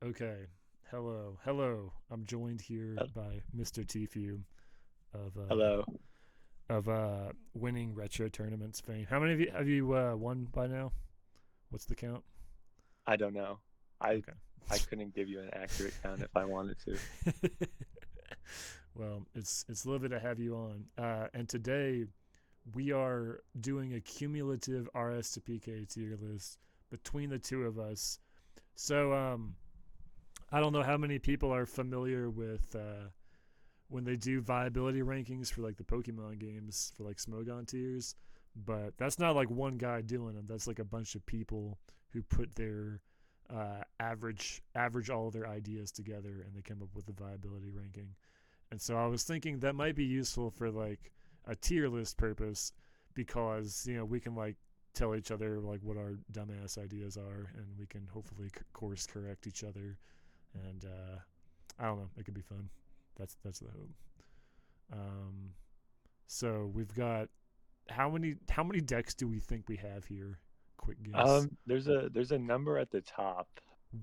Okay. Hello. I'm joined here Uh, by Mr. Tfue of Hello. winning retro tournaments fame. How many of you have you won by now? What's the count? I don't know. I Okay. I couldn't give you an accurate count if I wanted to. Well, it's lovely to have you on. And today we are doing a cumulative RS to PK tier list between the two of us. So I don't know how many people are familiar with when they do viability rankings for like the Pokemon games for like Smogon tiers, but that's not like one guy doing them. That's like a bunch of people who put their average all of their ideas together and they come up with a viability ranking. And so I was thinking that might be useful for like a tier list purpose because we can like tell each other like what our dumbass ideas are and we can hopefully course correct each other and I don't know, it could be fun. That's the hope. Um, so we've got how many decks do we think we have here? Quick guess. There's a number at the top,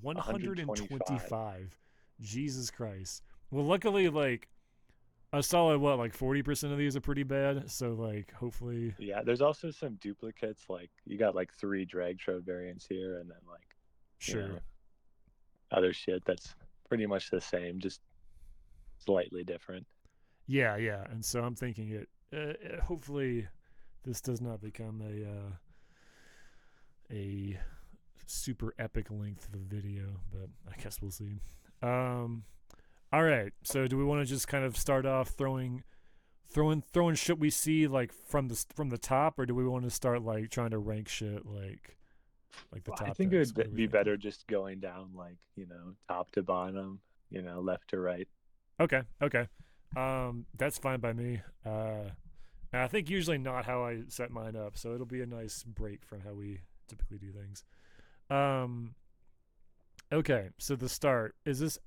125. 125. Jesus Christ. Well, luckily, like a solid what, like 40% of these are pretty bad. So like, hopefully, Yeah, there's also some duplicates. Like you got like three drag trode variants here, and then like you sure. know other shit that's pretty much the same, just slightly different. Yeah. And so I'm thinking it. Hopefully, this does not become a super epic length of a video, but I guess we'll see. Um, all right. So do we want to just kind of start off throwing shit we see like from the top, or do we want to start like trying to rank shit like the I top think it decks? would What are we be thinking? better just going down like top to bottom, left to right. Okay. That's fine by me. And I think usually not how I set mine up, so it'll be a nice break from how we typically do things. Um, okay, so the start is this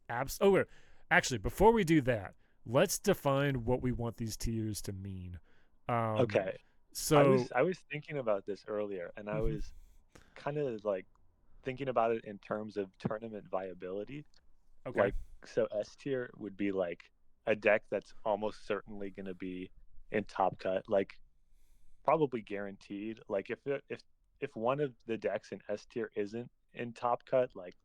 abs? Oh, wait. Actually, before we do that, let's define what we want these tiers to mean. Um, Okay. I so was I was thinking about this earlier, and I mhm, was kind of like thinking about it in terms of tournament viability. okay, Like, so S tier would be like a deck that's almost certainly going to be in top cut, like probably guaranteed. Like if one of the decks in S tier isn't in top cut, like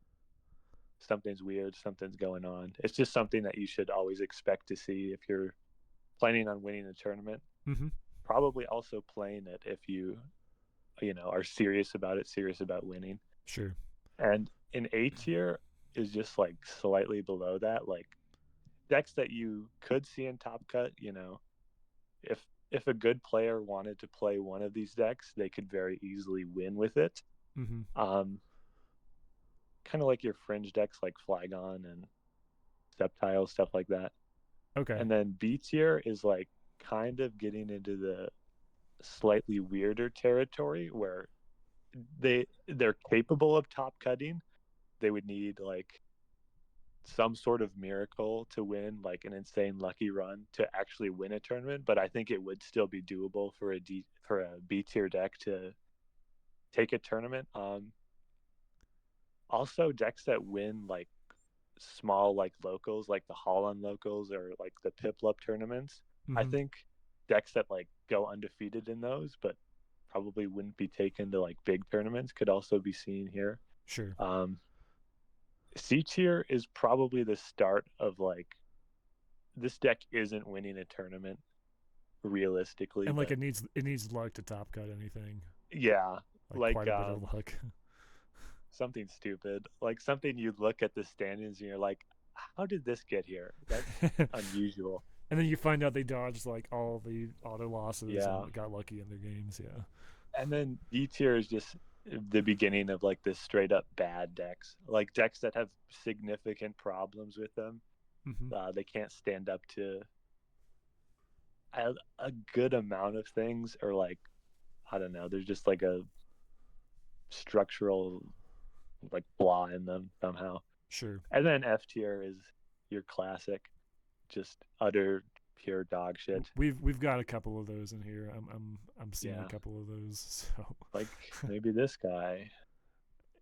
something's weird, something's going on. It's just something that you should always expect to see if you're planning on winning a tournament. hmm, Probably also playing it if you are serious about it, serious about winning. sure, And in A tier is just like slightly below that, like decks that you could see in Top Cut. If a good player wanted to play one of these decks, they could very easily win with it. hmm, Um, Kind of like your fringe decks like Flygon and Sceptile, stuff like that. okay, And then B tier is like kind of getting into the slightly weirder territory where they're capable of top cutting. They would need like some sort of miracle to win, like an insane lucky run to actually win a tournament. But I think it would still be doable for a B tier deck to take a tournament. Also decks that win like small like locals, like the Holland locals or like the Piplup tournaments. I hmm, think decks that like go undefeated in those, but probably wouldn't be taken to like big tournaments, could also be seen here. sure. Um, C tier is probably the start of like this deck isn't winning a tournament realistically, And like but it needs luck to top cut anything, yeah, like like quite a bit of luck. something stupid, like something you look at the standings and you're like, how did this get here? That's And unusual. then you find out they dodged like all the auto losses Yeah. and got lucky in their games. Yeah. And then D tier is just the beginning of like this straight up bad decks, like decks that have significant problems with them. Hmm. They can't stand up to a good amount of things, or like, I don't know, there's just like a structural like flaw in them somehow. Sure. And then F tier is your classic, just utter pure dog shit. We've got a couple of those in here. I'm seeing a Yeah, couple of those. So like maybe this guy.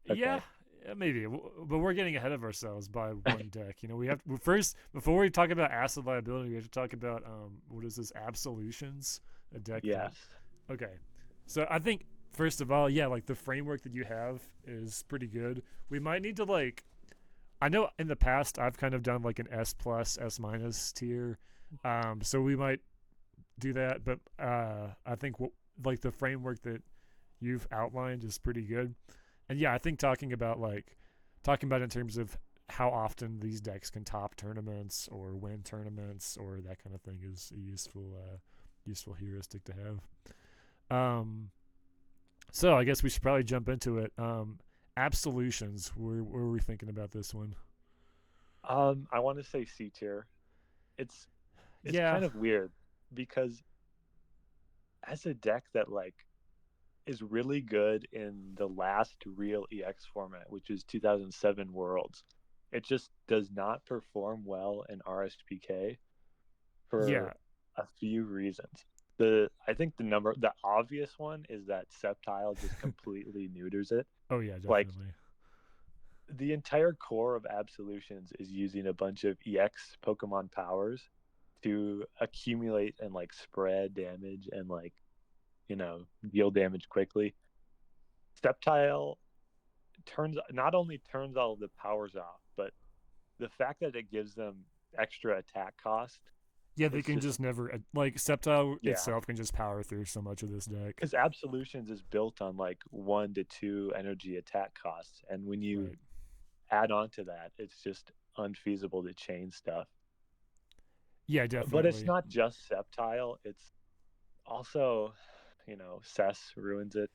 yeah, Okay. maybe, but we're getting ahead of ourselves by one deck. You know, we have first before we talk about acid liability, we have to talk about what is this absolutions, a deck that. Yes. Okay, so I think first of all, yeah, like the framework that you have is pretty good. We might need to like. I know in the past I've kind of done like an S plus, S minus tier, so we might do that. But I think like the framework that you've outlined is pretty good. And yeah, I think talking about in terms of how often these decks can top tournaments or win tournaments or that kind of thing is a useful heuristic to have. So I guess we should probably jump into it. Absolutions. Where were we thinking about this one? I want to say C tier. It's it's Yeah, kind of weird because as a deck that like is really good in the last real EX format, which is 2007 Worlds, it just does not perform well in RSPK yeah. for a few reasons. I think the obvious one is that Sceptile just completely neuters it. Oh yeah, Like definitely. the entire core of Absolutions is using a bunch of EX Pokemon powers to accumulate and like spread damage and like, deal damage quickly. Sceptile turns not only turns all of the powers off, but the fact that it gives them extra attack cost Yeah, they is can just just never like Sceptile yeah. itself can just power through so much of this deck. Because Absolutions is built on like 1 to 2 energy attack costs, and when you Right. add on to that, it's just unfeasible to chain stuff. Yeah, But it's definitely. not just Sceptile; it's also, Cess ruins it.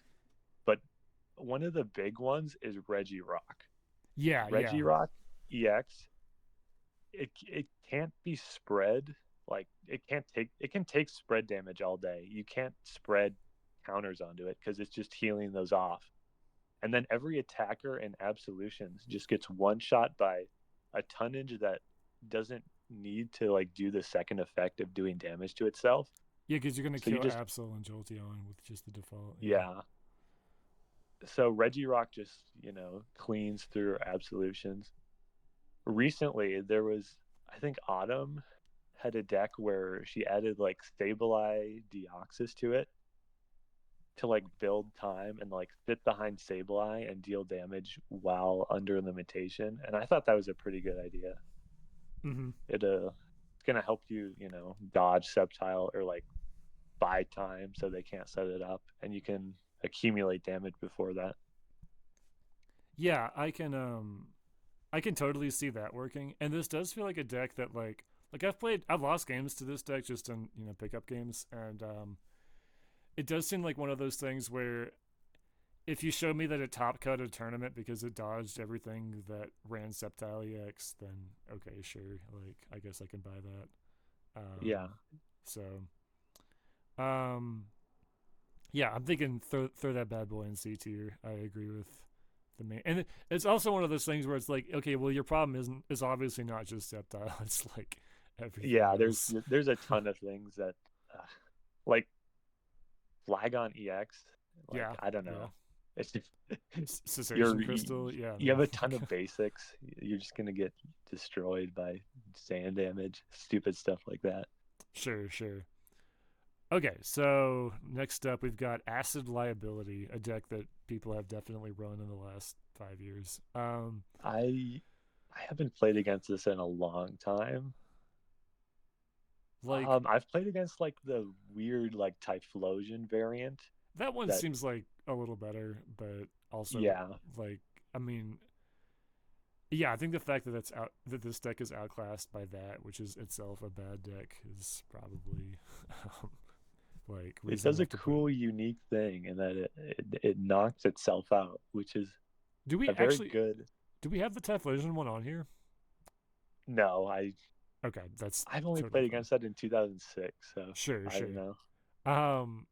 But one of the big ones is Regirock. Yeah, yeah. Regirock EX, it can't be spread. Like it can take spread damage all day. You can't spread counters onto it because it's just healing those off. And then every attacker in Absolutions just gets one shot by a tonnage that doesn't need to like do the second effect of doing damage to itself. Yeah, because you're gonna So you kill just Absol and Jolteon with just the default. Yeah. yeah. So Regirock just, cleans through Absolutions. Recently there was, I think Autumn had a deck where she added like Sableye Deoxys to it to like build time and like sit behind Sableye and deal damage while under limitation. And I thought that was a pretty good idea. Mm-hmm. It's gonna help you, dodge Sceptile or like buy time so they can't set it up and you can accumulate damage before that. Yeah, I can totally see that working. And this does feel like a deck that I've lost games to this deck just in pickup games, and it does seem like one of those things where if you show me that it top cut a tournament because it dodged everything that ran Sceptile EX, then okay, sure. Like I guess I can buy that. Yeah. So um, yeah, I'm thinking throw that bad boy in C tier. I agree with the main, and it's also one of those things where it's like, okay, well, your problem is obviously not just Sceptile. It's like everything Yeah, else. there's a ton of things that like Flagon EX, like Yeah, I don't yeah. know. It's just Cessation you're Crystal. Yeah, you no. have a ton of basics. You're just gonna get destroyed by sand damage, stupid stuff like that. Sure, sure. Okay, so next up we've got Acid Liability, a deck that people have definitely run in the last 5 years. I I haven't played against this in a long time. Like I've played against like the weird like Typhlosion variant. that one That seems like a little better, but also yeah, like I mean, yeah, I think the fact that that this deck is outclassed by that, which is itself a bad deck, is probably um, like it reason does a enough to put. cool unique thing in that it knocks itself out, which is Do we a very actually good. do we have the Typhlosion one on here? No, Okay, that's I've only totally played fine. against that in 2006, so Sure, I don't sure. know. Um,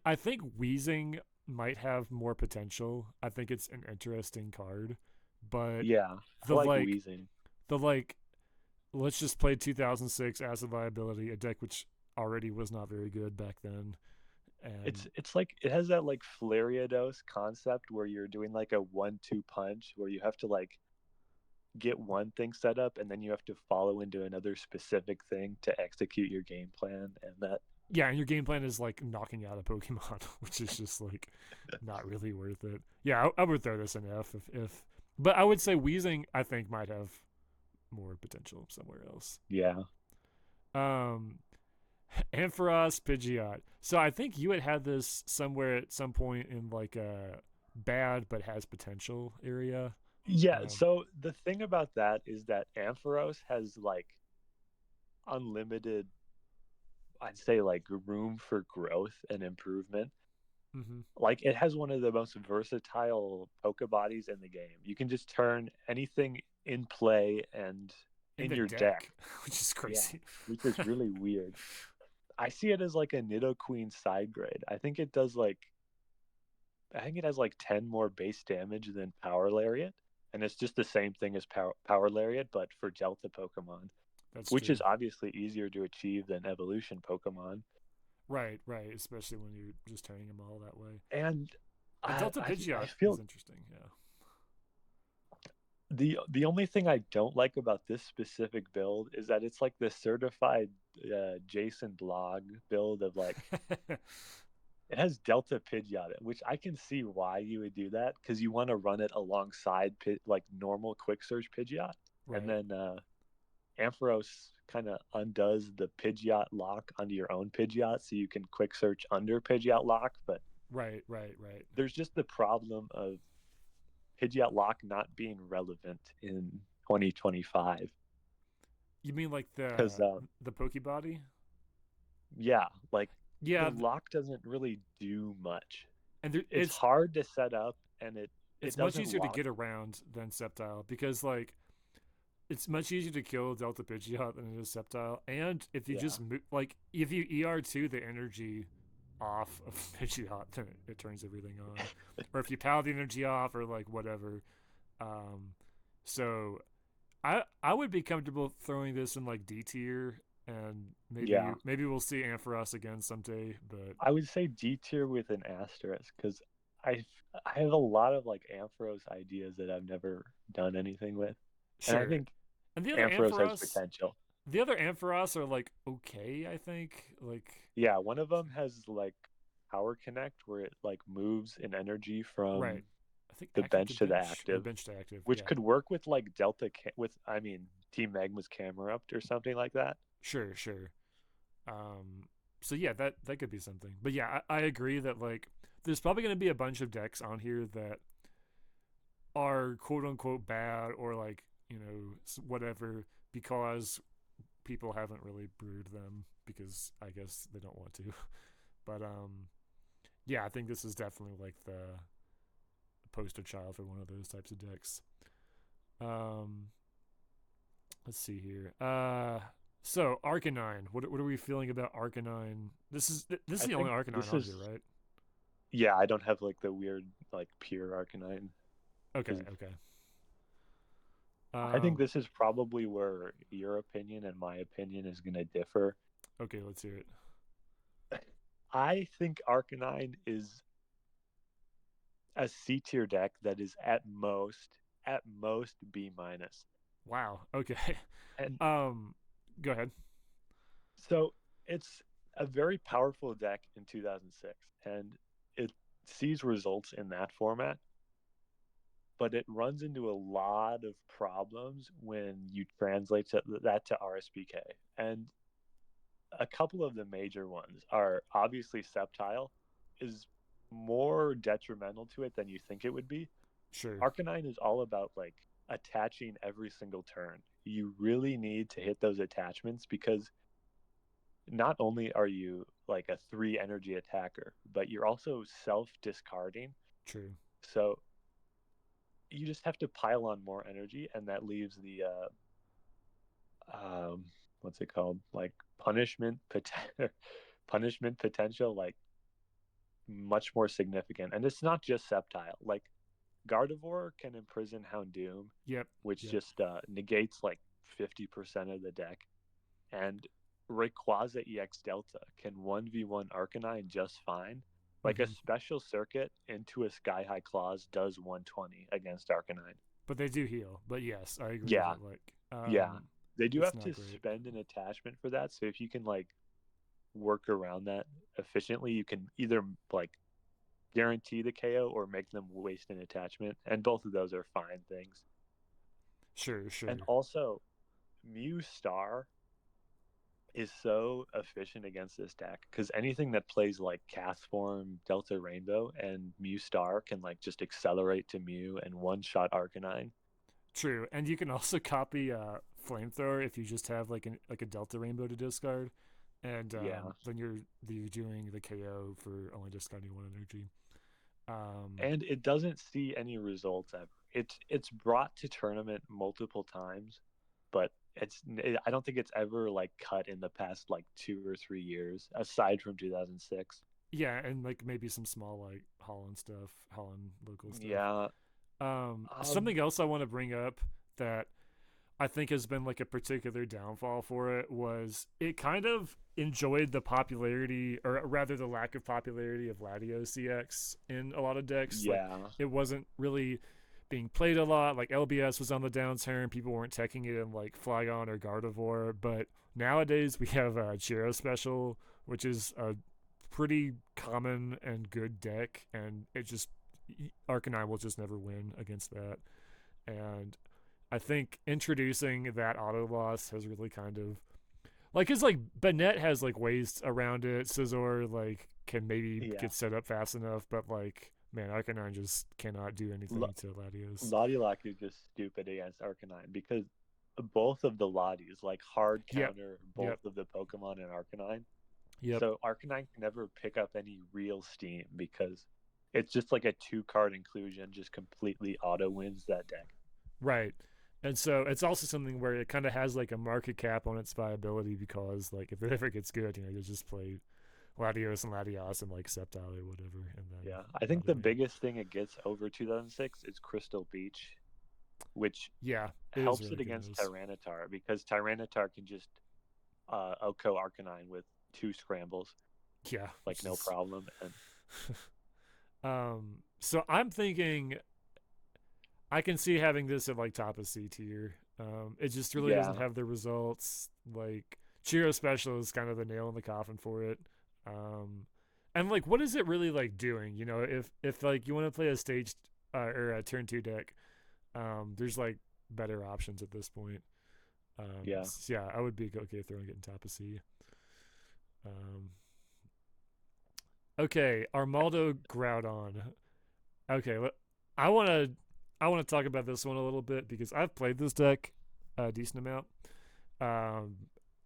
I think Wheezing might have more potential. I think it's an interesting card, but Yeah, I the like like wheezing. the like let's just play 2006 Acid Liability, a deck which already was not very good back then. And It's like it has that like Flariados concept where you're doing like a 1-2 punch where you have to like get one thing set up and then you have to follow into another specific thing to execute your game plan, and that yeah, and your game plan is like knocking out a Pokemon, which is just like not really worth it. Yeah, I would throw this in F if but I would say Weezing I think might have more potential somewhere else. yeah. Um, Ampharos Pidgeot. So I think you had this somewhere at some point in like a bad but has potential area. Yeah, Um, so the thing about that is that Ampharos has like unlimited, I'd say, like room for growth and improvement. mm-hmm. Like it has one of the most versatile Pokebodies in the game. You can just turn anything in play and In in the your deck. deck, which is Yeah, crazy. which is really weird. I see it as like a Nidoqueen side grade. I think it has like 10 more base damage than Power Lariat, and it's just the same thing as Power Lariat, but for Delta Pokemon, That's which true. is obviously easier to achieve than Evolution Pokemon. Right, right. Especially when you're just turning them all that way. And And Delta I Pidgeot is feel interesting. Yeah. the only thing I don't like about this specific build is that it's like the certified Jason Blog build of like it has Delta Pidgeot, which I can see why you would do that because you want to run it alongside like normal quick search Pidgeot, and right, then Ampharos kind of undoes the Pidgeot lock onto your own Pidgeot, so you can quick search under Pidgeot lock. But right, right, right. there's just the problem of Pidgeot lock not being relevant in 2025 You mean like because the Pokebody? yeah, like the Yeah, lock doesn't really do much. and there, It's hard to set up, and it it's much doesn't easier to lock. get around than Sceptile because like it's much easier to kill Delta Pidgeot than it is Sceptile. And if you Yeah, just like if you ER2 the energy off of Pidgeot, then it turns everything on. Or if you power the energy off, or like whatever. Um, so I would be comfortable throwing this in like D tier, and yeah. maybe we'll see Ampharos again someday. But I would say D tier with an asterisk because I I have a lot of like Ampharos ideas that I've never done anything with, and I sure. think And Ampharos has potential. The other Ampharos are like okay. I think like Yeah, one of them has like Power Connect where it like moves in energy from right. I think the active to bench to the bench or active, bench to active. which Yeah, could work with like with I mean Team Magma's Camerupt or something like that. sure, sure. Um, so yeah, that could be something. But yeah, I agree that like there's probably going to be a bunch of decks on here that are quote unquote bad or like whatever because people haven't really brewed them because I guess they don't want to. But yeah, I think this is definitely like the poster child for one of those types of decks. Um, let's see here. So Arcanine, what are we feeling about Arcanine? This is I the only think Arcanine this on here, is right? yeah. I don't have like the weird like pure Arcanine Okay, because okay. I think Um, this is probably where your opinion and my opinion is going to differ. okay, let's hear it. I think Arcanine is a C tier deck that is at most B minus. Wow. Okay. And Um, go ahead. so it's a very powerful deck in 2006, and it sees results in that format, but it runs into a lot of problems when you translate that to RSPK. And a couple of the major ones are obviously Sceptile is more detrimental to it than you think it would be. Sure. Arcanine is all about like attaching every single turn. You really need to hit those attachments because not only are you like a 3 energy attacker, but you're also self discarding. True. So you just have to pile on more energy, and that leaves the what's it called, like punishment potential like much more significant. And it's not just Sceptile. Like Gardevoir can imprison Houndoom, Yep. which Yep. just negates like 50% of the deck. And Rayquaza EX Delta can 1v1 Arcanine just fine. Like a Hmm. special circuit into a Sky High Claws does 120 against Arcanine. But they do heal. But yes, I agree Yeah, that like yeah. They do it's have not to great. spend an attachment for that. So if you can like work around that efficiently, you can either like guarantee the KO or make them waste an attachment. And both of those are fine things. Sure, And sure. also, Mew Star is so efficient against this deck because anything that plays like Castform, Delta Rainbow, and Mew Star can like just accelerate to Mew and one shot Arcanine. True. And you can also copy flamethrower if you just have like a Delta Rainbow to discard. And Yeah. then you're doing the KO for only discarding one energy. Um, And it doesn't see any results ever. It's brought to tournament multiple times, but I don't think it's ever like cut in the past like 2 or 3 years, aside from 2006. yeah, and like maybe some small like Holland stuff, Holland local stuff. Yeah. Something else I want to bring up that I think has been like a particular downfall for it was it kind of enjoyed the popularity, or rather the lack of popularity of Latios CX in a lot of decks. Like Yeah. it wasn't really being played a lot. Like LBS was on the downturn. People weren't teching it in like Flygon or Gardevoir. But nowadays we have a Chiro Special, which is a pretty common and good deck, and it just Arcanine will just never win against that. And I think introducing that auto loss has really kind of like cause like Bennett has like ways around it. Scizor like can maybe Yeah. get set up fast enough, but like man, Arcanine just cannot do L- anything to Latios. Latilock is just stupid against Arcanine because both of the Lotties like hard Yep, counter yep, both of the Pokemon in Arcanine. yep. So Arcanine can never pick up any real steam because it's just like a two-card inclusion, just completely auto wins that deck. Right. And so it's also something where it kind of has like a market cap on its viability because like if it ever gets good, you just play Latios and Latios and like Sceptile or whatever, and then Yeah, I think the auto heal. biggest thing it gets over 2006 is Crystal Beach, which Yeah, it is helps it really good against news. Tyranitar because Tyranitar can just Oko Arcanine with two scrambles, Yeah, like which no is problem. And so I'm thinking I can see having this at like top of C tier. It just really doesn't yeah, have the results. Like Chiro Special is kind of the nail in the coffin for it. Um, and like, what is it really like doing? If like you want to play a stage or a turn two deck, there's like better options at this point. yeah, So yeah, I would be okay throwing it in top of C. Um, okay, Armaldo Groudon. Okay, I want to I want to talk about this one a little bit because I've played this deck a decent amount. Um,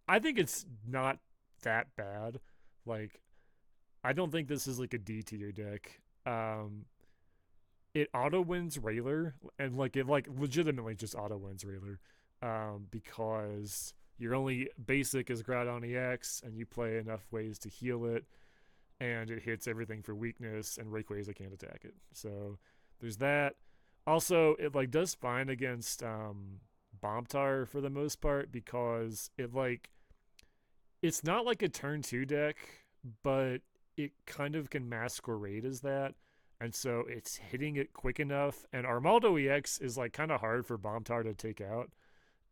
I think it's not that bad. Like, I don't think this is like a D tier deck. It auto wins Railer, and like it like legitimately just auto wins Railer, because your only basic is Groudon EX, and you play enough ways to heal it, and it hits everything for weakness, and Rayquaza can't attack it. So there's that. Also, it like does fine against Bombtar for the most part because it's not like a turn two deck, but it kind of can masquerade as that. And so it's hitting it quick enough. And Armaldo EX is like kind of hard for Bombtar to take out.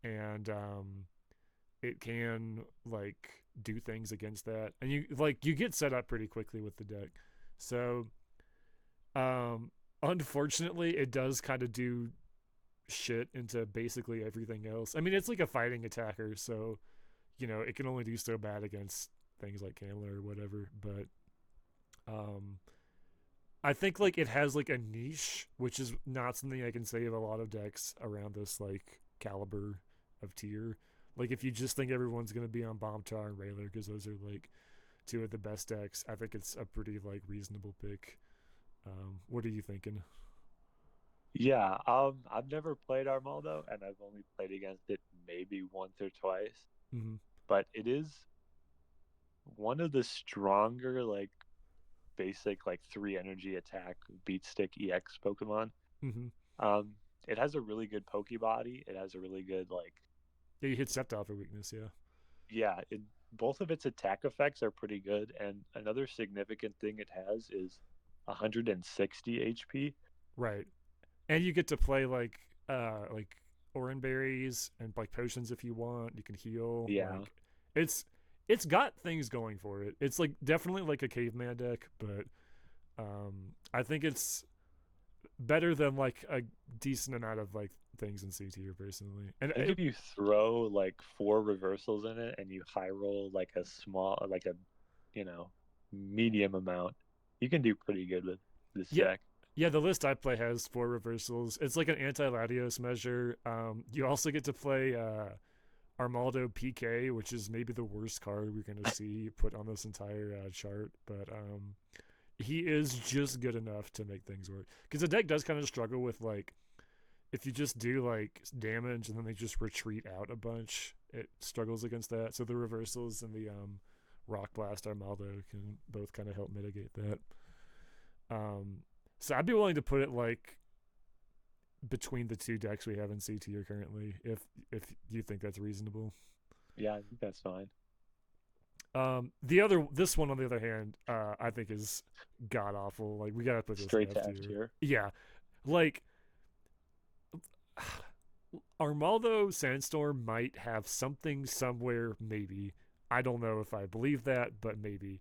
And it can like do things against that. And you get set up pretty quickly with the deck. So unfortunately it does kind of do shit into basically everything else. I mean, it's like a fighting attacker, so it can only do so bad against things like Camler or whatever. But um, I think like it has like a niche, which is not something I can say of a lot of decks around this like caliber of tier. Like if you just think everyone's gonna be on Bombchar and Railer because those are like two of the best decks, I think it's a pretty like reasonable pick. What are you thinking? yeah. I've never played Armaldo, and I've only played against it maybe once or twice. Mm-hmm. But it is one of the stronger like basic like three energy attack beat stick EX Pokemon. Mm-hmm. Um, it has a really good Pokebody. It has a really good like Yeah, you hit Sceptile for weakness. Yeah. yeah. both of its attack effects are pretty good, and another significant thing it has is 160 HP. Right. And you get to play like orange berries and like potions if you want. You can heal. Yeah, Like it's it's got things going for it. It's like definitely like a caveman deck, but I think it's better than like a decent amount of like things in C tier personally. And I think if you throw like four reversals in it and you high roll like a small, like a, you know, medium amount, you can do pretty good with this yeah, deck. yeah, the list I play has four reversals. It's like an anti-Latios measure. You also get to play Armaldo PK, which is maybe the worst card we're gonna see put on this entire chart, but he is just good enough to make things work. Because the deck does kind of struggle with like if you just do like damage and then they just retreat out a bunch, it struggles against that. So the reversals and the Rock Blast Armaldo can both kind of help mitigate that. Um, so I'd be willing to put it like between the two decks we have in C tier currently, if you think that's reasonable. Yeah, I think that's fine. This one on the other hand, I think is god awful. Like we gotta put this Straight in to F F tier. tier. Yeah, like Armaldo Sandstorm might have something somewhere, maybe. I don't know if I believe that, but maybe.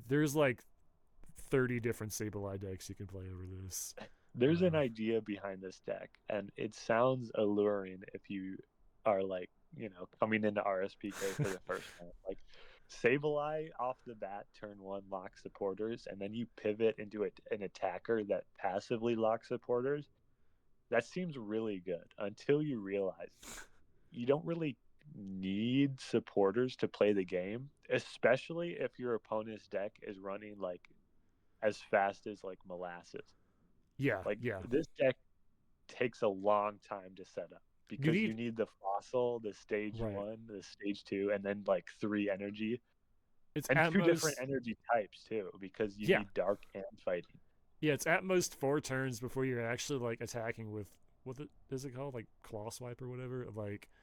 There's like 30 different Sableye decks you can play over this. There's an idea behind this deck, and it sounds alluring if you are like, coming into RSPK for the first time. Like Sableye off the bat, turn one lock supporters, and then you pivot into an attacker that passively locks supporters. That seems really good until you realize you don't really need supporters to play the game, especially if your opponent's deck is running like as fast as like molasses. yeah, Like yeah. this deck takes a long time to set up You because you need need the fossil, the stage right. one, the stage two, and then like three energy It's and at two different most energy types too, because you yeah. need dark and fighting. Yeah, it's at most 4 turns before you're actually like attacking with what is it called? Like claw swipe or whatever?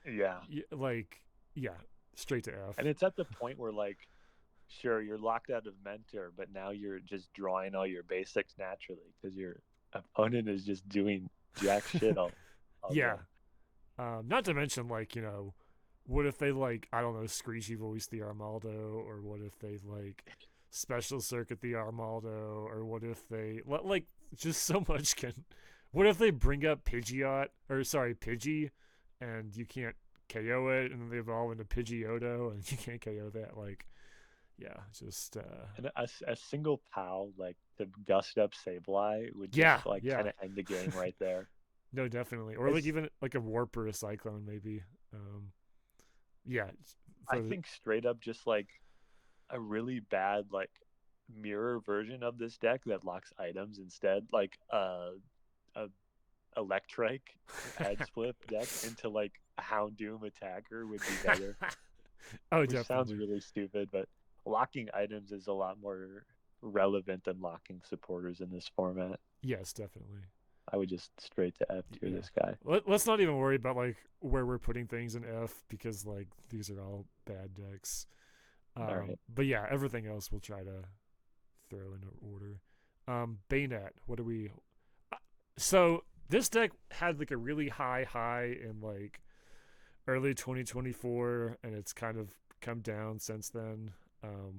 Yeah. Like yeah, straight to And F. it's at the point where like sure you're locked out of mentor, but now you're just drawing all your basics naturally because your opponent is just doing jack shit all Yeah. game. Not to mention like, what if they like I don't know, Screechy voice the Armaldo, or what if they like special circuit the Armaldo, or what if they like just so much can what if they bring up Pidgeot or sorry, Pidgey and you can't KO it and then they evolve into Pidgeotto and you can't KO that like yeah, just And a single POW like the gust up Sableye would yeah, just like yeah. kind of end the game right there. No, definitely. Or like It's even like a warp or a cyclone maybe. Um yeah, I for the, think straight up just like a really bad like mirror version of this deck that locks items instead, like a Electrike head flip deck into like a Houndoom attacker would be better. oh, Which sounds definitely. really stupid, but locking items is a lot more relevant than locking supporters in this format. Yes, definitely. I would just straight to F tier Yeah. this guy. Let's not even worry about like where we're putting things in F because like these are all bad decks. All right. But yeah, everything else we'll try to throw in order. Bayonet, what do we? So this deck had like a really high in like early 2024, and it's kind of come down since then.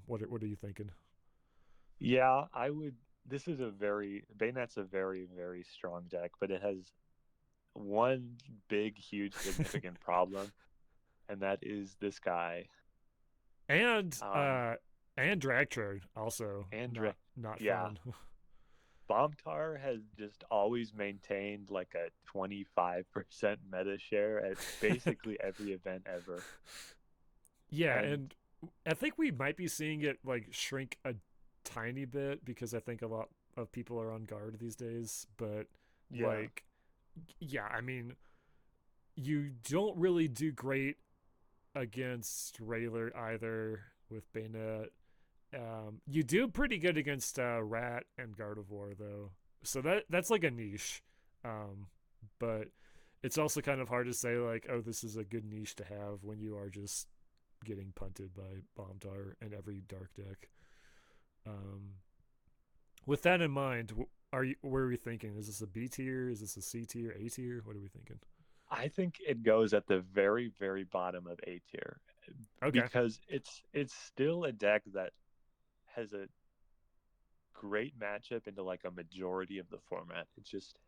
What are you thinking? Yeah, I would. This is Bayonet's a very, very strong deck, but it has one big, huge, significant problem, and that is this guy. and Um, uh, and Dragtrode also Andrei. not Yeah, fun. Bombtar has just always maintained like a 25% meta share at basically every event ever. Yeah, And and I think we might be seeing it like shrink a tiny bit because I think a lot of people are on guard these days. But yeah, like, yeah, I mean, you don't really do great against Rayler either with Bayonet. You do pretty good against Rat and Gardevoir though, so that's like a niche. But it's also kind of hard to say like, oh, this is a good niche to have when you are just getting punted by Bomb Tar in every dark deck. Um, with that in mind, where are we thinking? Is this a B tier? Is this a C tier? A tier? What are we thinking? I think it goes at the very, very bottom of A tier Okay, because it's still a deck that has a great matchup into like a majority of the format. It's just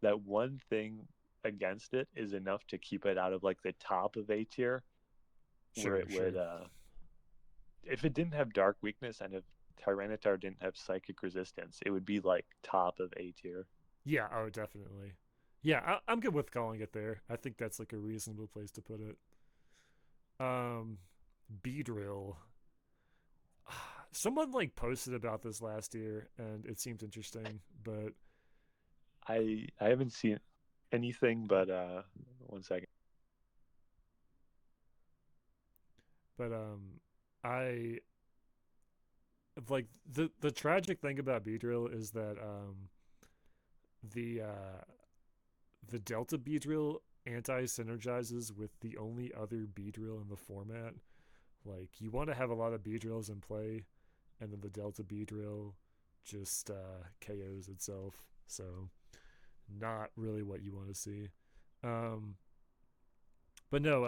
that one thing against it is enough to keep it out of like the top of A tier, where sure, it would sure. if it didn't have Dark Weakness and if Tyranitar didn't have Psychic Resistance, it would be like top of A tier. Yeah, oh, definitely. Yeah, I'm good with calling it there. I think that's like a reasonable place to put it. Um, B drill. Someone like posted about this last year, and it seemed interesting. I haven't seen anything, but one second. But I like the tragic thing about Beedrill is that the uh the Delta Beedrill anti synergizes with the only other Beedrill in the format. Like you want to have a lot of Beedrills in play, and then the Delta Beedrill just KOs itself. So not really what you want to see. Um, but no,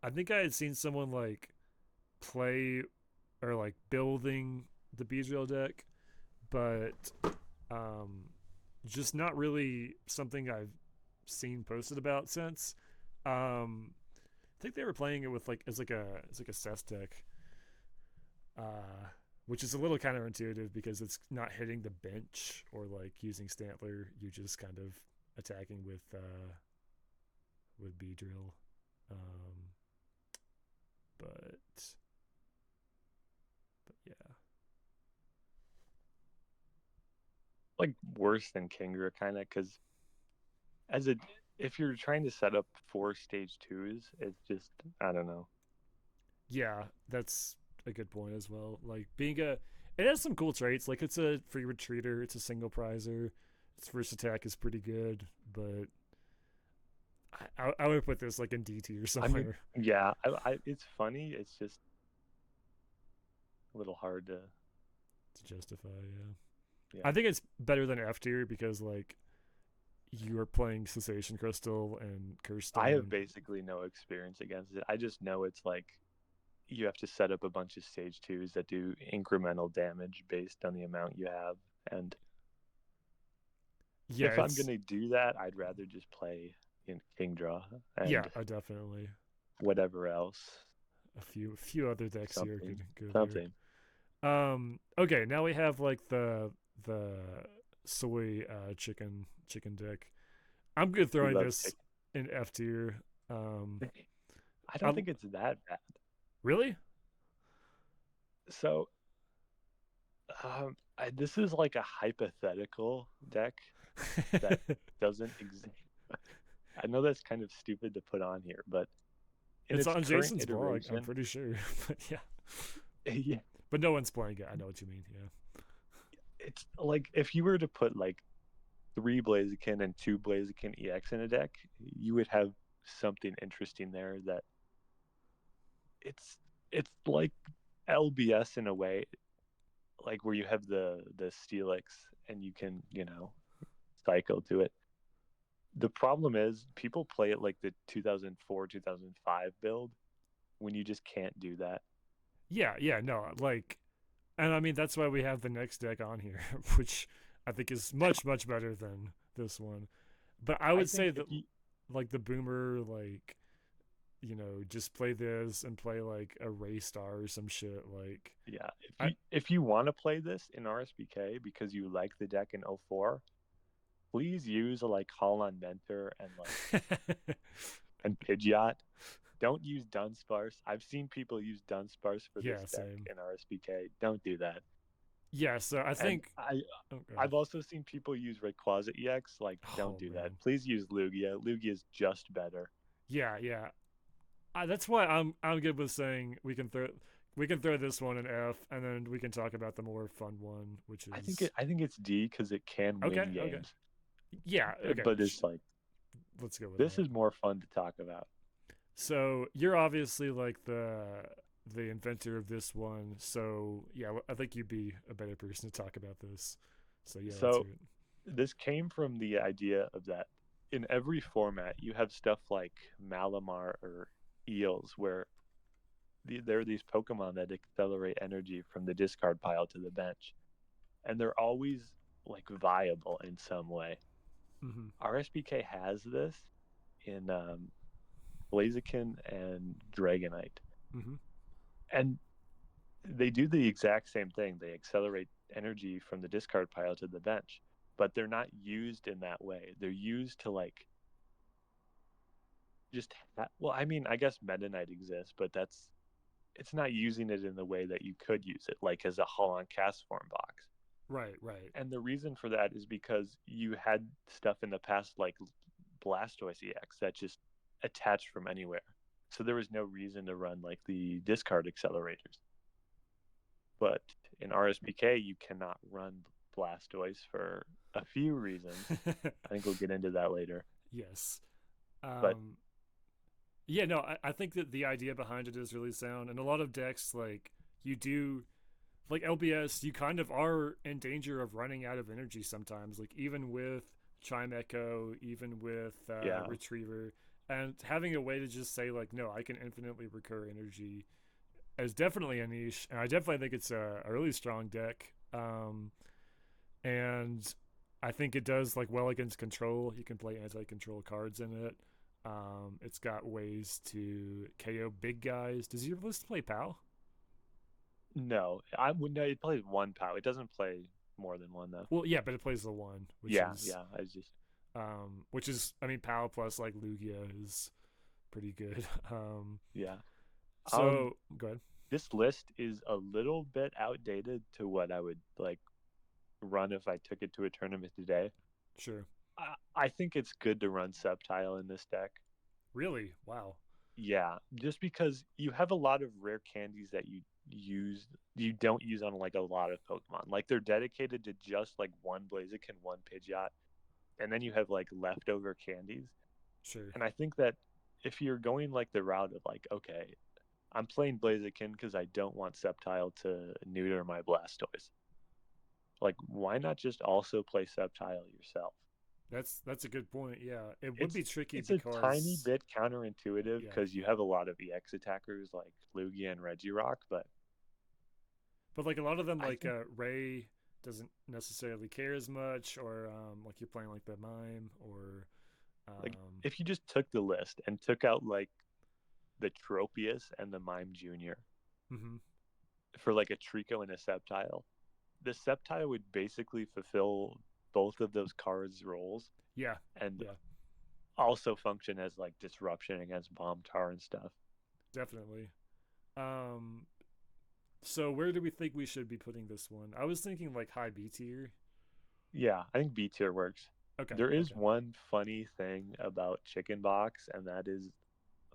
I think I had seen someone like play or like building the Beedrill deck, but um, just not really something I've seen posted about since. I think they were playing it with like it's like a Seth deck, uh, which is a little counterintuitive because it's not hitting the bench or like using Stantler. You're just kind of attacking with B drill. Um, but yeah, Like worse than Kingra, kind of, because as a if you're trying to set up 4 stage 2s, it's just I don't know. yeah, that's a good point as well. Like being a, it has some cool traits. Like it's a free retreater. It's a single prizer. Its first attack is pretty good, but I would put this like in D tier I mean, somewhere yeah, it's funny. It's just a little hard to, to justify. Yeah, yeah. I think it's better than F tier because like you are playing Cessation Crystal and Curse I have Stone. basically no experience against it. I just know it's like you have to set up a bunch of stage 2s that do incremental damage based on the amount you have. And Yeah, if I'm it's gonna do that, I'd rather just play in King Draw yeah, and definitely whatever else. a few other decks here Something. could go there. Something. Okay, now we have like the soy chicken deck. I'm good We throwing love this chicken. in F tier. Um, I don't I, think it's that bad. really? So, this is like a hypothetical deck that doesn't exist. I know that's kind of stupid to put on here, but in It's its on current Jason's blog, I'm iteration, pretty sure. But yeah, yeah, but no one's playing it. I know what you mean. Yeah. it's like if you were to put like 3 Blaziken and 2 Blaziken EX in a deck, you would have something interesting there that it's like LBS in a way, like where you have the Steelix and you can, cycle to it. The problem is people play it like the 2004, 2005 build when you just can't do that. Yeah, yeah, no, like, and I mean that's why we have the next deck on here, which I think is much much better than this one. But I I would say think that like the boomer, like just play this and play like a Ray Star or some shit. Like, yeah, if I you want to play this in RSBK because you like the deck in 04, please use like Holland Mentor and Pidgeot. Don't use Dunsparce. I've seen people use Dunsparce for this yeah, deck same. in RSBK. Don't do that. Yeah, so I And think. Okay. I've also seen people use Rayquaza EX. Like, don't Oh do that. man. Please use Lugia. Lugia is just better. Yeah, yeah. That's why I'm good with saying we can throw this one in F, and then we can talk about the more fun one, which is I think it's D because it can okay. win Okay. games. Yeah. Okay. But it's like Let's go with this that. is more fun to talk about. So you're obviously like the inventor of this one. So yeah, I think you'd be a better person to talk about this. So yeah, let's So hear it. this came from the idea of that in every format you have stuff like Malamar or Eels where there are these Pokemon that accelerate energy from the discard pile to the bench, and they're always like viable in some way. Mm-hmm. RSPK has this in Blaziken and Dragonite, Mm-hmm. and they do the exact same thing. They accelerate energy from the discard pile to the bench, but they're not used in that way. They're used to like just well, I mean, I guess Meta Knight exists, but that's it's not using it in the way that you could use it, like as a Hull on cast form box. Right, right. And the reason for that is because you had stuff in the past like Blastoise EX that just attached from anywhere. So there was no reason to run like the discard accelerators. But in RSPK, you cannot run Blastoise for a few reasons. I think we'll get into that later. Yes. But Yeah, no, I think that the idea behind it is really sound. And a lot of decks, like, you do, like LBS, you kind of are in danger of running out of energy sometimes. Like, even with Chime Echo, even with yeah, Retriever, and having a way to just say, like, no, I can infinitely recur energy is definitely a niche. And I definitely think it's a really strong deck. And I think it does like well against control. You can play anti-control cards in it. It's got ways to KO big guys. Does your list play POW? no, I would know it plays one POW. It doesn't play more than one though. Well, yeah, but it plays the one, Yeah, yeah. which is, I mean, POW plus like Lugia is pretty good. Yeah. So go ahead. This list is a little bit outdated to what I would like run if I took it to a tournament today. Sure. I think it's good to run Sceptile in this deck. Really? Wow. Yeah, just because you have a lot of rare candies that you don't use on like a lot of Pokemon. Like they're dedicated to just like one Blaziken, one Pidgeot, and then you have like leftover candies. Sure. And I think that if you're going like the route of like, okay, I'm playing Blaziken because I don't want Sceptile to neuter my Blastoise. Like, why not just also play Sceptile yourself? That's a good point. Yeah, it would It's be tricky it's a tiny because bit counterintuitive yeah, because you have a lot of EX attackers like Lugia and Regirock, but but like a lot of them, I like think Ray doesn't necessarily care as much, or like you're playing like the mime, or like um, if you just took the list and took out like the Tropius and the Mime Junior mm-hmm. for like a Trico and a Sceptile, the Sceptile would basically fulfill both of those cards' roles Yeah, and yeah, also function as like disruption against Bomb Tar and stuff. definitely. Um, so where do we think we should be putting this one? I was thinking like high B tier. Yeah, I think B tier works. Okay, There is okay. one funny thing about Chicken Box, and that is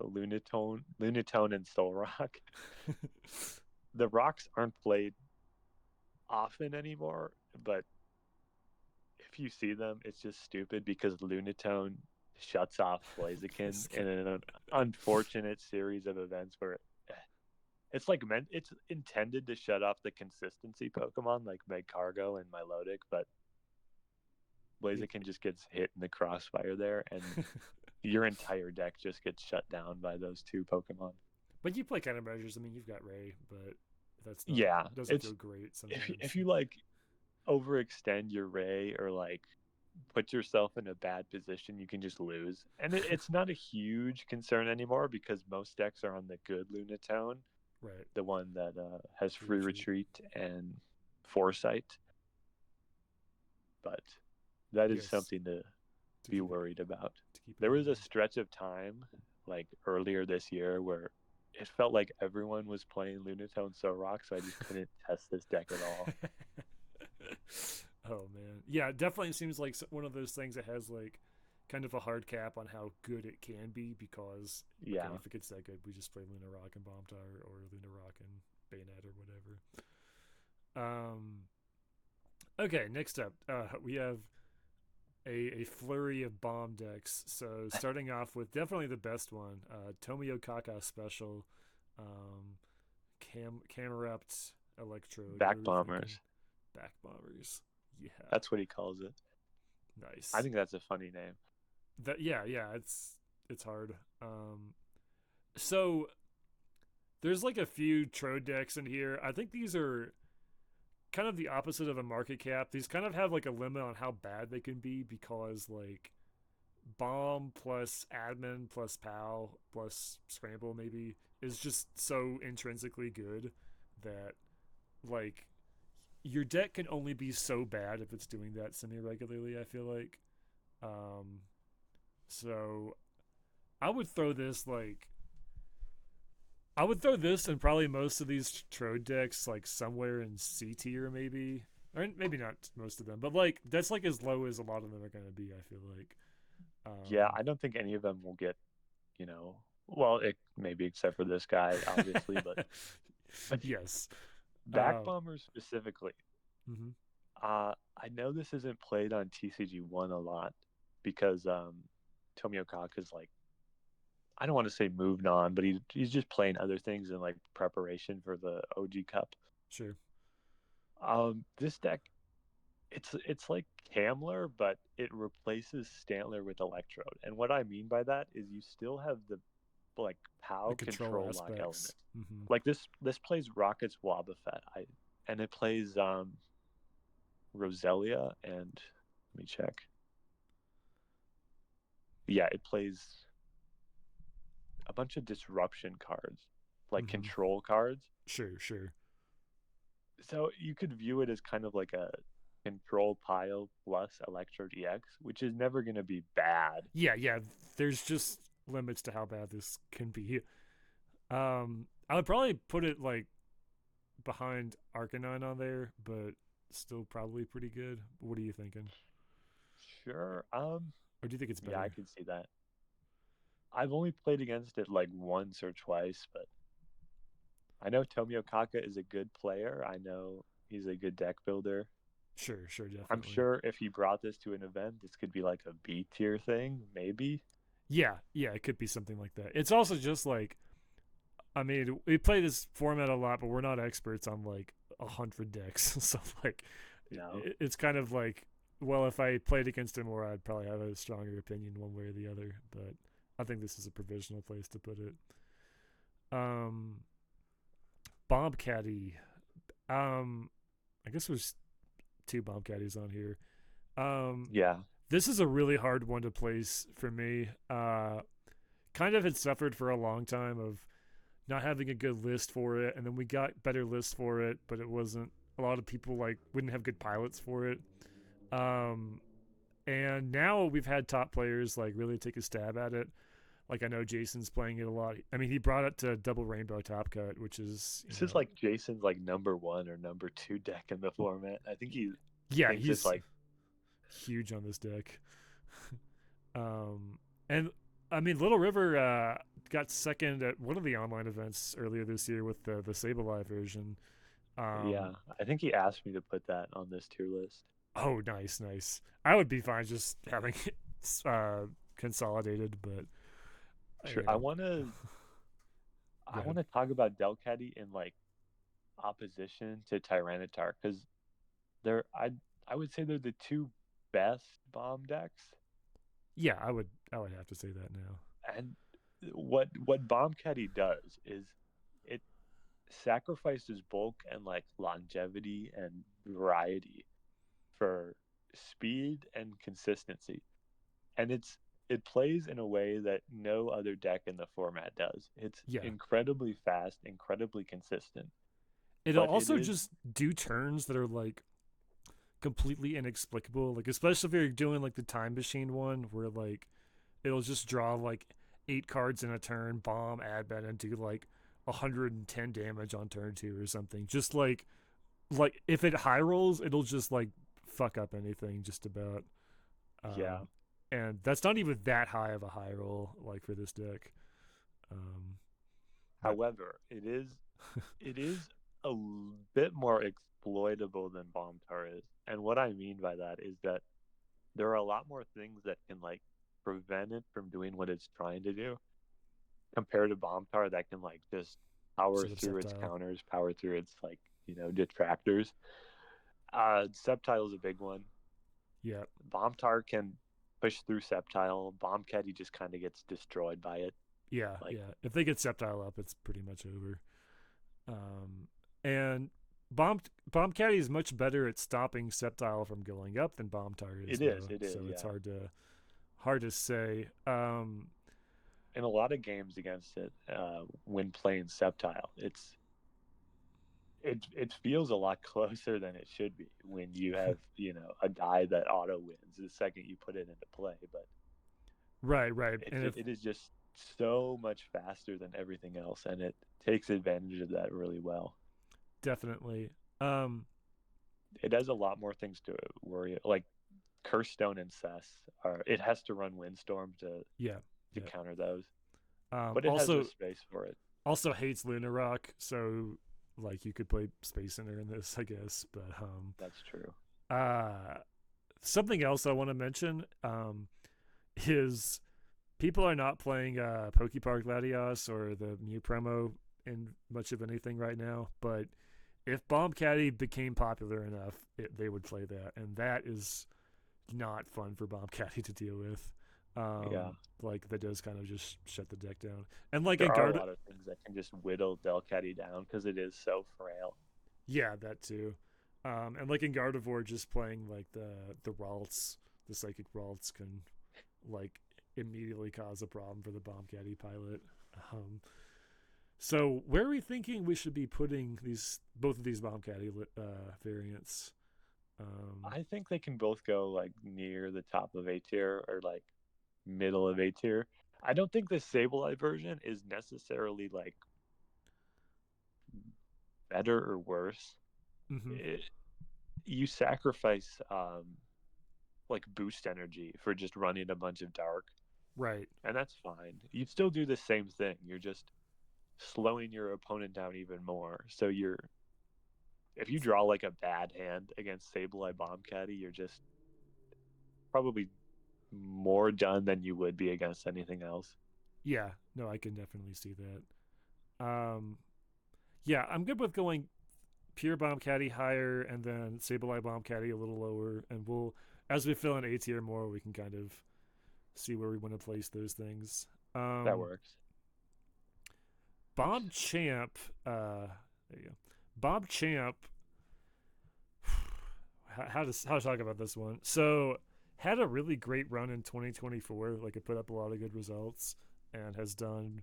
Lunatone, and Solrock. The rocks aren't played often anymore, but if you see them, it's just stupid because Lunatone shuts off Blaziken in an unfortunate series of events where it's intended to shut off the consistency Pokemon like Magcargo and Milotic, but Blaziken just gets hit in the crossfire there, and your entire deck just gets shut down by those two Pokemon. But you play countermeasures. I mean, you've got Ray, but that's not Yeah, doesn't it's feel great if sometimes. you like overextend your Ray or like put yourself in a bad position, you can just lose. And it's not a huge concern anymore because most decks are on the good Lunatone, Right. the one that has Free free retreat. retreat and foresight. But that is Yes. something to To be keep it worried about. to keep in There was a mind. stretch of time, like earlier this year, where it felt like everyone was playing Lunatone So Rock, so I just couldn't test this deck at all. Oh man, yeah, it definitely seems like one of those things that has like kind of a hard cap on how good it can be because okay, Yeah. if it gets that good, we just play Luna Rock and Bomb Tower or Luna Rock and Bayonet or whatever. Okay, next up, we have a flurry of bomb decks. So starting off with definitely the best one, Tomio Kaka Special, um, Camerupt Electrode. What Back are we thinking? bombers. Back bombers. Yeah, That's what he calls it. I nice. think that's a funny name. That yeah, it's hard. So there's like a few Trode decks in here. I think these are kind of the opposite of a market cap. These kind of have like a limit on how bad they can be because like bomb plus admin plus POW plus scramble maybe is just so intrinsically good that like your deck can only be so bad if it's doing that semi regularly. I feel like, um, so I would throw this like I would throw this and probably most of these Trode decks like somewhere in C tier maybe, or maybe not most of them, but like that's like as low as a lot of them are going to be. I feel like. Yeah, Um, I don't think any of them will get, well, maybe except for this guy, obviously, but yes. back bombers specifically. Mm-hmm. I know this isn't played on TCG1 a lot because Tomio Kaka is like, I don't want to say moved on, but he's just playing other things in like preparation for the OG Cup. Sure. This deck, it's like Camler, but it replaces Stantler with Electrode. And what I mean by that is you still have the like The POW control control lock aspects. element. Mm-hmm. Like this plays Rocket's Wobbuffet. And it plays Roselia and let me check. Yeah, it plays a bunch of disruption cards, like Mm-hmm. control cards. Sure, sure. So you could view it as kind of like a control pile plus Electrode EX, which is never going to be bad. Yeah. There's just limits to how bad this can be. I would probably put it like behind Arcanine on there, but still probably pretty good. What are you thinking? Sure. Or do you think it's Yeah, I better? can see that. I've only played against it like once or twice, but I know Tomio Kaka is a good player. I know he's a good deck builder. Sure, I'm definitely. sure if he brought this to an event, this could be like a B tier thing, maybe. Yeah, it could be something like that. It's also just like, I mean, we play this format a lot, but we're not experts on like 100 decks. So like, No. it's kind of like, well, if I played against him more, I'd probably have a stronger opinion one way or the other. But I think this is a provisional place to put it. Um, Bomb Caddy. I guess there's two Bomb Caddies on here. Um, Yeah. this is a really hard one to place for me. Kind of had suffered for a long time of not having a good list for it, and then we got better lists for it, but it wasn't. A lot of people like wouldn't have good pilots for it. Um, and now we've had top players like really take a stab at it. Like I know Jason's playing it a lot. I mean, he brought it to Double Rainbow Top Cut, which is This is like Jason's like number one or number two deck in the format. I think he yeah, thinks it's he's like huge on this deck. And I mean, Little River got second at one of the online events earlier this year with the Sableye version. yeah. Um, I think he asked me to put that on this tier list. oh, nice. I would be fine just having it consolidated, but Sure. you I know, wanna go I ahead. wanna talk about Delcatty in like opposition to Tyranitar because they're I would say they're the two best bomb decks. Yeah, I would have to say that now. And what Bomb Caddy does is it sacrifices bulk and like longevity and variety for speed and consistency. And it plays in a way that no other deck in the format does. It's Yeah, incredibly fast, incredibly consistent. it'll But it also is just do turns that are like completely inexplicable. Like especially if you're doing like the time machine one, where like it'll just draw like 8 cards in a turn, bomb, add ben, and do like 110 damage on turn two or something. Just like if it high rolls, it'll just like fuck up anything just about. yeah. Um, and that's not even that high of a high roll like for this deck. Um, but However, it is a bit more exploitable than Bombtar is. And what I mean by that is that there are a lot more things that can like prevent it from doing what it's trying to do compared to Bomb Tower that can like just power Sort of through its Sceptile. counters, power through its like detractors. Sceptile is a big one. Yeah, Bomb Tower can push through Sceptile. Bomb Caddy just kind of gets destroyed by it. yeah, Like yeah. If they get Sceptile up, it's pretty much over. And Bomb Caddy is much better at stopping Sceptile from going up than Bomb Tower is, though. it So is, it's yeah. hard to say. In a lot of games against it, when playing Sceptile, it feels a lot closer than it should be when you have a die that auto wins the second you put it into play. But right, right. And if it is just so much faster than everything else, and it takes advantage of that really well. definitely, um, It has a lot more things to worry, like Curse Stone and Cess. It has to run Windstorm yeah, to yeah. counter those, but it has the Also, space for it. also hates Luna Rock, so like you could play Space Center in this, I guess. But That's true. uh, something else I want to mention is people are not playing Pokepark Latios or the Mew promo in much of anything right now, but if Bomb Caddy became popular enough, they would play that, and that is not fun for Bomb Caddy to deal with. Yeah, Like that does kind of just shut the deck down. And like there in are a Guard, lot of things that can just whittle Delcatty down because it is so frail. yeah, that too. And like in Gardevoir, just playing like the Ralts, the Psychic Ralts can like immediately cause a problem for the Bomb Caddy pilot. Um, so where are we thinking we should be putting these both of these Bomb Caddy variants? I think they can both go like near the top of A tier or like middle of A tier. I don't think the Sableye version is necessarily like better or worse. Mm-hmm. It, you sacrifice like boost energy for just running a bunch of dark, Right. and that's fine. You'd still do the same thing. You're just slowing your opponent down even more. So you're if you draw like a bad hand against Sableye Bomb Caddy, you're just probably more done than you would be against anything else. Yeah. No, I can definitely see that. Yeah, I'm good with going pure Bomb Caddy higher and then Sableye Bomb Caddy a little lower, and we'll as we fill in A tier more, we can kind of see where we want to place those things. That works. Bob Champ, there you go. Bob Champ. How to talk about this one? So had a really great run in 2024. Like it put up a lot of good results and has done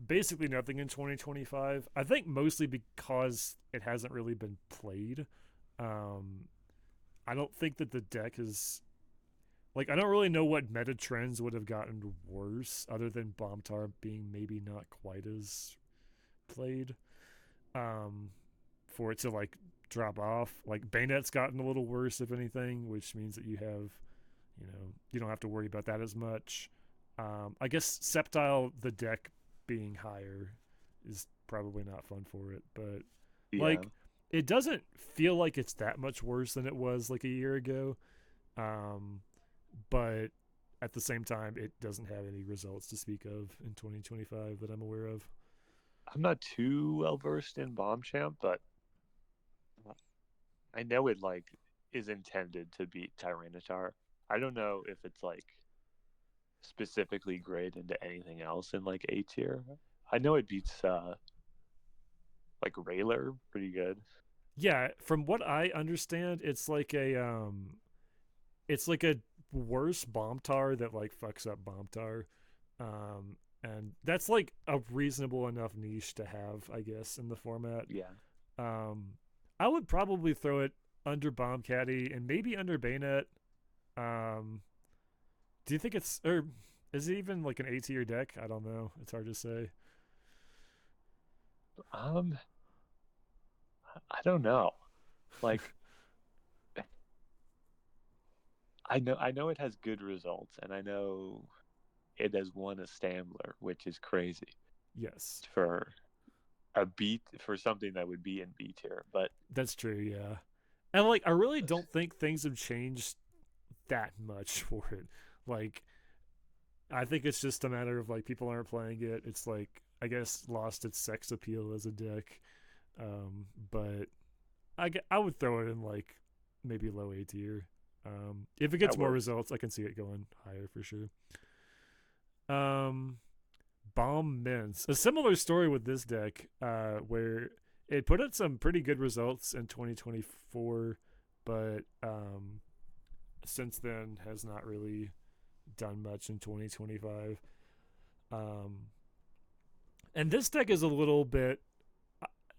basically nothing in 2025. I think mostly because it hasn't really been played. Um, I don't think that the deck is like I don't really know what meta trends would have gotten worse other than Bomb Tar being maybe not quite as played. Um, for it to like drop off. Like Bayonet's gotten a little worse, if anything, which means that you don't have to worry about that as much. I guess Sceptile, the deck being higher, is probably not fun for it, but Yeah. like it doesn't feel like it's that much worse than it was like a year ago. Um, but at the same time, it doesn't have any results to speak of in 2025 that I'm aware of. I'm not too well versed in Bomb Champ, but I know it like is intended to beat Tyranitar. I don't know if it's like specifically great into anything else in like A tier. I know it beats like Rayler pretty good. Yeah, from what I understand, it's like a worse bomb tar that like fucks up bomb tar. And that's like a reasonable enough niche to have, I guess, in the format. Yeah. Um I would probably throw it under Bomb Caddy and maybe under Bayonet. Um do you think it's or is it even like an A tier deck? I don't know. It's hard to say. Um I don't know. Like I know it has good results and I know it has won a Stambler, which is crazy Yes. for a beat for something that would be in B tier. But That's true, yeah. And like I really don't think things have changed that much for it. Like, I think it's just a matter of like people aren't playing it. It's like I guess lost its sex appeal as a deck. But I would throw it in like maybe low A tier. If it gets That more works. results, I can see it going higher for sure. Um, Bomb Mints. A similar story with this deck, where it put out some pretty good results in 2024, but since then has not really done much in 2025. Um, and this deck is a little bit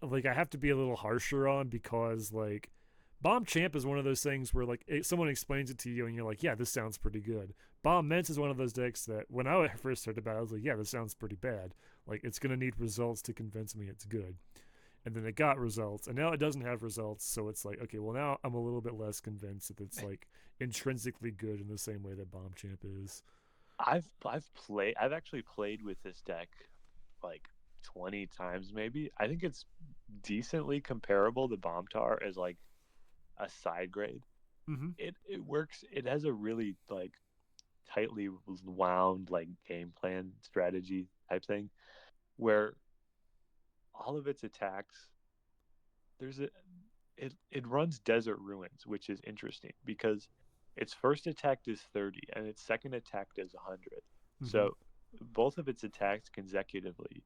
like I have to be a little harsher on because like Bomb Champ is one of those things where like someone explains it to you and you're like, yeah, this sounds pretty good. Bomb Mints is one of those decks that when I first heard about it, I was like, yeah, this sounds pretty bad. Like it's gonna need results to convince me it's good. And then it got results, and now it doesn't have results, so it's like, okay, well now I'm a little bit less convinced that it's like intrinsically good in the same way that Bomb Champ is. I've actually played with this deck like 20 times maybe. I think it's decently comparable to Bombtar as like a side grade. Mm-hmm. It works. It has a really like tightly wound like game plan strategy type thing where all of its attacks there's a it runs Desert Ruins, which is interesting because its first attack does 30 and its second attack does 100. Mm-hmm. So both of its attacks consecutively,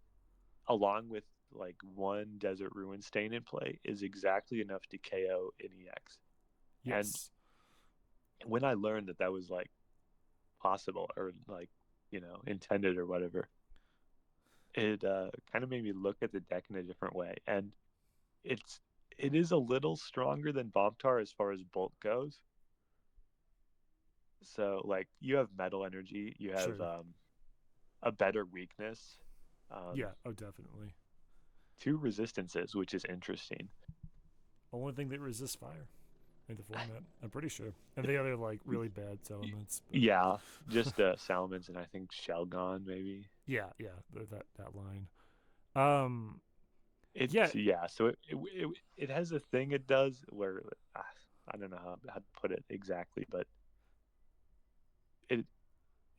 along with like one Desert Ruin stain in play, is exactly enough to KO an EX. And Yes. when I learned that that was like possible or like, you know, intended or whatever, it kind of made me look at the deck in a different way. And it's it is a little stronger than Bombtar as far as bulk goes. So like you have metal energy, you have Sure. a better weakness, um, Yeah. Oh, definitely. two resistances, which is interesting. Only thing that resists fire in the format, I'm pretty sure. And the other like really bad elements, but Yeah, just Salamence and I think Shelgon maybe. yeah, yeah, that line. Um, yeah, Yeah, so it has a thing it does where uh, I don't know how to put it exactly, but it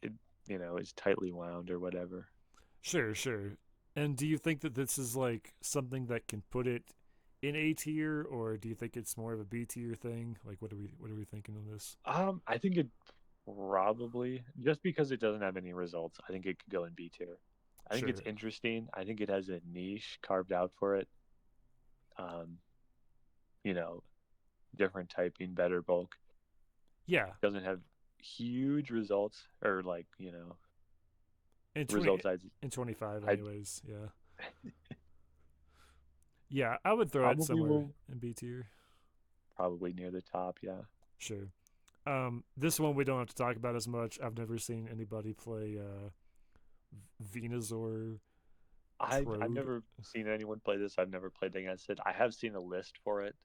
it you know is tightly wound or whatever. sure, sure. And do you think that this is like something that can put it in A tier, or do you think it's more of a B tier thing? Like, what are we thinking of this? I think it probably just because it doesn't have any results. I think it could go in B tier. I think it's Sure. interesting. I think it has a niche carved out for it. Um, you know, different typing, better bulk. Yeah. Doesn't have huge results or like In twenty results. in 25, I anyways. Yeah. Yeah, I would throw it probably somewhere will in B tier. probably near the top. Yeah, Sure. This one we don't have to talk about as much. I've never seen anybody play Venusaur I've Trode. never seen anyone play this. I've never played against it. I have seen a list for it.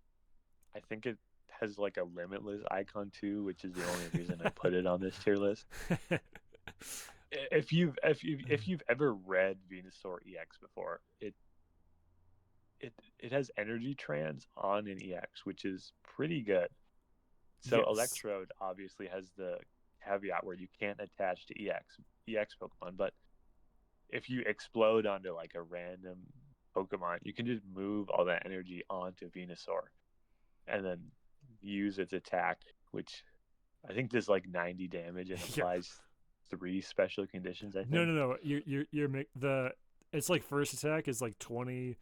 I think it has like a limitless icon too, which is the only reason I put it on this tier list. If you've ever read Venusaur EX before, it has energy trans on an EX, which is pretty good. So Yes. Electrode obviously has the caveat where you can't attach to EX Pokemon, but if you explode onto like a random Pokemon, you can just move all that energy onto Venusaur and then use its attack, which I think does like 90 damage and Yeah. applies three special conditions, I No, think. no, no. The it's like first attack is like 20,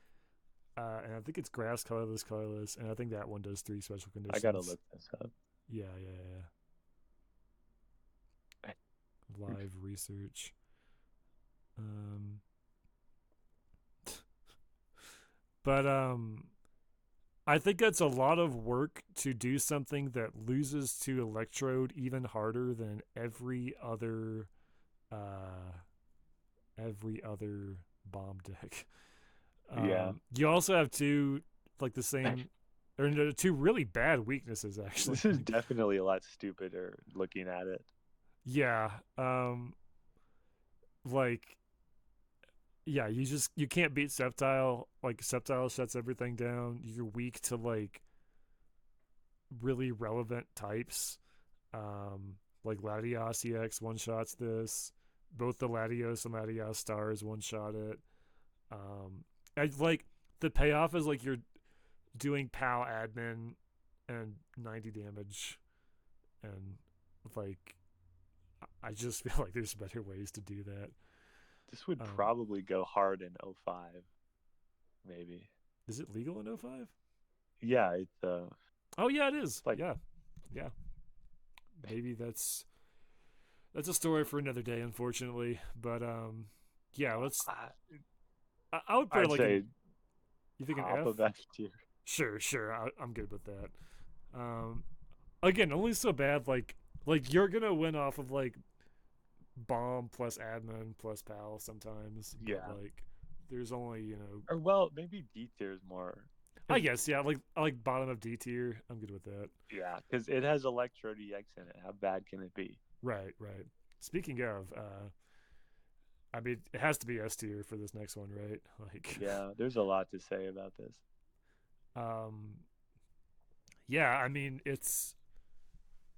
and I think it's grass, colorless, colorless, and I think that one does three special I gotta conditions. look this up. Yeah, yeah, yeah. Live research. Um, but I think that's a lot of work to do something that loses to Electrode even harder than uh, every other bomb deck. Yeah. You also have two like the same, or no, two really bad weaknesses actually. This is definitely a lot stupider looking at it. Yeah, like yeah, you can't beat Sceptile. Like Sceptile shuts everything down. You're weak to like really relevant types. Like Latios EX one shots this. Both the Latios and Latios stars one shot it. I like the payoff is like you're doing POW admin and 90 damage, and like I just feel like there's better ways to do that. This would Um, probably go hard in 05, maybe. is it legal in 05? Yeah, Oh yeah, it is. like Yeah, yeah. Maybe that's a story for another day, unfortunately. But yeah, let's. I, I would put it I'd like an. say You think an top F? of F tier. Sure. I'm good with that. Um, again, only so bad. Like you're gonna win off of like bomb plus admin plus pal sometimes, but Yeah. like there's only Or well, maybe D tier is more. I 'Cause, guess yeah, like I like bottom of D tier. I'm good with that. yeah, because it has Electro DX in it. How bad can it be? Right. Speaking of, I mean, it has to be S tier for this next one, right? Like, Yeah, there's a lot to say about this. um, yeah, I mean, it's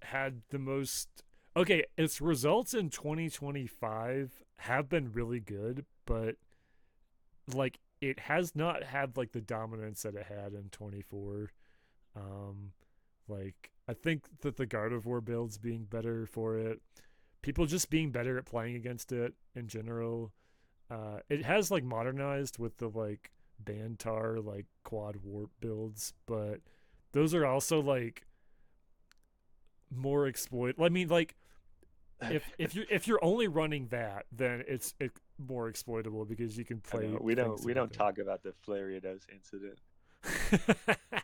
had the most. Okay, its results in 2025 have been really good, but like it has not had like the dominance that it had in 24. Um, like I think that the Gardevoir builds being better for it, people just being better at playing against it in general. It has like modernized with the like Bantar like quad warp builds, but those are also like more exploit. I mean, like if you're only running that, then it's more exploitable because you can I know play we things don't we don't around talk about the Flariados incident. it.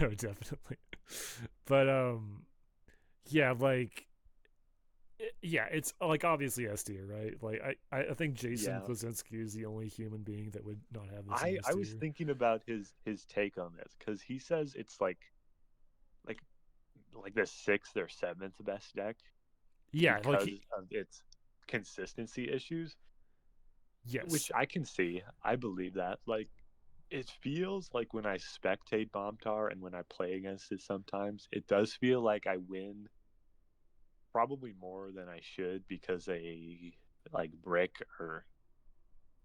No, definitely. But yeah, like yeah, it's like obviously S tier, right? Like I think Jason Yeah, Klaczynski is the only human being that would not have this in I S I was tier. thinking about his take on this because he says it's like like the sixth or seventh best deck Yeah, like because of its consistency issues, yes, which I can see. I believe that. Like it feels like when I spectate Bombtar and when I play against it sometimes, it does feel like I win probably more than I should because a like brick or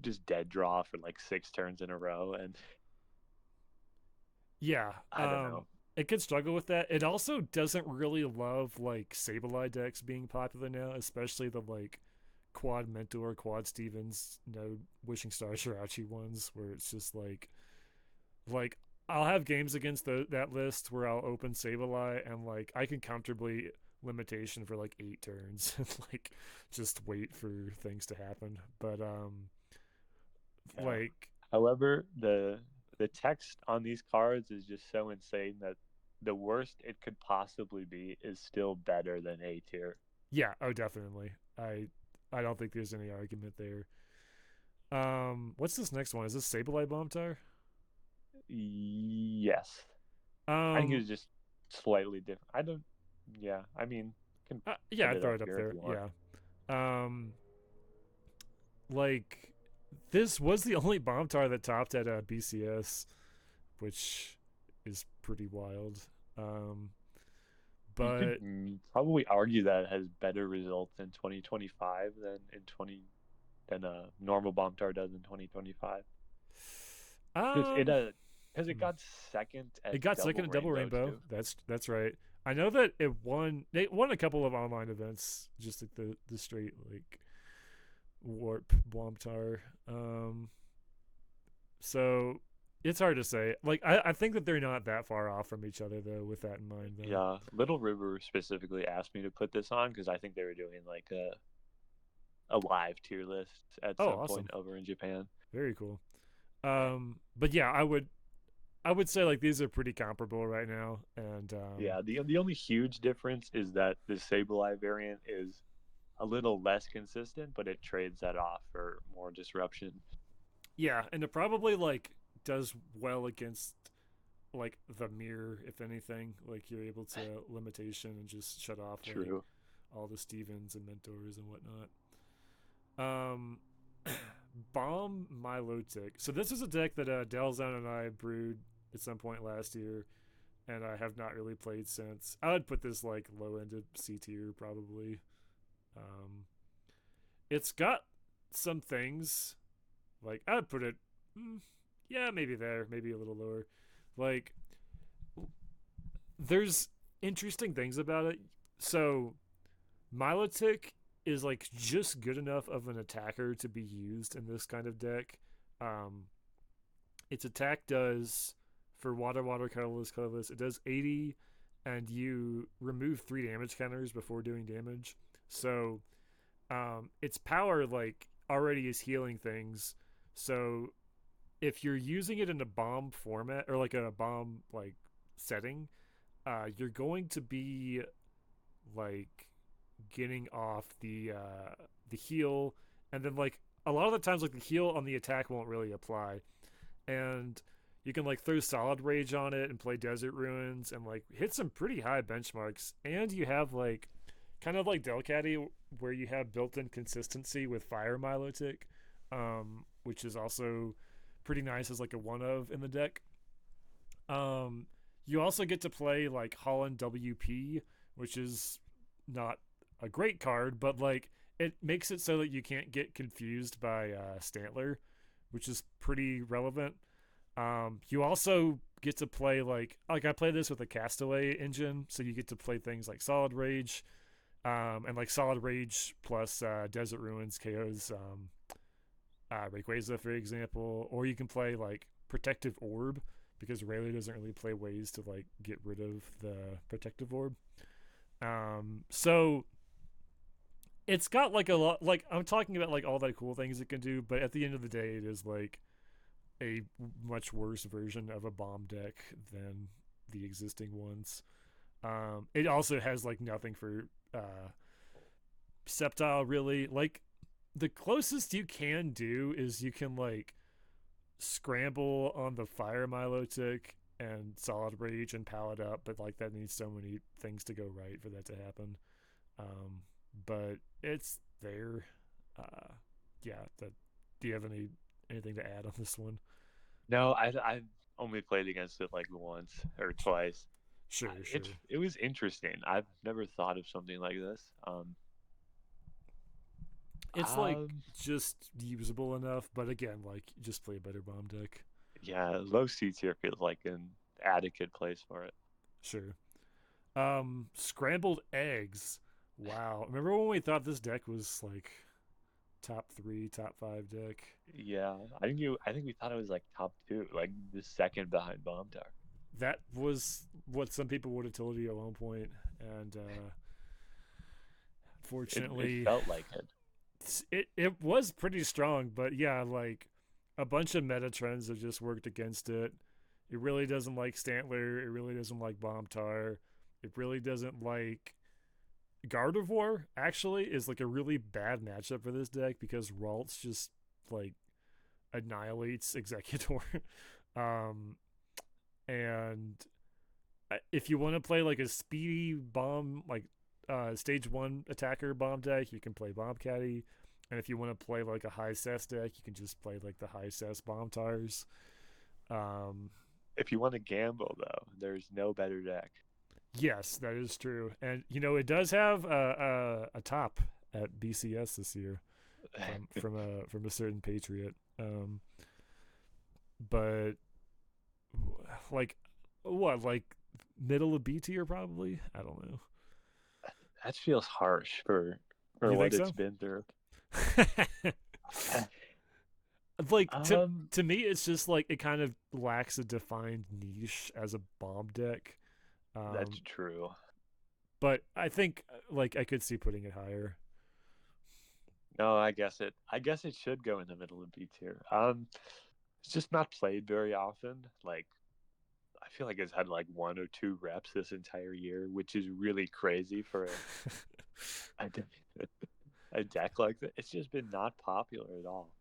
just dead draw for like six turns in a row, and yeah. I don't know. It could struggle with that. It also doesn't really love like Sableye decks being popular now, especially the like quad Mentor, quad Stevens, no Wishing Star Shirachi ones, where it's just like I'll have games against that list where I'll open Sableye and like I can comfortably limitation for like 8 turns and like just wait for things to happen. But Yeah. like However, the text on these cards is just so insane that the worst it could possibly be is still better than A tier. yeah, oh definitely. I don't think there's any argument there. What's this next one? Is this Sableye Bomb Tire? Yes, I think Um it's just slightly different. I don't. Yeah, I mean, can yeah, put I'd it throw up it up here if there. you want. Yeah. Um like this was the only bomb tar that topped at BCS, which is pretty wild. Um, You could but probably argue that it has better results in 2025 than in 20 than a normal bomb tar does in 2025. Because um, it got second at it got Double second at Double Rainbow Rainbow. too. That's right. I know that it won. They won a couple of online events, just like the straight like warp bomb tar. So it's hard to say. Like I think that they're not that far off from each other though. With that in mind, though. Yeah, Little River specifically asked me to put this on because I think they were doing like a live tier list at Oh, some point awesome! over in Japan. Very cool. But yeah, I would say like these are pretty comparable right now, and Yeah, the only huge difference is that the Sableye variant is a little less consistent, but it trades that off for more disruption. yeah, and it probably like does well against like the mirror, if anything. Like you're able to limitation and just shut off like True. all the Stevens and mentors and whatnot. Um, Bomb Milotic. So this is a deck that Delzone and I brewed at some point last year. and I have not really played since. I would put this like low ended C tier probably. Um, it's got some things like I would put it, mm, yeah, maybe there, maybe a little lower. Like there's interesting things about it. So Milotic is like just good enough of an attacker to be used in this kind of deck. Um, its attack does for water, colorless. It does 80, and you remove 3 damage counters before doing damage. So its power like already is healing things. So if you're using it in a bomb format or like a bomb like setting, you're going to be like getting off the heal, and then like a lot of the times like the heal on the attack won't really apply, and you can like throw solid rage on it and play desert ruins and like hit some pretty high benchmarks, and you have like kind of like Delcatty where you have built-in consistency with fire Milotic, which is also pretty nice as like a one of in the deck. um you also get to play like Holland WP, which is not a great card, but like it makes it so that you can't get confused by Stantler, which is pretty relevant. You also get to play like I play this with a Castaway engine, so you get to play things like Solid Rage, and like Solid Rage plus Desert Ruins KOs Rayquaza, for example, or you can play like Protective Orb because Rayleigh doesn't really play ways to like get rid of the Protective Orb. So it's got like a lot. Like I'm talking about like all the cool things it can do, but at the end of the day, it is like a much worse version of a bomb deck than the existing ones. It also has like nothing for Sceptile really. Like the closest you can do is you can like scramble on the Fire Milotic and Solid Rage and power it up, but like that needs so many things to go right for that to happen. But it's there. Uh, yeah. Do you have anything to add on this one? No, I've only played against it like once or twice. Sure, It sure. it was interesting. I've never thought of something like this. It's like Um, just usable enough, but again, like just play a better bomb deck. yeah, low C tier feels like an adequate place for it. Sure. Scrambled eggs. Wow. Remember when we thought this deck was like top three, top five deck? Yeah, I think we thought it was like top two, like the second behind Bomb Tower. That was what some people would have told you at one point, and It fortunately, felt like it. it was pretty strong. But yeah, like a bunch of meta trends have just worked against it. It really doesn't like Stantler. It really doesn't like Bomb Tar. It really doesn't like Gardevoir. Actually, is like a really bad matchup for this deck because Ralts just like annihilates Executor. um, and if you want to play like a speedy bomb, like stage one attacker bomb deck, you can play Bomb Caddy. And if you want to play like a high cess deck, you can just play like the high cess bomb tires. Um, If you want to gamble, though, there's no better deck. yes, that is true. And you know, it does have a top at BCS this year from a certain Patriot. But like what, like middle of B tier probably? I don't know. That feels harsh for You think what it's so? been through. Like Um, to me, it's just like it kind of lacks a defined niche as a bomb deck. that's Um, true. but I think like I could see putting it higher. No, I guess it should go in the middle of B tier. It's just not played very often. Like I feel like it's had like one or two reps this entire year, which is really crazy for a, a deck like that. It's just been not popular at all.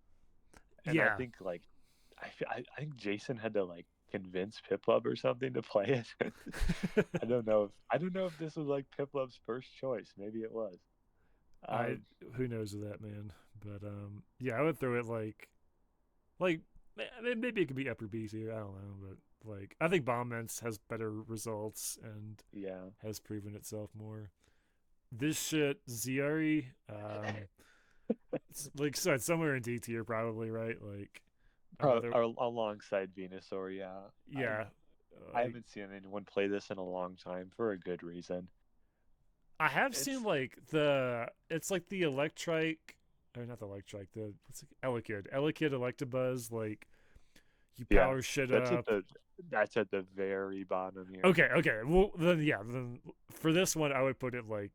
And I Yeah, think like I think Jason had to like convince Piplup or something to play it. I don't know if this was like Piplup's first choice. Maybe it was. I Um, who knows with that man, but yeah, I would throw it like maybe it could be upper B tier. I don't know, but Like I think Bombments has better results and Yeah. has proven itself more. This shit, Ziari, like said, somewhere in D tier probably, right? Like another, Alongside Venusaur, yeah. yeah. I haven't seen anyone play this in a long time for a good reason. I have seen It's like it's like the Electrike, or not the Electrike, the what's it, Elekid Electabuzz, like you yeah. power shit That's at up. the very bottom here. Okay. Well, then yeah, then for this one, I would put it like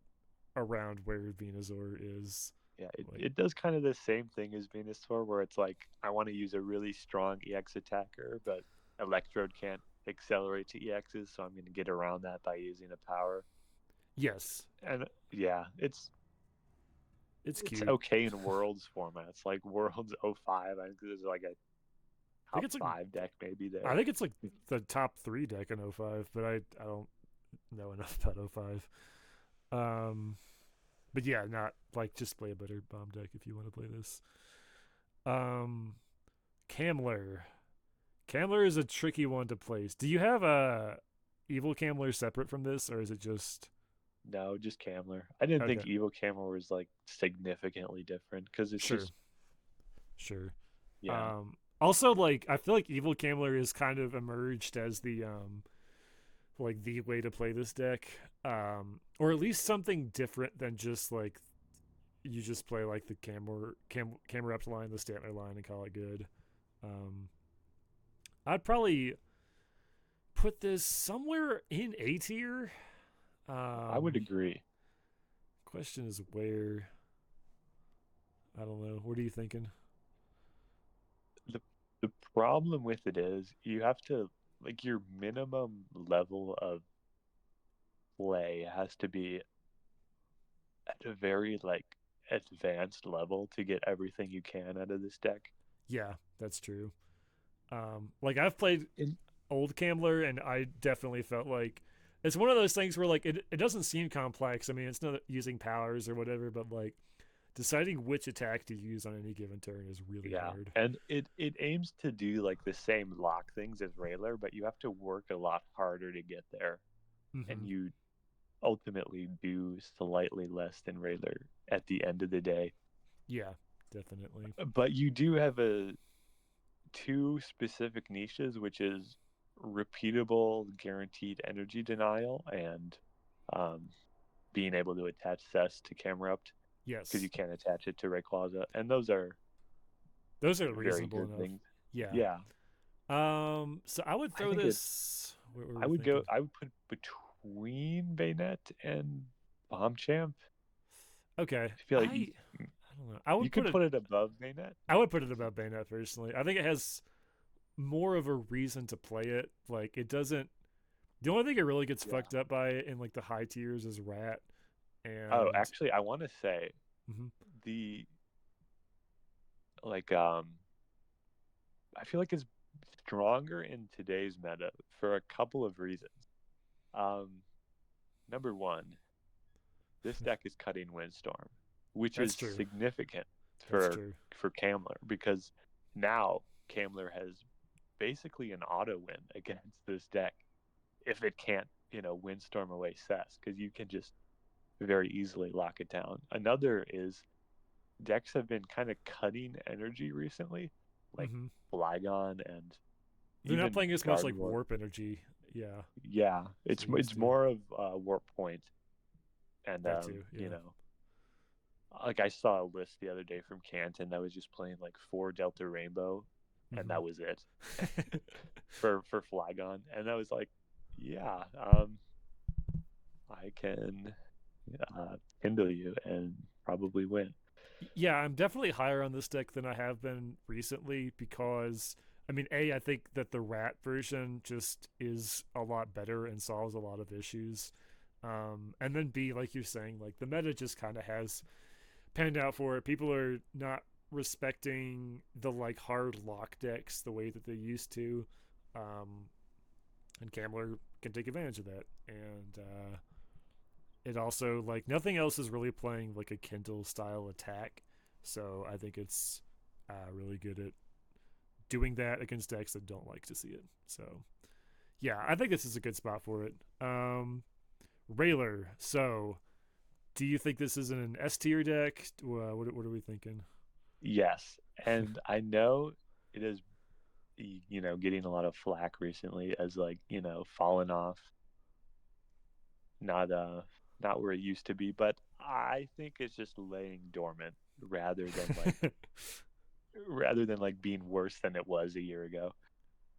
around where Venusaur is. Yeah, Like, it does kind of the same thing as Venusaur, where it's like I want to use a really strong EX attacker, but Electrode can't accelerate to EXs, so I'm going to get around that by using a power. yes, And yeah, it's it's cute. okay in Worlds formats, like Worlds 05. I think there's like a I think top it's like five deck maybe I there. think it's like the top 3 deck in 05, but I don't know enough about 05. But yeah, not like just play a better bomb deck if you want to play this. Um, Camler. Camler is a tricky one to place. Do you have a evil Camler separate from this, or is it just No, just Camler. I didn't okay? think Evo Camler was like significantly different because it's Sure, just sure. yeah. Also, like I feel like evil Camler is kind of emerged as the like the way to play this deck, or at least something different than just like you just play like the camera up line, the Stantler line, and call it good. Um, I'd probably put this somewhere in A tier. I would Um, agree. question is where. I don't know. What are you thinking? The the problem with it is you have to like your minimum level of play has to be at a very like advanced level to get everything you can out of this deck. Yeah, that's true. Like I've played In, old Camler, and I definitely felt like it's one of those things where like it doesn't seem complex. I mean, it's not using powers or whatever, but like deciding which attack to use on any given turn is really yeah, hard. and it aims to do like the same lock things as Railer, but you have to work a lot harder to get there, and Mm-hmm. you ultimately do slightly less than Railer at the end of the day. Yeah, definitely. But you do have a two specific niches, which is repeatable guaranteed energy denial and um, being able to attach Cess to Camerupt because Yes, you can't attach it to Rayquaza, and those are those are very reasonable good enough. things. Yeah. Yeah, So I would I throw think it. this. What were I we would go. thinking? I would put between Bayonet and Bomb Champ. Okay, I feel like I don't know. I you would put could it. put it above Bayonet. I would put it above Bayonetta personally. I think it has more of a reason to play it. Like it doesn't. The only thing it really gets Yeah. fucked up by in like the high tiers is Rat, Oh, and actually, I want to say mhm. the like I feel like it's stronger in today's meta for a couple of reasons. Um, Number one, this deck is cutting Windstorm, which That's is true. significant That's for true. Camler because now Camler has basically an auto win against this deck if it can't, Windstorm away Cess because you can just very easily lock it down. Another is decks have been kind of cutting energy recently, like Mm-hmm. Flygon and They're not even playing as much like Gardevoir. warp energy. Yeah, Yeah, as they used it's to. more of Warp Point, and That too. Yeah. like I saw a list the other day from Canton that was just playing like 4 Delta Rainbow, and Mm-hmm. that was it for Flygon, and I was like, yeah, I can kindle you and probably win. Yeah, I'm definitely higher on this deck than I have been recently because I mean, I think that the rat version just is a lot better and solves a lot of issues. And then B, like you're saying, like the meta just kind of has panned out for it. People are not respecting the like hard lock decks the way that they used to. Um, and Camler can take advantage of that. And it also like nothing else is really playing like a Kindle style attack, so I think it's really good at doing that against decks that don't like to see it. So Yeah, I think this is a good spot for it. Railer. So, do you think this is an S tier deck? What are we thinking? Yes, and I know it is, getting a lot of flack recently as like, fallen off, not not where it used to be, but I think it's just laying dormant rather than like being worse than it was a year ago.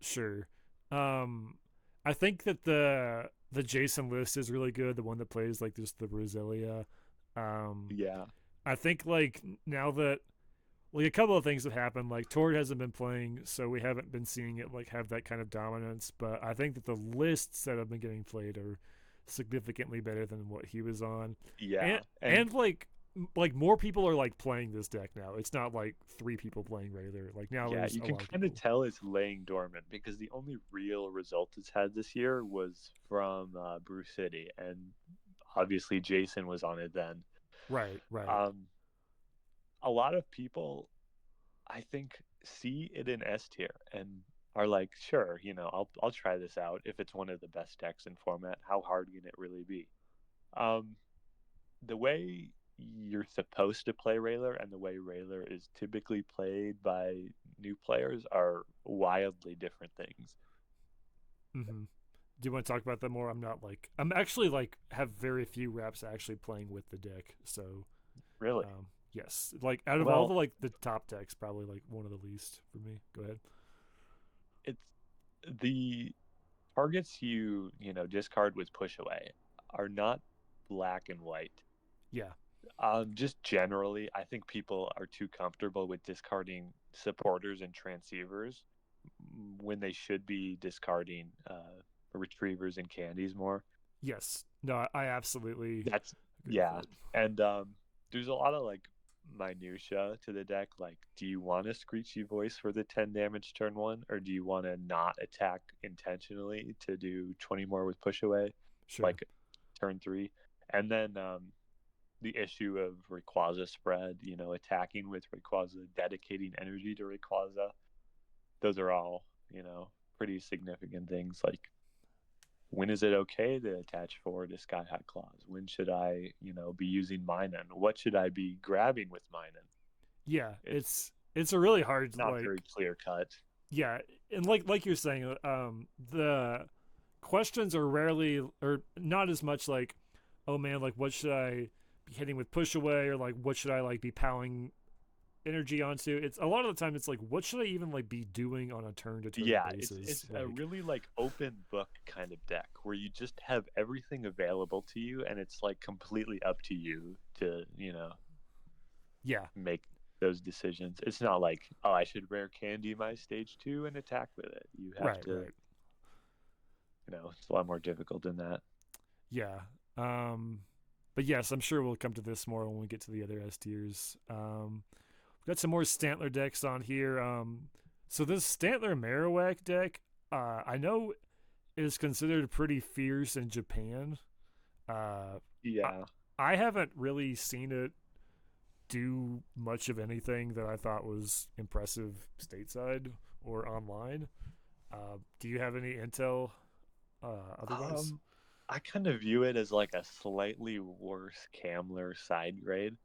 Sure. Um, I think that the Jason list is really good. The one that plays like just the Roselia. Um, Yeah. I think like now that like a couple of things have happened. Like Tord hasn't been playing, so we haven't been seeing it like have that kind of dominance. But I think that the lists that have been getting played are significantly better than what he was on, and Yeah. And and like more people are like playing this deck now. It's not like three people playing regular. Like now yeah, there's you a can lot of kind of people. tell it's laying dormant because the only real result it's had this year was from Brew City, and obviously Jason was on it then. Right, right. Um, a lot of people, I think, see it in S tier and are like, sure, I'll try this out if it's one of the best decks in format. How hard can it really be? Um, the way you're supposed to play Railer and the way Railer is typically played by new players are wildly different things. Mm-hmm. Do you want to talk about that more? I'm actually like have very few reps actually playing with the deck. So Really? yes, like out of all Well, the like the top decks, probably like one of the least for me. Go ahead. it's the targets discard with push away are not black and white. Yeah. Just generally, I think people are too comfortable with discarding supporters and transceivers when they should be discarding retrievers and candies more. Yes. No, I absolutely That's agree with yeah, that. and there's a lot of like minutia to the deck. Like, do you want a screechy voice for the 10 damage turn one, or do you want to not attack intentionally to do 20 more with push away, Sure. like turn three? And then the issue of Rayquaza spread, attacking with Rayquaza, dedicating energy to Rayquaza. Those are all, pretty significant things. Like, when is it okay to attach forward to Sky High Claws? When should I, be using Minun? What should I be grabbing with Minun? Yeah, It's it's a really hard not very like clear cut. yeah, and like you're saying, the questions are rarely or not as much like, oh man, like what should I be hitting with push away or like what should I like be powering energy onto. It's a lot of the time it's like what should I even like be doing on a turn to turn Yeah, it's basis, a like really like open book kind of deck where you just have everything available to you and it's like completely up to you to, yeah. make those decisions. It's not like, oh, I should rare candy my stage two and attack with it. You have Right, to, right. it's a lot more difficult than that. Yeah. um but yes, I'm sure we'll come to this more when we get to the other S tiers. We've got some more Stantler decks on here. So this Stantler Marowak deck, I know is considered pretty fierce in Japan. I, Yeah. I haven't really seen it do much of anything that I thought was impressive stateside or online. Do you have any intel otherwise? Um, I kind of view it as like a slightly worse Camler side grade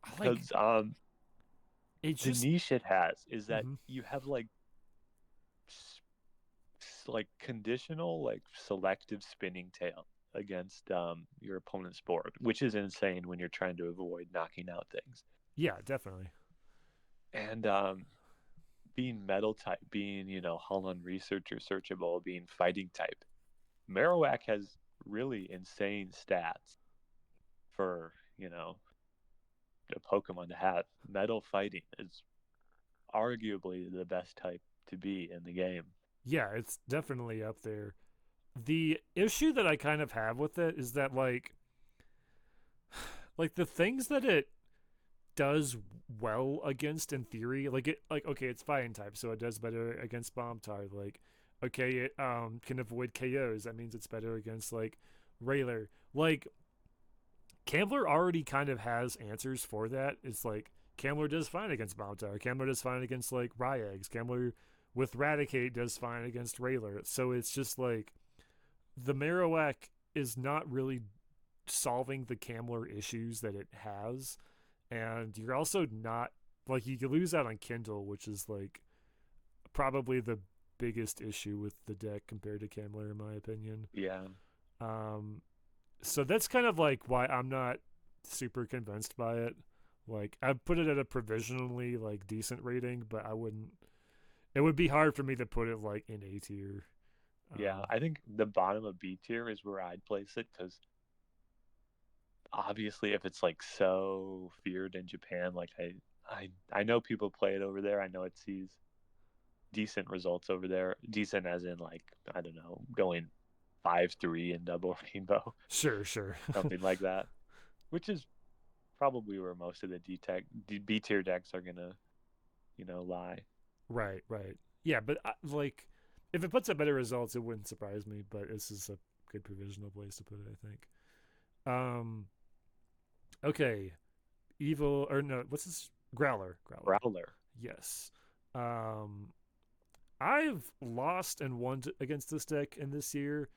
I like because it's the just niche it has is that mm-hmm. you have like like conditional like selective spinning tail against your opponent's board, which is insane when you're trying to avoid knocking out things. Yeah, definitely. And being metal type, being Holland researcher searchable, being fighting type, Marowak has really insane stats for a Pokemon to have. Metal fighting is arguably the best type to be in the game. Yeah, it's definitely up there. The issue that I kind of have with it is that like the things that it does well against in theory, like it like okay, it's fighting type, so it does better against bomb type. Like okay, it can avoid KOs. That means it's better against like Railer. Like Cambler already kind of has answers for that. It's like Cambler does fine against bomb type. Cambler does fine against like Ryags. Cambler with Raticate does fine against Rayler. So it's just like the Marowak is not really solving the Camler issues that it has, and you're also not like you could lose out on Kindle, which is like probably the biggest issue with the deck compared to Camler, in my opinion. Yeah. Um, so that's kind of like why I'm not super convinced by it. Like I'd put it at a provisionally like decent rating, but I wouldn't. It would be hard for me to put it like in A tier. Yeah, I think the bottom of B tier is where I'd place it because obviously if it's like so feared in Japan, like I know people play it over there. I know it sees decent results over there. Decent as in like, I don't know, going 5-3 in double rainbow, Sure, sure. something like that. Which is probably where most of the B tier decks are gonna, lie. Right, right. Yeah, but like, if it puts up better results, it wouldn't surprise me. But this is a good provisional place to put it, I think. Okay, evil or no? What's this? Growler. Growler. Yes. I've lost and won against this deck in this year.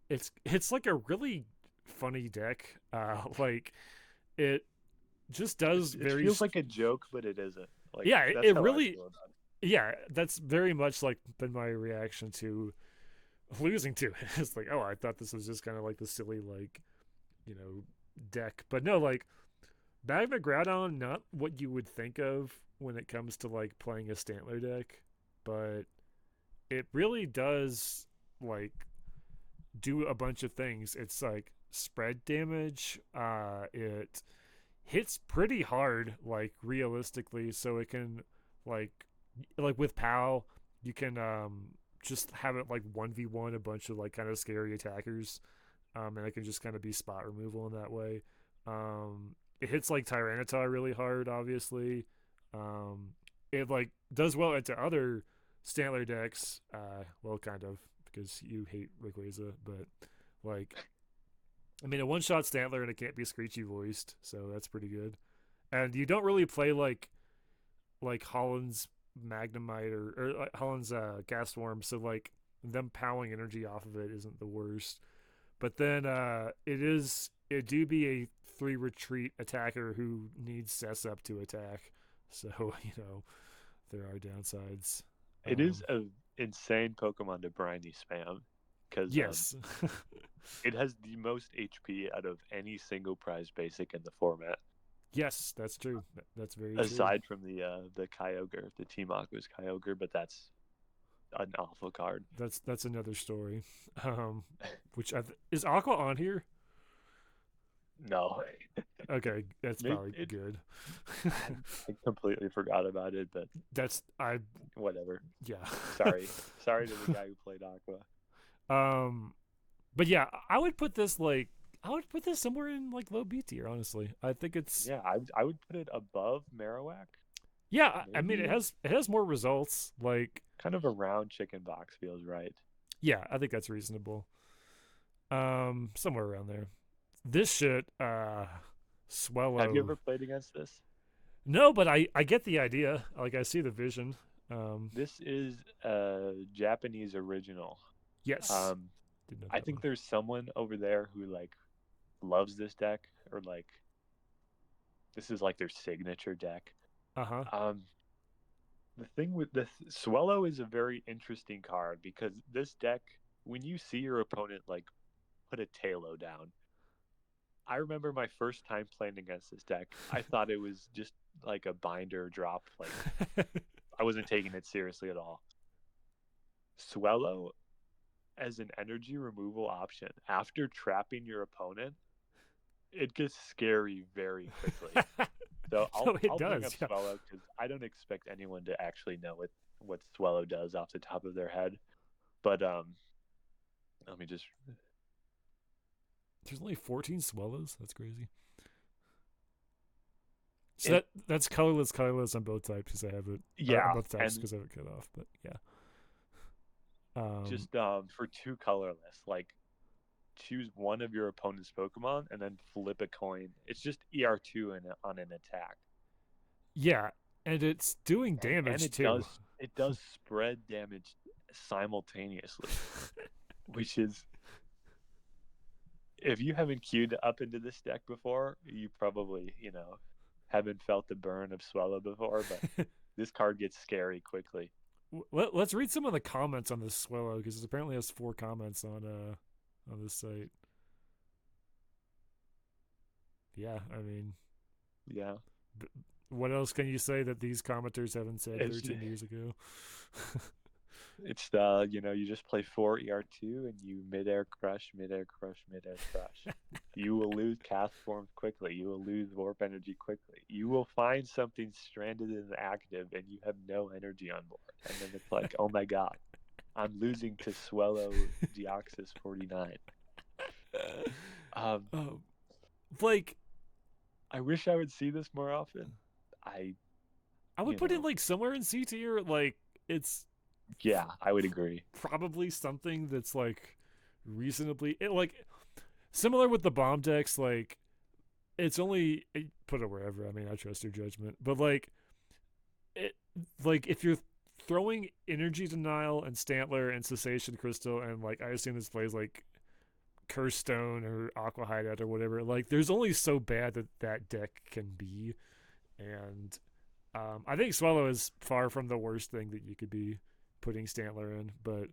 It's like a really funny deck. Like it just does it feels like a joke, but it isn't. Like yeah, it really. Yeah, that's very much like been my reaction to losing to it. It's like, oh, I thought this was just kind of like the silly like, deck, but no, like Magma Groudon, not what you would think of when it comes to like playing a Stantler deck, but it really does like do a bunch of things. It's like spread damage. It hits pretty hard, like realistically, so it can like with POW, you can just have it like 1v1 a bunch of like kind of scary attackers, and it can just kind of be spot removal in that way. It hits like Tyranitar really hard, obviously. It like does well into other Stantler decks, well, kind of, because you hate Rayquaza, but like, I mean, a one-shot Stantler and it can't be Screechy voiced, so that's pretty good. And you don't really play like Holland's Magnemite or Holland's Gasworm, so like them powering energy off of it isn't the worst. But then it do be a 3 retreat attacker who needs Cess up to attack, so there are downsides. It is an insane Pokemon to briny spam because yes, it has the most HP out of any single prize basic in the format. Yes, that's true. That's very aside from the Kyogre, the Team Aqua's Kyogre, but that's an awful card. That's another story. Which is Aqua on here? No. Okay, that's probably good. I completely forgot about it, but whatever. Yeah. Sorry to the guy who played Aqua. But yeah, I would put this somewhere in like low B tier. Honestly, I think it's I would put it above Marowak. Yeah, maybe. I mean it has more results. Like kind of a round chicken box feels right. Yeah, I think that's reasonable. Somewhere around there. This shit, Swellow. Have you ever played against this? No, but I get the idea. Like I see the vision. This is a Japanese original. Yes. I think there's someone over there who like loves this deck, or like this is like their signature deck. The thing with the Swellow is a very interesting card because this deck, when you see your opponent like put a Tailo down, I remember my first time playing against this deck. I thought it was just like a binder drop. Like I wasn't taking it seriously at all. Swellow as an energy removal option after trapping your opponent, it gets scary very quickly. So I'll bring up Swellow because I don't expect anyone to actually know what Swellow does off the top of their head. But let me just. There's only 14 Swellows. That's crazy. So that's colorless on both types because I have it. Yeah, both types because I have it cut off. But yeah. Just for 2 colorless, like choose one of your opponent's Pokemon and then flip a coin. It's just ER2 on an attack. Yeah, and it's doing damage and it too. Does, it does spread damage simultaneously, which is, if you haven't queued up into this deck before, you probably, haven't felt the burn of Swallow before, but this card gets scary quickly. Let's read some of the comments on this Swallow, because it apparently has 4 comments on this site. Yeah, I mean, Yeah. what else can you say that these commenters haven't said 13 years ago? It's you just play 4 ER2 and you midair crush, midair crush, midair crush. You will lose cast forms quickly. You will lose warp energy quickly. You will find something stranded and active and you have no energy on board. And then it's like, oh my god, I'm losing to Swellow Deoxys 49. Like, I wish I would see this more often. I would put it like somewhere in C tier. Like, it's, yeah, I would agree. Probably something that's like reasonably like similar with the bomb decks. Like, it's only put it wherever. I mean, I trust your judgment, but like if you're throwing Energy Denial and Stantler and Cessation Crystal, and like I assume this plays like Curse Stone or Aqua Hideout or whatever. Like, there's only so bad that deck can be, and I think Swallow is far from the worst thing that you could be putting Stantler in, but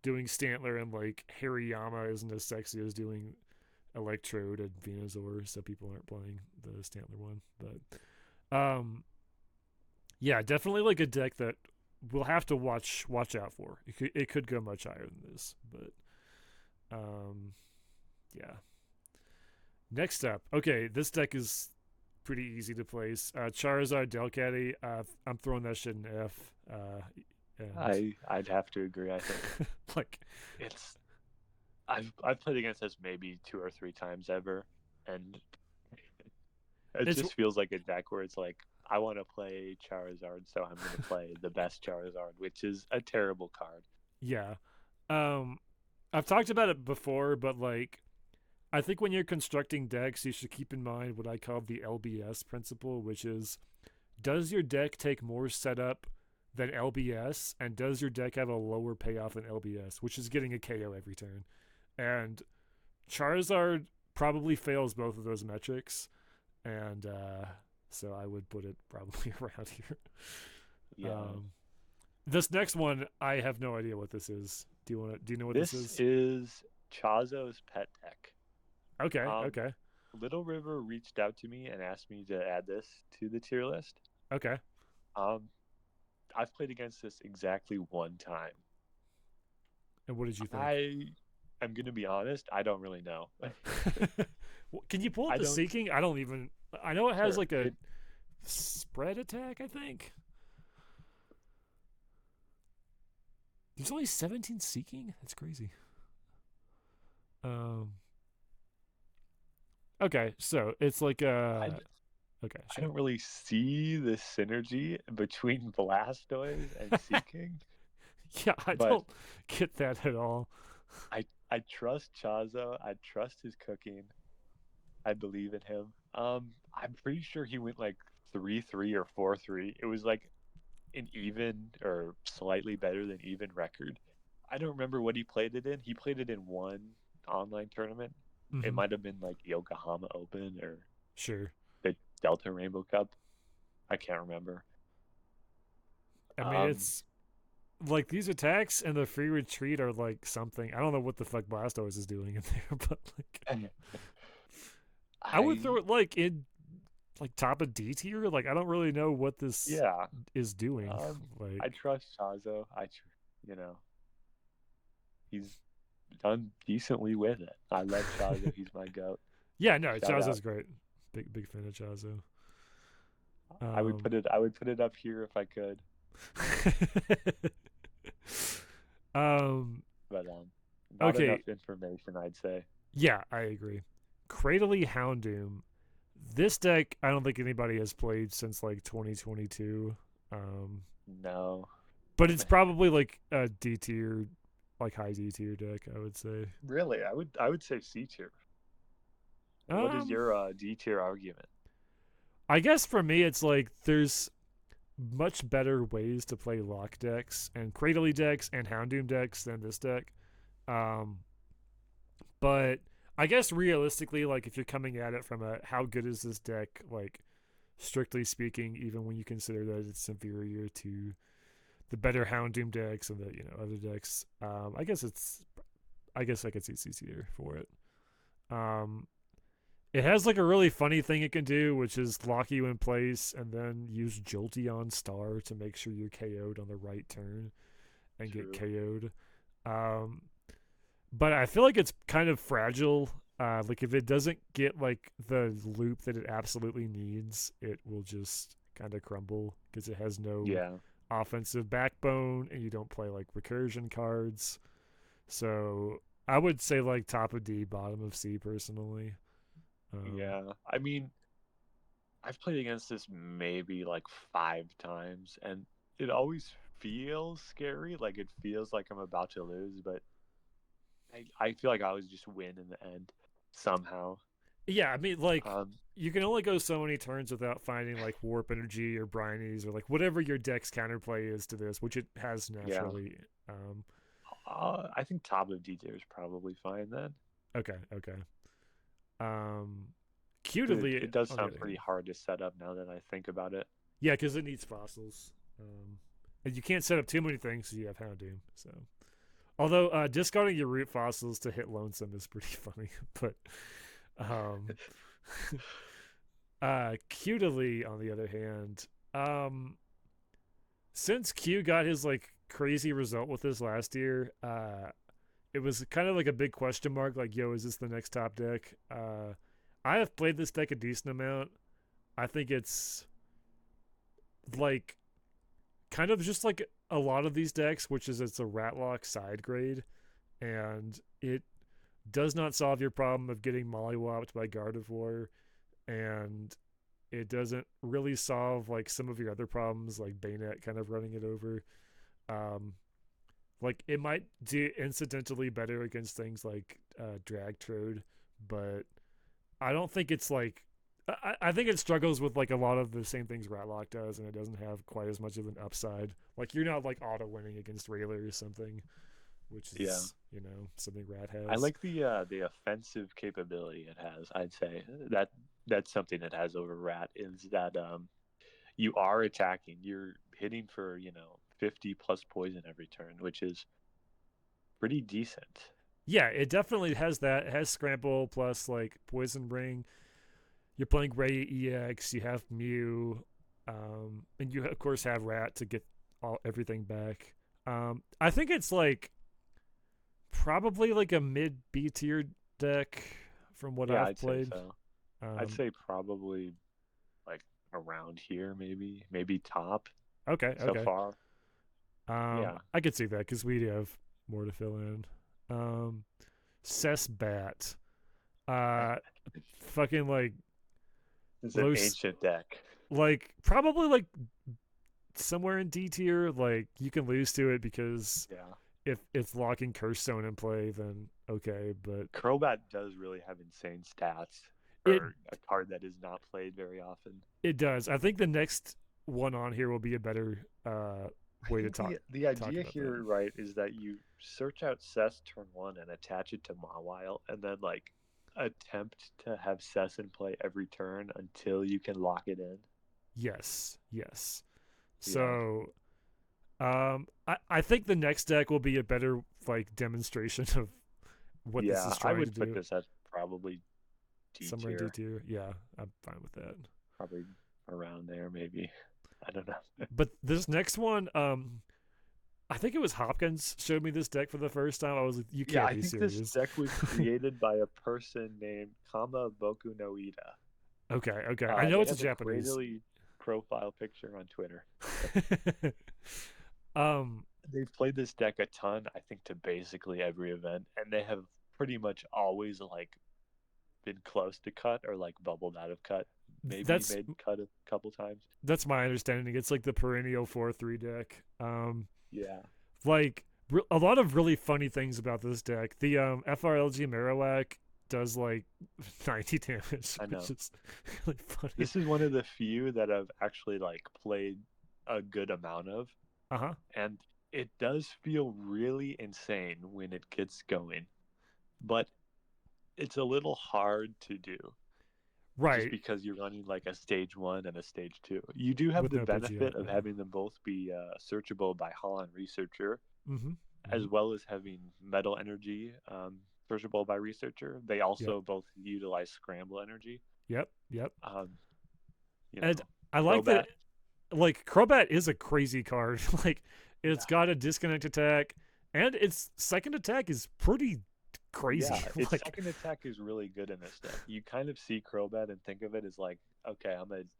doing Stantler and like Hariyama isn't as sexy as doing Electrode and Venusaur, so people aren't playing the Stantler one. But yeah, definitely like a deck that we'll have to watch out for. It could go much higher than this, but yeah. Next up, okay, this deck is pretty easy to place. Charizard, Delcatty. I'm throwing that shit in F. I'd have to agree. I think like I've played against this maybe 2 or 3 times ever, and it just feels like a deck where it's like, I want to play Charizard, so I'm going to play the best Charizard, which is a terrible card. Yeah. I've talked about it before, but like, I think when you're constructing decks, you should keep in mind what I call the LBS principle, which is, does your deck take more setup than LBS, and does your deck have a lower payoff than LBS, which is getting a KO every turn? And Charizard probably fails both of those metrics, and so I would put it probably around here. Yeah. This next one, I have no idea what this is. Do you know what this is? This is Chazo's pet deck. Okay, okay. Little River reached out to me and asked me to add this to the tier list. Okay. I've played against this exactly 1 time. And what did you think? I'm going to be honest, I don't really know. Can you pull up the Seeking? I know it has like a spread attack, I think. There's only 17 Seeking? That's crazy. Okay, so it's like okay. Sure. I don't really see the synergy between Blastoise and Seeking. Yeah, I don't get that at all. I trust Chazo. I trust his cooking. I believe in him. I'm pretty sure he went like 3-3 or 4-3. It was like an even or slightly better than even record. I don't remember what he played it in. He played it in 1 online tournament. Mm-hmm. It might have been like Yokohama Open or the Delta Rainbow Cup. I can't remember. I mean, it's like these attacks and the free retreat are like something. I don't know what the fuck Blastoise is doing in there, but like I would throw it like in like top of D tier. Like, I don't really know what this is doing. Like, I trust Chazo. He's done decently with it. I love Chazo. He's my goat. Yeah, no, Chazo's great. Big fan of Chazo. I would put it up here if I could. But not enough information, I'd say. Yeah, I agree. Cradily Houndoom. This deck, I don't think anybody has played since like 2022. No. But it's probably like a D tier, like high D tier deck, I would say. Really? I would say C tier. What is your D tier argument? I guess for me, it's like there's much better ways to play lock decks and Cradley decks and Houndoom decks than this deck. Um, but I guess realistically, like if you're coming at it from a how good is this deck, like strictly speaking, even when you consider that it's inferior to the better Houndoom decks and the other decks, I guess I could see C tier for it. Um, it has like a really funny thing it can do, which is lock you in place and then use Jolteon Star to make sure you're KO'd on the right turn and True. get KO'd. Um, but I feel like it's kind of fragile. Like if it doesn't get like the loop that it absolutely needs, it will just kind of crumble because it has no Yeah. offensive backbone and you don't play like recursion cards. So I would say like top of D, bottom of C personally. Yeah. I mean, I've played against this maybe like 5 times, and it always feels scary. Like it feels like I'm about to lose, but I feel like I always just win in the end somehow. Yeah, I mean, like Um, you can only go so many turns without finding like warp energy or brinies or like whatever your deck's counterplay is to this, which it has yeah. naturally. Um, I think top of D tier is probably fine then. okay, okay. Um, It, Cutely, it does on the sound other pretty hand, hard to set up now that I think about it. yeah, because it needs fossils, and you can't set up too many things because you have Houndoom. So, although discarding your root fossils to hit lonesome is pretty funny, but um, Cutely on the other hand, since Q got his like crazy result with this last year, it was kind of like a big question mark. Like, yo, is this the next top deck? I have played this deck a decent amount. I think it's like kind of just like a lot of these decks, which is it's a Ratlock side grade, and it does not solve your problem of getting mollywopped by Gardevoir, and it doesn't really solve like some of your other problems, like Bayonet kind of running it over. Um, like it might do incidentally better against things like Dragtrode, but I don't think it's like I think it struggles with like a lot of the same things Ratlock does, and it doesn't have quite as much of an upside. Like you're not like auto winning against Railer or something, which Yeah. is something Rat I has. like the offensive capability it has. I'd say that's something it has over Rat is that you are attacking. You're hitting for 50 plus poison every turn, which is pretty decent. Yeah, it definitely has that. It has Scramble plus like Poison Ring. You're playing Ray EX. You have Mew, and you of course have Rat to get everything back. I think it's like probably like a mid B tier deck from what Yeah, I've I'd say played. so. I'd Um, say probably like around here, maybe top okay, so okay. far. Yeah, I could see that because we have more to fill in. Um, Cessbat. Uh, fucking like it's an low, ancient deck. like probably like somewhere in D tier. Like you can lose to it because Yeah, if it's locking Curse Stone in play, then okay. But Crobat does really have insane stats it for a card that is not played very often. it does. I think the next one on here will be a better I way to think talk the talk idea about that. here, right, is that you search out Cess turn 1 and attach it to Mawile, and then like attempt to have Cess in play every turn until you can lock it in. Yes, yes. Yeah, So I think the next deck will be a better like demonstration of what this yeah, is I trying to would put do. this as probably D Somewhere in D tier, tier. Yeah, I'm fine with that. probably around there, maybe. I don't know. But this next one, I think it was Hopkins showed me this deck for the first time. I was like, you Yeah, can't I be think this serious. deck was created by a person named Kama Boku no Ida. Okay, okay. I know They it's a have a Japanese. crazily profile picture on Twitter. um, They've played this deck a ton, I think, to basically every event, and they have pretty much always like been close to cut or like bubbled out of cut. Maybe that's made cut a couple times. that's my understanding. It's like the perennial 4/3 deck. Yeah, Like a lot of really funny things about this deck. The FRLG Marowak does like 90 damage, I which know. is really funny. This is one of the few that I've actually like played a good amount of, Uh huh. and it does feel really insane when it gets going, but it's a little hard to do just Right. because you're running like a stage one and a stage two. You do have With the no Pidgeot. benefit of Yeah. having them both be searchable by Holland Researcher, Mm-hmm. Mm-hmm. as well as having Metal Energy searchable by Researcher. They Yep. also both utilize Scramble Energy. Yep. Yep. Um, you And know, I like that. Crobat. Like Crobat is a crazy card. Like it's Yeah. got a disconnect attack, and its second attack is pretty crazy. Yeah, its Like second attack is really good in this deck. You kind of see Crobat and think of it as like, okay,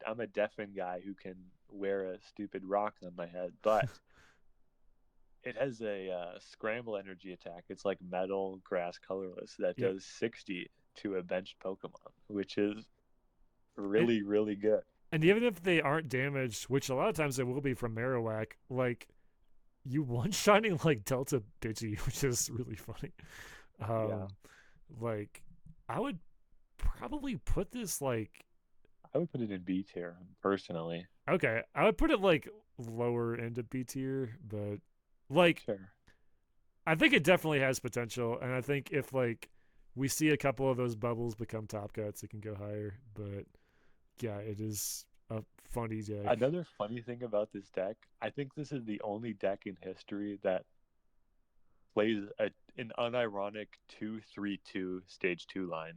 I'm a deafened guy who can wear a stupid rock on my head, but it has a scramble energy attack. It's like metal, grass, colorless that yep. does 60 to a benched Pokemon, which is It, really, really good. and even if they aren't damaged, which a lot of times they will be from Marowak, like you one shotting like Delta Pidgey, which is really funny. Yeah, Um, like I would probably put this like I would put it in B tier personally. okay, I would put it like lower end of B tier, but like Sure. I think it definitely has potential, and I think if like we see a couple of those bubbles become top cuts, it can go higher. But yeah, it is a funny deck. Another funny thing about this deck, I think this is the only deck in history that plays an unironic 2-3-2 stage 2 line.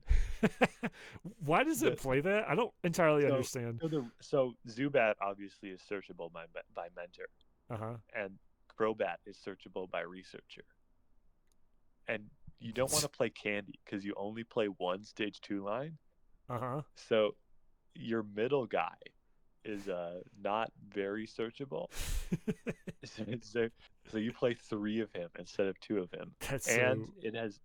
Why does it The play that? I don't entirely so understand. so Zubat obviously is searchable by Mentor, Uh huh. and Crobat is searchable by Researcher. And you don't want to play Candy because you only play one stage 2 line. Uh huh. So your middle guy is not very searchable. So, so you play three of him instead of two of him, That's and so. it has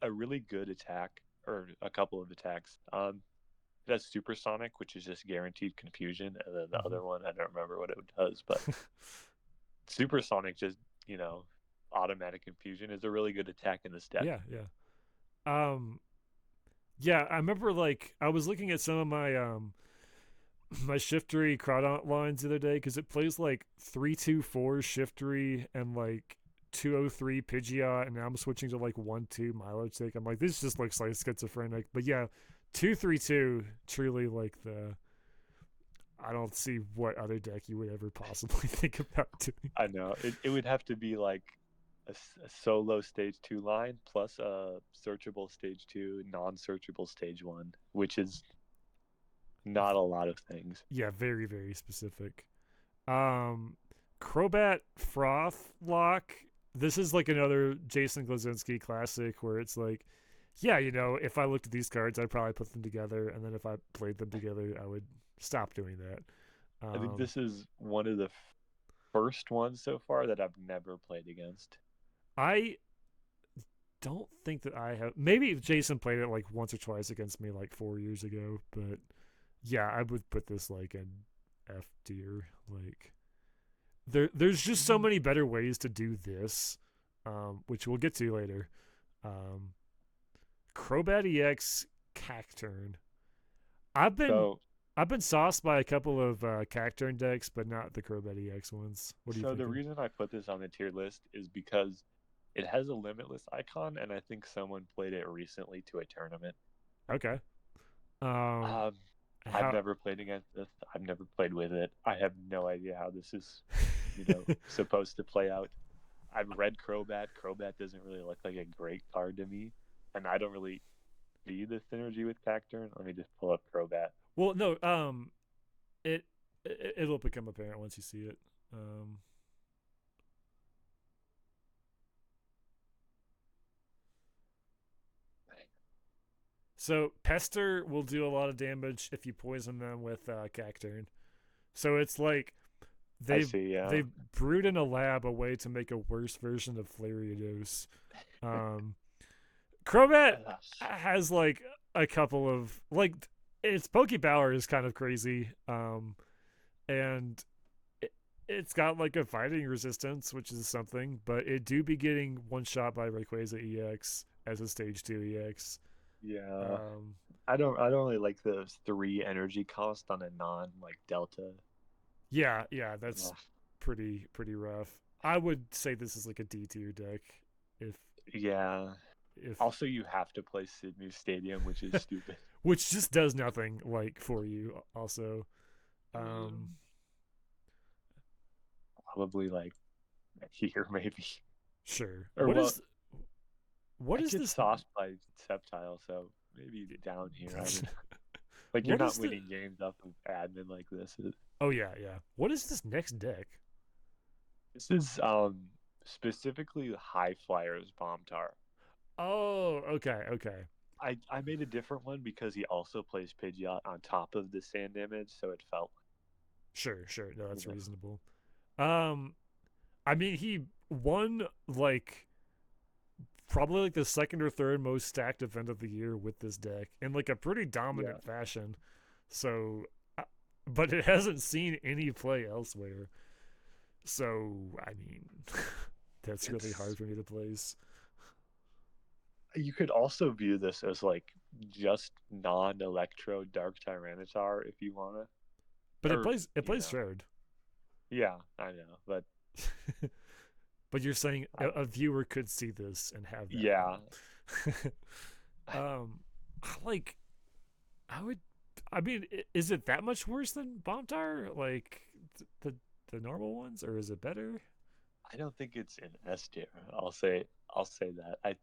a really good attack or a couple of attacks. It has Supersonic, which is just guaranteed confusion, and then the Mhm. other one I don't remember what it does, but Supersonic just automatic confusion is a really good attack in this deck. Yeah, yeah. Um, yeah. I remember like I was looking at some of my my Shiftery Crawdaunt lines the other day because it plays like 3-2-4 Shiftery and like 203 Pidgeot, and now I'm switching to like 1-2 Milotic. I'm like, this just looks like schizophrenic. But yeah, 2-3-2 truly like the. I don't see what other deck you would ever possibly think about doing. I know it would have to be like a solo stage 2 line plus a searchable stage 2, non-searchable stage 1, which is not a lot of things. Yeah, very very specific. Um, Crobat Froth Lock. This is like another Jason Glazinski classic where it's like, yeah, you know, if I looked at these cards, I'd probably put them together, and then if I played them together, I would stop doing that. I think Um, this is one of the first ones so far that I've never played against. I don't think that I have. Maybe Jason played it like once or twice against me like 4 years ago, but yeah, I would put this like in F tier. Like there's just so many better ways to do this, which we'll get to later. Um, Crobat EX Cacturn. I've been So I've been sauced by a couple of Cacturn decks, but not the Crobat EX ones. What are you so the thinking? reason I put this on the tier list is because it has a limitless icon, and I think someone played it recently to a tournament. Okay. Um, Um, I've how? never played against this. I've never played with it. I have no idea how this is, supposed to play out. I've read Crobat. Crobat doesn't really look like a great card to me, and I don't really see the synergy with Cacturn. Let me just pull up Crobat. Well, no. It, it'll become apparent once you see it. Um, so Pester will do a lot of damage if you poison them with Cacturn. So it's like I they've see. Yeah. they've brewed in a lab a way to make a worse version of Flariodos. Um, Crobat has like a couple of like its Pokepower is kind of crazy. And it's got like a fighting resistance, which is something, but it do be getting one shot by Rayquaza EX as a stage 2 EX. Yeah. Um, I don't really like the 3 energy cost on a non like Delta. Yeah, that's Ugh. pretty rough. I would say this is like a D tier deck, if Yeah. if Also, you have to play Sydney Stadium, which is stupid. which just does nothing like for you. Also, um, Um, Probably like here, maybe. sure. Or well, What I is get this? sauced by Septile, so maybe down here. I don't know. Like you're What not is the? winning games off of admin like this. Oh yeah. What is this next deck? This is specifically High Flyers Bomb Tar. Oh, okay. I made a different one because he also plays Pidgeot on top of the sand damage, so it felt Sure. No, you that's know reasonable. Um, I mean, he won like probably like the second or third most stacked event of the year with this deck in like a pretty yeah. dominant fashion. So, but it hasn't seen any play elsewhere. So, I mean, that's really It's hard for me to place. you could also view this as like just non-electro Dark Tyranitar if you wanna, But or it plays Shroud. yeah, I know, but But you're saying I don't. a viewer could see this and have that Yeah, problem. um, like I would. I mean, is it that much worse than Bomb Tower? Like the the normal ones, or is it better? I don't think it's in S tier. I'll say that. I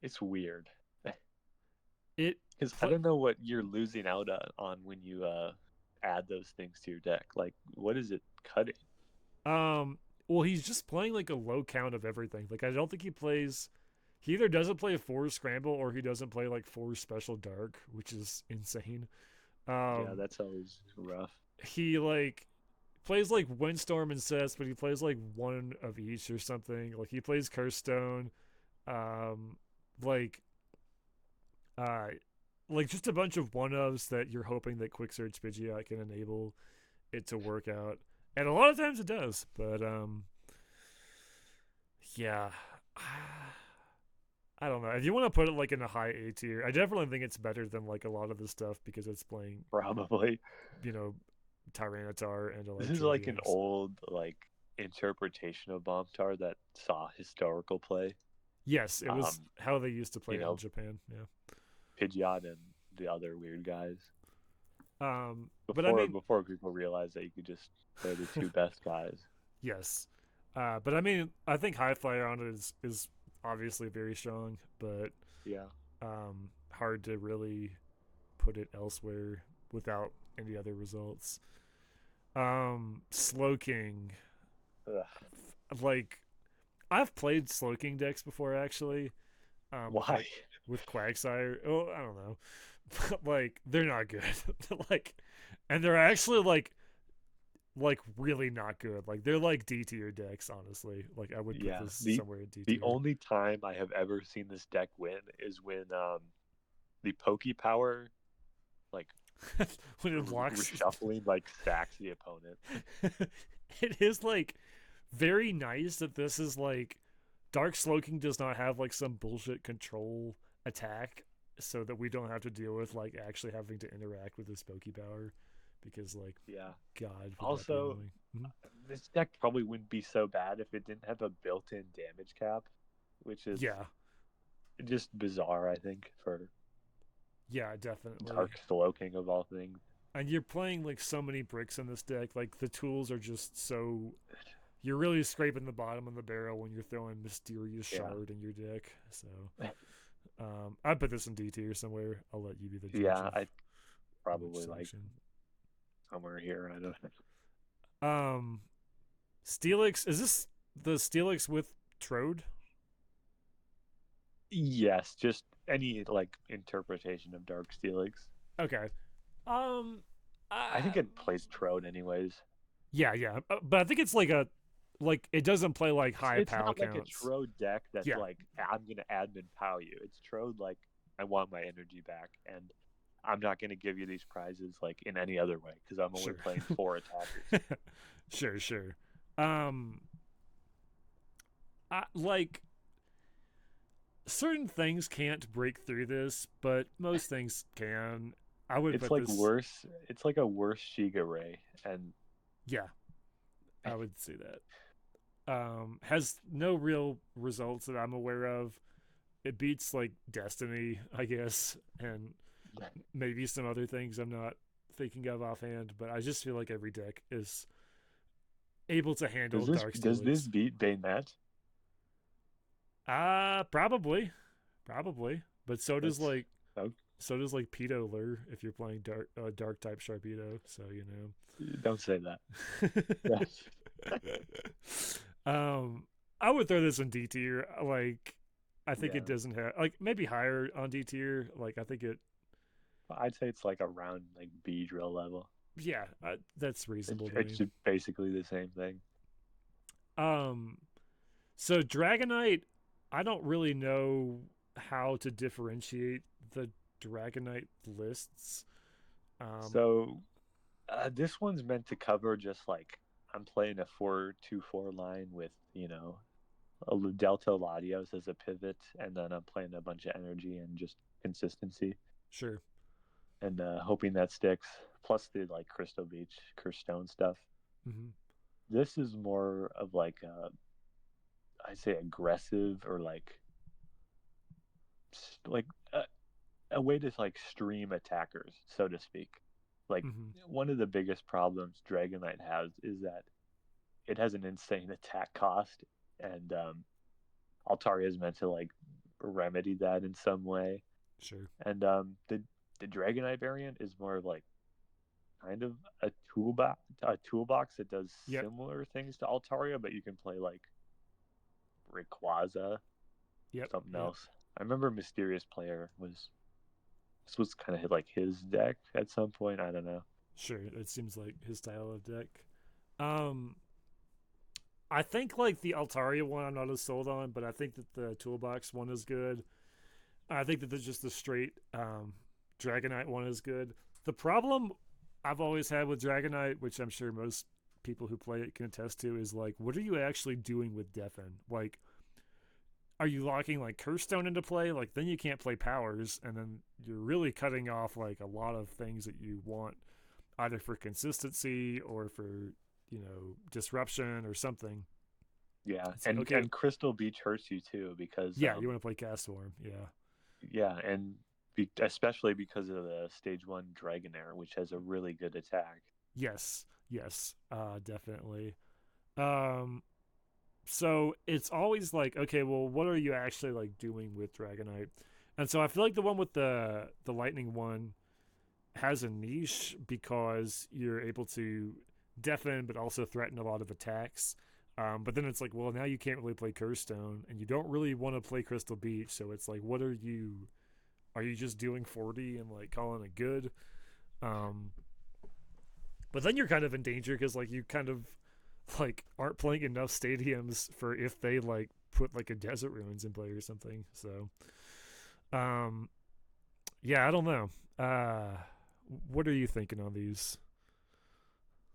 it's weird It because I pl- don't know what you're losing out on when you add those things to your deck. Like, what is it cutting? um. Well, he's just playing like a low count of everything. Like I don't think he plays. He either doesn't play four scramble or he doesn't play like four special dark, which is insane. Yeah, Um, that's always rough. he like plays like Windstorm and Cess, but he plays like one of each or something. Like he plays Curse Stone, um, like uh, like just a bunch of one ofs that you're hoping that Quick Search Pidgeot can enable it to work out, and a lot of times it does. But yeah, I don't know. If you want to put it like in a high A tier, I definitely think it's better than like a lot of the stuff because it's playing, Probably. you know, Tyranitar and This is like an Electrodius. old like interpretation of Bombtar that saw historical play. Yes, it was Um, how they used to play you it in know, Japan. Yeah. Pidgeot and the other weird guys. But I mean, Before people realized that you could just play the two best guys. yes. But I mean, I think High Flyer on it is obviously very strong, but Yeah. hard to really put it elsewhere without any other results. Slowking, Ugh. like I've played Slowking decks before actually. Why? With Quagsire. Oh, I don't know. But like they're not good. Like, and they're actually like really not good. Like they're like D tier decks, honestly. Like I would put Yeah. this somewhere in D The tier. only time I have ever seen this deck win is when the Poke Power like When it locks, reshuffling like sacks the opponent. it is like very nice that this is like Dark Slowking does not have like some bullshit control attack, so that we don't have to deal with like actually having to interact with this Pokepower, because like Yeah. God would that be Also, annoying. Mhm. this deck probably wouldn't be so bad if it didn't have a built-in damage cap, which is Yeah, just bizarre, I think, for yeah, definitely. Dark Slowking of all things. And you're playing like so many bricks in this deck. Like the tools are just so you're really scraping the bottom of the barrel when you're throwing Mysterious Yeah. Shard in your deck. So I put this in D tier somewhere. I'll let you be the judge Yeah, of I which probably like section. somewhere here. I don't know. Um, Steelix, is this the Steelix with Trode? Yes, just any like interpretation of Dark Steelix. Okay. Um, I think uh, it plays Trode anyways. yeah. But I think it's like a like it doesn't play like high It's POW not like a counts. Trode deck that's Yeah, like I'm gonna admin POW you. It's Trode like I want my energy back, and I'm not gonna give you these prizes like in any other way because I'm only sure. playing four attackers. Sure. Um, like certain things can't break through this, but most things can. I would It's put like this. worse. It's like a worse Shiga Ray, and Yeah, I would say that. Has no real results that I'm aware of. It beats like Destiny, I guess, and maybe some other things I'm not thinking of offhand. But I just feel like every deck is able to handle Dark does this Steelix. beat Bayonet? Probably, probably. But That's oh, so does like Pedo Lure if you're playing dark type Sharpedo. So don't say that. know. um, I would throw this in D tier. Like, I think it Yeah, doesn't have like maybe higher on D tier. Like, I think it. I'd say it's like around like B drill level. Yeah, that's reasonable to It's me. just basically the same thing. Um, so Dragonite, I don't really know how to differentiate the Dragonite lists. Um, So this one's meant to cover just like I'm playing a 4-2-4 line with a Delta Latios as a pivot, and then I'm playing a bunch of energy and just consistency, sure. and hoping that sticks. Plus the like Crystal Beach, Cursed Stone stuff. Hmm. This is more of like I'd say aggressive or like a way to like stream attackers, so to speak. Like Hmm. one of the biggest problems Dragonite has is that it has an insane attack cost, and Altaria is meant to like remedy that in some way. Sure. And the Dragonite variant is more of like kind of a toolbox that does Yep. similar things to Altaria, but you can play like Rayquaza, Yep. something Yep. else. I remember Mysterious Player was this was kind of like his deck at some point. I don't know. Sure. It seems like his style of deck. Um, I think like the Altaria one I'm not as sold on, but I think that the toolbox one is good. I think that just the straight Dragonite one is good. The problem I've always had with Dragonite, which I'm sure most people who play it can attest to, is like, what are you actually doing with Deafen? Like, are you locking like Curse Stone into play? Like, then you can't play powers, and then you're really cutting off like a lot of things that you want, either for consistency or for disruption or something. Yeah, It's like, okay, and Crystal Beach hurts you too because yeah, you want to play Castform, yeah. yeah, and especially because of the stage one Dragonair, which has a really good attack. Yes, yes, definitely. Um, so it's always like, okay, well, what are you actually like doing with Dragonite? And so I feel like the one with the lightning one has a niche because you're able to deafen but also threaten a lot of attacks. But then it's like, well, now you can't really play Curse Stone, and you don't really want to play Crystal Beach. So it's like, what are you? Are you just doing 40 and like calling it good? Um, but then you're kind of in danger because like you kind of like aren't playing enough stadiums for if they like put like a Desert Ruins in play or something. So, um, yeah, I don't know. What are you thinking on these?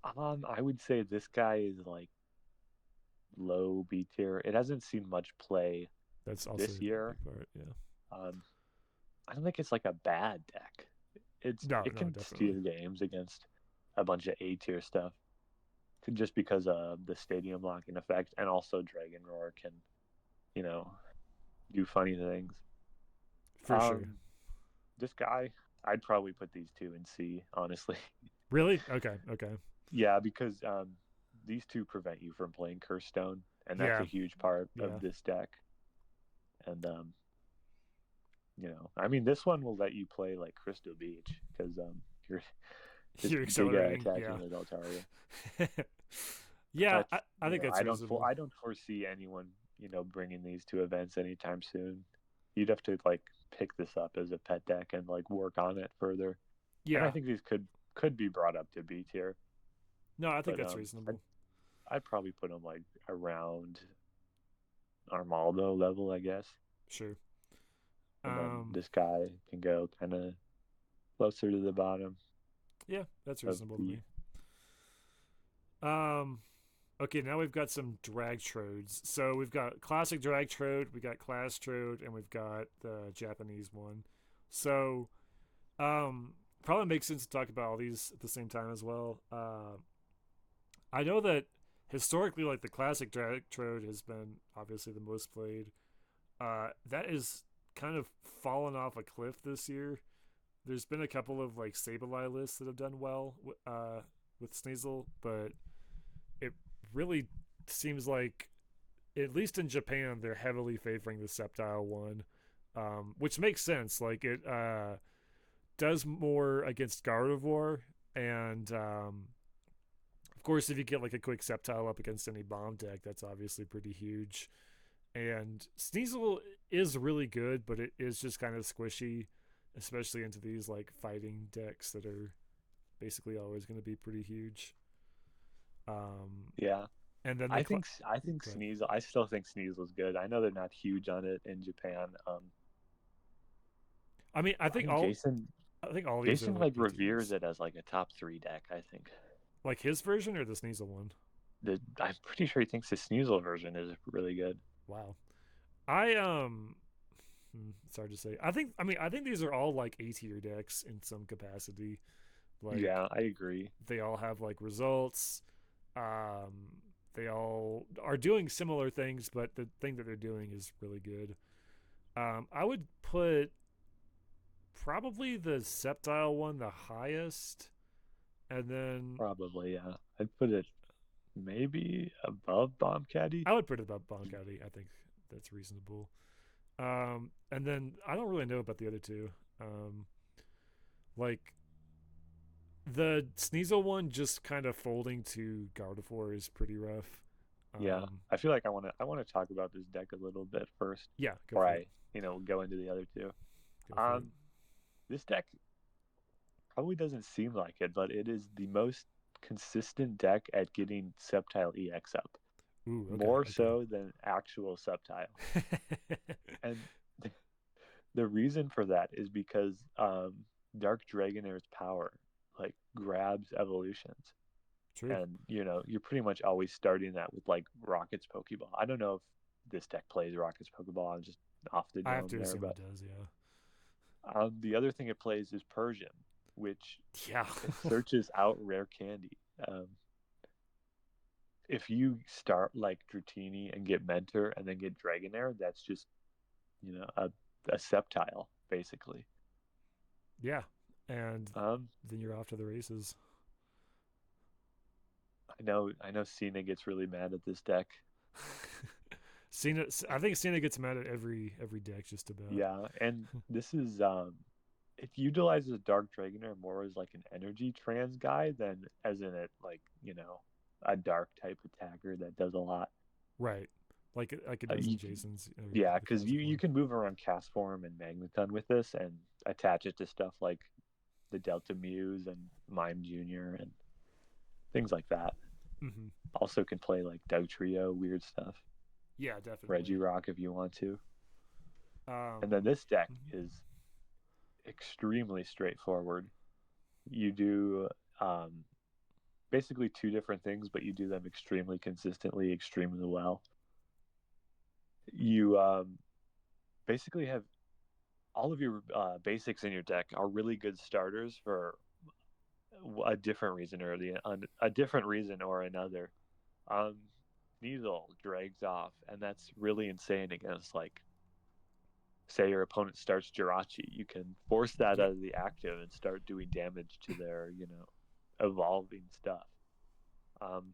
I would say this guy is like low B tier. It hasn't seen much play That's also this a year. big part. Yeah. Um, I don't think it's like a bad deck. No, It no, can definitely. steal games against a bunch of A tier stuff, just because of the stadium locking effect, and also Dragon Roar can you know do funny things. For sure. This guy, I'd probably put these two in C, honestly. Really? Okay. Okay. Yeah, because these two prevent you from playing Curse Stone, and that's a Yeah. huge part Yeah. of this deck. And I mean, this one will let you play like Crystal Beach because you're just You're Giga accelerating. attacking Yeah. with Altaria. Yeah. But I think that's reasonable. I don't foresee anyone bringing these to events anytime soon. You'd have to like pick this up as a pet deck and like work on it further. And I Yeah. think these could be brought up to B tier, No, I think but that's reasonable. I'd probably put them like around Armaldo level, I guess. Sure. And then Um. this guy can go kind of closer to the bottom Yeah, that's of reasonable to B. me. Um. Okay, now we've got some drag trodes. So we've got classic drag trode, we got class trode, and we've got the Japanese one. So, um, probably makes sense to talk about all these at the same time as well. I know that historically, like the classic Trode has been obviously the most played. That is kind of fallen off a cliff this year. There's been a couple of like Sableye lists that have done well with Sneasel, but it really seems like, at least in Japan, they're heavily favoring the Sceptile one, which makes sense. Like it does more against Gardevoir, and of course, if you get like a quick Sceptile up against any bomb deck, that's obviously pretty huge. And Sneasel is really good, but it is just kind of squishy, especially into these like fighting decks that are basically always going to be pretty huge. Yeah, And then I think go ahead. Sneasel. I still think Sneasel's good. I know they're not huge on it in Japan. I mean, I think I think all these are Jason like like A reveres tiers. it as like a top three deck. I think Like his version or the Sneasel one. I'm pretty sure he thinks the Sneasel version is really good. Wow. I it's hard to say. I think these are all like A tier decks in some capacity. Like Yeah, I agree. they all have like results. Um, they all are doing similar things, but the thing that they're doing is really good. I would put probably the Sceptile one the highest, and then Probably, yeah. I'd put it maybe above Bomb Caddy. I would put it above Boncati. I think that's reasonable. And then I don't really know about the other two. Um, like the Sneasel one, just kind of folding to Gardevoir is pretty rough. Yeah, Um, I feel like I want to talk about this deck a little bit first yeah, go before for it. I go into the other two. Go for it. Um, this deck probably doesn't seem like it, but it is the most consistent deck at getting Sceptile EX up, Ooh, okay, more okay. so than actual Sceptile. And the reason for that is because Dark Dragonair's power like grabs evolutions. True. And you're pretty much always starting that with like Rocket's Pokeball. I don't know if this deck plays Rocket's Pokeball. I'm just off the I have dome to there, assume but it does. Yeah. the other thing it plays is Persian, which Yeah. it searches out rare candy. Um, if you start like Dratini and get Mentor and then get Dragonair, that's just a Sceptile basically. Yeah. And Um, then you're off to the races. I know Cena gets really mad at this deck. Cena, I think Cena gets mad at every deck just about. Yeah, and this is it utilizes Dark Dragonair more as like an energy trans guy than as in it like, a dark type attacker that does a lot. Right. Like it Uh, does in you, Jason's yeah, the because you classic you one. can move around Cast Form and Magneton with this and attach it to stuff like the Delta Muse and Mime Junior and things like that. Mm-hmm. Also can play like Trio, weird stuff. Yeah, definitely. Regirock if you want to. And then Um, this deck mhm. is extremely straightforward. You do um, basically two different things, but you do them extremely consistently, extremely well. You basically have all of your basics in your deck are really good starters for a different reason or a different reason or another. Um, Neasel drags off, and that's really insane against like say your opponent starts Jirachi. You can force that Yep. out of the active and start doing damage to their evolving stuff. Um,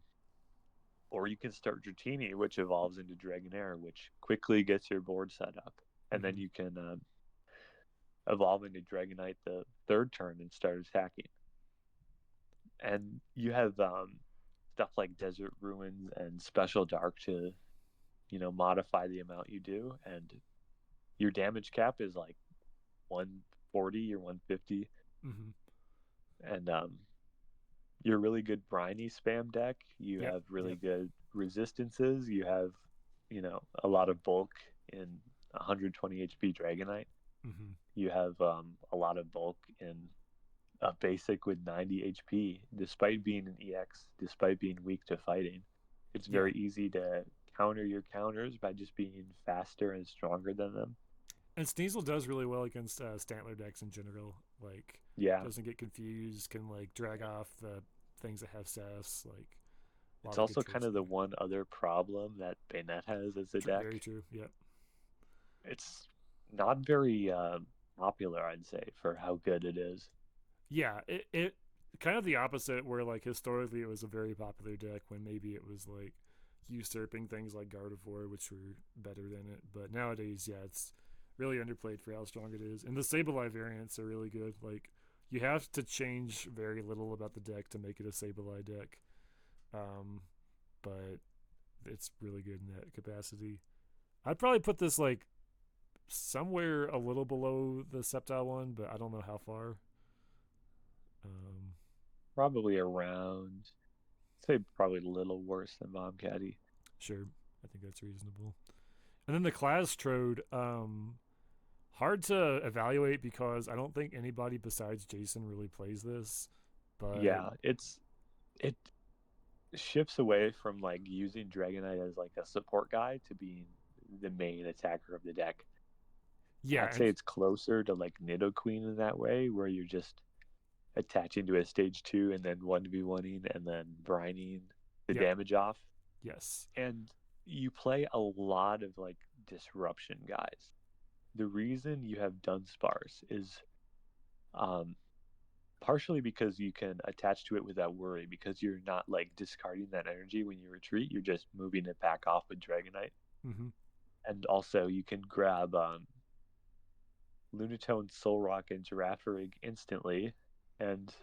or you can start Dratini, which evolves into Dragonair, which quickly gets your board set up. And then Mm-hmm. you can evolve into Dragonite the third turn and start attacking. And you have stuff like Desert Ruins and Special Dark to, modify the amount you do. And your damage cap is like 140 or 150. Mm-hmm. And you're a really good briny spam deck. You Yep. have really Yep. good resistances. You have, a lot of bulk in 120 HP Dragonite. Mm-hmm. You have a lot of bulk in a basic with 90 HP, despite being an EX, despite being weak to fighting. It's Yeah. very easy to counter your counters by just being faster and stronger than them. And Sneasel does really well against Stantler decks in general. Like, Yeah. doesn't get confused, can like drag off the things that have sass. Like, a It's lot of good also kind traits of the there. one other problem that Bayonet has as a Very deck. true. Yep. It's not very popular, I'd say, for how good it is. Yeah. It kind of the opposite, where like historically it was a very popular deck when maybe it was like usurping things like Gardevoir, which were better than it. But nowadays, yeah, it's really underplayed for how strong it is. And the Sableye variants are really good. Like, you have to change very little about the deck to make it a Sableye deck. Um, but it's really good in that capacity. I'd probably put this like somewhere a little below the Sceptile one, but I don't know how far. Um, Probably around, say, probably a little worse than Mom Caddy. sure, I think that's reasonable. And then the class trode, hard to evaluate because I don't think anybody besides Jason really plays this. But Yeah, it shifts away from like using Dragonite as like a support guy to being the main attacker of the deck. yeah, I'd say and it's closer to like Nidoqueen in that way, where you're just attaching to a stage 2 and then 1v1ing and then brining the yep, damage off. yes, And you play a lot of like disruption guys. The reason you have Dunsparce is um, partially because you can attach to it without worry, because you're not like discarding that energy when you retreat, you're just moving it back off with Dragonite. mm-hmm. And also you can grab Lunatone, Solrock, and Girafarig instantly and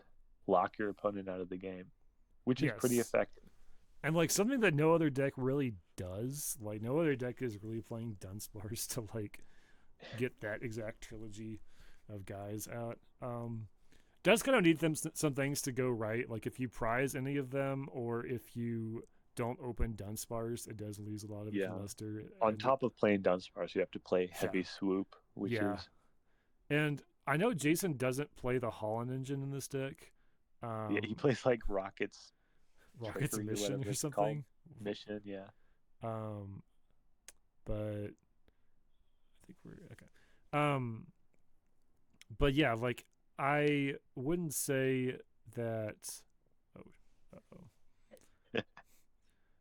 lock your opponent out of the game, which is pretty Yes, effective. and like something that no other deck really does. Like, no other deck is really playing Dunsparce to like get that exact trilogy of guys out. Does kind of need them some things to go right. Like, if you prize any of them, or if you don't open Dunsparce, it does lose a lot of its Yeah. luster. On And top of playing Dunsparce, you have to play yeah, Heavy Swoop, which yeah, is and I know Jason doesn't play the Holland engine in this deck. yeah, he Um, plays like Rocket's Rocket's Trickery or Mission whatever or it's called. something. Mission, yeah. Um, but I think we're okay. Um, but yeah, like, I wouldn't say that. Oh, oh.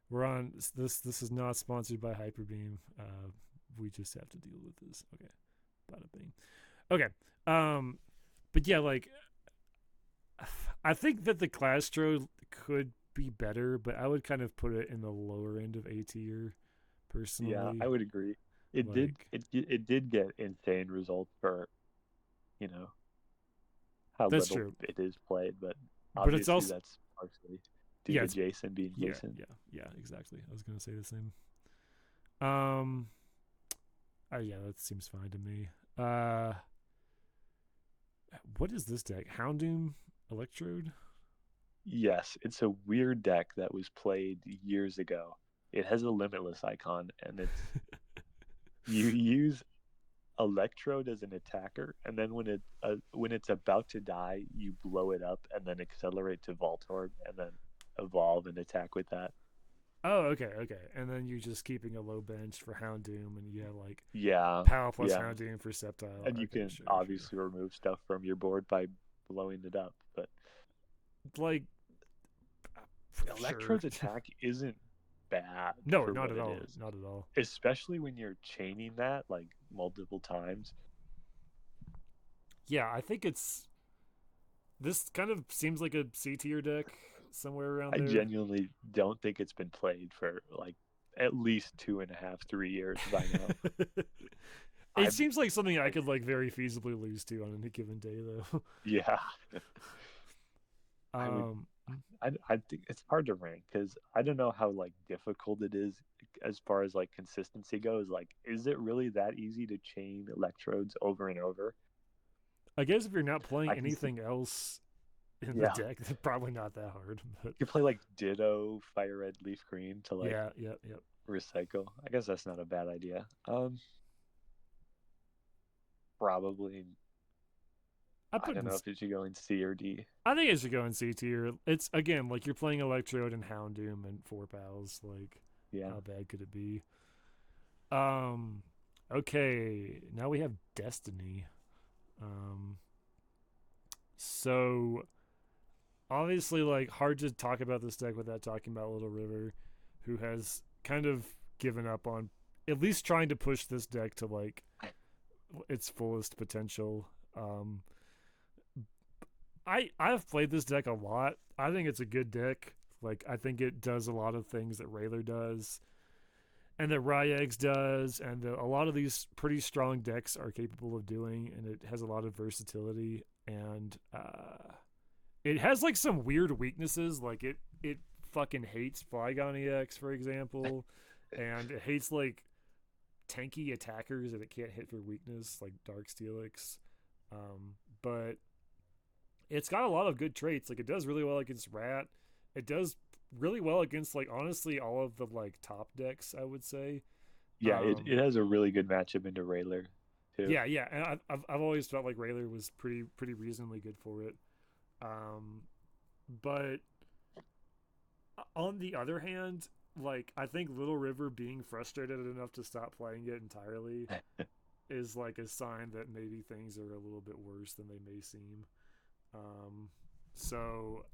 We're on this. This is not sponsored by Hyperbeam. We just have to deal with this. Okay, bada bing. Okay. Um, but yeah, like, I think that the Clastro could be better, but I would kind of put it in the lower end of A tier, Yeah, personally. I would agree. It did Like, it did get insane results for, you know, how that's little true, it is played, but but it's obviously also, that's partially due yeah, to it's, Jason being yeah, Jason. yeah, yeah, exactly. I was gonna say the same. Um, yeah, that seems fine to me. What is this deck? Houndoom Electrode? Yes, it's a weird deck that was played years ago. It has a limitless icon, and it's you use Electrode as an attacker, and then when it's about to die, you blow it up and then accelerate to Voltorb, and then evolve and attack with that. Oh, okay, okay. And then you're just keeping a low bench for Houndoom, and you have like Yeah, Power plus yeah, Houndoom for Sceptile. and you Okay, can sure, sure. obviously remove stuff from your board by blowing it up, but Like, sure. Electrode's attack isn't bad No, for not what at it all. is, Not at all. especially when you're chaining that like multiple times. Yeah, I think it's this kind of seems like a C tier deck somewhere around I there. genuinely don't think it's been played for like at least 2.5, 3 years by now. It I've seems like something I like, could like very feasibly lose to on any given day, though. yeah, I would. um, I think it's hard to rank because I don't know how like difficult it is as far as like consistency goes. Like, is it really that easy to chain electrodes over and over? I guess if you're not playing I can see. anything else in the Yeah, deck, then probably not that hard. But you play like Ditto, Fire Red, Leaf Green to like yeah, yeah, yeah. recycle. I guess that's not a bad idea. Probably. I I put don't in. know if it should go in C or D. I think it should go in C tier. It's again like you're playing Electrode and Houndoom and four pals. Like, Yeah. how bad could it be? Okay, now we have Destiny. Um, So obviously, like, hard to talk about this deck without talking about Little River, who has kind of given up on at least trying to push this deck to like its fullest potential. I've played this deck a lot. I think it's a good deck. Like, I think it does a lot of things that Rayler does, and that Ryex does, and a lot of these pretty strong decks are capable of doing, and it has a lot of versatility. And it has like some weird weaknesses, like it fucking hates Flygon EX, for example, and it hates like tanky attackers that it can't hit for weakness, like Dark Steelix. But it's got a lot of good traits. Like, it does really well against Rat. It does really well against, like, honestly all of the like top decks, I would say. Yeah, it has a really good matchup into Rayler too. Yeah, and I've always felt like Rayler was pretty reasonably good for it. But on the other hand, like, I think Little River being frustrated enough to stop playing it entirely is like a sign that maybe things are a little bit worse than they may seem. So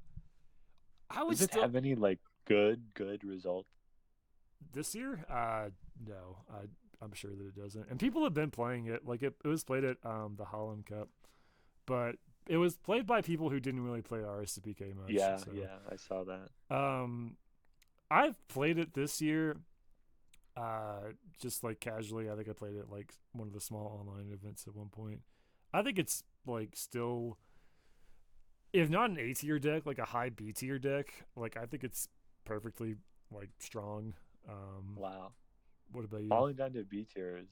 I would Does it still have any like good results? this year. No, I'm sure that it doesn't. And people have been playing it. Like, it was played at the Holland Cup, but it was played by people who didn't really play RSCPK much. Yeah, so. yeah, I saw that. I've played it this year, just like casually. I think I played it like one of the small online events at one point. I think it's like still, if not an A tier deck, like a high B tier deck. Like, I think it's perfectly like strong. Wow. What about you? Falling down to B tiers.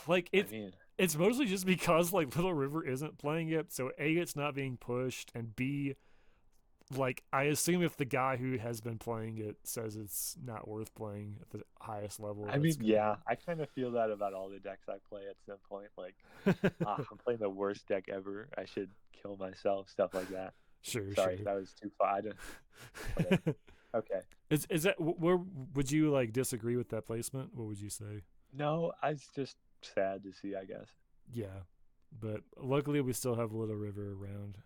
Like, I mean, it's mostly just because like Little River isn't playing it, so A, it's not being pushed, and B, like, I assume if the guy who has been playing it says it's not worth playing at the highest level. I mean, yeah, I kind of feel that about all the decks I play at some point. Like, I'm playing the worst deck ever. I should kill myself, stuff like that. Sure. Sorry, that was too far. Okay. Is that where would you like disagree with that placement? What would you say? No, it's just sad to see, I guess. Yeah, but luckily we still have Little River around,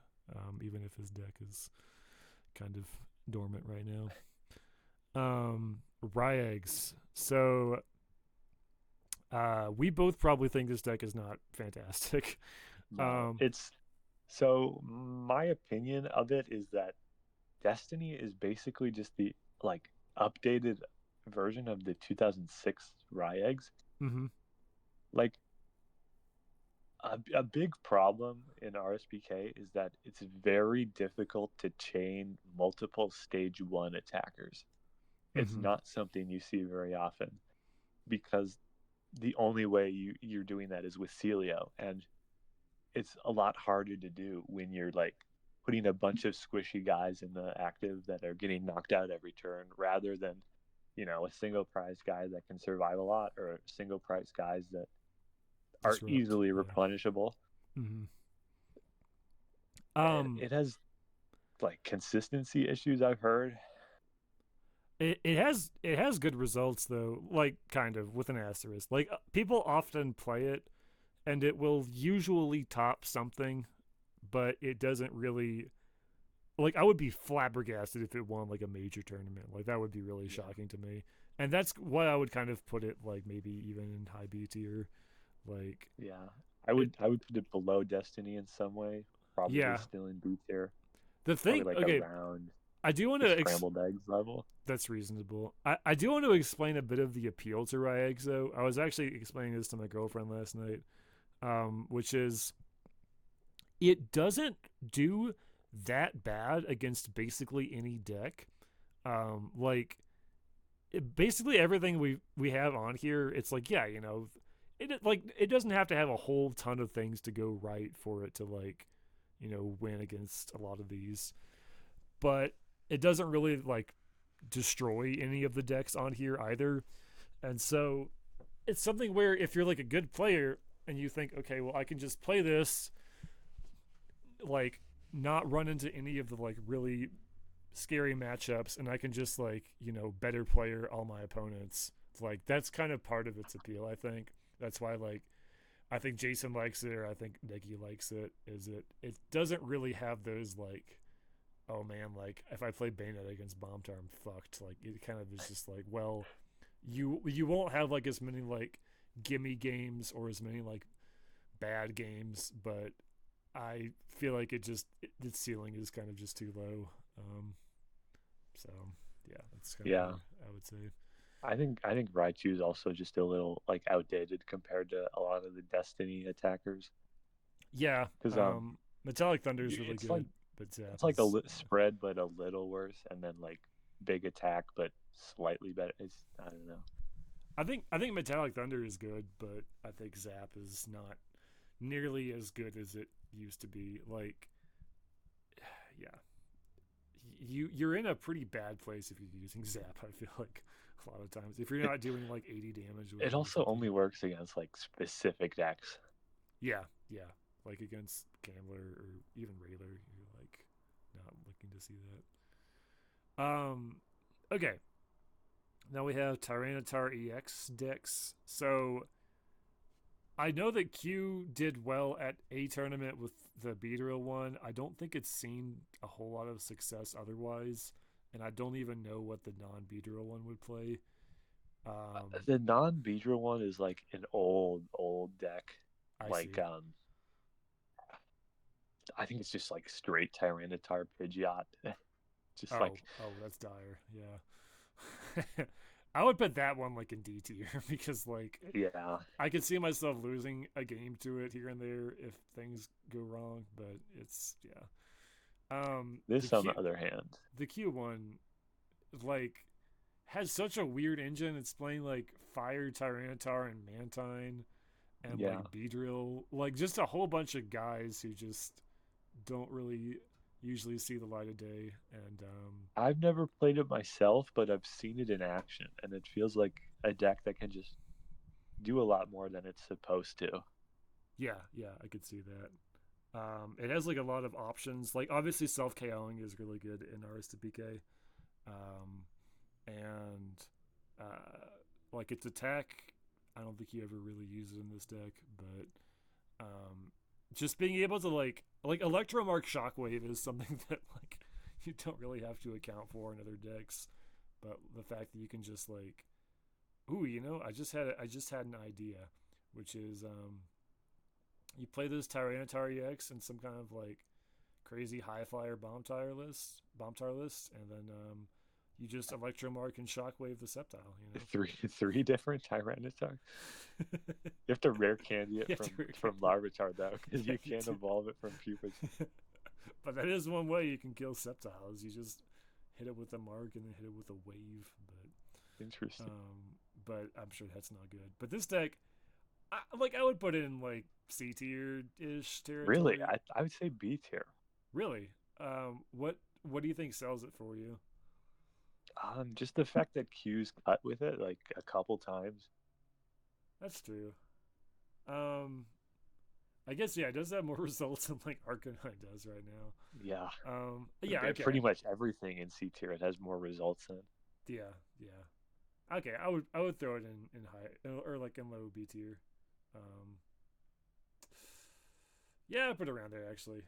even if his deck is kind of dormant right now. Ryex. So we both probably think this deck is not fantastic. No, it's so my opinion of it is that Destiny is basically just the like updated version of the 2006 Ryex. Mm-hmm. Like, a big problem in RSPK is that it's very difficult to chain multiple stage 1 attackers. It's Mm-hmm. not something you see very often because the only way you're doing that is with Celio, and it's a lot harder to do when you're like putting a bunch of squishy guys in the active that are getting knocked out every turn rather than, a single prize guy that can survive a lot, or single prize guys that are Disrupt. easily Yeah. replenishable. Mm-hmm. And it has like consistency issues, I've heard. It has good results though, like, kind of with an asterisk. Like, people often play it and it will usually top something, but it doesn't really, like, I would be flabbergasted if it won like a major tournament. Like, that would be really shocking to me. And that's why I would kind of put it like maybe even in high B tier. Like, Yeah. I would put it below Destiny in some way. Probably yeah. still in B tier. The thing, Probably like okay, around I do want the to scrambled eggs level. that's reasonable. I do want to explain a bit of the appeal to Ryex though. I was actually explaining this to my girlfriend last night, which is it doesn't do that bad against basically any deck. Like, basically everything we have on here, it's like, yeah, it doesn't have to have a whole ton of things to go right for it to, like, win against a lot of these, but it doesn't really like destroy any of the decks on here either. And so it's something where if you're like a good player and you think, okay, well, I can just play this, like, not run into any of the like really scary matchups, and I can just, like, better player all my opponents. Like, that's kind of part of its appeal, I think. That's why, like, I think Jason likes it, or I think Nikki likes it. Is it doesn't really have those like, oh man, like if I play Bayonet against Bombtar, I'm fucked. Like it kind of is just like, well, you won't have like as many like gimme games or as many like bad games, but I feel like its ceiling is kind of just too low. So yeah, that's kind of Yeah. where I would say. I think Raichu is also just a little like outdated compared to a lot of the Destiny attackers. Yeah, Because Metallic Thunder is really it's like good, but Zap it's like a is spread but a little worse, and then like big attack but slightly better. It's I don't know. I think Metallic Thunder is good, but I think Zap is not nearly as good as it used to be. Like, yeah, you're in a pretty bad place if you're using Zap. I feel like a lot of times if you're It not doing like 80 damage with it it or also something. only works against like specific decks. Yeah, yeah, like against Gambler or even Railer, you're like not looking to see that. Okay. Now we have Tyranitar EX decks. So I know that Q did well at a tournament with the Beedrill one. I don't think it's seen a whole lot of success otherwise, and I don't even know what the non-Beedrill one would play. The non-Beedrill one is like an old deck. I Like see. I think it's just like straight Tyranitar Pidgeot. Just Oh, like oh, that's dire. Yeah. I would put that one like in D tier because like yeah. I could see myself losing a game to it here and there if things go wrong, but it's yeah. The This on the other hand, The Q one like has such a weird engine. It's playing like Fire Tyranitar and Mantine and yeah. like Beedrill, like just a whole bunch of guys who just don't really usually see the light of day. And I've never played it myself, but I've seen it in action, and it feels like a deck that can just do a lot more than it's supposed to. yeah, yeah, I could see that. It has like a lot of options. Like obviously self KOing is really good in RS to PK. Um, and like its attack, I don't think you ever really use it in this deck, but just being able to like Electromark Shockwave is something that like you don't really have to account for in other decks, but the fact that you can just like, ooh, I just had an idea, which is you play this Tyranitar EX in some kind of like crazy high flyer bomb tire list, and then you just Electromark and Shockwave the Sceptile, you know. Three different Tyranitar. You have to rare candy it You have to from Larvitar though, because yeah, you you can't do. evolve it from Pupas. But that is one way you can kill Sceptiles. You just hit it with a mark and then hit it with a wave. Interesting. But I'm sure that's not good. But this deck, I would put it in like C tier ish Really, territory. I would say B tier. Really. What do you think sells it for you? Just the fact that Q's cut with it like a couple times. That's true. Um, I guess yeah, it does have more results than like Arcanine does right now. Yeah, Yeah, okay, pretty much everything in C tier it has more results in. yeah, yeah, okay. I would throw it in high or like in low B tier. Um, yeah, I put it around there actually.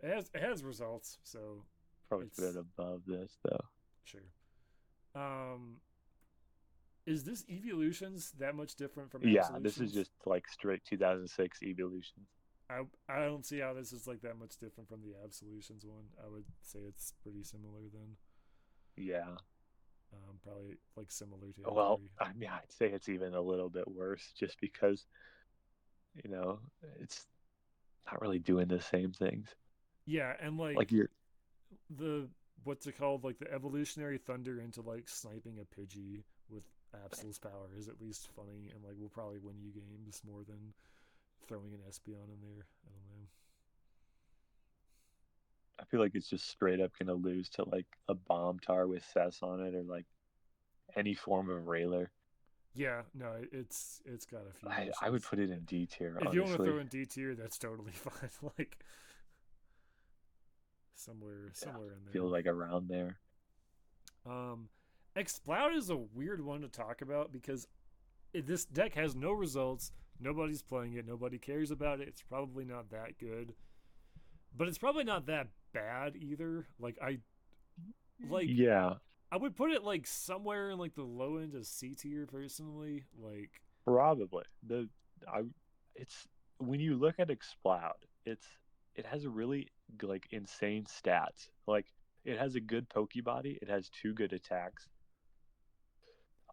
It has results, so Probably put it's it above this though. sure. Um, is this evolutions that much different from Yeah, this is absolutions? just like straight 2006 evolutions. I don't see how this is like that much different from the absolutions one. I would say it's pretty similar then. Yeah. Probably like similar Well, territory. I mean, I'd say it's even a little bit worse just because, you know, it's not really doing the same things. Yeah, and Like like you're, the what's it called? Like the evolutionary thunder into like sniping a Pidgey with Absol's power is at least funny and like will probably win you games more than throwing an Espeon in there. I don't know. I feel like it's just straight up gonna lose to like a bomb tar with Cess on it or like any form of railer. Yeah, no, it's got a few I would issues. put it in D tier, If you want to honestly. throw in D tier, that's totally fine. Like Yeah, somewhere in feels there. like around there. Um, Exploud is a weird one to talk about because this deck has no results, Nobody's playing it. Nobody cares about it. It's probably not that good, but it's probably not that bad either. Like Yeah, I would put it like somewhere in like the low end of C tier personally. Like probably. I it's when you look at Exploud, it has a really like insane stats. Like it has a good Pokebody, it has two good attacks.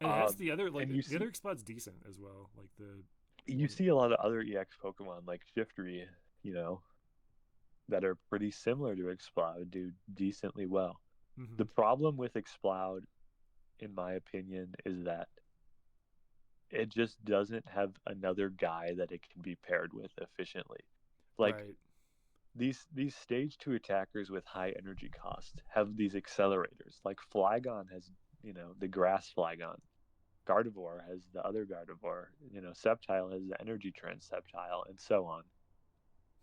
and it has the other And the other spot's decent as well. Like the you one. see a lot of other EX Pokemon like Shiftry, you know, that are pretty similar to Exploud, do decently well. Mm-hmm. The problem with Exploud, in my opinion, is that it just doesn't have another guy that it can be paired with efficiently. Like Right. these stage two attackers with high energy cost have these accelerators. Like Flygon has, the grass Flygon. Gardevoir has the other Gardevoir. Sceptile has the energy trend Sceptile, and so on.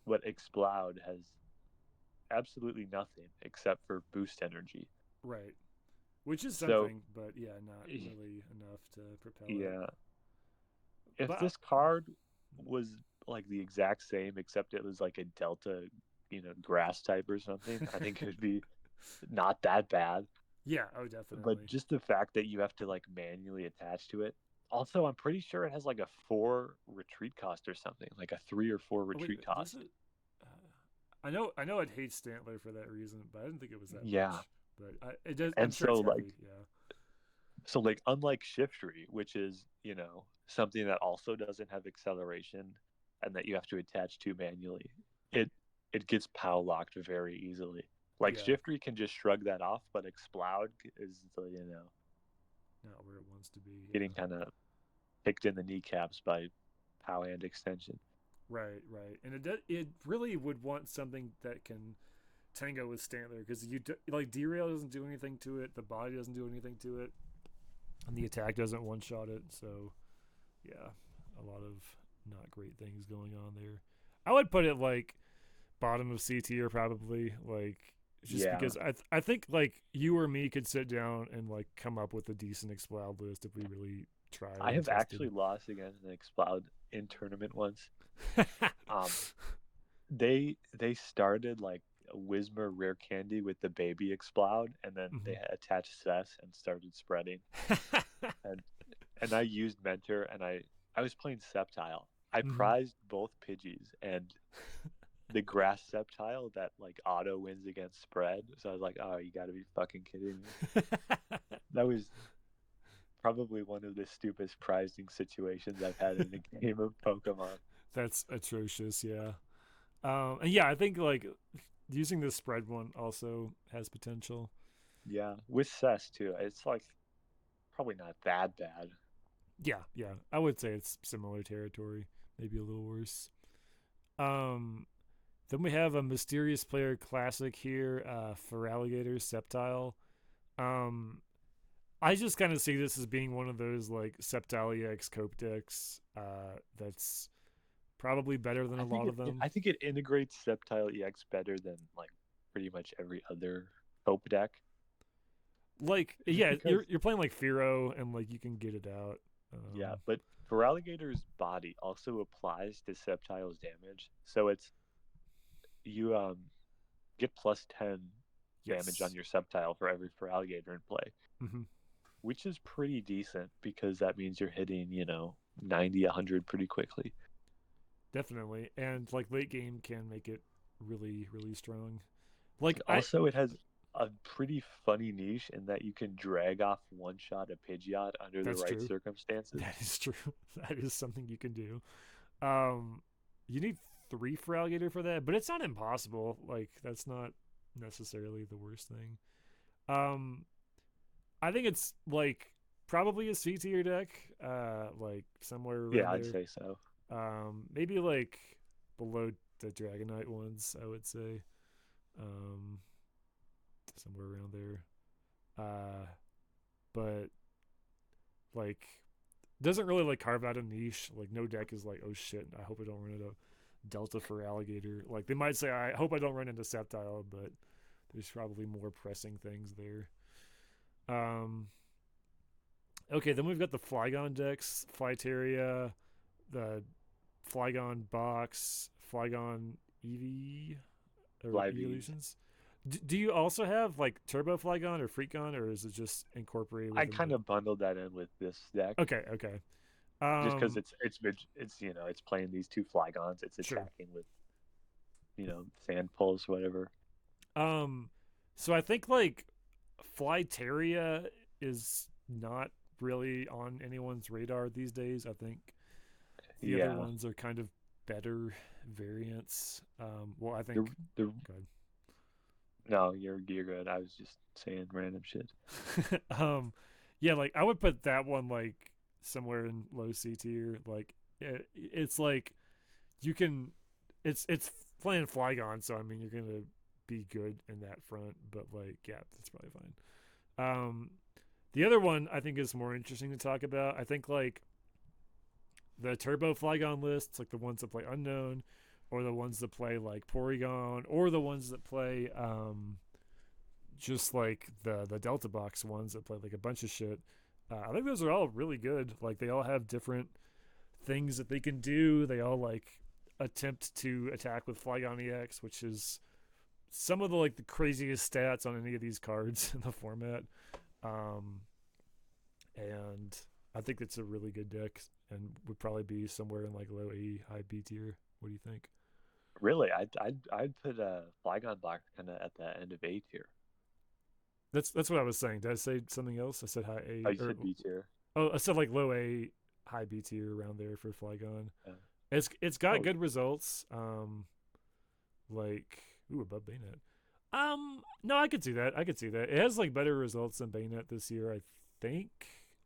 But Exploud has absolutely nothing except for boost energy. Right. Which is So something, but yeah, not really enough to propel it. yeah, if But this card was like the exact same except it was like a delta, grass type or something, I think it would be not that bad. yeah, oh But definitely. just the fact that you have to like manually attach to it. Also, I'm pretty sure it has like a 4 retreat cost or something, like a 3 or 4 Oh wait, retreat does cost. it? I know it hates Stantler for that reason, but I didn't think it was that Yeah. much. But it does. I'm And sure so it's like heavy. Yeah. unlike Shiftry, which is, something that also doesn't have acceleration and that you have to attach to manually, it it gets POW locked very easily. Like Yeah. Shiftry can just shrug that off, but Exploud is, Not where it wants to be. getting Yeah. kind of kicked in the kneecaps by POW and extension. Right. Right. And it really would want something that can tango with Stantler because like derail doesn't do anything to it. The body doesn't do anything to it, and the attack doesn't one shot it. So yeah, a lot of not great things going on there. I would put it like bottom of C tier probably, like just Yeah. because I think like you or me could sit down and like come up with a decent Exploud list if we really tried I and have tested. actually lost against an Exploud in tournament once. Um, they started like a Whismer rare candy with the baby Exploud, and then they attached Cess and started spreading. And I used Mentor, and I was playing Sceptile. I prized both Pidgeys and the grass Sceptile that like auto wins against spread. So I was like, oh, you got to be fucking kidding me. That was probably one of the stupidest prizing situations I've had in a game of Pokemon. That's atrocious. Yeah. And yeah, I think like using the spread one also has potential. Yeah, with Cess too. It's like probably not that bad. Yeah, yeah. I would say it's similar territory, maybe a little worse. Um, then we have a mysterious player classic here, for alligator Sceptile. Um, I just kind of see this as being one of those like Sceptile EX Cope decks. That's probably better than a lot of them. I think it integrates Sceptile EX better than like pretty much every other Hope deck. Like, Just yeah, because you're playing like Firo and like you can get it out. yeah, but Feraligator's body also applies to Sceptile's damage. So it's you get +10 damage on Yes. your Sceptile for every Feraligator in play, Mm-hmm. which is pretty decent because that means you're hitting, 90, 100 pretty quickly. Definitely, and like late game can make it really, really strong. Like I, Also, it has a pretty funny niche in that you can drag off one shot a Pidgeot under the that's right true. circumstances. That is true. That is something you can do. Um, you need 3 for alligator for that, but it's not impossible. Like that's not necessarily the worst thing. Um, I think it's like probably a C tier deck. Like somewhere Yeah, around I'd there. say so. Maybe like below the Dragonite ones. I would say. Um, somewhere around there. But like doesn't really like carve out a niche. Like no deck is like, oh shit, I hope I don't run into Delta for alligator. Like they might say, I hope I don't run into Sceptile, but there's probably more pressing things there. Um, okay, then we've got the Flygon decks, Flyteria, the Flygon box, Flygon EV or Flybees. evolutions. Do you also have like Turbo Flygon or Freakgon, or is it just incorporated I within kind the? of bundled that in with this deck Okay, okay. just because Um, it's it's playing these two Flygons. It's sure. attacking with sand pulse whatever. Um, so I think like Flyteria is not really on anyone's radar these days. I think the other Yeah, ones are kind of better variants. Well, I the think. the Good. no, you're good. I was just saying random shit. Yeah, like I would put that one like somewhere in low C tier. Like it's like you can, it's playing Flygon, so I mean you're gonna be good in that front. But like, yeah, that's probably fine. The other one I think is more interesting to talk about. I think like the Turbo Flygon lists, like the ones that play Unknown, or the ones that play like Porygon, or the ones that play just like the Delta Box ones that play like a bunch of shit. I think those are all really good. Like they all have different things that they can do. They all like attempt to attack with Flygon EX, which is some of the like the craziest stats on any of these cards in the format. Um, and I think it's a really good deck and would probably be somewhere in like low A, high B tier. What do you think? Really, I'd put a Flygon block kind of at the end of A tier. That's what I was saying. Did I say something else? I said high Oh, A you or said B tier. oh, I said like low A, high B tier around there for Flygon. Yeah. It's got Oh, good results. Like ooh above Bayonet. No, I could see that. I could see that. It has like better results than Bayonet this year, I think.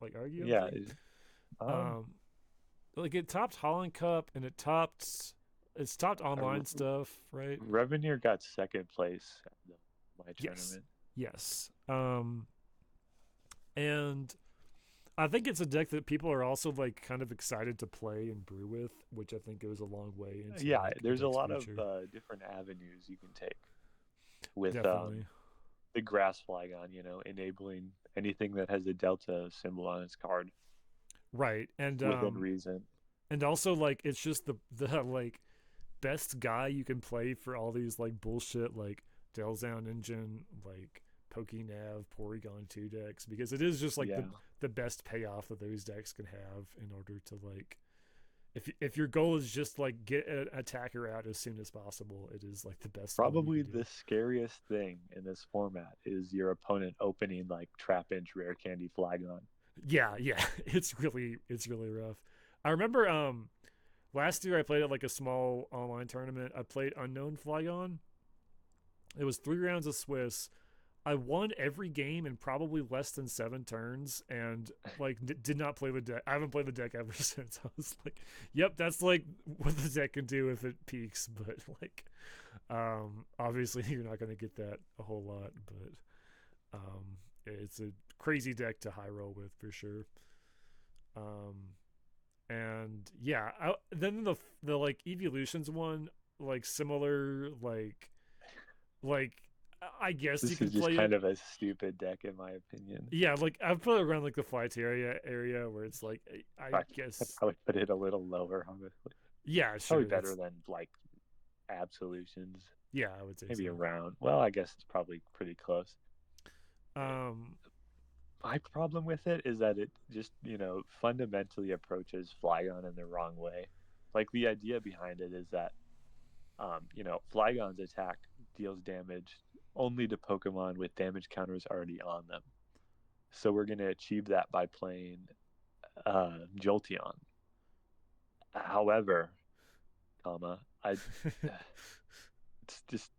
Like yeah. arguably. Um, Um, like it topped Holland Cup and it's topped online stuff, right? Revenue got second place at my Yes. tournament. Yes. And I think it's a deck that people are also like kind of excited to play and brew with, which I think goes a long way into Yeah, like the there's a deck's lot of future. different avenues you can take with Definitely. the grass Flygon, enabling anything that has a Delta symbol on its card Right. within reason. And also like it's just the like best guy you can play for all these like bullshit like Delzown engine like Pokénav Porygon 2 decks because it is just like Yeah, the best payoff that those decks can have in order to like if your goal is just like get an attacker out as soon as possible, it is like the best thing you probably can do. the scariest thing in this format is your opponent opening like Trap Inch Rare Candy Flygon. Yeah, yeah, it's really rough. I remember last year I played at like a small online tournament. I played Unknown Flygon. It was 3 rounds of Swiss. I won every game in probably less than 7 turns, and like did not play the deck. I haven't played the deck ever since. I was like, "Yep, that's like what the deck can do if it peaks." But like, obviously you're not going to get that a whole lot. But it's a crazy deck to high roll with for sure. Um, and yeah, then the like evolutions one, like similar, like I guess you This is could just play it. kind of a stupid deck in my opinion. Yeah, like I've put it around like the flight area where it's like I I'd guess probably put it a little lower, honestly. yeah, Probably sure. better That's than like Absolutions. yeah, I would say so. Maybe around. Well, I guess it's probably pretty close. Um, My problem with it is that it just, fundamentally approaches Flygon in the wrong way. Like the idea behind it is that, Flygon's attack deals damage only to Pokemon with damage counters already on them. So we're going to achieve that by playing Jolteon. However, I it's just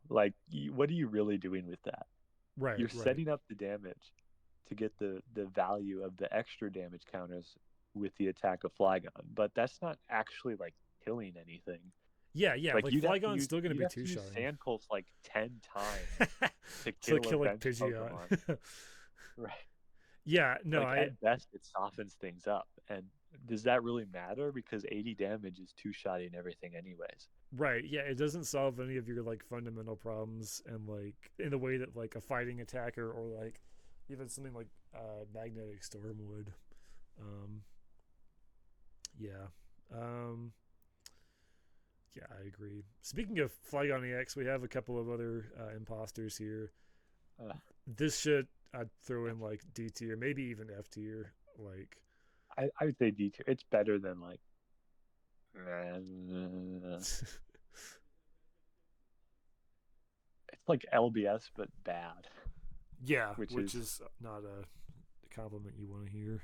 like what are you really doing with that? right, You're right. setting up the damage to get the value of the extra damage counters with the attack of Flygon, but that's not actually like killing anything. Yeah, yeah. Like Like Flygon's still gonna you'd be have two to use shotting Sand Pulse like 10 times to to kill a kill like bench Pidgeot. Pokemon. Right. Yeah, no, Like I at best it softens things up. And does that really matter? Because 80 damage is two shotting everything anyways. right. Yeah, it doesn't solve any of your like fundamental problems and like in the way that like a fighting attacker or like even something like magnetic storm would. Um, yeah. Um, yeah, I agree. Speaking of Flygon EX, we have a couple of other imposters here. Uh, This should I'd throw in like D tier, maybe even F tier. Like, I would say D tier. It's better than like it's like LBS but bad, yeah, which which is is not a compliment you want to hear.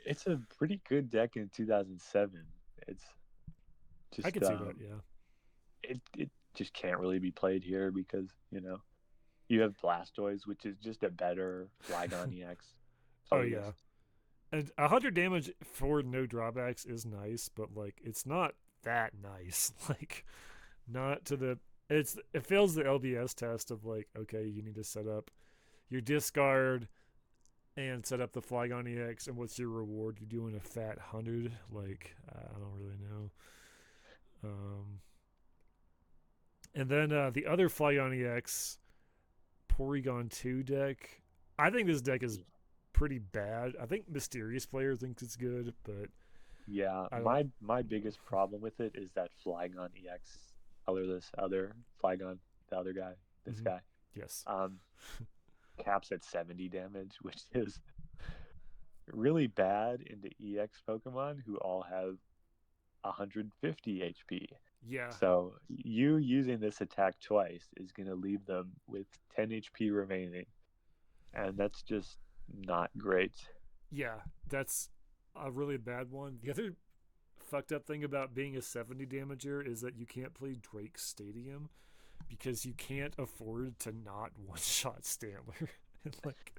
it's a pretty good deck in 2007. It's I just could see that. Yeah. it just can't really be played here because you have Blastoise, which is just a better Flygon EX. That's Oh all it is. yeah. And 100 damage for no drawbacks is nice, but like it's not that nice. Like not to the it fails the LBS test of like, okay, you need to set up your discard and set up the Flygon EX, and what's your reward? You're doing a fat 100. Like I don't really know. Um, and then the other Flygon EX Porygon 2 deck. I think this deck is pretty bad. I think Mysterious Player thinks it's good, but Yeah, I don't. my biggest problem with it is that Flygon EX colorless other Flygon, the other guy, this Mm-hmm. guy, Yes. um, caps at 70 damage, which is really bad into EX Pokemon who all have 150 HP. Yeah. So you using this attack twice is going to leave them with 10 HP remaining, and that's just not great. Yeah. That's a really bad one. The other fucked up thing about being a 70 damager is that you can't play Drake Stadium because you can't afford to not one shot Stantler. Like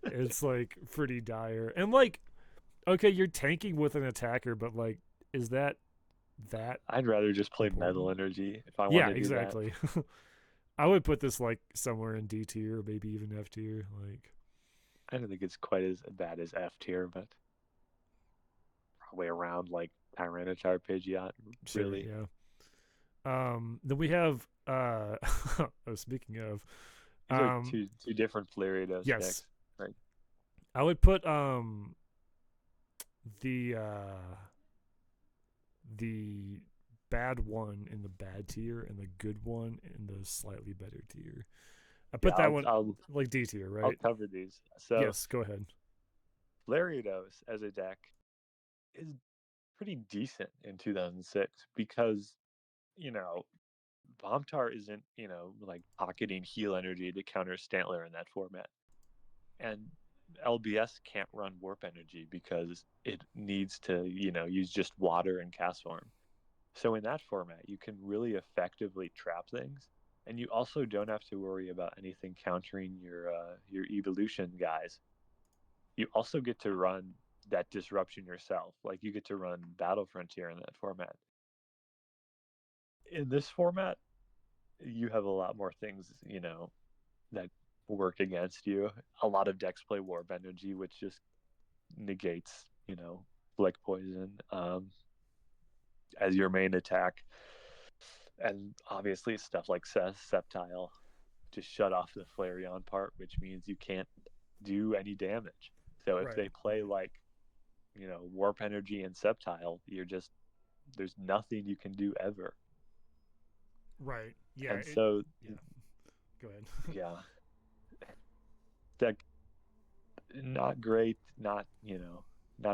it's like pretty dire. And like, okay, you're tanking with an attacker, but like, is that I'd rather just play Metal important? Energy if I want Yeah, to do that. exactly. I would put this like somewhere in D tier, or maybe even F tier. Like, I don't think it's quite as bad as F tier, but probably around like Tyranitar Pidgeot, sure, really. yeah. Then we have oh, speaking of, These are um, two different Flaredos yes, decks, right? I would put the the bad one in the bad tier and the good one in the slightly better tier. I Yeah, put that one like D tier, I'll right? cover these. So Yes, go ahead. Flaredos as a deck is pretty decent in 2006 because you know Bombtar isn't like pocketing heal energy to counter Stantler in that format, and LBS can't run warp energy because it needs to use just water and cast form. So in that format, you can really effectively trap things, and you also don't have to worry about anything countering your evolution guys. You also get to run that disruption yourself. Like you get to run Battle Frontier in that format. In this format, you have a lot more things, that work against you. A lot of decks play Warp Energy, which just negates, Flick Poison as your main attack. And obviously stuff like Sceptile to shut off the Flareon part, which means you can't do any damage. So if they Right, play like, Warp Energy and Sceptile, there's nothing you can do ever. right. Yeah, And so, yeah. Go ahead. yeah, deck not great, not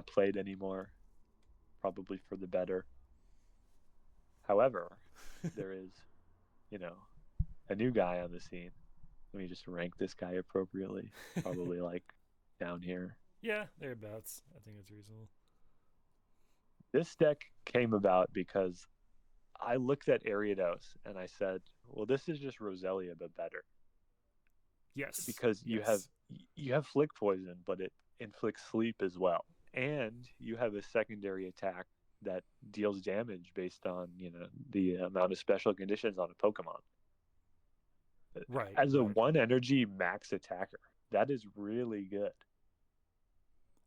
played anymore, probably for the better. However, there is, you know, a new guy on the scene. Let me just rank this guy appropriately. Probably like down here. Yeah, thereabouts. I think it's reasonable. This deck came about because I looked at Ariados and I said, well, this is just Roselia but better. Yes, Because yes. you have Flick Poison, but it inflicts sleep as well. And you have a secondary attack that deals damage based on, the amount of special conditions on a Pokemon. Right, As a right. one energy max attacker, that is really good.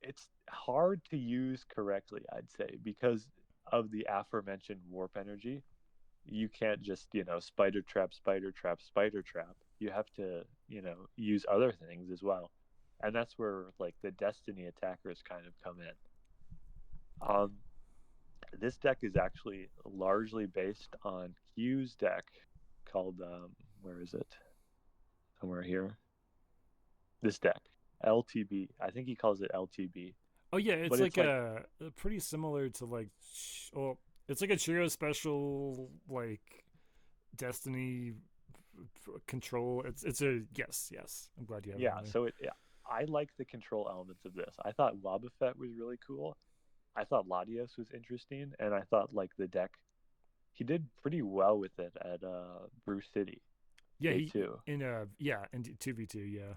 It's hard to use correctly, I'd say, because of the aforementioned warp energy. You can't just, spider trap, spider trap, spider trap. You have to, use other things as well. And that's where like the destiny attackers kind of come in. Um, This deck is actually largely based on Q's deck called where is it? Somewhere here. This deck, LTB. I think he calls it LTB, Oh yeah, it's but it's like like a pretty similar to like, well, it's like a trio special like Destiny control. It's a yes. I'm glad you have it yeah. on there. So I like the control elements of this. I thought Wobbuffet was really cool. I thought Latios was interesting, and I thought like the deck he did pretty well with it at Brew City Yeah, day he two. in in 2v2, yeah.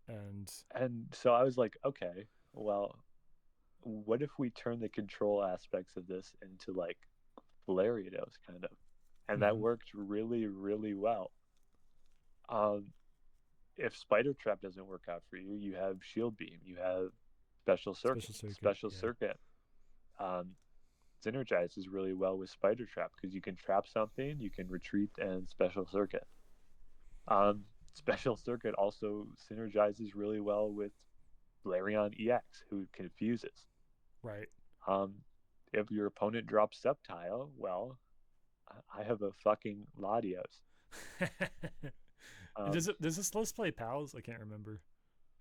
And And so I was like, okay, well, what if we turn the control aspects of this into like Valerianos kind of? And that mm-hmm. worked really, really well. Um, if Spider Trap doesn't work out for you, you have Shield Beam, you have Special Circuit. Special circuit, Special yeah. Circuit um, synergizes really well with Spider Trap because you can trap something, you can retreat and Special Circuit. Um, Special Circuit also synergizes really well with Flareon EX, who confuses. Right. Um, if your opponent drops Sceptile, well, I have a fucking Latios. Does this list play pals? I can't remember.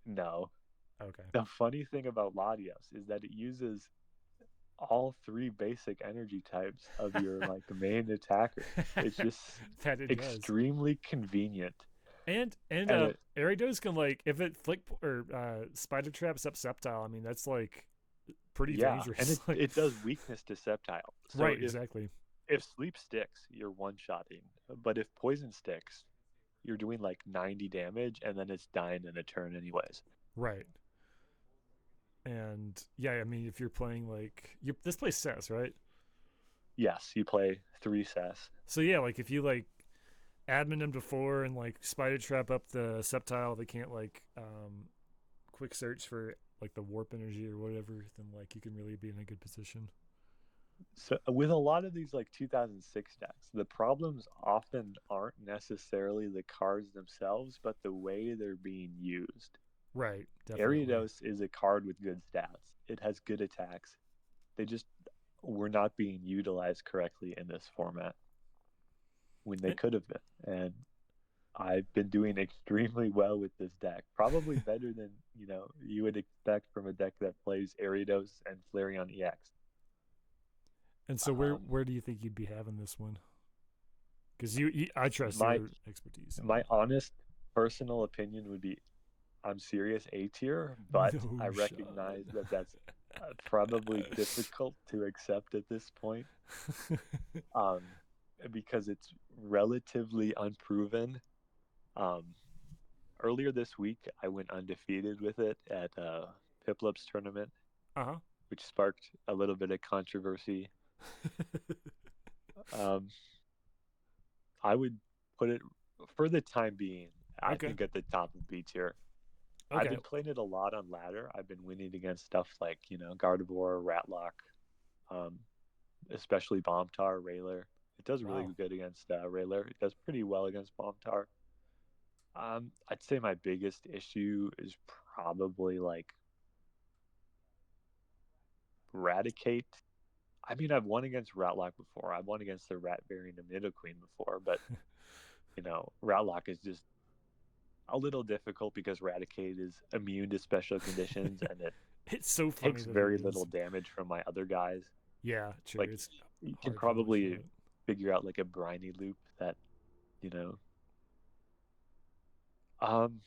No. Okay. The funny thing about Latios is that it uses all three basic energy types of your like main attacker. It's just That it does. extremely convenient. And And it Aridos can like if it flick or spider traps up Sceptile, I mean that's like pretty yeah, and dangerous. Like, it does weakness to Sceptile. So right, exactly. if sleep sticks, you're one shotting. But if poison sticks, you're doing like 90 damage and then it's dying in a turn anyways. Right. And yeah, I mean if you're playing like this plays Cess, right? Yes, you play 3 Cess. So yeah, like if you like admin them to 4 and like spider trap up the Sceptile, they can't like quick search for like the warp energy or whatever, then like you can really be in a good position. So with a lot of these like 2006 decks, the problems often aren't necessarily the cards themselves, but the way they're being used. Right, definitely. Ariados is a card with good stats. It has good attacks. They just were not being utilized correctly in this format when they And, could have been. And I've been doing extremely well with this deck. Probably better than, you would expect from a deck that plays Ariados and Flareon EX. and so where do you think you'd be having this one? Because I trust My your expertise. my honest personal opinion would be I'm serious A tier, but No I shot. recognize that that's probably difficult to accept at this point, um, because it's relatively unproven. Um, Earlier this week, I went undefeated with it at Piplup's tournament, Uh which sparked a little bit of controversy. huh. Um, I would put it, for the time being, I Okay. think at the top of B tier. I've Okay. been playing it a lot on ladder. I've been winning against stuff like, Gardevoir, Ratlock, um, especially Bombtar, Railer. It does really Wow. good against Railer. It does pretty well against Bombtar. I'd say my biggest issue is probably like Raticate. I mean, I've won against Ratlock before. I've won against the Rat variant of Nidoqueen before, but Ratlock is just a little difficult because Raticate is immune to special conditions and it It's so funny takes that it very is. little damage from my other guys. Yeah, true. Like It's you can hard to one probably shot. figure out like a briny loop that, you know. Um,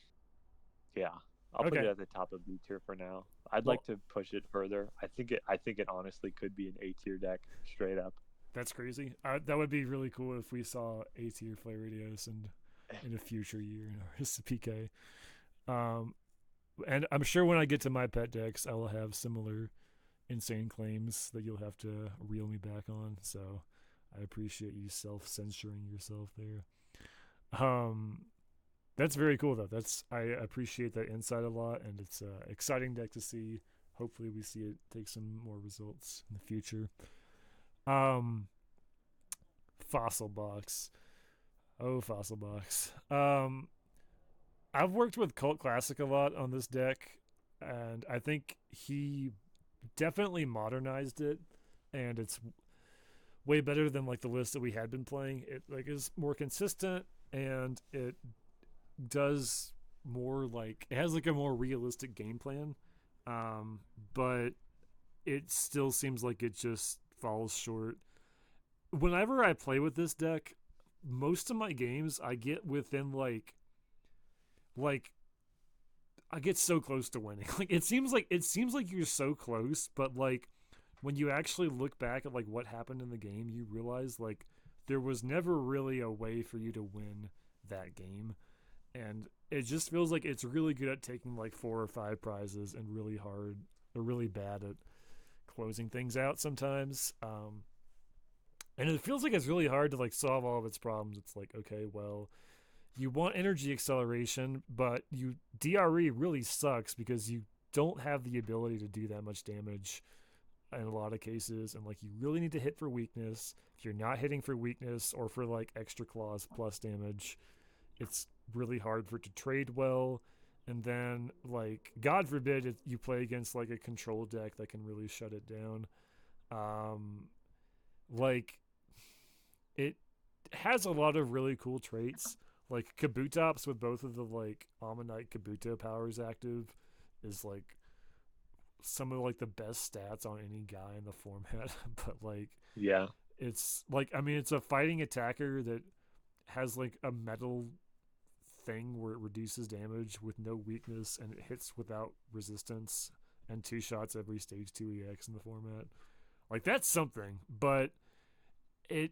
yeah, I'll put it Okay. at the top of B tier for now. I'd Well, like to push it further. I think it honestly could be an A tier deck straight up. that's crazy. That would be really cool if we saw A tier Flare Radios and in a future year in our PK. Um, and I'm sure when I get to my pet decks, I will have similar insane claims that you'll have to reel me back on. So I appreciate you self censoring yourself there. Um, that's very cool though. I appreciate that insight a lot, and it's an exciting deck to see. Hopefully, we see it take some more results in the future. Um, Fossil Box. Oh, Fossil Box. I've worked with Cult Classic a lot on this deck, and I think he definitely modernized it. and it's way better than like the list that we had been playing. It like is more consistent, and it does more like it has like a more realistic game plan, um, but it still seems like it just falls short. Whenever I play with this deck, most of my games I get within like I get so close to winning. Like it seems like you're so close, but like when you actually look back at like what happened in the game, you realize like there was never really a way for you to win that game. And it just feels like it's really good at taking like 4 or 5 prizes and really hard or really bad at closing things out sometimes. And it feels like it's really hard to like solve all of its problems. It's like, okay, well, you want energy acceleration, but you DRE really sucks because you don't have the ability to do that much damage in a lot of cases, and like you really need to hit for weakness. If you're not hitting for weakness or for like extra claws plus damage, it's really hard for it to trade well. And then like God forbid you play against like a control deck that can really shut it down. Um, like it has a lot of really cool traits. Like Kabutops with both of the like Ammonite Kabuto powers active is like some of like the best stats on any guy in the format. But like Yeah. it's like I mean it's a fighting attacker that has like a metal thing where it reduces damage with no weakness and it hits without resistance and 2 shots every stage 2 EX in the format. Like that's something, but it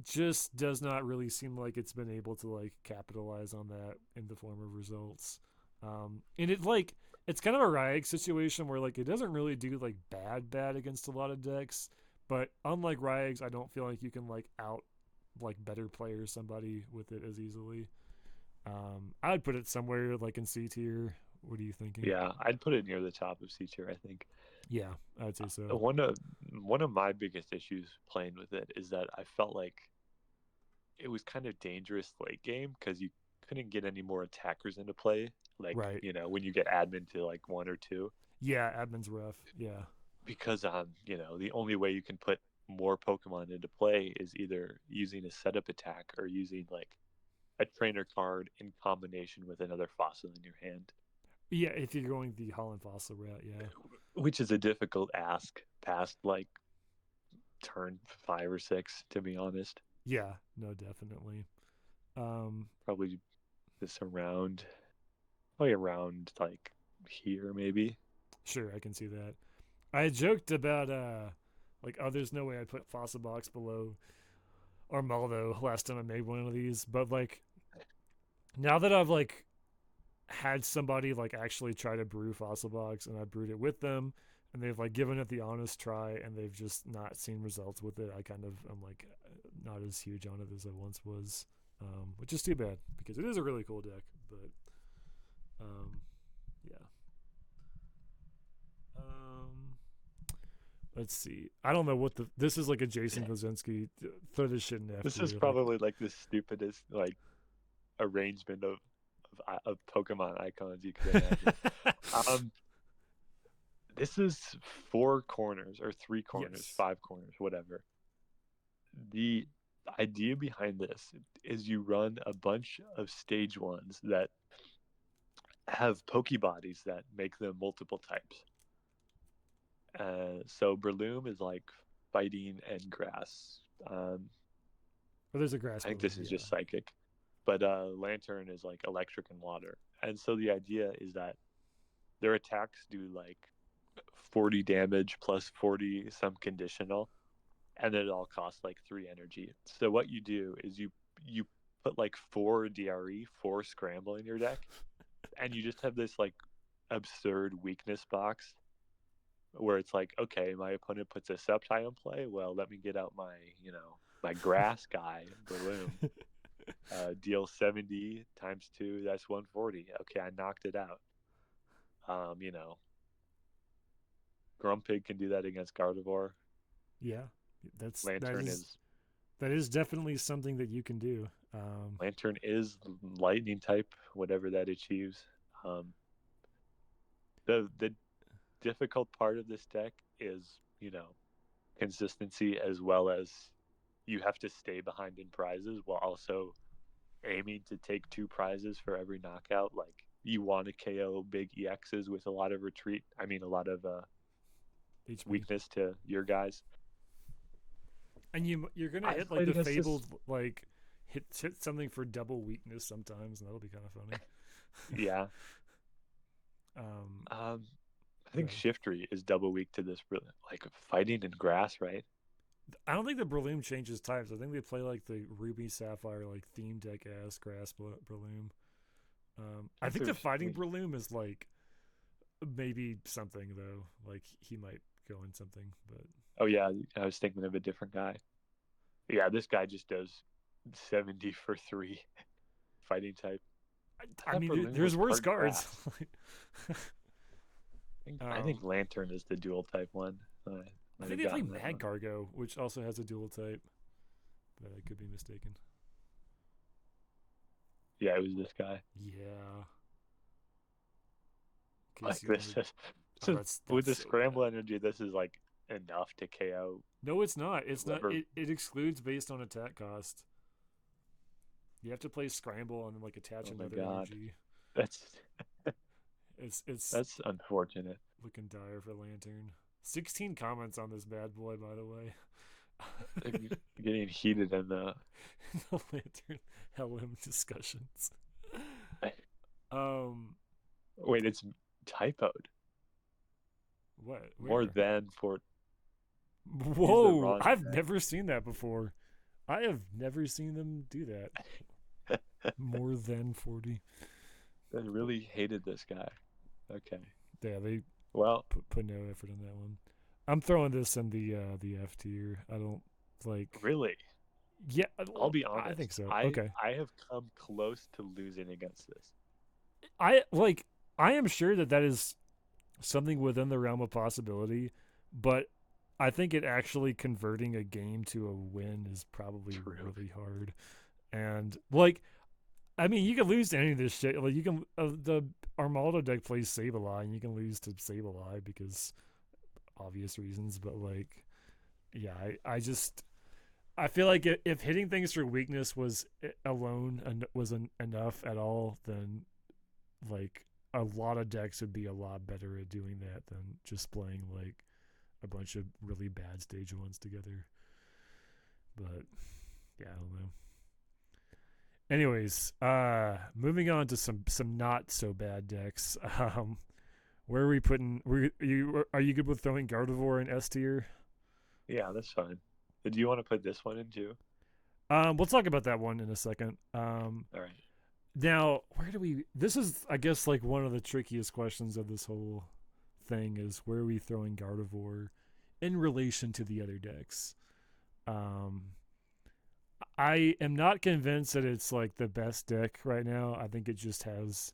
just does not really seem like it's been able to like capitalize on that in the form of results. And it like it's kind of a Ryeg situation where like it doesn't really do like bad against a lot of decks, but unlike Ryegs, I don't feel like you can like out like better player somebody with it as easily. I'd put it somewhere like in C tier. What are you thinking? Yeah, I'd put it near the top of C tier, I think. Yeah, I'd say so. One of my biggest issues playing with it is that I felt like it was kind of dangerous late game because you couldn't get any more attackers into play. Like, Right. when you get admin to like 1 or 2, Yeah, admin's rough. Yeah. because the only way you can put more Pokemon into play is either using a setup attack or using like a trainer card in combination with another fossil in your hand, Yeah, if you're going the Holland Fossil route, yeah. which is a difficult ask past like turn 5 or 6, to be honest. Yeah, no, definitely. Um, Probably this around, probably around like here, maybe. sure, I can see that. I joked about like oh there's no way I'd put Fossil Box below Armaldo last time I made one of these, but like now that I've like had somebody like actually try to brew Fossil Box and I brewed it with them and they've like given it the honest try and they've just not seen results with it, I kind of I'm like not as huge on it as I once was. Which is too bad because it is a really cool deck, but yeah. Um, let's see. I don't know what the. This is like a Jason Kozinski. Throw this shit in F This tier. is probably like the stupidest like arrangement of Pokemon icons you could imagine. um, this is 4 corners or 3 corners, Yes. 5 corners, whatever. The idea behind this is you run a bunch of stage ones that have Pokebodies that make them multiple types. So Breloom is like fighting and grass. Well, there's a grass I think balloon. this is Yeah. just psychic, but Lantern is like electric and water. And so the idea is that their attacks do like 40 damage plus 40 some conditional, and it all costs like 3 energy. So what you do is you put like 4 DRE, 4 scramble in your deck, and you just have this like absurd weakness box where it's like, okay, my opponent puts a Sceptile in play. Well, let me get out my grass guy, Bloom. Deal 70 times 2, that's 140. Okay, I knocked it out. Um, you know, Grumpig can do that against Gardevoir. Yeah. That's Lantern is that is definitely something that you can do. Lantern is lightning type, whatever that achieves. Um, the difficult part of this deck is, consistency as well as you have to stay behind in prizes while also aiming to take 2 prizes for every knockout. Like you want to KO big EXs with a lot of retreat. I mean, a lot of HP. weakness to your guys. And you're gonna I've hit like played the against this. fabled like hit something for double weakness sometimes, and that'll be kind of funny. Yeah. um, I think Shiftry is double weak to this, like fighting in grass, right? I don't think the Breloom changes types. I think they play like the Ruby Sapphire like theme deck ass grass Breloom. I think the fighting Breloom is like maybe something though. Like he might go in something, but oh yeah, I was thinking of a different guy. Yeah, this guy just does 70 for 3 fighting type. I mean, there's worse cards. I think Lantern is the dual type one. I think they play Mad Cargo, which also has a dual type, but I could be mistaken. Yeah, it was this guy. Yeah. Like this is with the scramble energy, this is like enough to KO. No, it's not. It's not. It excludes based on attack cost. You have to play scramble and then like attach another energy. That's unfortunate. Looking dire for Lantern. 16 comments on this bad boy, by the way. Getting heated in the Lantern Helm discussions. Wait, it's typoed. What? Where? More than for. Whoa! I've never seen that before. I have never seen them do that. More than 40. They really hated this guy. Okay. Yeah, they put no effort on that one. I'm throwing this in the F tier. I don't like. Really? Yeah, I'll be honest. I think so. Okay. I have come close to losing against this. I am sure that is something within the realm of possibility, but I think it actually converting a game to a win is probably really hard. And like, I mean, you can lose to any of this shit. Like, you can the Armaldo deck plays Sableye, and you can lose to Sableye because obvious reasons. But like, yeah, I feel like if hitting things for weakness was alone and wasn't enough at all, then like a lot of decks would be a lot better at doing that than just playing like a bunch of really bad stage ones together. But yeah, I don't know. Anyways, moving on to some not so bad decks. Where are we putting? Are you good with throwing Gardevoir in S tier? Yeah, that's fine. Do you want to put this one in too? We'll talk about that one in a second. All right. Now, where do we? This is, I guess, like one of the trickiest questions of this whole thing is where are we throwing Gardevoir in relation to the other decks? I am not convinced that it's like the best deck right now. I think it just has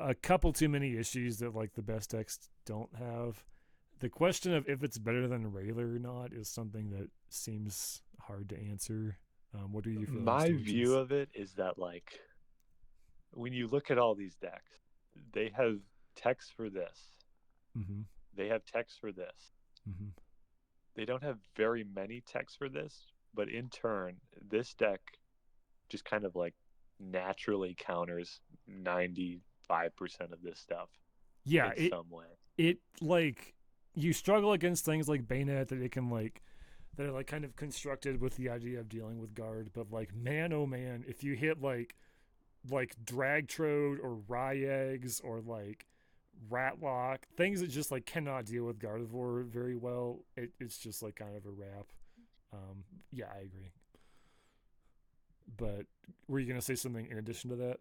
a couple too many issues that like the best decks don't have. The question of if it's better than Rayler or not is something that seems hard to answer. What are you feeling? My view of it is that like when you look at all these decks, they have text for this. Mm-hmm. They have text for this. Mm-hmm. They don't have very many texts for this, but in turn, this deck just kind of like naturally counters 95% of this stuff. Yeah, in some way. It like you struggle against things like Bayonet that it can like that are like kind of constructed with the idea of dealing with guard, but like man oh man, if you hit like Dragtrode or Ryegs or like Ratlock, things that just like cannot deal with Gardevoir very well, it's just like kind of a wrap. Yeah, I agree. But were you gonna say something in addition to that?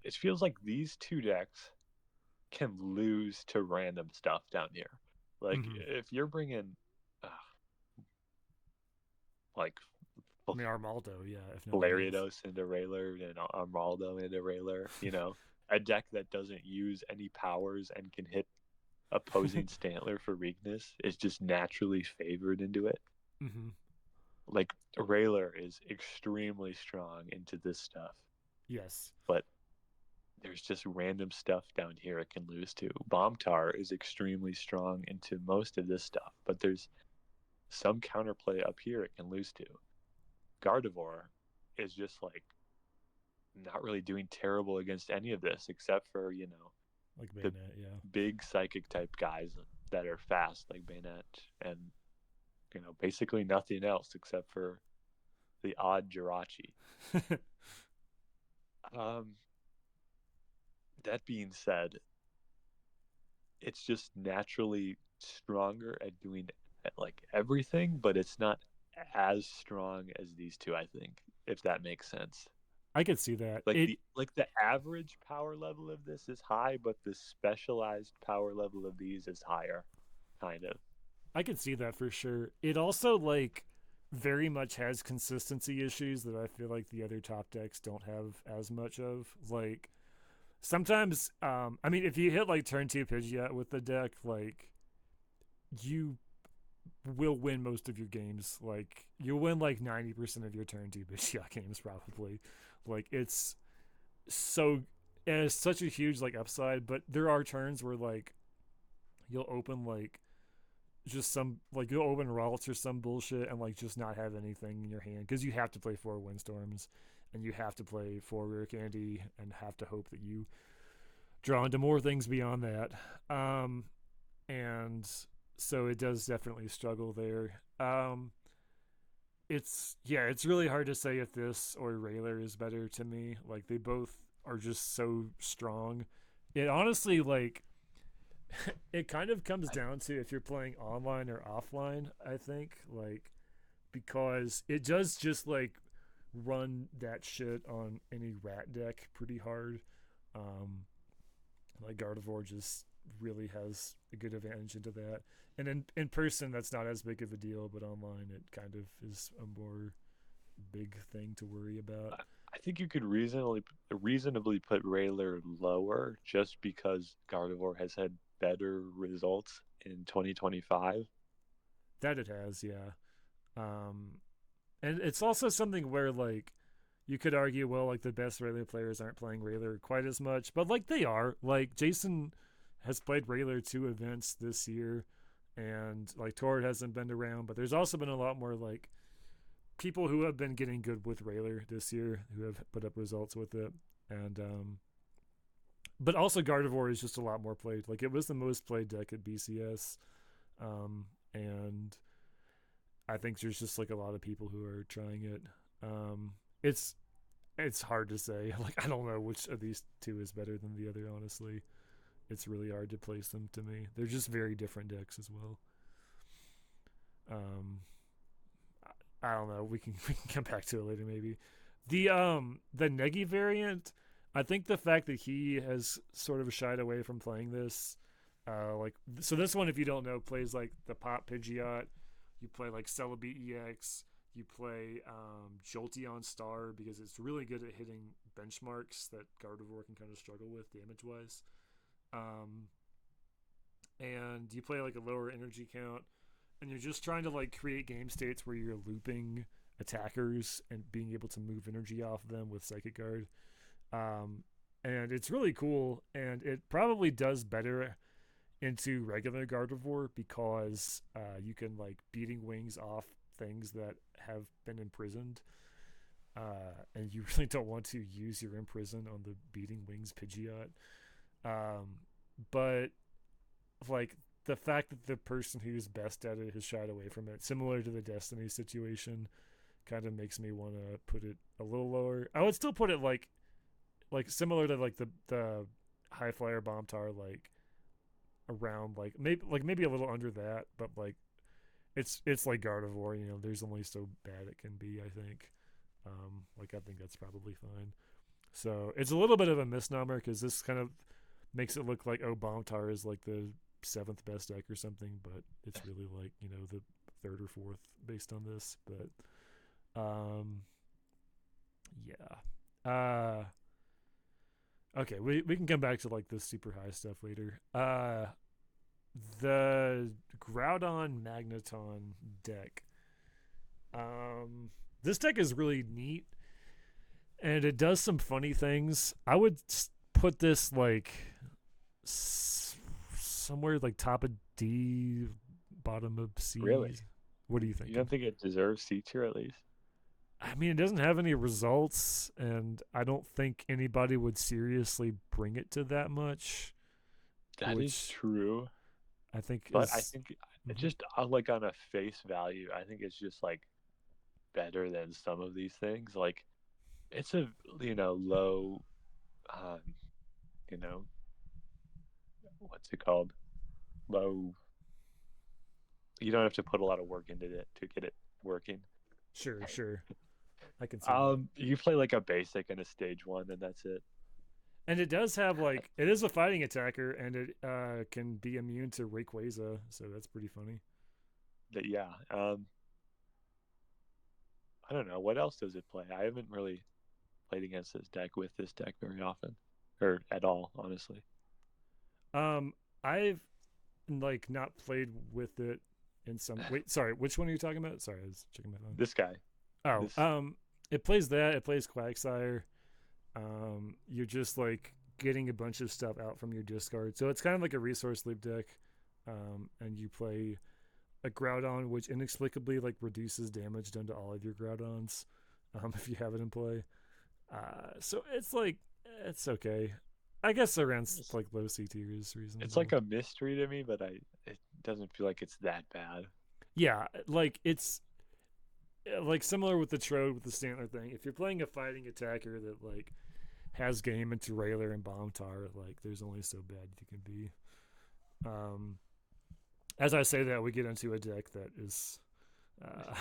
It feels like these two decks can lose to random stuff down here. Like if you're bringing like I mean, Armaldo, yeah. If Lariados into Rayler and Armaldo into Rayler, you know, a deck that doesn't use any powers and can hit opposing Stantler for weakness is just naturally favored into it. Mm-hmm. Like Rayler is extremely strong into this stuff. Yes, but there's just random stuff down here it can lose to. Bombtar is extremely strong into most of this stuff, but there's some counterplay up here it can lose to. Gardevoir is just like not really doing terrible against any of this except for, Like the Bayonet, yeah. big psychic type guys that are fast like Bayonet and basically nothing else except for the odd Jirachi. Um, that being said, it's just naturally stronger at doing like everything, but it's not as strong as these two, I think, if that makes sense. I could see that. Like the average power level of this is high, but the specialized power level of these is higher, kind of. I could see that for sure. It also like very much has consistency issues that I feel like the other top decks don't have as much of. Like sometimes, I mean, if you hit like turn two Pidgeot with the deck, like you will win most of your games. Like you'll win like 90% of your turn two Pidgeot games probably. Like so and it's such a huge like upside, but there are turns where like you'll open like just some like you'll open Ralts or some bullshit and like just not have anything in your hand because you have to play 4 Windstorms and you have to play 4 Rare Candy and have to hope that you draw into more things beyond that. And so it does definitely struggle there. It's really hard to say if this or Rayler is better to me. Like they both are just so strong. It honestly like it kind of comes down to if you're playing online or offline, I think, like because it does just like run that shit on any rat deck pretty hard. Um like Gardevoir just really has a good advantage into that. And in person that's not as big of a deal, but online it kind of is a more big thing to worry about. I think you could reasonably put Rayler lower just because Gardevoir has had better results in 2025. That it has, yeah. Um and it's also something where like you could argue, well, like the best Rayleigh players aren't playing Rayleigh quite as much, but like they are. Like Jason has played Rayleigh 2 events this year, and like Tord hasn't been around, but there's also been a lot more like people who have been getting good with Rayleigh this year who have put up results with it, and but also Gardevoir is just a lot more played. Like it was the most played deck at BCS, and I think there's just like a lot of people who are trying it. It's it's hard to say. Like I don't know which of these two is better than the other. Honestly, it's really hard to place them to me. They're just very different decks as well. Um, I don't know. We can come back to it later maybe. The Negi variant. I think the fact that he has sort of shied away from playing this, like so this one if you don't know plays like the Pop Pidgeot. You play like Celebi EX. You play Jolteon Star because it's really good at hitting benchmarks that Gardevoir can kind of struggle with damage wise. Um, and you play like a lower energy count, and you're just trying to like create game states where you're looping attackers and being able to move energy off of them with Psychic Guard. Um, and it's really cool, and it probably does better into regular Gardevoir because you can like beating wings off things that have been imprisoned, and you really don't want to use your imprison on the beating wings Pidgeot. But like the fact that the person who's best at it has shied away from it, similar to the Destiny situation, kind of makes me want to put it a little lower. I would still put it like similar to like the High Flyer Bomb Tower, like around maybe a little under that, but like it's like Gardevoir, there's only so bad it can be, I think. Like I think that's probably fine. So it's a little bit of a misnomer because this kind of makes it look like Bombtar is like the 7th best deck or something, but it's really like the 3rd or 4th based on this. But yeah. Okay, we can come back to like the super high stuff later. The Groudon Magneton deck. This deck is really neat, and it does some funny things. I would put this like somewhere like top of D, bottom of C. Really? What are you You thinking? don't think it deserves C tier at least? I mean, it doesn't have any results, and I don't think anybody would seriously bring it to that much, That is which true, I think but I is. think it Mhm. just like on a face value, I think it's just like better than some of these things. Like it's a low, um, you know, what's it called? Low. You don't have to put a lot of work into it to get it working. Sure, sure. I can see that. You play like a basic and a stage one, and that's it. And it does have like it is a fighting attacker, and it can be immune to Rayquaza, so that's pretty funny. That yeah. I don't know what else does it play. I haven't really played against this deck with this deck very often, or at all, honestly. Um, I've like not played with it in some. Wait, sorry, which one are you talking about? Sorry, I was checking my phone. This guy, Oh, this it plays that. It plays Quagsire. You're just like getting a bunch of stuff out from your discard, so it's kind of like a resource loop deck. And you play a Groudon, which inexplicably like reduces damage done to all of your Groudons, if you have it in play. So it's like it's okay. I guess around like low C tier is it's like reasonable. a mystery to me, but it doesn't feel like it's that bad. Yeah, like it's like similar with the Trode with the Stantler thing. If you're playing a fighting attacker that like has game into Railer and Bomb Tar, like there's only so bad you can be. Um, as I say that, we get into a deck that is, uh,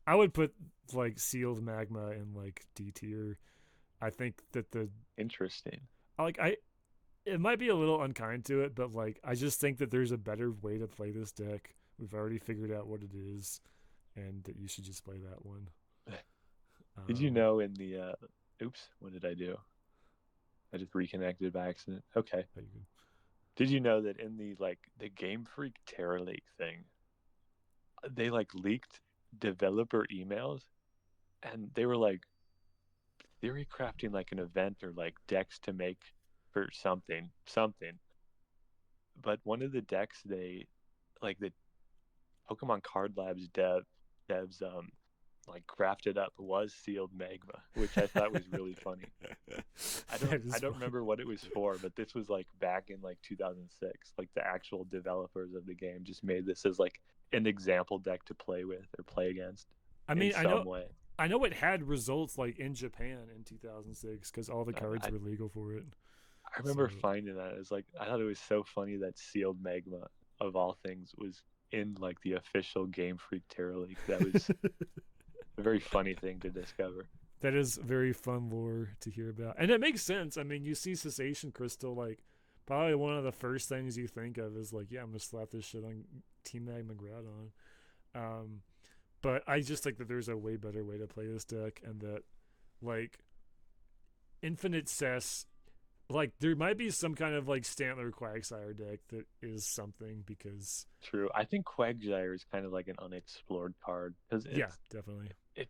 I would put like Sealed Magma in like D tier. I think that the Interesting. like I it might be a little unkind to it, but like I just think that there's a better way to play this deck. We've already figured out what it is, and that you should just play that one. Did you Um, know in the oops, what did I do? I just reconnected by accident. Okay. Did you know that in the Game Freak Terror League thing, they like leaked developer emails and they were like theory crafting like an event or like decks to make for something. But one of the decks they like the Pokemon Card Labs devs like crafted up was sealed magma, which I thought was really funny. I don't that I is don't funny. remember what it was for, but this was like back in like 2006. Like the actual developers of the game just made this as like an example deck to play with or play against I in mean, some way. I know it had results like in Japan in 2006 because all the cards I were legal for it. I So remember finding that. It was like I thought it was so funny that sealed magma of all things was in like the official Game Freak Terror League. That was a very funny thing to discover. that is very fun lore to hear about, and it makes sense. I mean, you see Cessation Crystal, like probably one of the first things you think of is like, yeah, I'm gonna slap this shit on Team Magma Groudon. Um, but I just think that there's a way better way to play this deck, and that like Infinite Cess, like there might be some kind of like Stantler Quagsire deck that is something because True. I think Quagsire is kind of like an unexplored card because yeah, definitely. it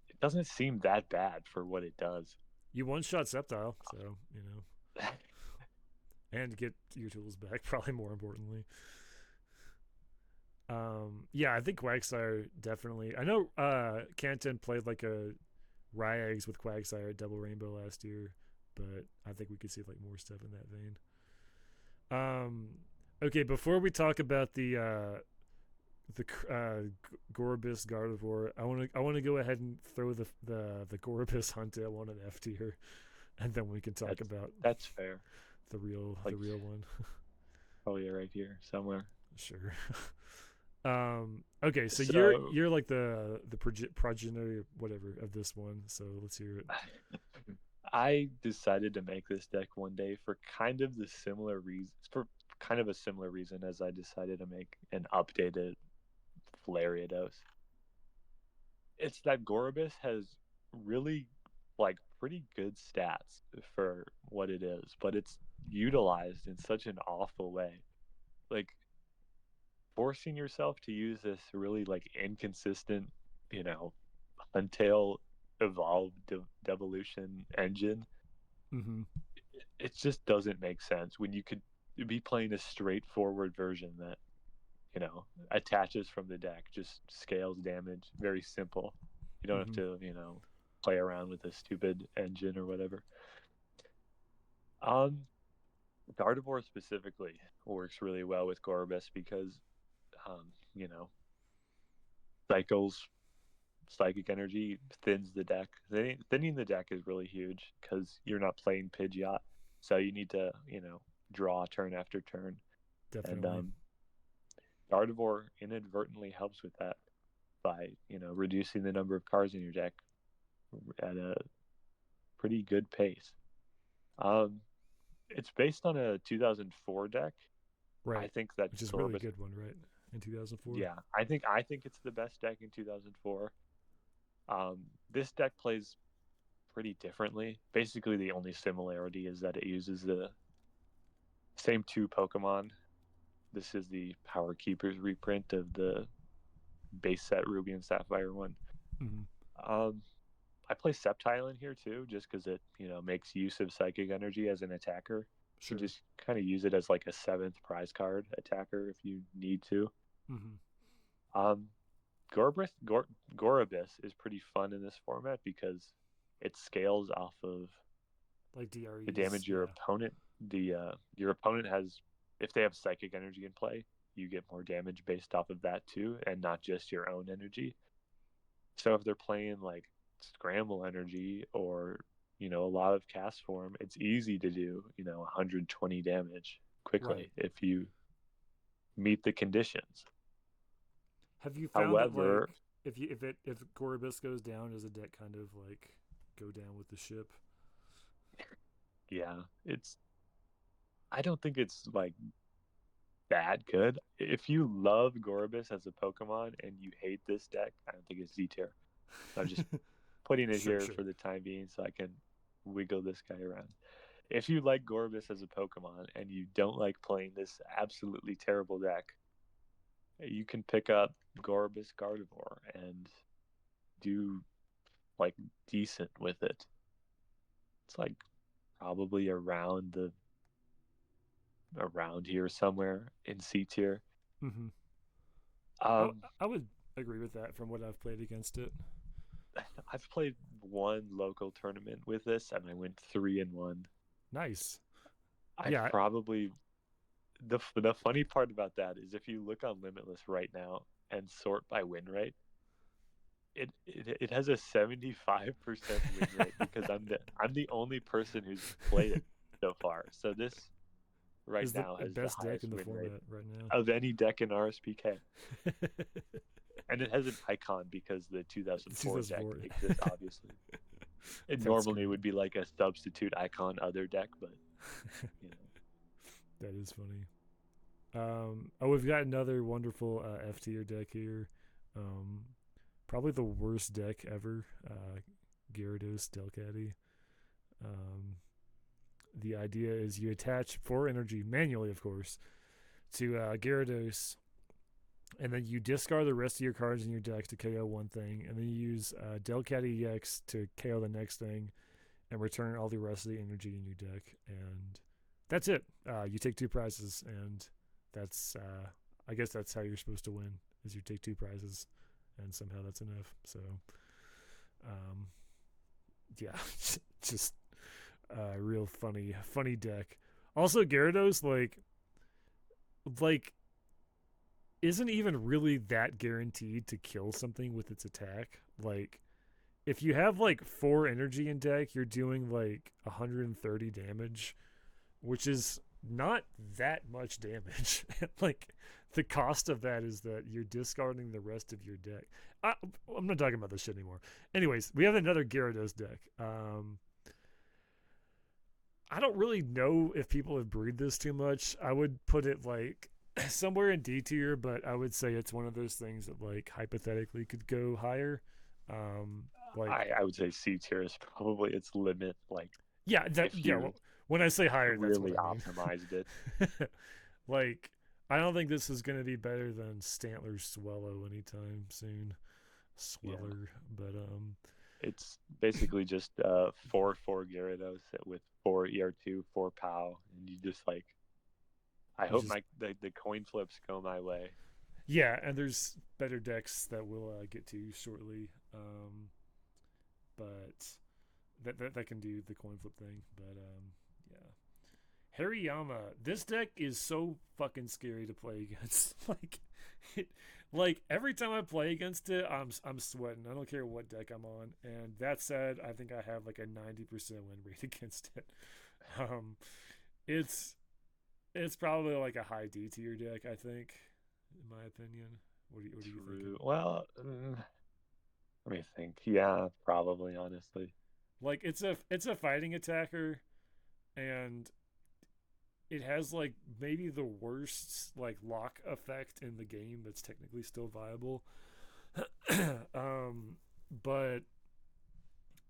it doesn't seem that bad for what it does. You one shot Sceptile, so you know, and get your tools back. Probably more importantly. Yeah, I think Quagsire definitely. I know Canton played like a Ryags with Quagsire at Double Rainbow last year, but I think we could see like more stuff in that vein. Um, okay, before we talk about the Gorobis Gardevoir, I want to go ahead and throw the Gorobis Hunt at one an F tier, and then we can talk that's about that's fair. the Like real one. probably right here somewhere. Sure. Okay, so you're So you're like the progenitor whatever of this one. So let's hear it. I decided to make this deck one day for kind of the similar reason for kind of a similar reason as I decided to make an updated Flariados. It's that Gorobus has really like pretty good stats for what it is, but it's utilized in such an awful way. Like forcing yourself to use this really like inconsistent, you know, Huntail evolved devolution engine. Mm-hmm. it just doesn't make sense when you could be playing a straightforward version that, attaches from the deck, just scales damage, very simple. You don't have Mm-hmm. to, play around with a stupid engine or whatever. Um, Gardevoir specifically works really well with Gorbis because, um, you know, cycles psychic energy thins the deck. Thinning the deck is really huge because you're not playing Pidgeot, so you need to, draw turn after turn, and Definitely. Gardevoir inadvertently helps with that by, reducing the number of cards in your deck at a pretty good pace. Um, it's based on a 2004 deck. I Right. think that Which is a really Gorbis, good one, right? In 2004. yeah, I think it's the best deck in 2004. This deck plays pretty differently. Basically, the only similarity is that it uses the same two Pokemon. This is the Power Keepers reprint of the base set Ruby and Sapphire one. Mm-hmm. Um, I play Sceptile in here too, just because it makes use of Psychic Energy as an attacker. You can Sure. just kind of use it as like a seventh prize card attacker if you need to. Mm-hmm. Um, Gorobis is pretty fun in this format because it scales off of Like the DREs. damage your Yeah. opponent your opponent has. If they have Psychic Energy in play, you get more damage based off of that too, and not just your own energy. So if they're playing like Scramble Energy or a lot of cast form, it's easy to do 120 damage Right. quickly if you meet the conditions. Have you found that like However, if Gorobus goes down, does the deck kind of like go down with the ship? yeah, it's I don't think it's like that good. If you love Gorobus as a Pokemon and you hate this deck, I don't think it's Z tier. I'm just putting it Sure, here sure. for the time being so I can wiggle this guy around. If you like Gorbis as a Pokemon and you don't like playing this absolutely terrible deck, you can pick up Gorbis Gardevoir and do like decent with it. It's like probably around here somewhere in C tier. Mm-hmm. I Um, I would agree with that from what I've played against it. I've played one local tournament with this and I went 3-1. Nice. I Yeah. probably the funny part about that is if you look on Limitless right now and sort by win rate, it has a 75% win rate because I'm the only person who's played it so far. So this right Is the now has the best deck highest in the win rate format right now. of any deck in RSPK. And it has an icon because the 2004 deck 2004. exists, obviously. It That's normally great. would be like a substitute icon other deck, but you know. That is funny. Oh, we've got another wonderful F tier deck here. Um, Probably the worst deck ever. Gyarados Delcatty. Um, the idea is you attach 4 energy manually, of course, to Gyarados, and then you discard the rest of your cards in your deck to KO one thing, and then you use Delcatty EX to KO the next thing, and return all the rest of the energy in your deck, and that's it. You take 2 prizes, and that's I guess that's how you're supposed to win. Is you take 2 prizes, and somehow that's enough. So, um, yeah, just real funny deck. Also, Gyarados like isn't even really that guaranteed to kill something with its attack. Like if you have like 4 energy in deck, you're doing like 130 damage, which is not that much damage. Like the cost of that is that you're discarding the rest of your deck. I'm not talking about this shit anymore. Anyways, we have another Gyarados deck. I don't really know if people have breed this too much. I would put it like somewhere in D tier, but I would say it's one of those things that like hypothetically could go higher. Like I would say C tier is probably its limit. Like yeah, that if yeah. you When I say higher, that's what really I mean. optimized it. Like I don't think this is going to be better than Stantler Swallow anytime soon. Yeah. Sweller, but It's basically just 4 Gyarados with 4 ER2, 4 POW, and you just like. I You hope just the coin flips go my way. yeah, and there's better decks that we'll get to shortly. But that can do the coin flip thing. But yeah, Hariyama. This deck is so fucking scary to play against. It, like every time I play against it, I'm sweating. I don't care what deck I'm on. And that said, I think I have like a 90% win rate against it. Um, it's it's probably like a high D tier deck. I think, in my opinion. What are you thinking? True. Well, let me think. Yeah, probably, honestly. Like it's a fighting attacker, and it has like maybe the worst like lock effect in the game that's technically still viable. um, but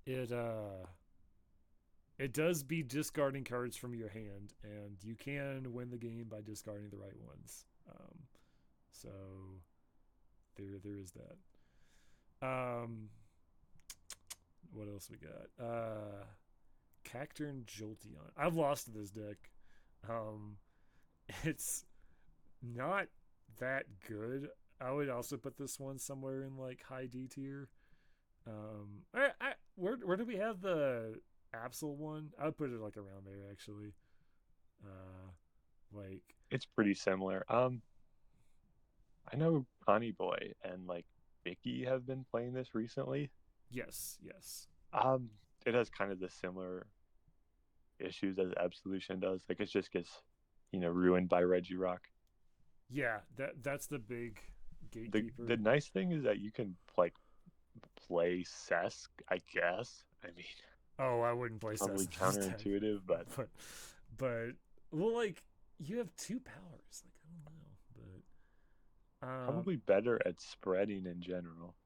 it it does be discarding cards from your hand, and you can win the game by discarding the right ones. So there is that. What else we got? Cacturn Jolteon. I've lost to this deck. Um, it's not that good. I would also put this one somewhere in like high D tier. Where do we have the Absol one? I would put it like around there actually. Like It's pretty similar. I know Connie Boy and like Vicky have been playing this recently. yes, yes, Um, it has kind of the similar issues as Absolution does. Like it just gets, ruined by Regirock. yeah. That's the big The gatekeeper. nice thing is that you can like play Sesk, I guess. I mean, Oh, I wouldn't play probably Cess in this deck, counterintuitive, but but but well, like you have two powers. Like I don't know, but probably better at spreading in general.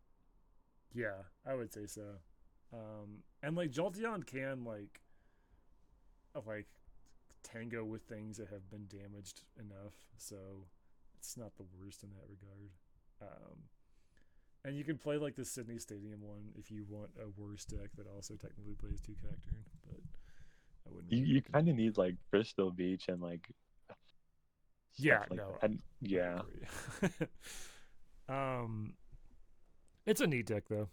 yeah, I would say so. And like Jolteon can like tango with things that have been damaged enough, so it's not the worst in that regard. Um, and you can play like the Sydney Stadium one if you want a worse deck that also technically plays two Cacturn, but I wouldn't You really you kind recommend of it. need like Crystal Beach and like stuff Yeah, like no, that. And I yeah, agree. um, it's a neat deck though.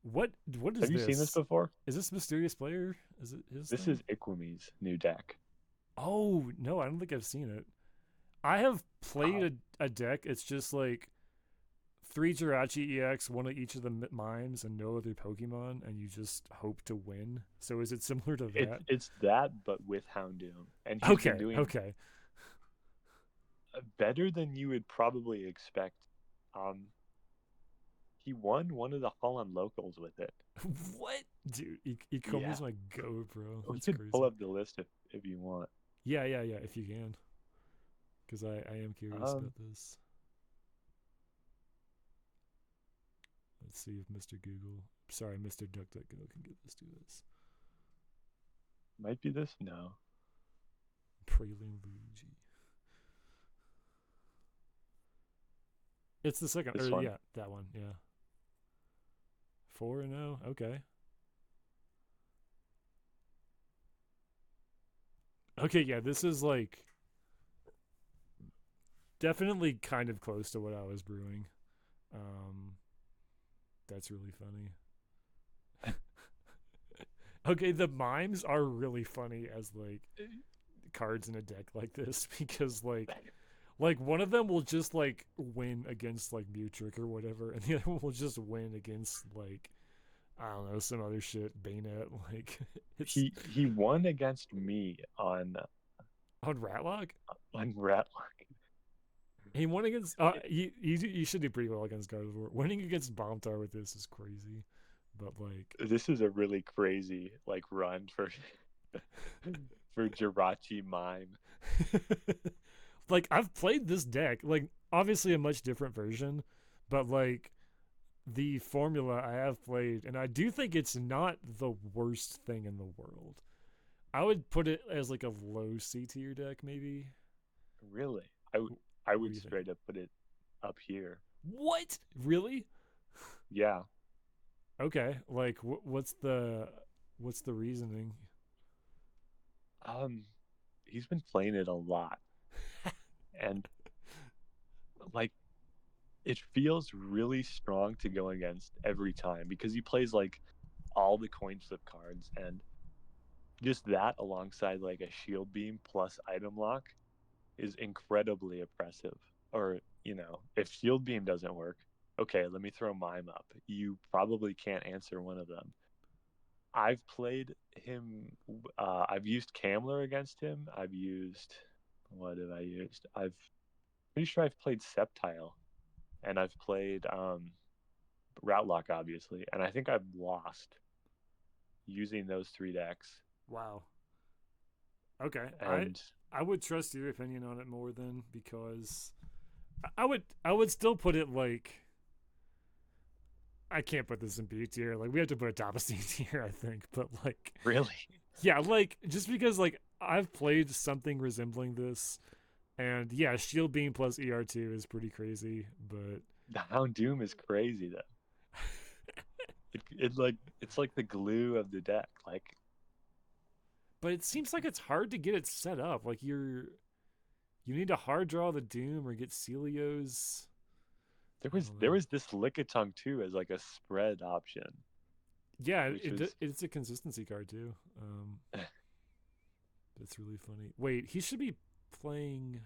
What is have you seen this this? before? Is this Mysterious Player? Is it his This thing? is Iquami's new deck. Oh no, I don't think I've seen it. I have played Uh, a deck. It's just like three Jirachi EX, one of each of the mimes, and no other Pokemon, and you just hope to win. So is it similar to it's that? it's that, but with Houndoom, and he's been Okay, doing okay. better than you would probably expect. Um, he won one of the Holland locals with it. What? Dude, Ikomi's Yeah, my go, bro. we That's could pull crazy. up the list if you want. Yeah, if you can. Because I am curious Um, about this. Let's see if Mr. Google, sorry, Mr. DuckDuckGo can get this to us. might be this. No, Praline Luigi. It's the second, or this one. yeah, that one, yeah. 4-0, okay. Okay, yeah, this is like definitely kind of close to what I was brewing. Um, that's really funny. Okay, the mimes are really funny as like cards in a deck like this because like one of them will just like win against like Mewtrick or whatever, and the other one will just win against like I don't know some other shit, Bayonet. Like it's He won against me on Ratlock. on Ratlock. He won against. You should do pretty well against Gardevoir. Winning against Bombtar with this is crazy, but like This is a really crazy like run for for Jirachi Mime. like I've played this deck, like obviously a much different version, but like the formula I have played, and I do think it's not the worst thing in the world. I would put it as like a low C tier deck, maybe. Really, I What do would you think? straight up put it up here. What? Really? Yeah, Okay, like what's the reasoning? Um, he's been playing it a lot, and like it feels really strong to go against every time because he plays like all the coin flip cards, and just that alongside like a shield beam plus item lock is incredibly oppressive. Or, if shield beam doesn't work, okay, let me throw mime up. You probably can't answer one of them. I've played him. I've used Camler against him. I've used what have I used? I've pretty sure I've played Septile, and I've played Route Lock, obviously, and I think I've lost using those three decks. Wow. Okay, And I would trust your opinion on it more then because I would still put it like I can't put this in B tier. Like we have to put it top of C tier, I think. But like, really, yeah, like just because like I've played something resembling this, and yeah, Shield Beam plus ER2 is pretty crazy. But the Hound Doom is crazy though. It's like the glue of the deck. Like but it seems like it's hard to get it set up. Like you need to hard draw the Doom or get Celios. there I was don't there know. was this Lickitung too as like a spread option, Yeah, which was it's a consistency card too. That's really funny. Wait, he should be playing.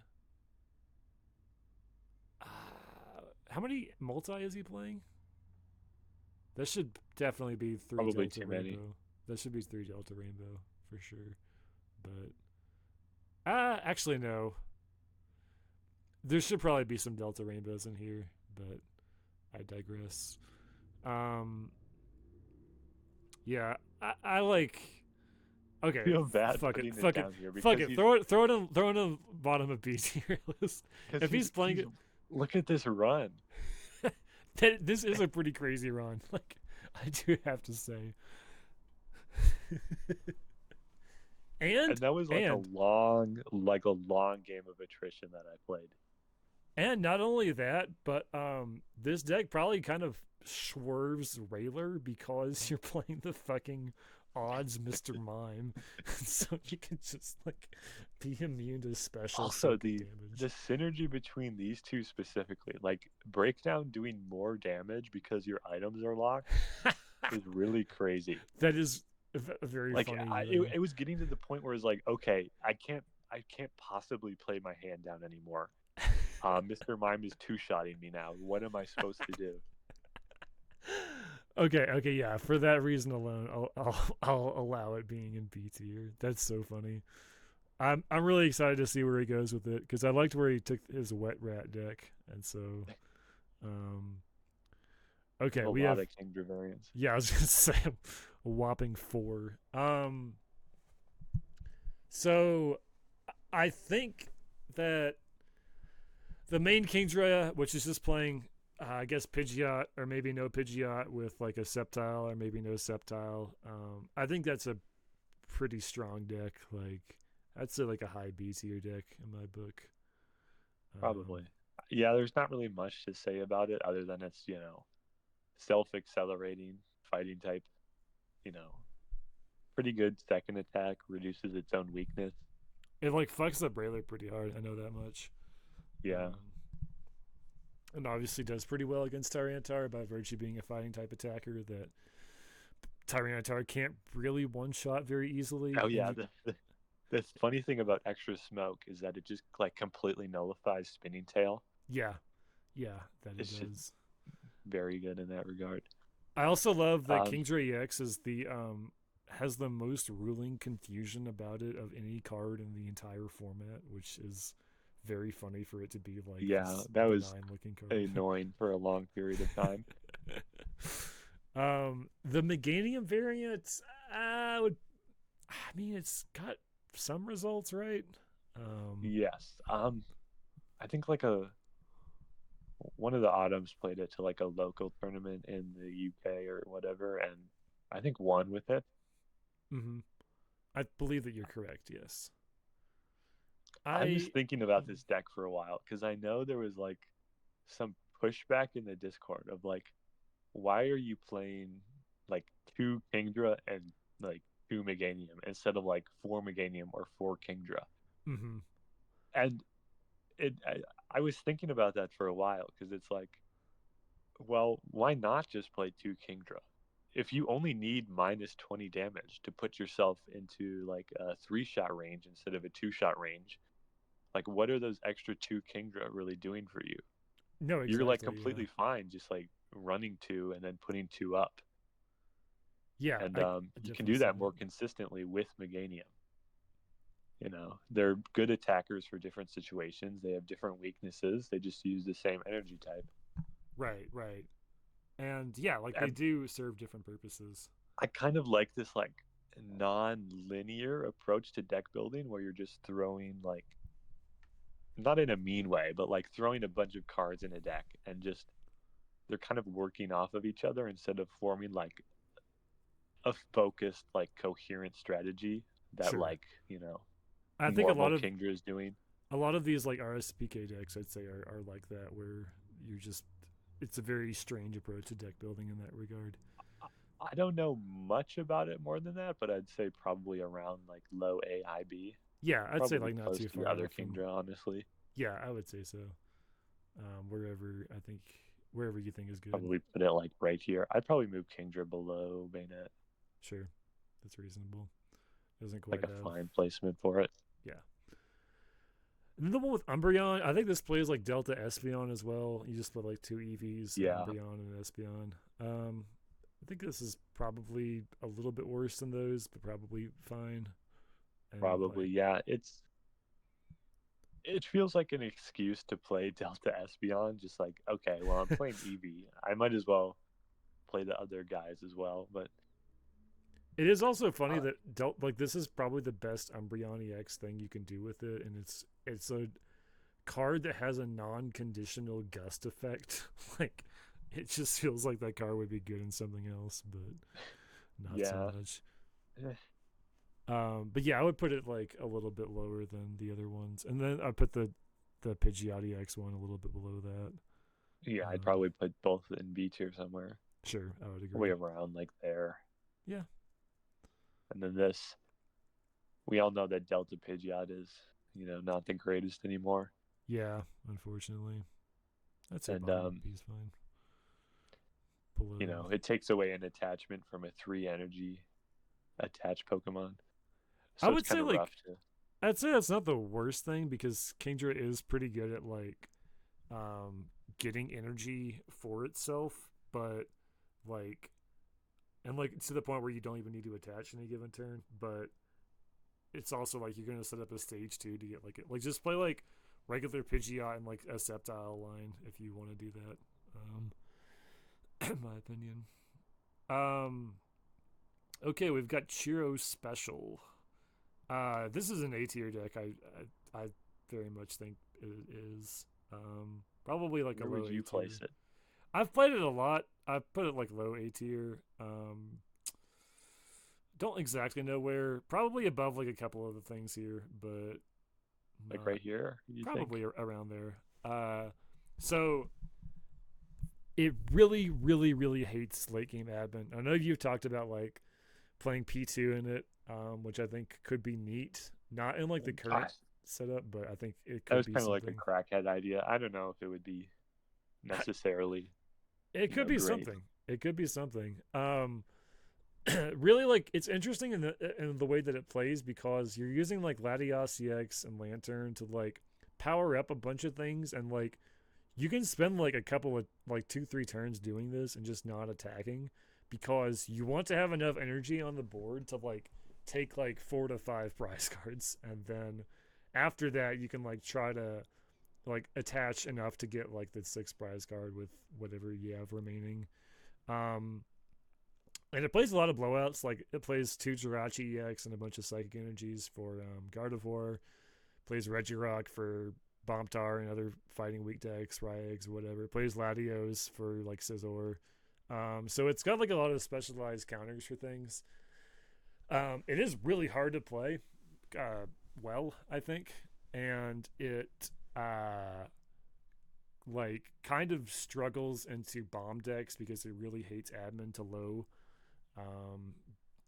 How many multi is he playing? That should definitely be three probably Delta too many. Rainbow. That should be three Delta Rainbow for sure. But actually no. There should probably be some Delta Rainbows in here, but I digress. Um, yeah, I like. I Okay, feel bad fuck it, putting it fuck it, down here fuck because it. he's Throw it in the bottom of B tier list. because If he's playing he's it, look at this run. this is a pretty crazy run. Like I do have to say, And and that was and like a long game of attrition that I played. and not only that, but this deck probably kind of swerves Railer because you're playing the fucking odds Mr. Mime, so you can just like be immune to special Also, soak the damage. synergy between these two specifically, like Breakdown doing more damage because your items are locked, is really crazy. That is a very Like funny thing. it was getting to the point where it's like, okay, I can't possibly play my hand down anymore. Mr. Mime is two-shotting me now. What am I supposed to do? Okay, yeah. For that reason alone, I'll allow it being in B tier. That's so funny. I'm really excited to see where he goes with it because I liked where he took his wet rat deck, and so um, There's okay, a we lot have of Kingdra variants. yeah, I was gonna say a whopping four. So I think that the main Kingdra, which is just playing, I guess Pidgeot or maybe no Pidgeot with like a Sceptile or maybe no Sceptile. I think that's a pretty strong deck. Like I'd say like a high B tier deck in my book. Probably. Yeah, there's not really much to say about it other than it's, self-accelerating fighting type, you know, pretty good second attack, reduces its own weakness. It like fucks up Rayleigh pretty hard. I know that much. Yeah. Um, and obviously does pretty well against Tyranitar by virtue being a fighting type attacker that Tyranitar can't really one shot very easily. Oh And yeah, you, the funny thing about extra smoke is that it just like completely nullifies spinning tail. yeah, yeah, that it It's just does. very good in that regard. I also love that Um, Kingdra EX is the has the most ruling confusion about it of any card in the entire format, which is very funny for it to be like yeah, this that was benign looking card. annoying for a long period of time. The Meganium variant, I would. I mean, it's got some results, right? Um, Yes. I think like a one of the Autumns played it to like a local tournament in the UK or whatever, and I think won with it. mhm. I believe that you're correct. Yes, I was I. thinking about this deck for a while because I know there was like some pushback in the Discord of like, why are you playing? like 2 Kingdra and like 2 Meganium instead of like 4 Meganium or 4 Kingdra. Mm-hmm. And I was thinking about that for a while because it's like, well, why not just play 2 Kingdra? If you only need minus 20 damage to put yourself into like a 3-shot range instead of a 2-shot range, like what are those extra 2 Kingdra really doing for you? No, You're like exactly. Yeah. completely fine just like running 2 and then putting 2 up. Yeah, And I you can definitely do see that that. more consistently with Meganium. They're good attackers for different situations. They have different weaknesses. They just use the same energy type. Right, right. And yeah, like they And do serve different purposes. I kind of like this like non-linear approach to deck building where you're just throwing like not in a mean way, but like throwing a bunch of cards in a deck and just they're kind of working off of each other instead of forming like a focused, like coherent strategy that Sure. like, I think normal Kingdra is doing. a lot of these like RSPK decks I'd say are like that where you're just it's a very strange approach to deck building in that regard. I don't know much about it more than that, but I'd say probably around like low AIB. Yeah, I'd say Probably like not close too to the far other off from. Kingdra, honestly. Yeah, I would say so. Wherever I think wherever you think is good. Probably put it like right here. I'd probably move Kingdra below Bayonet. Sure, that's reasonable. Doesn't Like quite a have. fine placement for it. Yeah. And then the one with Umbreon, I think this plays like Delta Espeon as well. You just put like 2 EVs, an Yeah, Umbreon and an Espeon. I think this is probably a little bit worse than those, but probably fine. And probably. like, Yeah, it feels like an excuse to play Delta Espeon. Just like, okay, well, I'm playing EV. I might as well play the other guys as well. But it is also funny uh, that like this is probably the best Umbreon EX thing you can do with it, and it's a card that has a non-conditional gust effect. Like it just feels like that card would be good in something else, but not so yeah, much. eh, But yeah, I would put it like a little bit lower than the other ones, and then I put the Pidgeot EX one a little bit below that. yeah, I'd Um, probably put both in B tier somewhere, sure, I would way agree. around like there. Yeah, And then this, we all know that Delta Pidgeot is, not the greatest anymore. yeah. Unfortunately, I'd say And bottom of B is fine. Below, it takes away an attachment from a 3 energy attached Pokemon. I So it's would kind say of like rough to. I'd say that's not the worst thing because Kingdra is pretty good at like um, getting energy for itself, but like and like to the point where you don't even need to attach any given turn. But it's also like you're gonna set up a stage 2 to get like just play like regular Pidgeot and like a Sceptile line if you want to do that. In my opinion. Um, okay, we've got Chiro Special. This is an A tier deck. I very much think it is. Probably like a Where low would A you tier. place it? I've played it a lot. I've put it like low A tier. Don't exactly know where. Probably above like a couple of the things here, but Like not right here, you think? probably around there. So it really, really, really hates late game admin. I know you've talked about like playing P2 in it, which I think could be neat. Not in like the current Ah, setup, but I think it that could was be kind of like a something. crackhead idea. I don't know if it would be necessarily, It could be great. something. It could be something. Really, like it's interesting in the way that it plays because you're using like Latios CX and Lantern to like power up a bunch of things, and like you can spend like a couple of like 2-3 turns doing this and just not attacking because you want to have enough energy on the board to like take like 4 to 5 prize cards, and then after that you can like try to like attach enough to get like the 6 prize card with whatever you have remaining. Um, and it plays a lot of blowouts. Like it plays 2 Jirachi EX and a bunch of Psychic Energies for Gardevoir. Plays Regirock for Bombtar and other fighting weak decks, Ryegs, whatever. It plays Latios for like Scizor. So it's got like a lot of specialized counters for things. It is really hard to play well, I think. And it like kind of struggles into bomb decks because it really hates admin to low Um,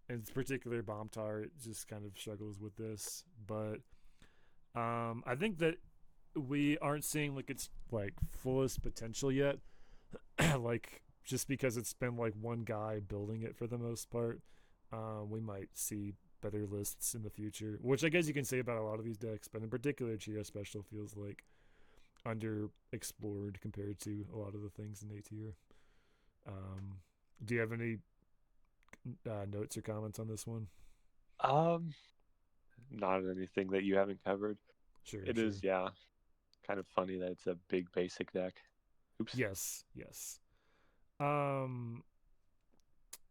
in particular, Bomb Tart just kind of struggles with this, but I think that we aren't seeing like its like fullest potential yet. Like just because it's been like one guy building it for the most part, we might see better lists in the future. Which I guess you can say about a lot of these decks, but in particular, Chia Special feels like underexplored compared to a lot of the things in A tier. Um, do you have any notes or comments on this one? Um, Not anything that you haven't covered. Sure, It is, sure. yeah, kind of funny that it's a big basic deck. Oops. Yes, yes. Um,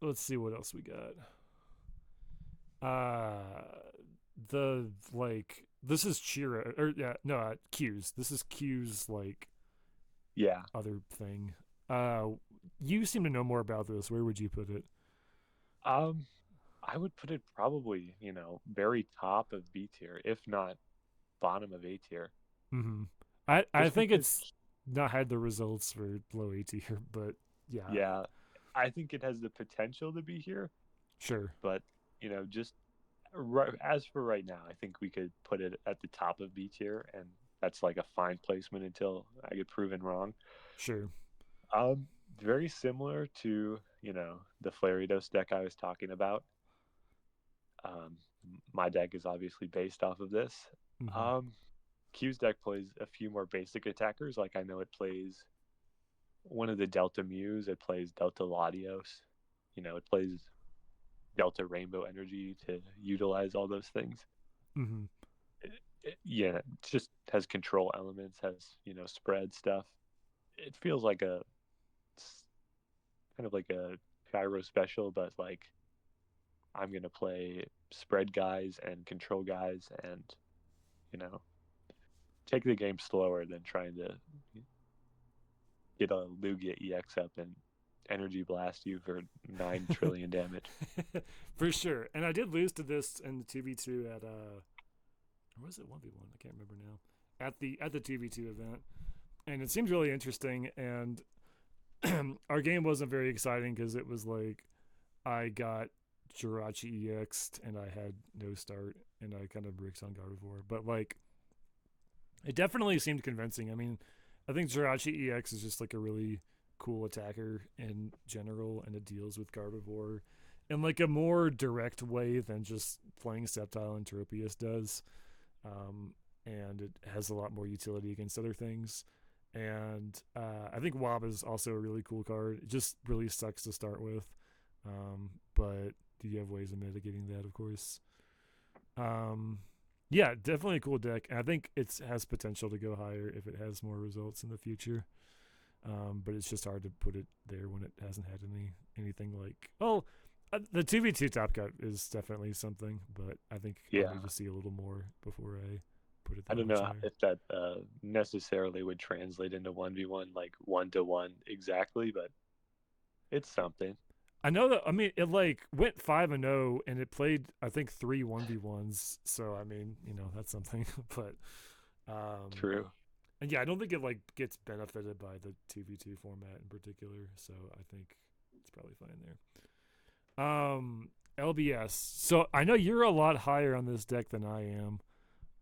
let's see what else we got. Uh, the like this is Chira or yeah no Q's. This is Q's like Yeah. other thing. Uh, you seem to know more about this. Where would you put it? Um, I would put it probably, very top of B tier, if not bottom of A tier. Mm-hmm. I Just think because, it's not had the results for low A tier, but yeah, yeah, I think it has the potential to be here, sure, but, just right, as for right now, I think we could put it at the top of B tier, and that's like a fine placement until I get proven wrong. sure. Um, Very similar to, the Flaridos deck I was talking about. Um, my deck is obviously based off of this. Mm-hmm. Um, Q's deck plays a few more basic attackers. Like I know it plays one of the Delta Muse. It plays Delta Latios. It plays Delta Rainbow Energy to utilize all those things. Mm-hmm. Yeah, it just has control elements, has spread stuff. It feels like a kind of like a Gyro special, but like I'm gonna play spread guys and control guys, and you know take the game slower than trying to get a Lugia EX up and energy blast you for 9 trillion damage. For sure. And I did lose to this in the 2v2 at or was it 1v1? I can't remember now. At the 2v2 event. And it seemed really interesting and our game wasn't very exciting because it was like I got Jirachi EX'd and I had no start and I kind of bricks on Gardevoir. But like it definitely seemed convincing. I mean, I think Jirachi EX is just like a really cool attacker in general, and it deals with Gardevoir in like a more direct way than just playing Sceptile and Tropius does. And it has a lot more utility against other things. And I think Wob is also a really cool card. It just really sucks to start with, but you have ways of mitigating that, of course. Um, yeah, definitely a cool deck. And I think it has potential to go higher if it has more results in the future. But it's just hard to put it there when it hasn't had anything like the 2v2 top cut is definitely something, but I think I'll Yeah, need to see a little more before I put it I that don't much know higher. if that necessarily would translate into 1v1, like 1-to-1 exactly, but it's something. I know that. I mean, it like went 5-0, and it played I think 3 1v1s. So I mean, that's something. But um, True. and yeah, I don't think it like gets benefited by the 2v2 format in particular. So I think it's probably fine there. LBS. So I know you're a lot higher on this deck than I am.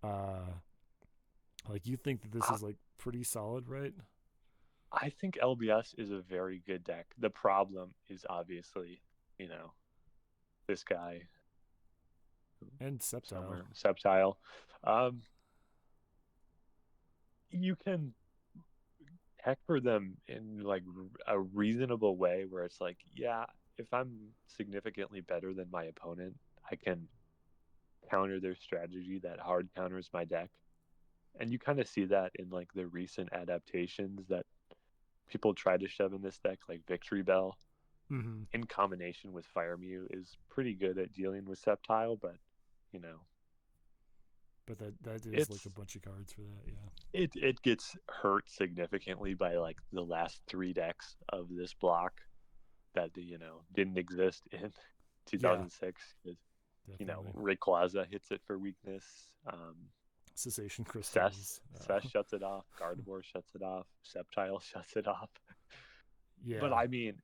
Uh, like you think that this I, is like pretty solid, right? I think LBS is a very good deck. The problem is obviously, this guy, And Sceptile. Summer Sceptile. Um, you can for them in like a reasonable way where it's like, yeah, if I'm significantly better than my opponent, I can counter their strategy that hard counters my deck. And you kind of see that in like the recent adaptations that people try to shove in this deck, like Victory Bell Mm-hmm. in combination with Fire Mew is pretty good at dealing with Sceptile, but you know, But that is like a it's bunch of cards for that. Yeah. it gets hurt significantly by like the last three decks of this block that didn't exist in Yeah, 2006. definitely. Rayquaza hits it for weakness. Cessation Cess crystals. Cess shuts it off. Gardevoir shuts it off. Sceptile shuts it off. But Yeah. I mean,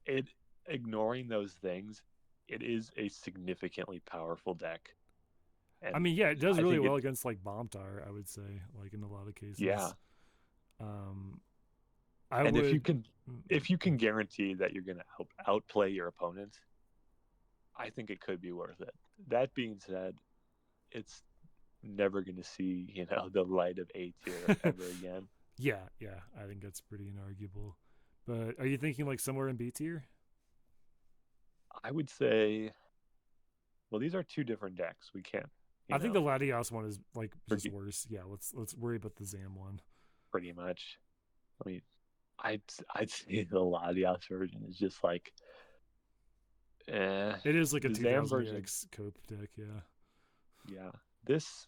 it ignoring those things. it is a significantly powerful deck, I and mean, yeah, it does I really think well it's against like bomb tar, I would say, like in a lot of yeah. cases. Um, I And would. if you can guarantee that you're going to outplay your opponent, I think it could be worth it. That being said, it's never going to see the light of A tier ever again. Yeah, yeah, I think that's pretty inarguable. But are you thinking like somewhere in B tier? I would say, well, these are two different decks. We can't, I think the Latios one is like just pretty worse. Yeah, let's worry about the Zam one. pretty much. I mean, I'd I'd say the Latias version is just like, It is like a the Zam 2000 version. EX cope deck. Yeah. Yeah, this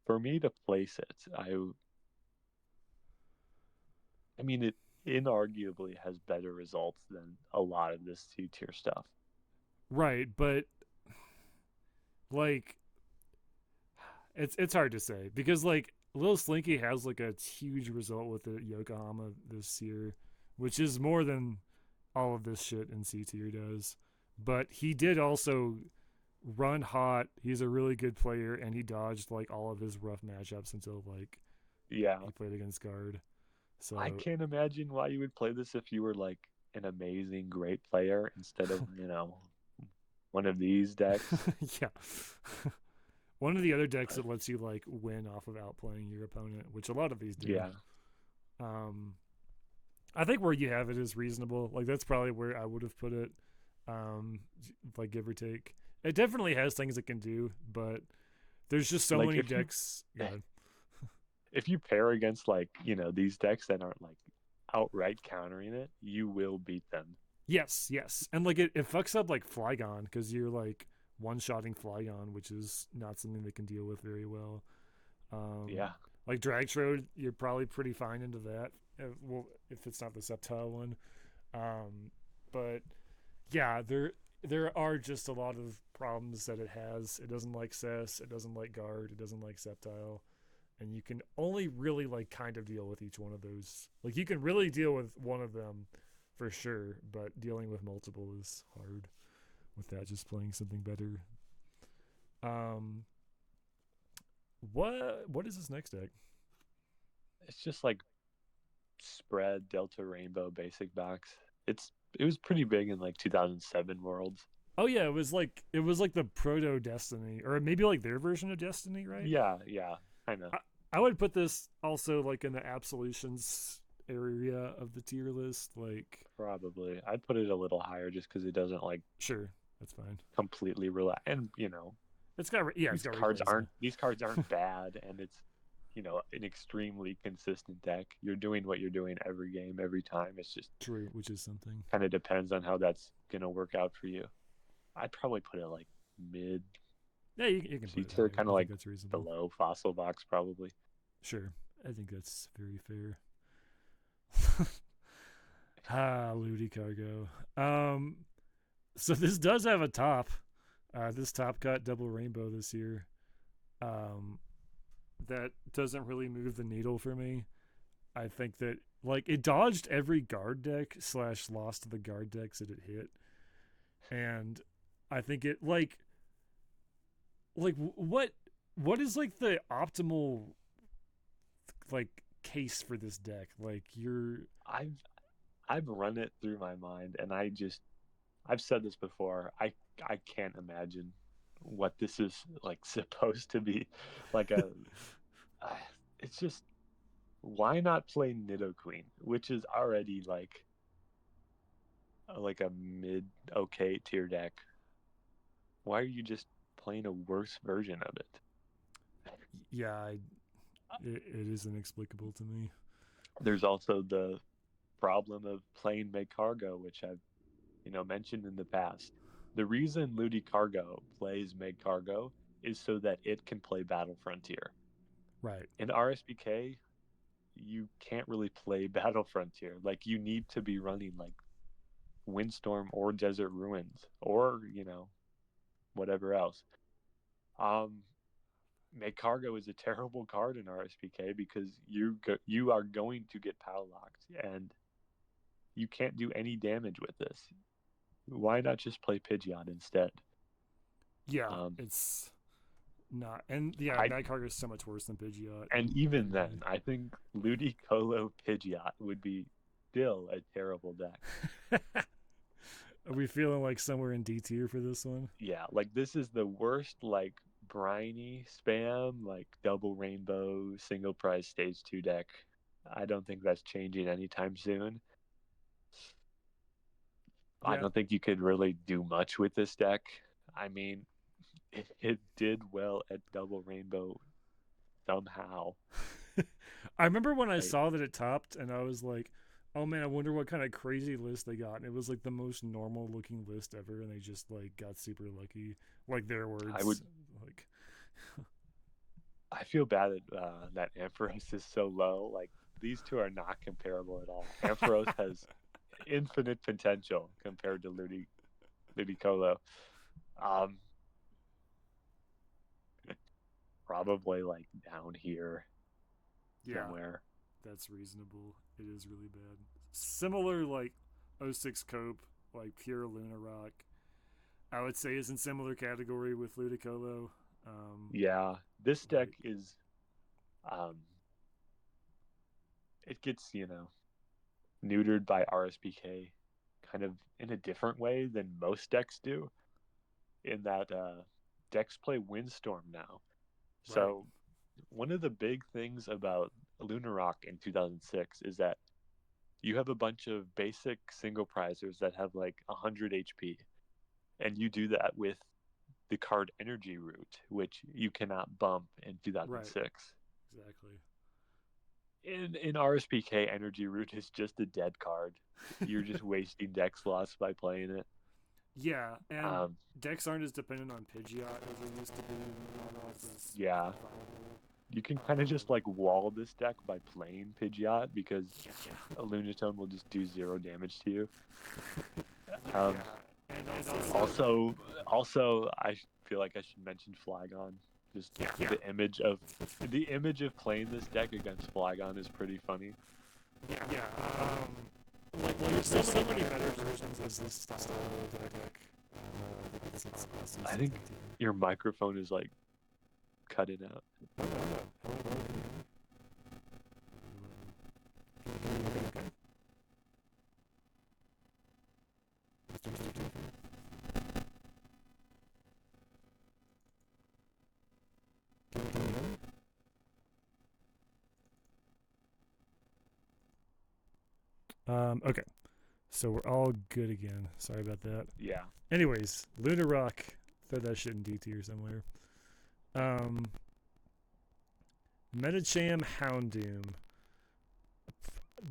for me to place it, I mean, it inarguably has better results than a lot of this two-tier stuff. Right, but like it's hard to say because like Lil Slinky has like a huge result with the Yokohama this year, which is more than all of this shit in C tier does. But he did also run hot. He's a really good player, and he dodged like all of his rough matchups until like Yeah, he played against guard. I So can't imagine why you would play this if you were like an amazing, great player instead of, one of these decks. yeah. One of the other decks that lets you like win off of outplaying your opponent, which a lot of these do. Yeah. Um, I think where you have it is reasonable. Like that's probably where I would have put it. Um, like give or take. It definitely has things it can do, but there's just so Like many decks. God. if you pair against like, these decks that aren't like outright countering it, you will beat them. Yes, yes, and like it fucks up like Flygon because you're like one shotting Flygon, which is not something they can deal with very well. Um, Yeah. like Dragtrode, you're probably pretty fine into that. Well, if it's not the Sceptile one, but yeah, there are just a lot of problems that it has. It doesn't like Cess, it doesn't like Guard, it doesn't like Sceptile, and you can only really like kind of deal with each one of those. Like you can really deal with one of them for sure, but dealing with multiple is hard without just playing something better. Um, what is this next deck? It's just like spread Delta Rainbow basic box. It was pretty big in like 2007 Worlds. Oh yeah, it was like the proto Destiny, or maybe like their version of Destiny, right? Yeah, yeah, kind of. I, I would put this also like in the Absolutions area of the tier list. Like, Probably. I'd put it a little higher just because it doesn't like sure, that's fine. completely relax. And It's got Rayquaza. these cards aren't bad, and it's an extremely consistent deck. You're doing what you're doing every game, every time. It's just True, which is something. kind of depends on how that's gonna work out for you. I'd probably put it like mid Yeah, you can C put it tier, higher. kind I of think like that's reasonable. below Fossil Box, probably. Sure, I think that's very fair. Ludi Cargo. So this does have a top. This top cut double rainbow this year. Um, that doesn't really move the needle for me. I think that like it dodged every guard deck slash lost to the guard decks that it hit, and I think it like what is like the optimal like case for this deck? Like you're I've I've run it through my mind, and I've said this before. I can't imagine what this is like supposed to be. Like uh, it's just, why not play Nidoqueen, which is already like a mid okay tier deck. Why are you just playing a worse version of it? yeah, it is inexplicable to me. There's also the problem of playing Make Cargo, which I've mentioned in the past. The reason Ludi Cargo plays Make Cargo is so that it can play Battle Frontier. Right. In RSBK, you can't really play Battle Frontier. Like you need to be running like Windstorm or Desert Ruins or whatever else. Um, Make Cargo is a terrible card in RSPK because you are going to get power locked, and you can't do any damage with this. Why not just play Pidgeot instead? Yeah, Um, it's not. And yeah, I Nightcrawler is so much worse than Pidgeot. and even then, I think Ludicolo Pidgeot would be still a terrible deck. Are we feeling like somewhere in D tier for this one? Yeah, like this is the worst like briny spam, like double rainbow, single prize stage 2 deck. I don't think that's changing anytime soon. I Yeah. don't think you could really do much with this deck. I mean, it did well at double rainbow somehow. I remember when I Like, saw that it topped, and I was like, "Oh man, I wonder what kind of crazy list they got." And it was like the most normal looking list ever, and they just like got super lucky. Like their I would words, like I feel bad that Ampharos is so low. Like these two are not comparable at all. Ampharos has infinite potential compared to Ludicolo. Um, Probably like down here yeah, somewhere. that's reasonable. It is really bad. Similar like O6 Cope, like pure Luna Rock. I would say is in similar category with Ludicolo. Yeah, this deck Like is um, it gets neutered by RSPK kind of in a different way than most decks do. In that decks play Windstorm now. right, So one of the big things about Lunarock in 2006 is that you have a bunch of basic single prizers that have like 100 HP, and you do that with the card Energy Root, which you cannot bump in right, 2006. exactly. In RSPK, Energy Root is just a dead card. You're just wasting deck slots by playing it. Yeah, and Um, decks aren't as dependent on Pidgeot as they used to be. It's yeah, viable. you can kind of just like wall this deck by playing Pidgeot because Yeah, a Lunatone will just do 0 damage to you. yeah. Um, And also, I feel like I should mention Flygon. Just yeah, the image of playing this deck against Flygon is pretty funny. yeah. Like there's so many better versions of this style of deck. It's awesome. I think your microphone is like cutting out. Okay. So we're all good again. Sorry about that. Yeah, Anyways, Luna Rock. Throw that shit in D tier somewhere. Um, Metacham Houndoom.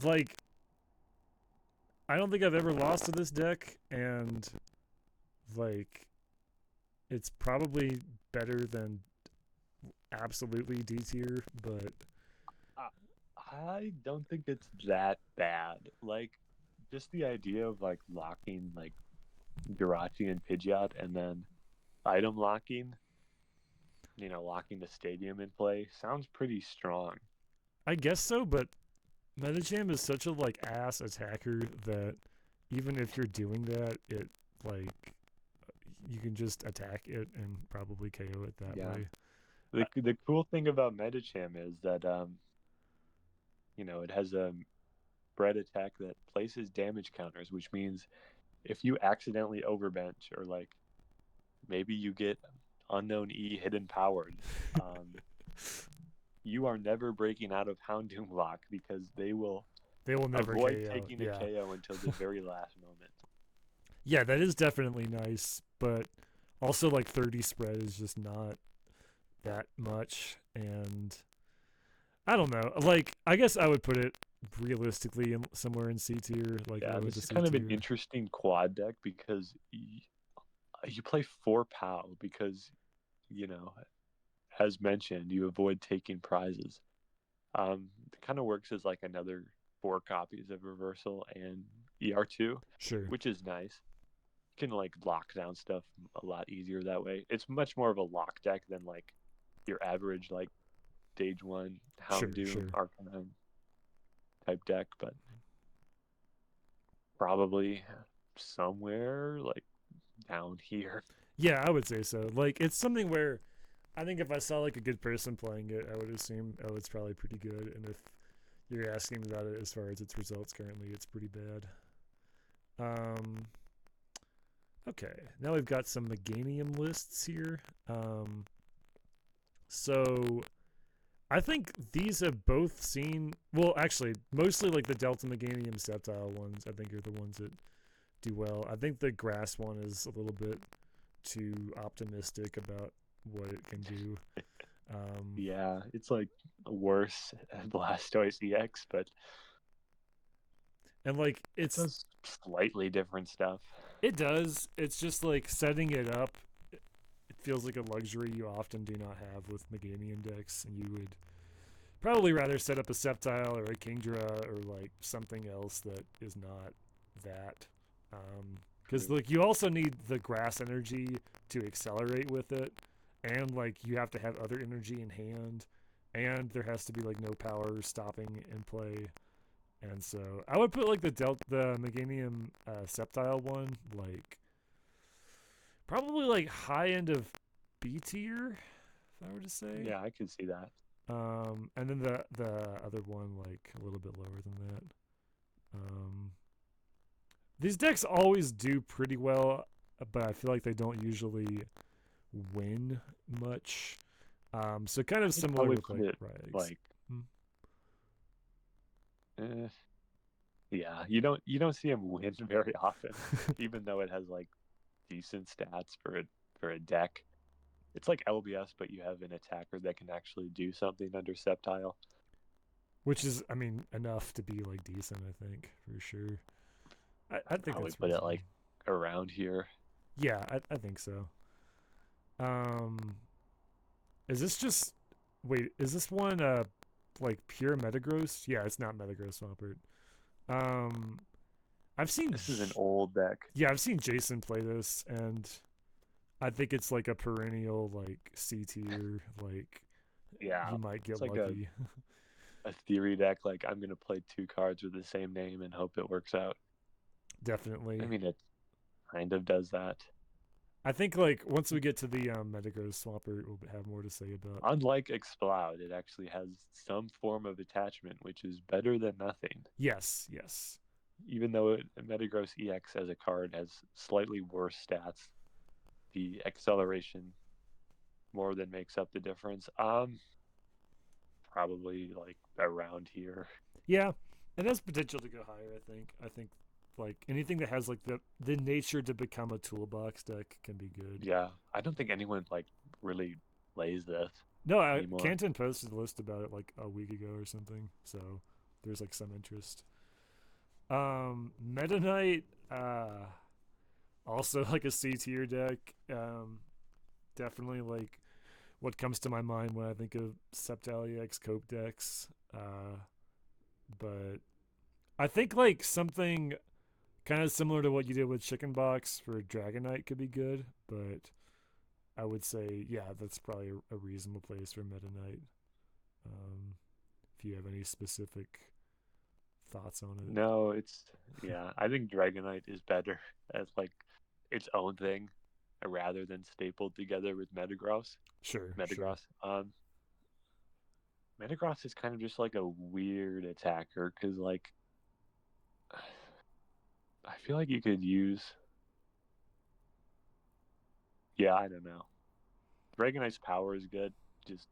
Like, I don't think I've ever lost to this deck, and like, it's probably better than absolutely D tier, but I don't think it's that bad. Like, just the idea of like locking like Jirachi and Pidgeot and then item locking, locking the stadium in play sounds pretty strong. I guess so. But Metacham is such a like ass attacker that even if you're doing that, it like you can just attack it and probably KO it that Yeah. way. The cool thing about Medicham is that it has a bread attack that places damage counters, which means if you accidentally overbench or like maybe you get unknown E hidden powered, you are never breaking out of Houndoom lock because they will They will never avoid KO. taking a Yeah. KO until the very last moment. Yeah, that is definitely nice, but also like 30 spread is just not that much, and I don't know. Like I guess I would put it realistically in somewhere in C tier, like Yeah, low this to is C kind of an tier. interesting quad deck because you play 4 POW because, you know, as mentioned, you avoid taking prizes. It kind of works as like another 4 copies of Reversal and ER2, Sure. which is nice. You can like lock down stuff a lot easier that way. It's much more of a lock deck than like your average like stage 1 Sure, Houndoom sure. Arcanine type deck, but Probably somewhere like down here. Yeah, I would say so. Like it's something where I think if I saw like a good person playing it, I would assume oh it's probably pretty good. And if you're asking about it as far as its results currently, it's pretty bad. Um, okay, now we've got some Meganium lists here. So I think these have both seen. Well, actually, mostly like the Delta Meganium Septile ones. I think are the ones that do well. I think the Grass one is a little bit too optimistic about what it can do. Yeah, it's like worse than Blastoise EX, but And like it does slightly different stuff. it does. It's just like setting it up. It feels like a luxury you often do not have with Meganium decks, and you would probably rather set up a Sceptile or a Kingdra or like something else that is not that. Because like you also need the grass energy to accelerate with it, and like you have to have other energy in hand, and there has to be like no power stopping in play. And so I would put like the Meganium Sceptile one like probably like high end of B tier, if I were to say. Yeah, I could see that. And then the other one like a little bit lower than that. Um, these decks always do pretty well, but I feel like they don't usually win much. So kind of similar with like Rags. Like, yeah, you don't see him win very often, even though it has like decent stats for a deck. It's like LBS, but you have an attacker that can actually do something under Sceptile. Which is, I mean, enough to be like decent. I think for sure. I think Probably that's put it reasonable. like around here. Yeah, I think so. Um, is this just wait? Is this one like pure Metagross? Yeah, it's not Metagross Swampert. Um, I've seen This is an old deck. yeah, I've seen Jason play this, and I think it's like a perennial like C tier. Like Yeah, you might get it's like lucky. a theory deck. Like I'm gonna play two cards with the same name and hope it works out. Definitely. I mean, it kind of does that. I think like once we get to the Metagross Swampert, we'll have more to say about. Unlike Exploud, it actually has some form of attachment, which is better than nothing. Yes, yes. Even though Metagross EX as a card has slightly worse stats, the acceleration more than makes up the difference. Probably like around here. Yeah, it has potential to go higher. I think like anything that has like the nature to become a toolbox deck can be good. Yeah, I don't think anyone like really plays this No, anymore. Canton posted a list about it like a week ago or something, so there's like some interest. Meta Knight, also like a C tier deck. Definitely like what comes to my mind when I think of Septalia X Cope decks. But I think like something kind of similar to what you did with Chicken Box for Dragonite could be good, but I would say yeah, that's probably a reasonable place for Meta Knight. If you have any specific thoughts on it. No, yeah. I think Dragonite is better as like its own thing, rather than stapled together with Metagross. Sure, sure. Metagross. Metagross is kind of just like a weird attacker because like I feel like you could use. Yeah, I don't know. Dragonite's power is good. Just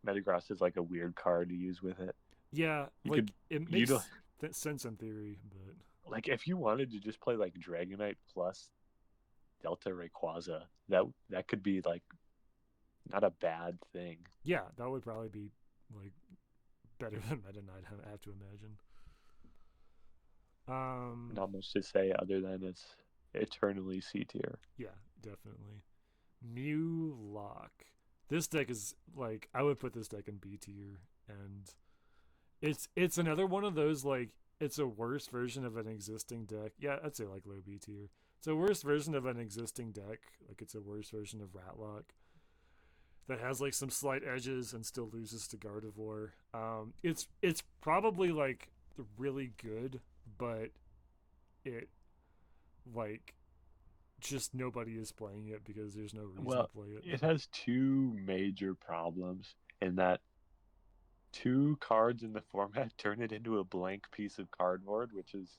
Metagross is like a weird card to use with it. Yeah, You like could it utilize makes sense in theory, but like if you wanted to just play like Dragonite plus Delta Rayquaza, that could be like not a bad thing. yeah, that would probably be like better than Meta Knight. I have to imagine. Not much to say other than it's eternally C tier. Yeah, definitely. Mew Lock. This deck is like I would put this deck in B tier, and it's another one of those like it's a worse version of an existing deck. Yeah, I'd say like low B tier. It's a worse version of an existing deck. Like it's a worse version of Ratlock that has like some slight edges and still loses to Gardevoir. It's probably like really good, but it like just nobody is playing it because there's no reason to Well, play it. it has two major problems in that two cards in the format turn it into a blank piece of cardboard, which is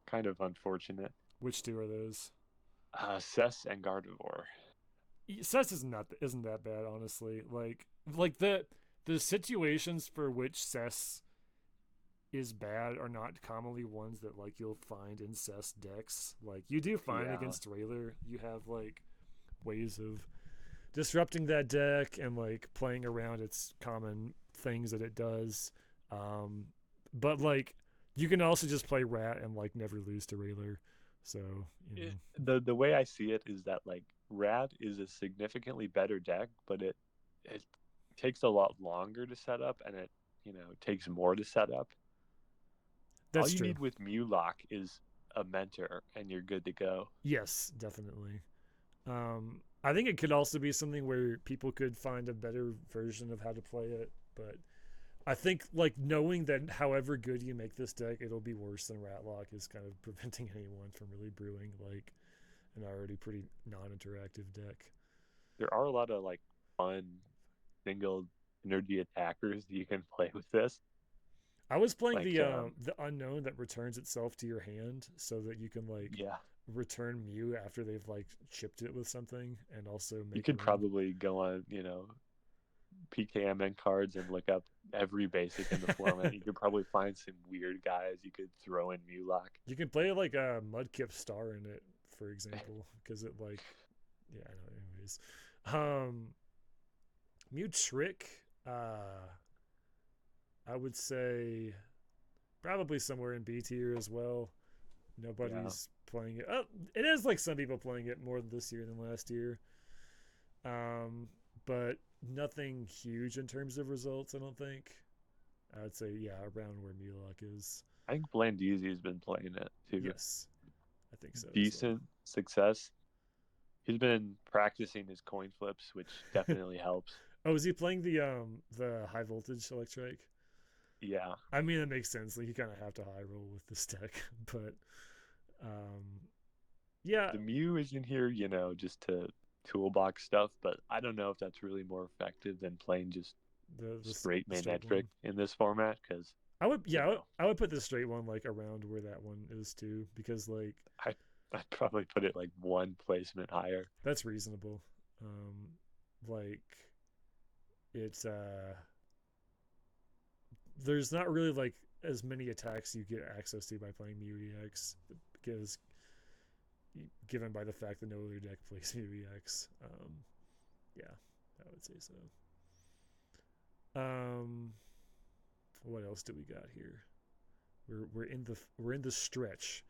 kind of unfortunate. Which two are those? Cess and Gardevoir. Cess isn't that bad, honestly. Like the situations for which Cess is bad are not commonly ones that like you'll find in Cess decks. Like you do find Yeah. against Railer, you have like ways of disrupting that deck and like playing around its common things that it does. Um, but like you can also just play Rat and like never lose to Railer. So you know, The way I see it is that like Rat is a significantly better deck, but it takes a lot longer to set up, and it takes more to set up. All that's you true. need with Mulock is a mentor, and you're good to go. Yes, definitely. I think it could also be something where people could find a better version of how to play it, but I think like knowing that however good you make this deck, it'll be worse than Ratlock is kind of preventing anyone from really brewing like an already pretty non-interactive deck. There are a lot of like fun single energy attackers that you can play with this. I was playing Like the unknown that returns itself to your hand so that you can like yeah, return Mew after they've like chipped it with something and also you make could room. probably go on, PKMN cards and look up every basic in the format. You could probably find some weird guys you could throw in Mulock. You can play like a Mudkip Star in it, for example, because it like yeah, I know. Anyways, um, Mew Trick, I would say probably somewhere in B tier as well. Yeah. Nobody's playing it. Oh, it is like some people playing it more this year than last year. But nothing huge in terms of results. I don't think. I'd say yeah, around where Mulok is. I think Blandisi has been playing it too. Yes, I think so as well. Decent success. He's been practicing his coin flips, which definitely helps. Oh, is he playing the high voltage electric? Yeah. I mean, it makes sense. Like you kind of have to high roll with this deck, but um, yeah, The Mew is in here, just to toolbox stuff, but I don't know if that's really more effective than playing just straight the straight one. Manectric in this format because, I would you yeah, know, I would put the straight one like around where that one is too, because like I, I'd probably put it like one placement higher. that's reasonable. Um, like it's there's not really like as many attacks you get access to by playing Mew EX because given by the fact that no other deck plays Mew EX. Yeah, I would say so. Um, what else do we got here? We're in the stretch.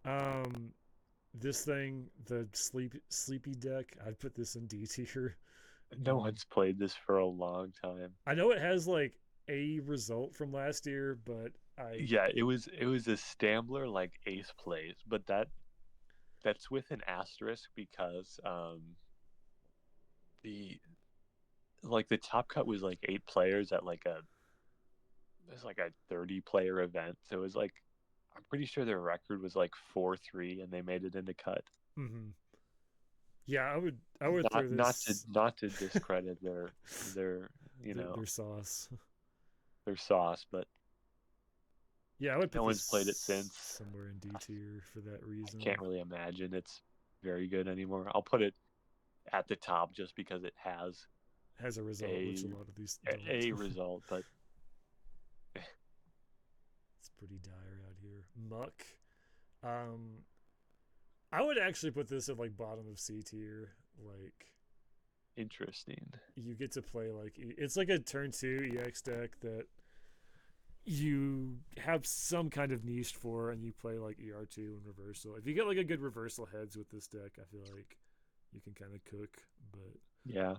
Um, this thing, the sleepy deck, I'd put this in D tier. No one's played this for a long time. I know it has like a result from last year, but I Yeah, it was a Stambler like ace plays, but that's with an asterisk because the the top cut was like 8 players at like a 30 player event. So it was like I'm pretty sure their record was like 4-3 and they made it into cut. mm-hmm. Yeah, I would Not throw not to this not to discredit their their sauce. their sauce, but Yeah, I would no put one's played it this since. somewhere in D tier for that reason. I can't really imagine it's very good anymore. I'll put it at the top just because it has Has a result, which a a lot of these a don't. result, but It's pretty dire out here. Muck. Um, I would actually put this at like bottom of C tier. Like interesting. you get to play like it's like a turn two EX deck that you have some kind of niche for, and you play like ER2 and reversal. If you get like a good reversal heads with this deck, I feel like you can kind of cook. But Yeah,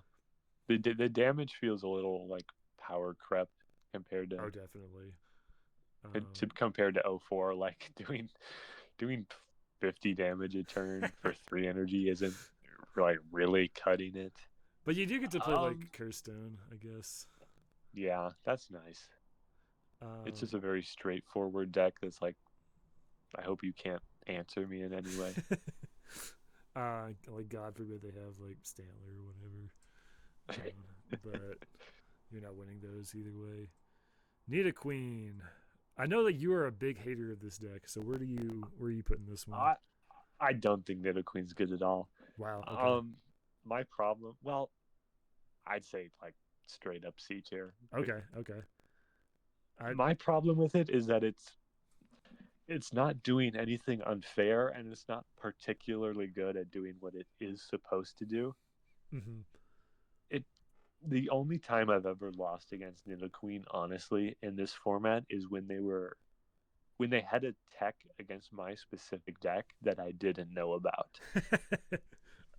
the damage feels a little like power crept compared oh, to definitely. compared to 04. Like doing 50 damage a turn for 3 energy isn't like really cutting it. But you do get to play Um, like Curstone, I guess. yeah, that's nice. It's Um, just a very straightforward deck that's like I hope you can't answer me in any way. Like God forbid they have like Stanley or whatever. But you're not winning those either way. Nidoqueen. I know that you are a big hater of this deck, so where are you putting this one? I don't think Nidoqueen's good at all. Wow. Okay. My problem, well, I'd say like straight up C tier. Okay. Okay. My problem with it is that it's not doing anything unfair, and it's not particularly good at doing what it is supposed to do. Mm-hmm. It the only time I've ever lost against Nidoqueen, honestly, in this format is when they had a tech against my specific deck that I didn't know about.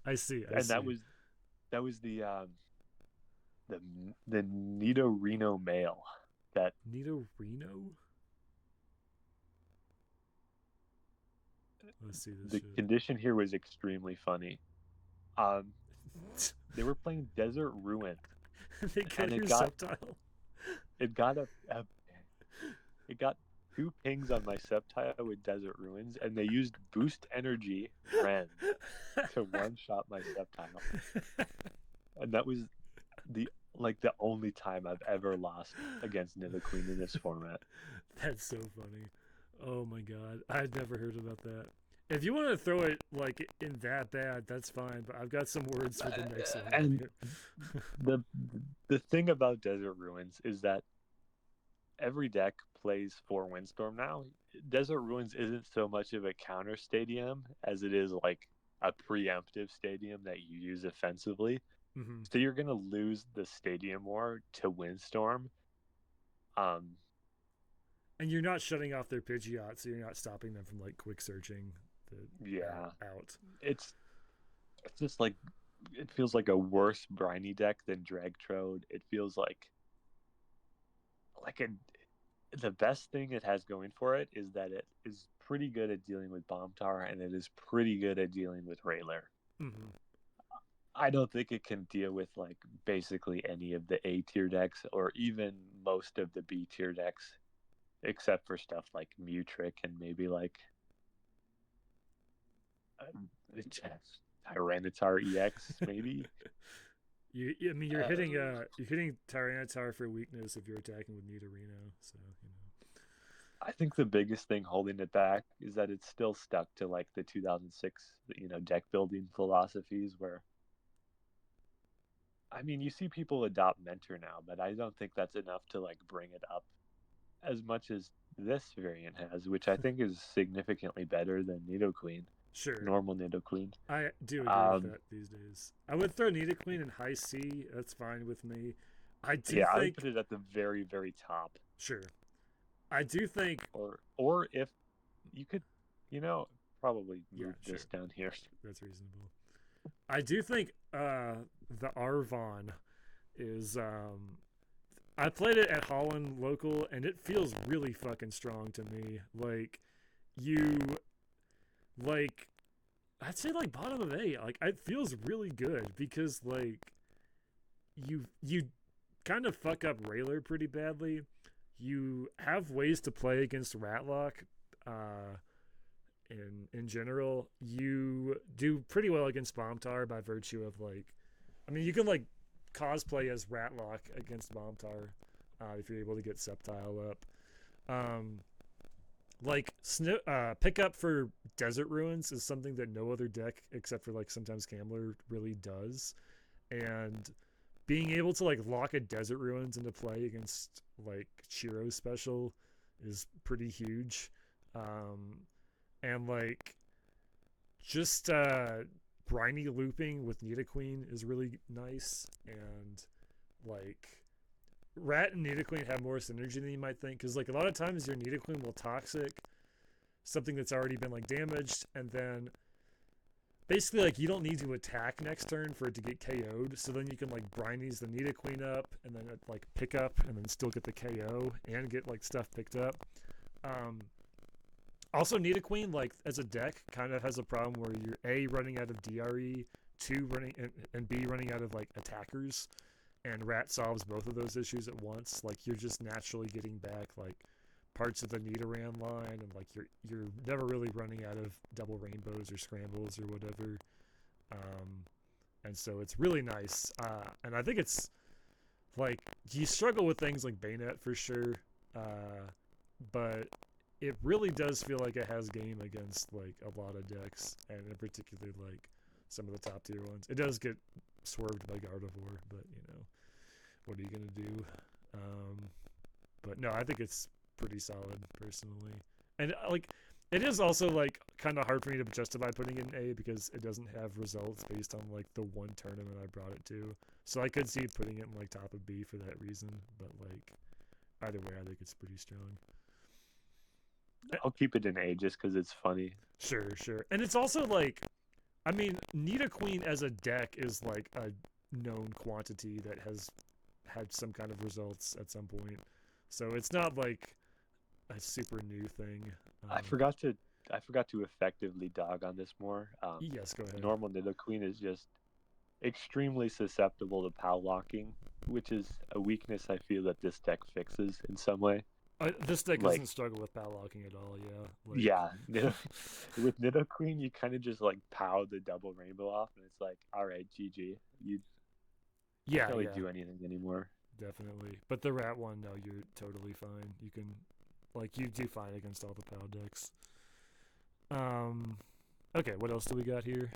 I see. And that was the Nidorino male that Nidorino? Let's see this the shit. condition here was extremely funny. They were playing Desert Ruin. They killed and your subtile. It got it got 2 pings on my Sceptile with Desert Ruins, and they used Boost Energy Ren to one-shot my Sceptile. And that was the only time I've ever lost against Nidoqueen in this format. That's so funny. Oh my god. I'd never heard about that. If you want to throw it like in that bad, that's fine, but I've got some words for the next one. And the thing about Desert Ruins is that every deck plays 4 Windstorm now. Desert Ruins isn't so much of a counter stadium as it is like a preemptive stadium that you use offensively. Mm-hmm. So you're gonna lose the stadium war to Windstorm. And you're not shutting off their Pidgeot, so you're not stopping them from like quick searching the out. It's just like it feels like a worse briny deck than Dragtrode. It feels like the best thing it has going for it is that it is pretty good at dealing with Bomb Tower, and it is pretty good at dealing with Rayler. Mm-hmm. I don't think it can deal with like basically any of the A tier decks or even most of the B tier decks, except for stuff like Mewtrick and maybe like Tyranitar EX maybe. I mean, you're hitting Tyranitar for weakness if you're attacking with Nidorino, so you know. I think the biggest thing holding it back is that it's still stuck to like the 2006, deck building philosophies where, I mean, you see people adopt Mentor now, but I don't think that's enough to like bring it up as much as this variant has, which I think is significantly better than Nidoqueen. Sure. Normal Nidoqueen. I do agree with that these days. I would throw Nidoqueen in high C. That's fine with me. I would put it at the very, very top. Sure. I do think, or if you could, probably move this down here. That's reasonable. I do think the Arvon is. I played it at Holland local, and it feels really fucking strong to me. I'd say like bottom of 8. Like it feels really good because like you kind of fuck up Rayler pretty badly. You have ways to play against Ratlock. In general, you do pretty well against Bombtar by virtue of you can like cosplay as Ratlock against Bombtar if you're able to get Sceptile up. Pickup for Desert Ruins is something that no other deck except for like sometimes Gambler really does, and being able to like lock a Desert Ruins into play against like Chiro's special is pretty huge. And like just briny looping with Nidoqueen is really nice, and like Rat and Nidoqueen have more synergy than you might think, because like a lot of times your Nidoqueen will toxic something that's already been like damaged, and then basically like you don't need to attack next turn for it to get KO'd, so then you can like brinies the Nidoqueen up and then like pick up and then still get the KO and get like stuff picked up. Also, Nidoqueen, like as a deck, kind of has a problem where you're A, running out of DRE, 2 running and B, running out of like attackers, and Rat solves both of those issues at once. Like you're just naturally getting back like parts of the Nidoran line, and like you're never really running out of double rainbows or scrambles or whatever. And so it's really nice. And I think it's like you struggle with things like Bayonet for sure, but it really does feel like it has game against like a lot of decks, and in particular like some of the top tier ones. It does get swerved by Gardevoir, but you know, what are you gonna do? But no, I think it's pretty solid personally, and like it is also like kind of hard for me to justify putting it in A because it doesn't have results based on like the one tournament I brought it to. So I could see putting it in like top of B for that reason, but like either way, I think it's pretty strong. I'll keep it in A just because it's funny. Sure, sure, and it's also like, I mean, Nidoqueen as a deck is like a known quantity that has had some kind of results at some point, so it's not like a super new thing. I forgot to effectively dog on this more. Yes, go ahead. Normal Nidoqueen is just extremely susceptible to POW locking, which is a weakness I feel that this deck fixes in some way. This deck Like- doesn't struggle with POW locking at all, yeah. Like, Yeah, with Nidoqueen, you kind of just like POW the double rainbow off, and it's like, all right, GG. You yeah, can't really yeah, do anything anymore. definitely. But the rat one, no, you're totally fine. You can, like, you do fine against all the POW decks. Okay, what else do we got here?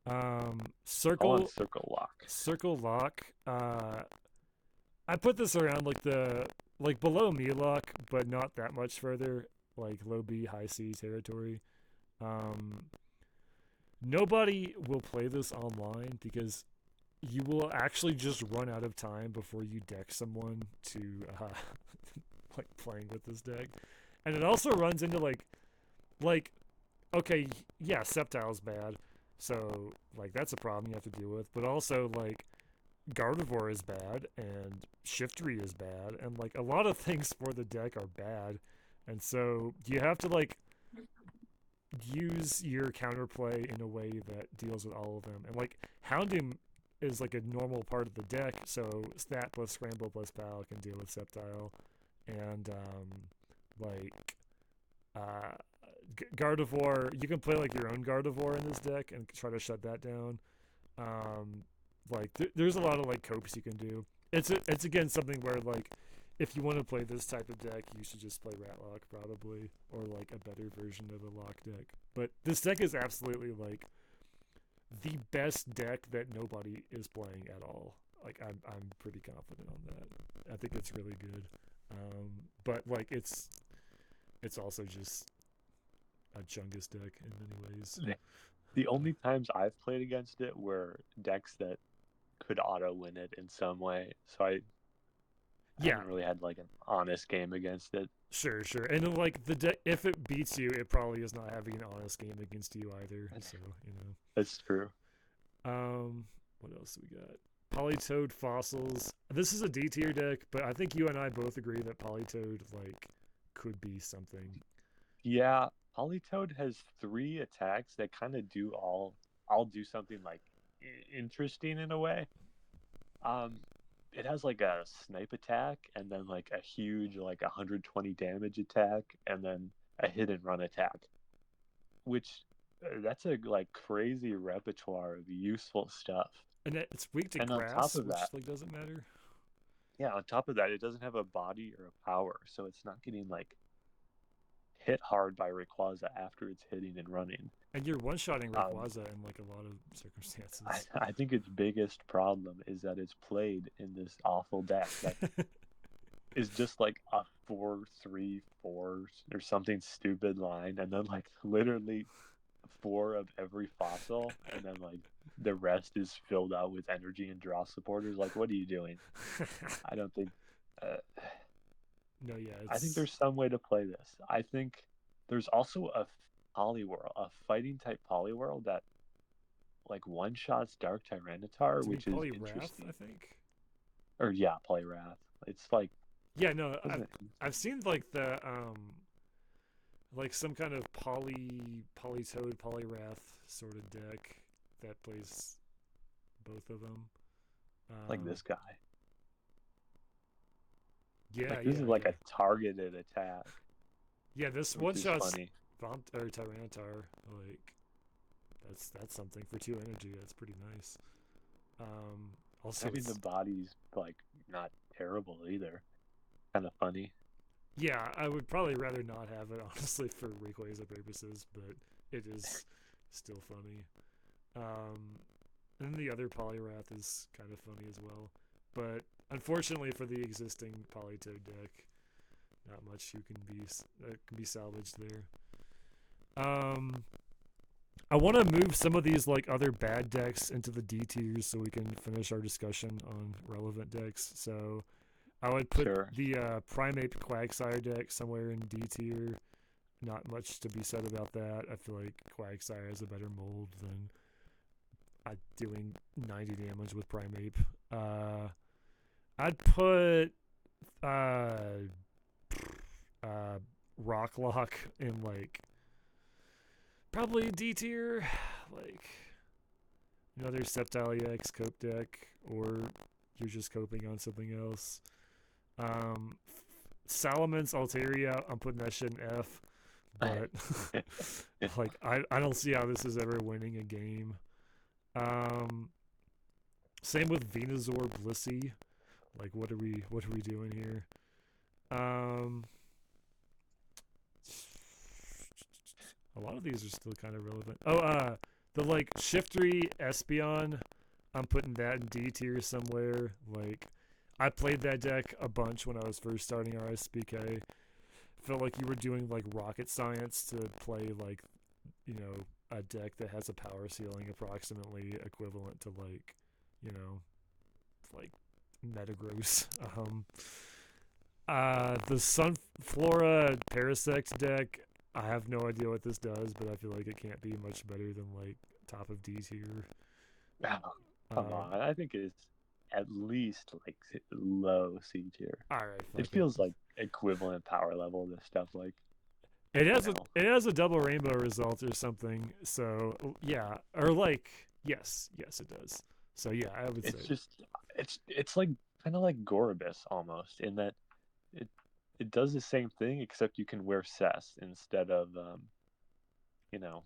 I Circle want Circle Lock. Circle Lock. I put this around like the like below Melock, but not that much further, like low B, high C territory. Nobody will play this online because you will actually just run out of time before you deck someone to like playing with this deck. And it also runs into like okay, yeah, Sceptile's bad. So like that's a problem you have to deal with, but also like Gardevoir is bad and Shiftry is bad, and like a lot of things for the deck are bad, and so you have to like use your counterplay in a way that deals with all of them. And like Houndoom is like a normal part of the deck, so Stat plus Scramble plus POW can deal with Sceptile, and like Gardevoir, you can play like your own Gardevoir in this deck and try to shut that down. Like there's a lot of like copes you can do. It's again something where like if you want to play this type of deck, you should just play Ratlock probably, or like a better version of a lock deck. But this deck is absolutely like the best deck that nobody is playing at all. Like I'm pretty confident on that. I think it's really good. But like it's also just a Chungus deck in many ways. The only times I've played against it were decks that could auto win it in some way. So I haven't really had like an honest game against it. Sure. And like the deck, if it beats you, it probably is not having an honest game against you either. So you know. That's true. What else do we got? Politoed Fossils. This is a D tier deck, but I think you and I both agree that Politoed like could be something. Yeah, Politoed has 3 attacks that kind of do all do something like interesting in a way. It has like a snipe attack, and then like a huge like 120 damage attack, and then a hit and run attack, which that's a like crazy repertoire of useful stuff. And it's weak to And grass, on top of which that, like doesn't matter. Yeah, on top of that, it doesn't have a body or a power, so it's not getting like hit hard by Rayquaza after it's hitting and running. And you're one-shotting Rayquaza in like a lot of circumstances. I think its biggest problem is that it's played in this awful deck that is just like a 4-3-4 or something stupid line, and then like literally 4 of every fossil, and then like the rest is filled out with energy and draw supporters. Like, what are you doing? I don't think. No, yeah. I think there's some way to play this. I think there's also a Poliwhirl, a fighting type Poliwhirl that like one shots Dark Tyranitar, which is interesting. I think. Or yeah, Poliwrath. It's like yeah, no, I've seen like the like some kind of Politoed Poliwrath sort of deck that plays both of them. Like this guy. Yeah, Like this yeah, is like yeah. a targeted attack, Yeah, this which one is shot's funny. Vomp or Tyranitar, like that's something for 2 energy. That's pretty nice. Also I mean, the it's body's like not terrible either. Kind of funny. yeah, I would probably rather not have it honestly for Rayquaza purposes, but it is still funny. Um, and then the other Poliwrath is kind of funny as well, but unfortunately for the existing Politoed deck, not much you can be salvaged there. Um, I want to move some of these like other bad decks into the D tiers so we can finish our discussion on relevant decks. So I would put Sure. the Primeape Quagsire deck somewhere in D tier. Not much to be said about that. I feel like Quagsire has a better mold than doing 90 damage with Primeape. I'd put uh, uh, Rocklock in like probably D tier, like another Sceptile EX cope deck, or you're just coping on something else. Um, Salamence Altaria, I'm putting that shit in F, but like I don't see how this is ever winning a game. Um, Same with Venusaur Blissey. Like what are we doing here? Um, a lot of these are still kind of relevant. Oh, the like Shiftry Espeon, I'm putting that in D tier somewhere. Like, I played that deck a bunch when I was first starting RSPK. Felt like you were doing like rocket science to play like, you know, a deck that has a power ceiling approximately equivalent to like, you know, like Metagross. The Sunflora Parasect deck, I have no idea what this does, but I feel like it can't be much better than like top of D tier. Oh, come Um, on. I think it's at least like low C tier. all right, It fuck it. feels like equivalent power level to stuff like, It you has a know, it has a double rainbow result or something. So yeah, or like yes it does. So yeah, I would say it's just it's like kind of like Gorobus almost in that it it does the same thing except you can wear cess instead of you know,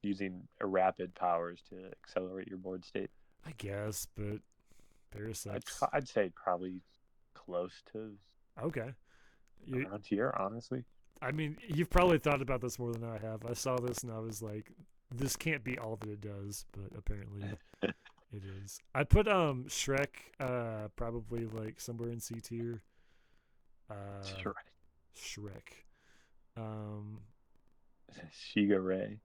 using rapid powers to accelerate your board state. I guess, but I'd Parasect's I'd say probably close to okay. You, around here, honestly. I mean, you've probably thought about this more than I have. I saw this and I was like, this can't be all that it does, but apparently it is. I'd put Shrek probably like somewhere in C tier. Uh, Sure. Shrek. Um, Shiga Ray.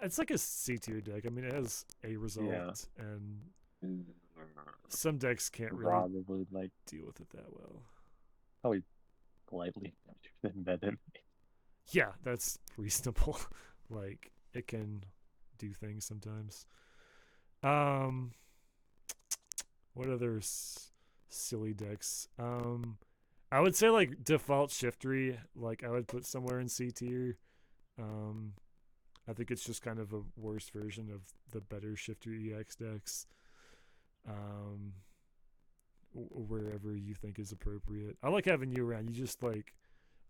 it's like a C tier deck. I mean, it has a Yeah. result, and Mm, some decks can't really probably like deal with it that well. probably slightly better than Venom. Yeah, that's reasonable. Like it can do things sometimes. Um, what other silly decks? I would say like default Shiftry. Like I would put somewhere in C tier. Um, I think it's just kind of a worse version of the better Shiftry EX decks. Um, Wherever you think is appropriate. I like having you around. You just like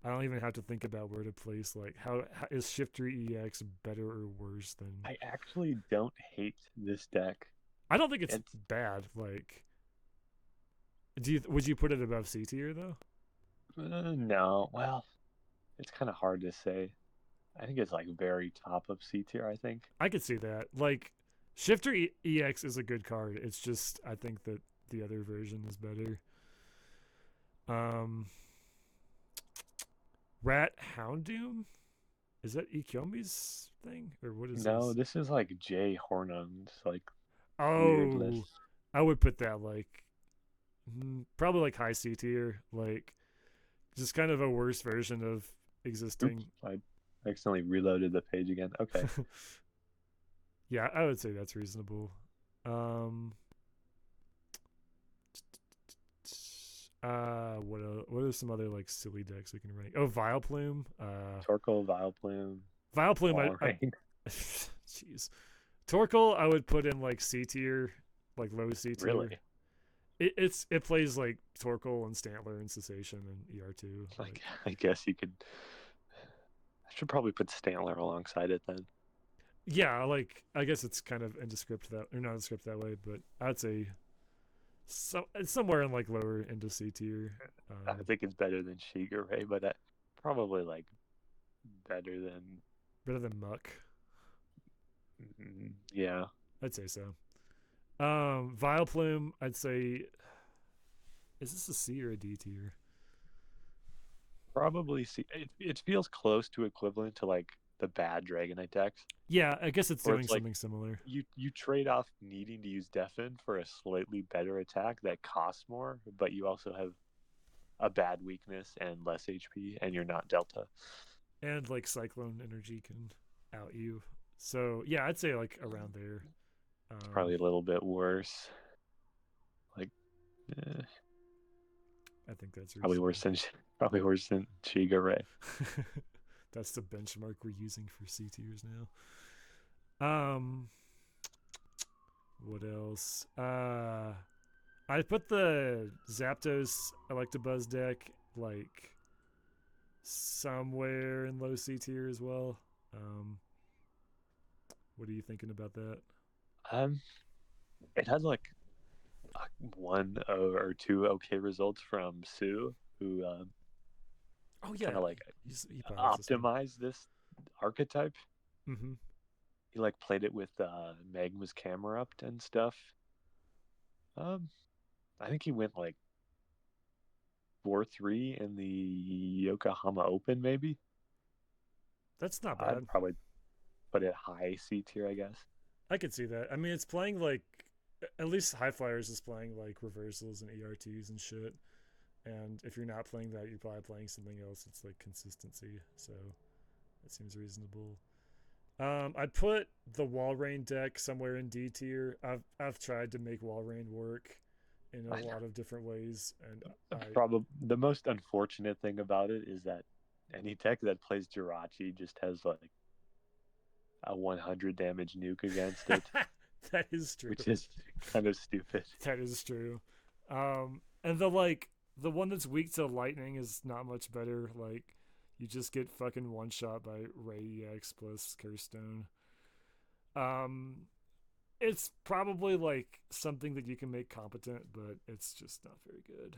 I don't even have to think about where to place. Like how is Shiftry EX better or worse than? I actually don't hate this deck. I don't think it's It's bad. Like, would you put it above C tier though? no, well, it's kind of hard to say. I think it's like very top of C tier, I think. I could see that. Like, Shifter EX is a good card. It's just I think that the other version is better. Um, Rat Houndoom, is that Ikyomi's thing or what is No, this? this is like Jay Hornung's like weird Oh, list. I would put that like probably like high C tier. Like, just kind of a worse version of Oops, existing. I accidentally reloaded the page again. Okay. Yeah, I would say that's reasonable. Um, what are some other like silly decks we can rank? Oh, Vileplume. Torkoal, Vileplume, Vileplume. I Walrein. jeez, Torkoal. I would put in like C tier, like low C tier. Really? it plays like Torkoal and Stantler and Cessation and ER2. Like, I guess you could. I should probably put Stantler alongside it then. Yeah, like I guess it's kind of in the script that or not in the script that way, but I'd say it's somewhere in like lower into C tier. I think it's better than Shigure, but probably like better than. Better than Muck. Yeah. I'd say so. Vileplume, I'd say, is this a C or a D tier? Probably see. It feels close to equivalent to like the bad Dragonite decks, Yeah, I guess it's where doing it's like something similar. you trade off needing to use Deafen for a slightly better attack that costs more, but you also have a bad weakness and less HP, and you're not Delta. And like Cyclone Energy can out you. So yeah, I'd say like around there. It's probably a little bit worse. Like, eh, I think that's probably worse than Shigure. That's the benchmark we're using for C tiers now. What else? I put the Zapdos Electabuzz deck like somewhere in low C tier as well. What are you thinking about that? It had like one or two okay results from Sue, who Oh yeah, kind of like he optimized this archetype. Mm-hmm. He like played it with Magma's camera up and stuff. I think he went like 4-3 in the Yokohama Open, maybe. That's not bad. I'd probably put it high C tier, I guess. I could see that. I mean, it's playing like at least High Flyers is playing like reversals and ERTs and shit. And if you're not playing that, you're probably playing something else. It's like consistency, so that seems reasonable. I'd put the Walrein deck somewhere in D tier. I've tried to make Walrein work in a lot of different ways, and probably the most unfortunate thing about it is that any deck that plays Jirachi just has like a 100 damage nuke against it. That is true. Which is kind of stupid. That is true. And the one that's weak to lightning is not much better. Like you just get fucking one shot by Ray EX plus Curse Stone. It's probably like something that you can make competent, but it's just not very good.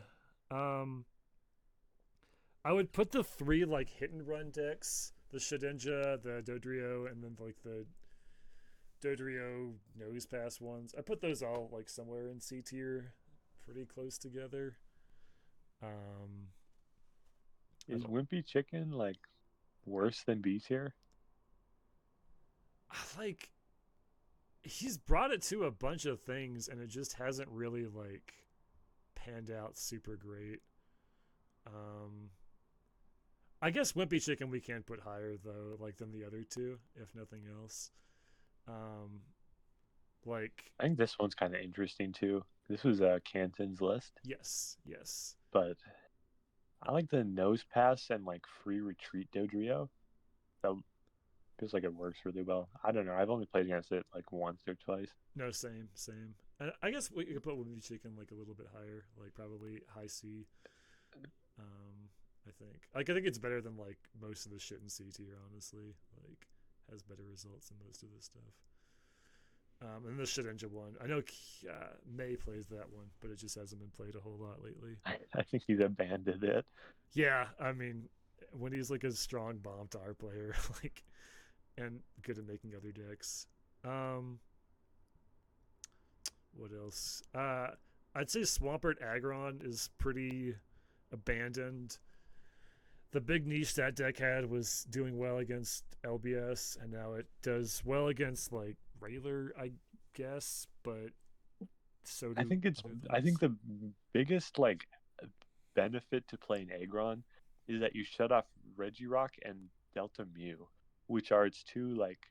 I would put the three like hit and run decks: the Shedinja, the Dodrio, and then like the Dodrio nose pass ones. I put those all like somewhere in C tier, pretty close together. Is Wimpy Chicken like worse than B tier? Like he's brought it to a bunch of things, and it just hasn't really like panned out super great. I guess Wimpy Chicken we can put higher though, like than the other two, if nothing else. Like I think this one's kind of interesting too. This was Canton's list. Yes. But I like the nose pass and like free retreat Dodrio. That feels like it works really well. I don't know. I've only played against it like once or twice. No, same. And I guess we could put Wimpy Chicken like a little bit higher, like probably high C. I think it's better than like most of the shit in C tier, honestly. Like has better results than most of this stuff. And the Shedinja one, I know May plays that one, but it just hasn't been played a whole lot lately. I think he's abandoned it. Yeah, I mean, when he's like a strong bomb tar player, like, and good at making other decks. What else? I'd say Swampert Aggron is pretty abandoned. The big niche that deck had was doing well against LBS, and now it does well against like regular, I guess, but so do I think the biggest like benefit to playing Aggron is that you shut off Regirock and Delta Mew, which are its two like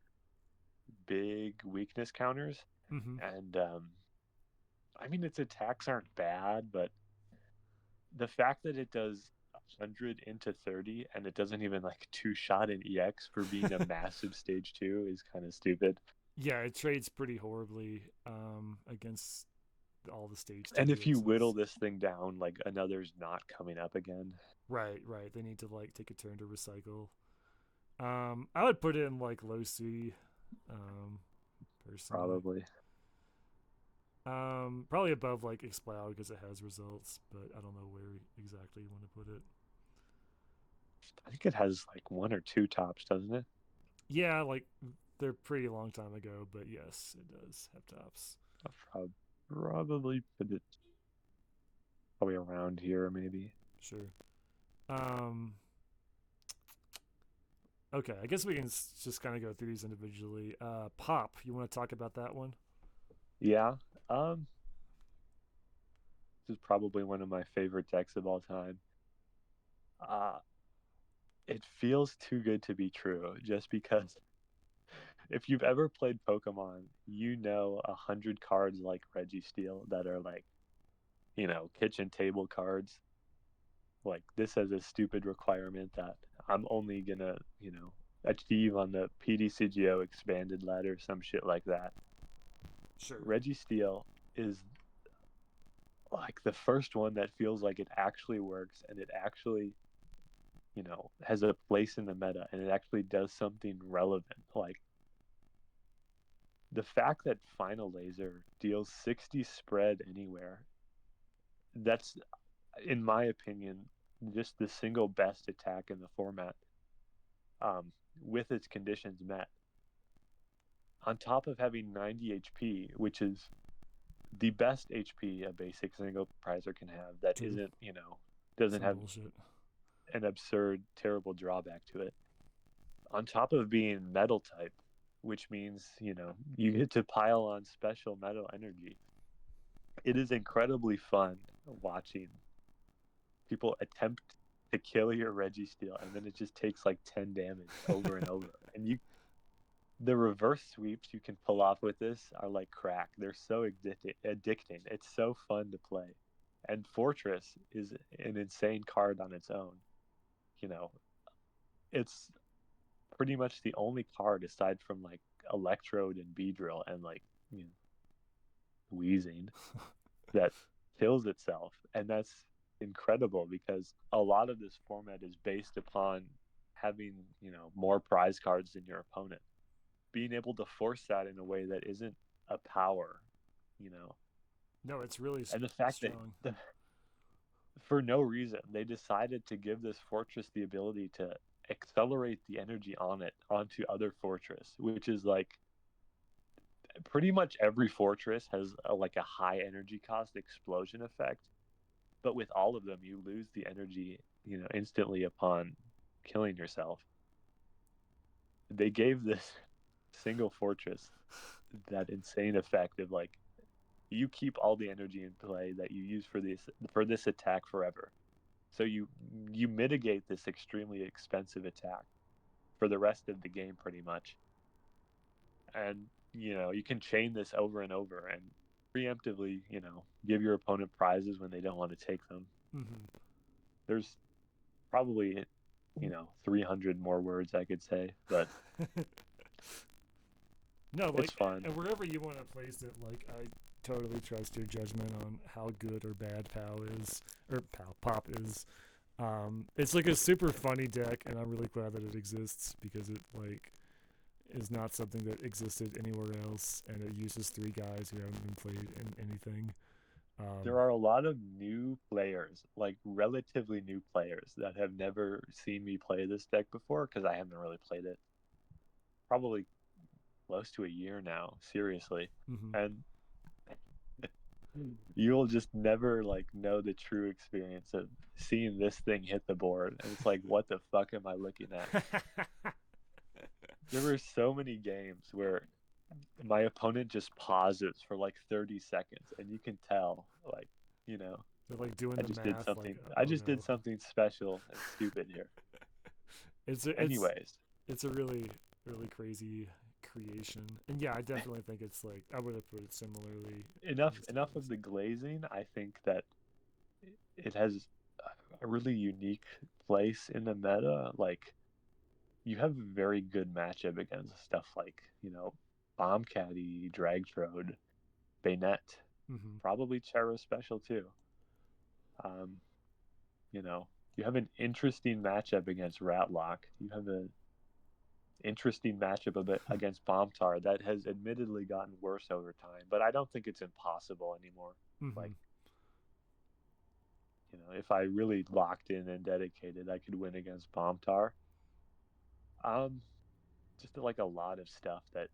big weakness counters. And I mean its attacks aren't bad, but the fact that it does 100 into 30 and it doesn't even like two shot in EX for being a massive stage 2 is kind of stupid. Yeah, it trades pretty horribly against all the stage two And if you whittle glitches. this thing down, like another's not coming up again. Right, right. They need to like take a turn to recycle. I would put it in like low C, um, personally. Probably. Probably above like Exploud because it has results, but I don't know where exactly you want to put it. I think it has like one or two tops, doesn't it? Yeah, like they're pretty long time ago, but yes, it does have tops. I'll probably put it probably around here, maybe. Sure. Um, okay, I guess we can just kind of go through these individually. Pop, you want to talk about that one? Yeah. Um, this is probably one of my favorite decks of all time. Uh, it feels too good to be true, just because if you've ever played Pokemon, you know 100 cards like Registeel that are like, kitchen table cards. Like this has a stupid requirement that I'm only gonna, achieve on the PDCGO expanded ladder, some shit like that. Sure. Registeel is like the first one that feels like it actually works and it actually, has a place in the meta and it actually does something relevant. Like the fact that Final Laser deals 60 spread anywhere, that's, in my opinion, just the single best attack in the format, with its conditions met. On top of having 90 HP, which is the best HP a basic single prizer can have, that True. isn't, doesn't Some have bullshit. an absurd, terrible drawback to it. On top of being metal type, which means, you get to pile on special metal energy. It is incredibly fun watching people attempt to kill your Registeel, and then it just takes like 10 damage over and over. And the reverse sweeps you can pull off with this are like crack. They're so addicting. It's so fun to play. And Fortress is an insane card on its own. You know, it's pretty much the only card aside from like Electrode and Beedrill and like, Wheezing that kills itself. And that's incredible because a lot of this format is based upon having, more prize cards than your opponent. Being able to force that in a way that isn't a power, you know. No, it's really And the fact that strong. for no reason they decided to give this fortress the ability to accelerate the energy on it onto other fortress, which is like pretty much every fortress has like a high energy cost explosion effect, but with all of them you lose the energy, instantly upon killing yourself. They gave this single fortress that insane effect of like you keep all the energy in play that you use for this attack forever. So you mitigate this extremely expensive attack for the rest of the game pretty much. And you can chain this over and over and preemptively, give your opponent prizes when they don't want to take them. Mm-hmm. There's probably 300 more words I could say, but No, it's like, fun. and wherever you want to place it, like, I totally trust your judgment on how good or bad POW is, or POW, Pop is. It's like a super funny deck, and I'm really glad that it exists because it, like, is not something that existed anywhere else, and it uses three guys who haven't been played in anything. There are a lot of new players, like relatively new players that have never seen me play this deck before because I haven't really played it probably close to a year now, seriously. Mm-hmm. And you'll just never like know the true experience of seeing this thing hit the board. And it's like, what the fuck am I looking at? There were so many games where my opponent just pauses for like 30 seconds and you can tell like, you know, They're like doing I the just did math, like, something I oh just did no. something special and stupid here. it's a, it's Anyways, it's a really really crazy creation, and yeah, I definitely think it's like I would have put it similarly. enough of the glazing. I think that it has a really unique place in the meta. Like you have a very good matchup against stuff like, Bomb Caddy, Dragtrode, Bayonet. Mm-hmm. Probably Chera special too. Um, you know, you have an interesting matchup against Ratlock. You have an interesting matchup a bit against Bombtar that has admittedly gotten worse over time, but I don't think it's impossible anymore. Mm-hmm. Like, if I really locked in and dedicated, I could win against Bombtar. Um, just like a lot of stuff that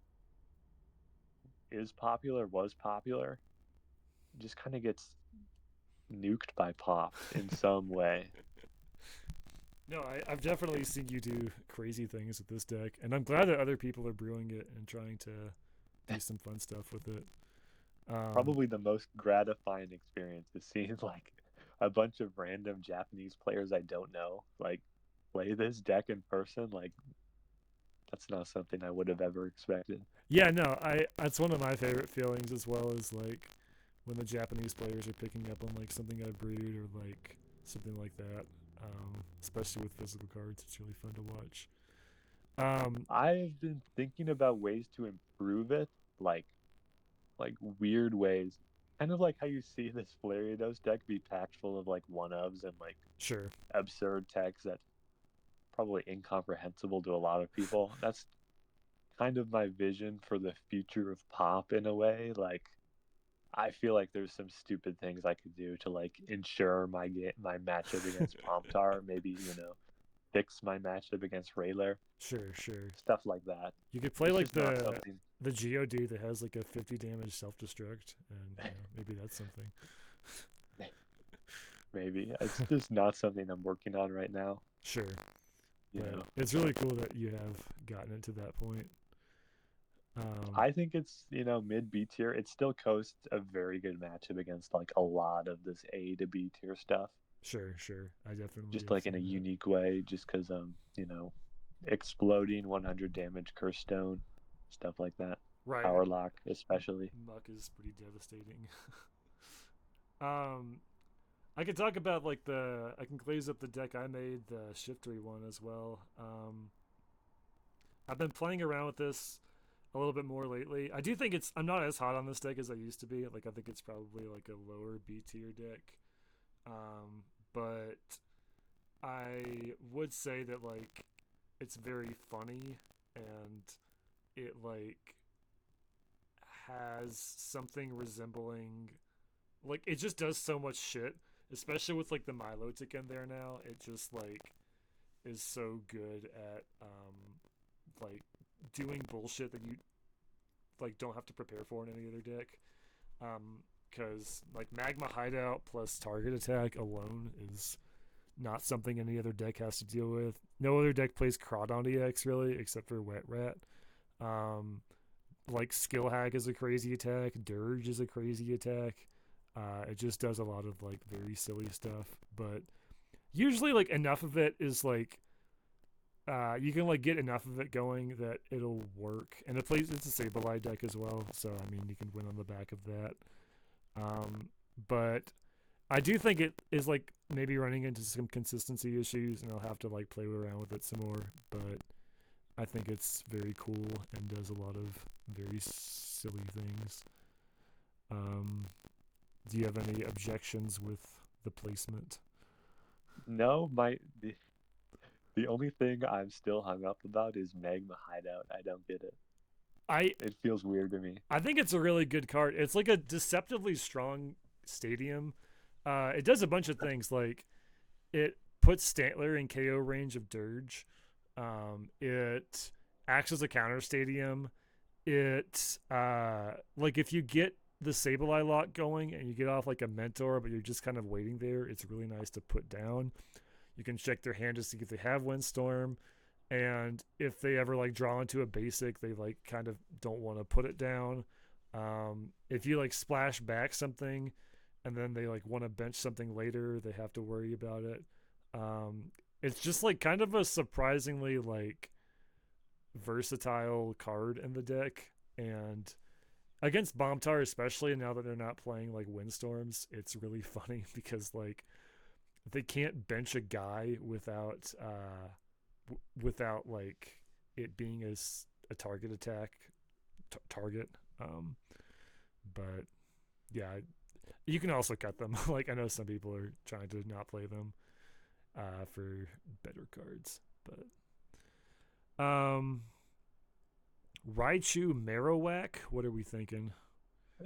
is popular, was popular, just kind of gets nuked by Pop in some way. No, I've definitely seen you do crazy things with this deck, and I'm glad that other people are brewing it and trying to do some fun stuff with it. Probably the most gratifying experience is seeing like a bunch of random Japanese players I don't know like play this deck in person. Like that's not something I would have ever expected. yeah, no, I that's one of my favorite feelings as well as like when the Japanese players are picking up on like something I brewed or like something like that. Especially with physical cards, it's really fun to watch. I've been thinking about ways to improve it, like weird ways. Kind of like how you see this Flariados deck be packed full of like one-ofs and like Sure. absurd techs that probably incomprehensible to a lot of people. That's kind of my vision for the future of pop in a way. Like I feel like there's some stupid things I could do to like ensure my matchup against Pomtar. Maybe fix my matchup against Rayler. Sure, sure. Stuff like that. You could play It's like just not something. the Geodude that has like a 50 damage self destruct, and maybe that's something. Maybe it's just not something I'm working on right now. Sure, You but know, it's really cool that you have gotten it to that point. I think it's mid B tier. It still coasts a very good matchup against like a lot of this A to B tier stuff. Sure, sure. I definitely Just have like in a seen that. unique way, just because exploding 100 damage curse stone, stuff like that. Right. Power lock, especially. Muck is pretty devastating. um, I could talk about like I can glaze up the deck I made, the shiftery one as well. I've been playing around with this a little bit more lately. I do think I'm not as hot on this deck as I used to be. Like I think it's probably like a lower B tier deck. But I would say that like it's very funny and it like has something resembling like it just does so much shit, especially with like the Milotic in there now. It just like is so good at like doing bullshit that you like don't have to prepare for in any other deck. Because like Magma Hideout plus target attack alone is not something any other deck has to deal with. No other deck plays Crawdon EX really, except for Wet Rat. Um, like Skill Hack is a crazy attack. Dirge is a crazy attack. It just does a lot of like very silly stuff, but usually like enough of it is like you can like get enough of it going that it'll work. And it's a Sableye deck as well, so I mean you can win on the back of that. But I do think it is like maybe running into some consistency issues, and I'll have to like play around with it some more. But I think it's very cool and does a lot of very silly things. Do you have any objections with the placement? No, the only thing I'm still hung up about is Magma Hideout. I don't get it. I It feels weird to me. I think it's a really good card. It's like a deceptively strong stadium. It does a bunch of things like it puts Stantler in KO range of Dirge. It acts as a counter stadium. It like if you get the Sableye lock going and you get off like a mentor, but you're just kind of waiting there, it's really nice to put down. You can check their hand to see if they have Windstorm, and if they ever like draw into a basic, they like kind of don't want to put it down. If you like splash back something, and then they like want to bench something later, they have to worry about it. It's just like kind of a surprisingly like versatile card in the deck, and against Bombtar especially now that they're not playing like Windstorms, it's really funny because like they can't bench a guy without like it being a target attack target. But yeah, you can also cut them. Like I know some people are trying to not play them for better cards, but Raichu Marowak. What are we thinking?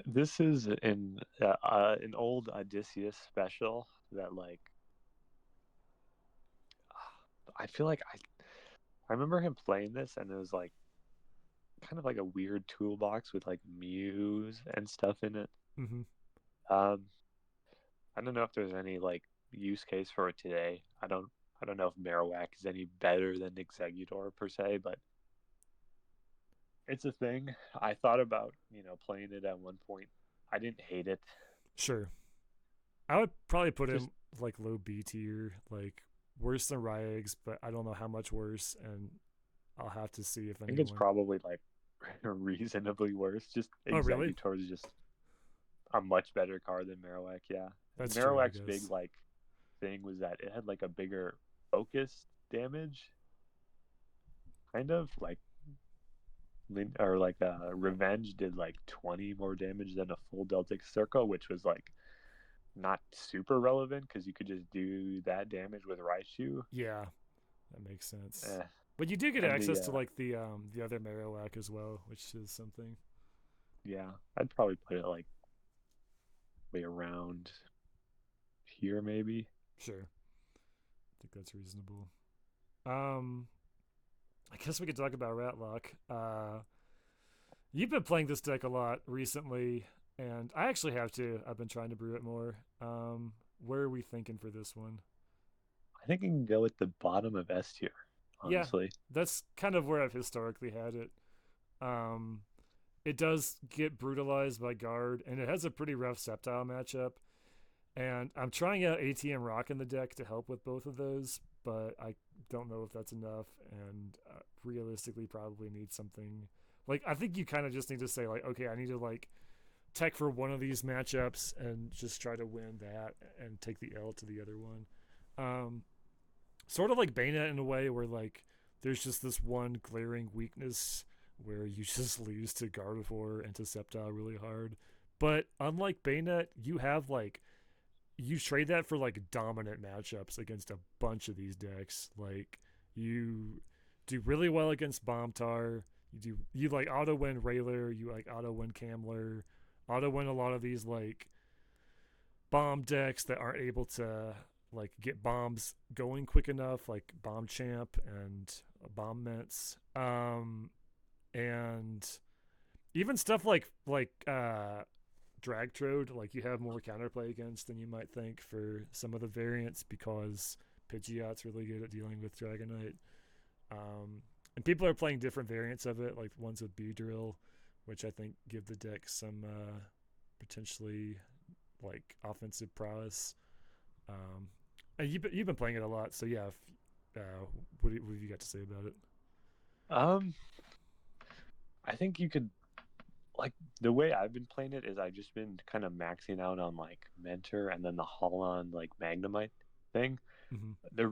This is an old Odysseus special that like I feel like I remember him playing this and it was like kind of like a weird toolbox with like Mews and stuff in it. Mm-hmm. Um, I don't know if there's any like use case for it today. I don't know if Marowak is any better than Exeggutor per se, but it's a thing. I thought about, playing it at one point. I didn't hate it. Sure. I would probably put Just him like low B tier, like worse than Ryegs, but I don't know how much worse, and I'll have to see if I think it's anyone. probably like reasonably worse. Just Oh, really? Exeggutor is just a much better card than Marowak, yeah. That's true, I Marowak's big guess. like thing was that it had like a bigger focus damage, kind of like or like Revenge did like 20 more damage than a full Deltic Circle, which was like not super relevant because you could just do that damage with Raichu. Yeah, that makes sense. Eh. But you do get And access to like the other Marowak as well, which is something. yeah, I'd probably put it like way around here maybe. Sure, I think that's reasonable. Um, I guess we could talk about Ratlock. You've been playing this deck a lot recently, and I actually have too. I've been trying to brew it more. Where are we thinking for this one? I think I can go at the bottom of S tier, Yeah, honestly. that's kind of where I've historically had it. Um, it does get brutalized by guard, and it has a pretty rough Sceptile matchup. And I'm trying out ATM Rock in the deck to help with both of those, but I don't know if that's enough. And realistically, probably need something like I think you kind of just need to say like, okay, I need to like tech for one of these matchups and just try to win that and take the L to the other one. Um, Sort of like Bayonet in a way where like there's just this one glaring weakness where you just lose to Gardevoir and to Sceptile really hard. But unlike Bayonet, you have like you trade that for like dominant matchups against a bunch of these decks. Like you do really well against Bombtar. You like auto win Rayler. You like auto win Camler. Auto win a lot of these like bomb decks that aren't able to like get bombs going quick enough, like Bomb Champ and Bomb Mints. And even stuff like Dragtrode, like you have more counterplay against than you might think for some of the variants because Pidgeot's really good at dealing with Dragonite. And people are playing different variants of it, like ones with Beedrill, which I think give the deck some potentially like offensive prowess. And you've been playing it a lot, so yeah. What have you got to say about it? Um, I think you could like the way I've been playing it is I've just been kind of maxing out on like Mentor and then the Holon like Magnemite thing. Mm-hmm. The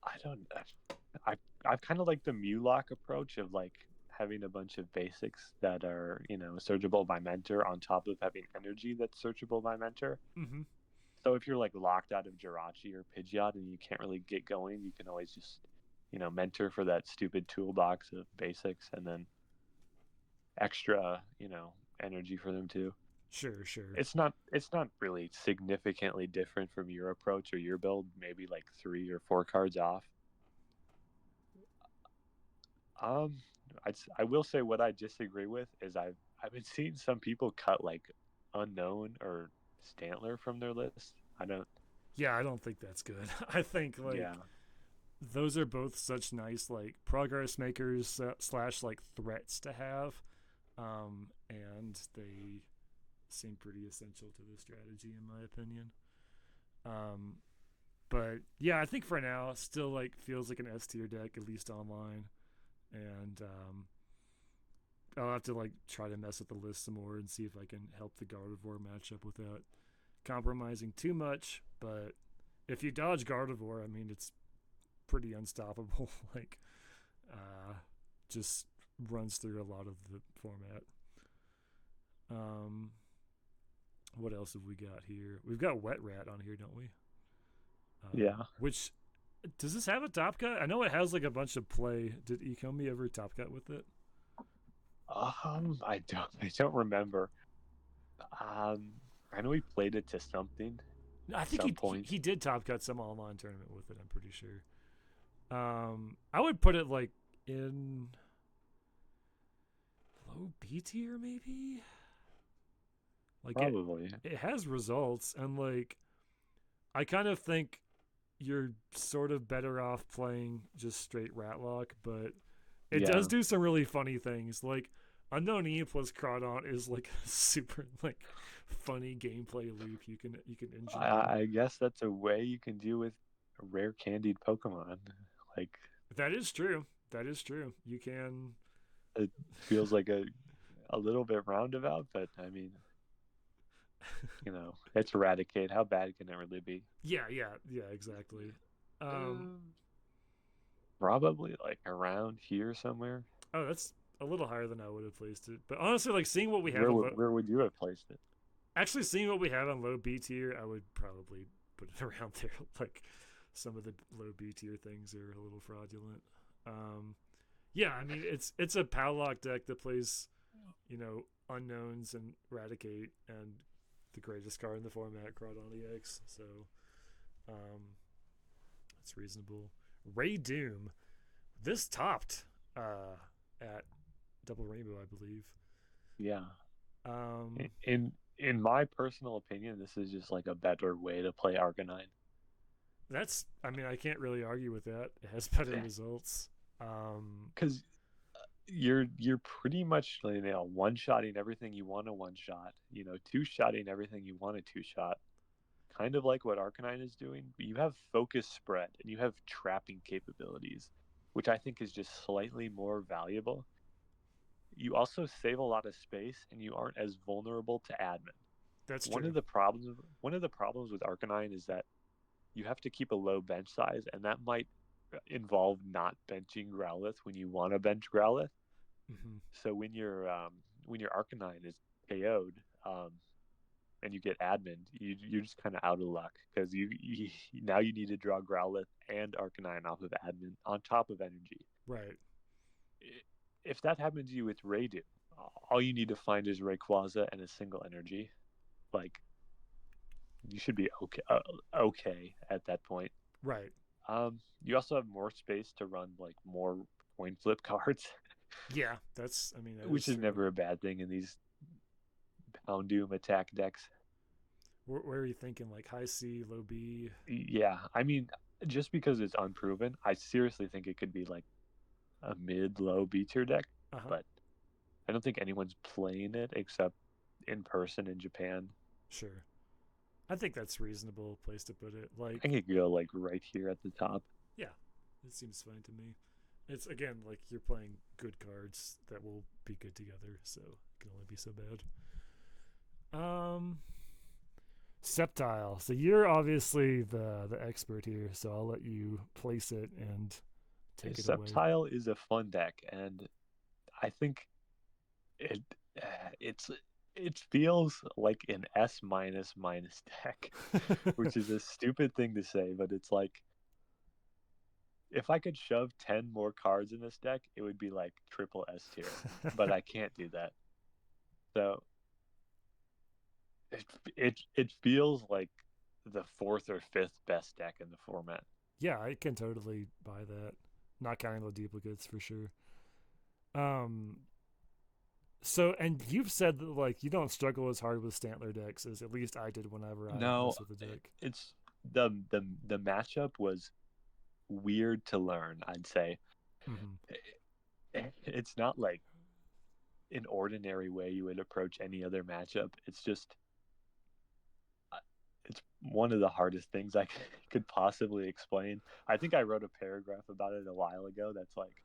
I don't I I've kind of like the Mulock approach of like having a bunch of basics that are searchable by Mentor on top of having energy that's searchable by Mentor. Mm-hmm. So if you're like locked out of Jirachi or Pidgeot and you can't really get going, you can always just Mentor for that stupid toolbox of basics and then extra energy for them too. Sure, sure. It's not really significantly different from your approach or your build, maybe like 3 or 4 cards off. um I will say what I disagree with is I've been seeing some people cut like Unknown or Stantler from their list. I don't. Yeah, I don't think that's good. I think Yeah, like those are both such nice like progress makers slash like threats to have, and they seem pretty essential to the strategy in my opinion. Um, but yeah, I think for now, still like feels like an S tier deck at least online, and I'll have to like try to mess with the list some more and see if I can help the Gardevoir matchup without compromising too much. But if you dodge Gardevoir, I mean it's pretty unstoppable. Like, uh, just runs through a lot of the format. What else have we got here? We've got Wet Rat on here, don't we? Yeah. Which does this have a top cut? I know it has like a bunch of play. Did Ecomi ever top cut with it? I don't remember. I know we played it to something I at think some he point. did top cut some online tournament with it. I'm pretty sure. I would put it like in low B tier, maybe. Like Probably. it has results, and like I kind of think you're sort of better off playing just straight Ratlock, but it does Yeah. do some really funny things. Like Unknown E plus Crawdaunt is like a super like funny gameplay loop you can engineer. I guess that's a way you can deal with a rare candied Pokemon. Like That is true. That is true. You can. it feels like a little bit roundabout, but I mean, it's Eradicate. How bad can it really be? Yeah, exactly. Um, Um, Probably like around here somewhere. oh, that's a little higher than I would have placed it. But honestly, like seeing what we have Where on would where would you have placed it? actually seeing what we have on low B tier, I would probably put it around there. Like some of the low B tier things are a little fraudulent. Um, yeah, I mean it's a Powlock deck that plays, unknowns and Eradicate and the greatest card in the format, Crawdon EX. So that's reasonable. Ray Doom. This topped at Double Rainbow, I believe. Yeah. Um, In my personal opinion, this is just like a better way to play Arcanine. I mean, I can't really argue with that. It has better results. Because you're pretty much one-shotting everything you want to one-shot. Two-shotting everything you want to two-shot. Kind of like what Arcanine is doing. But you have focus spread and you have trapping capabilities, which I think is just slightly more valuable. You also save a lot of space and you aren't as vulnerable to admin. that's One true. of the problems one of the problems with Arcanine is that you have to keep a low bench size, and that might involve not benching Growlithe when you want to bench Growlithe. Mm-hmm. So when your Arcanine is KO'd, and you get admin, you're just kind of out of luck because you now you need to draw Growlithe and Arcanine off of admin on top of energy. Right. If that happens to you with Raydu, all you need to find is Rayquaza and a single energy. Like you should be okay at that point. Right. You also have more space to run like more coin flip cards, Yeah. That's. I mean, that is which is true. never a bad thing in these Houndoom attack decks. Where are you thinking? Like high C, low B? Yeah, I mean, just because it's unproven, I seriously think it could be like a mid-low B tier deck, Uh huh. but I don't think anyone's playing it except in person in Japan. Sure. I think that's reasonable place to put it. I Like, could go like right here at the top. yeah, it seems fine to me. It's again like you're playing good cards that will be good together, so it can only be so bad. Sceptile. So you're obviously the expert here, so I'll let you place it and take it away. Sceptile is a fun deck, and I think it it's it feels like an S minus minus deck, which is a stupid thing to say, but it's like if I could shove 10 more cards in this deck, it would be like triple S tier, but I can't do that. So it feels like the fourth or fifth best deck in the format. Yeah, I can totally buy that. Not counting the duplicates for sure. Um, so and you've said that like you don't struggle as hard with Stantler decks as at least I did whenever I No, mess with the deck. it's the matchup was weird to learn, I'd say. Mm-hmm. It's not like an ordinary way you would approach any other matchup. It's just it's one of the hardest things I could possibly explain. I think I wrote a paragraph about it a while ago that's like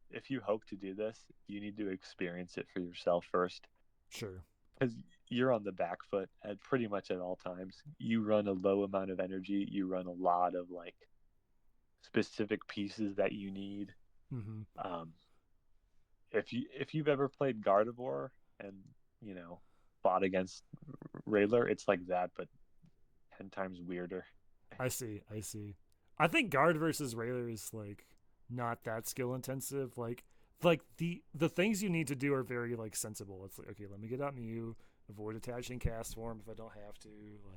if you hope to do this, you need to experience it for yourself first Sure. because you're on the back foot at pretty much at all times. You run a low amount of energy, you run a lot of like specific pieces that you need. Mm-hmm. Um, if you've ever played Gardevoir and you know fought against Rayler, it's like that, but 10 times weirder. I see. I see. I think guard versus Railer is like not that skill intensive. Like the things you need to do are very like sensible. It's like, okay, let me get out Mew, avoid attaching cast form if I don't have to.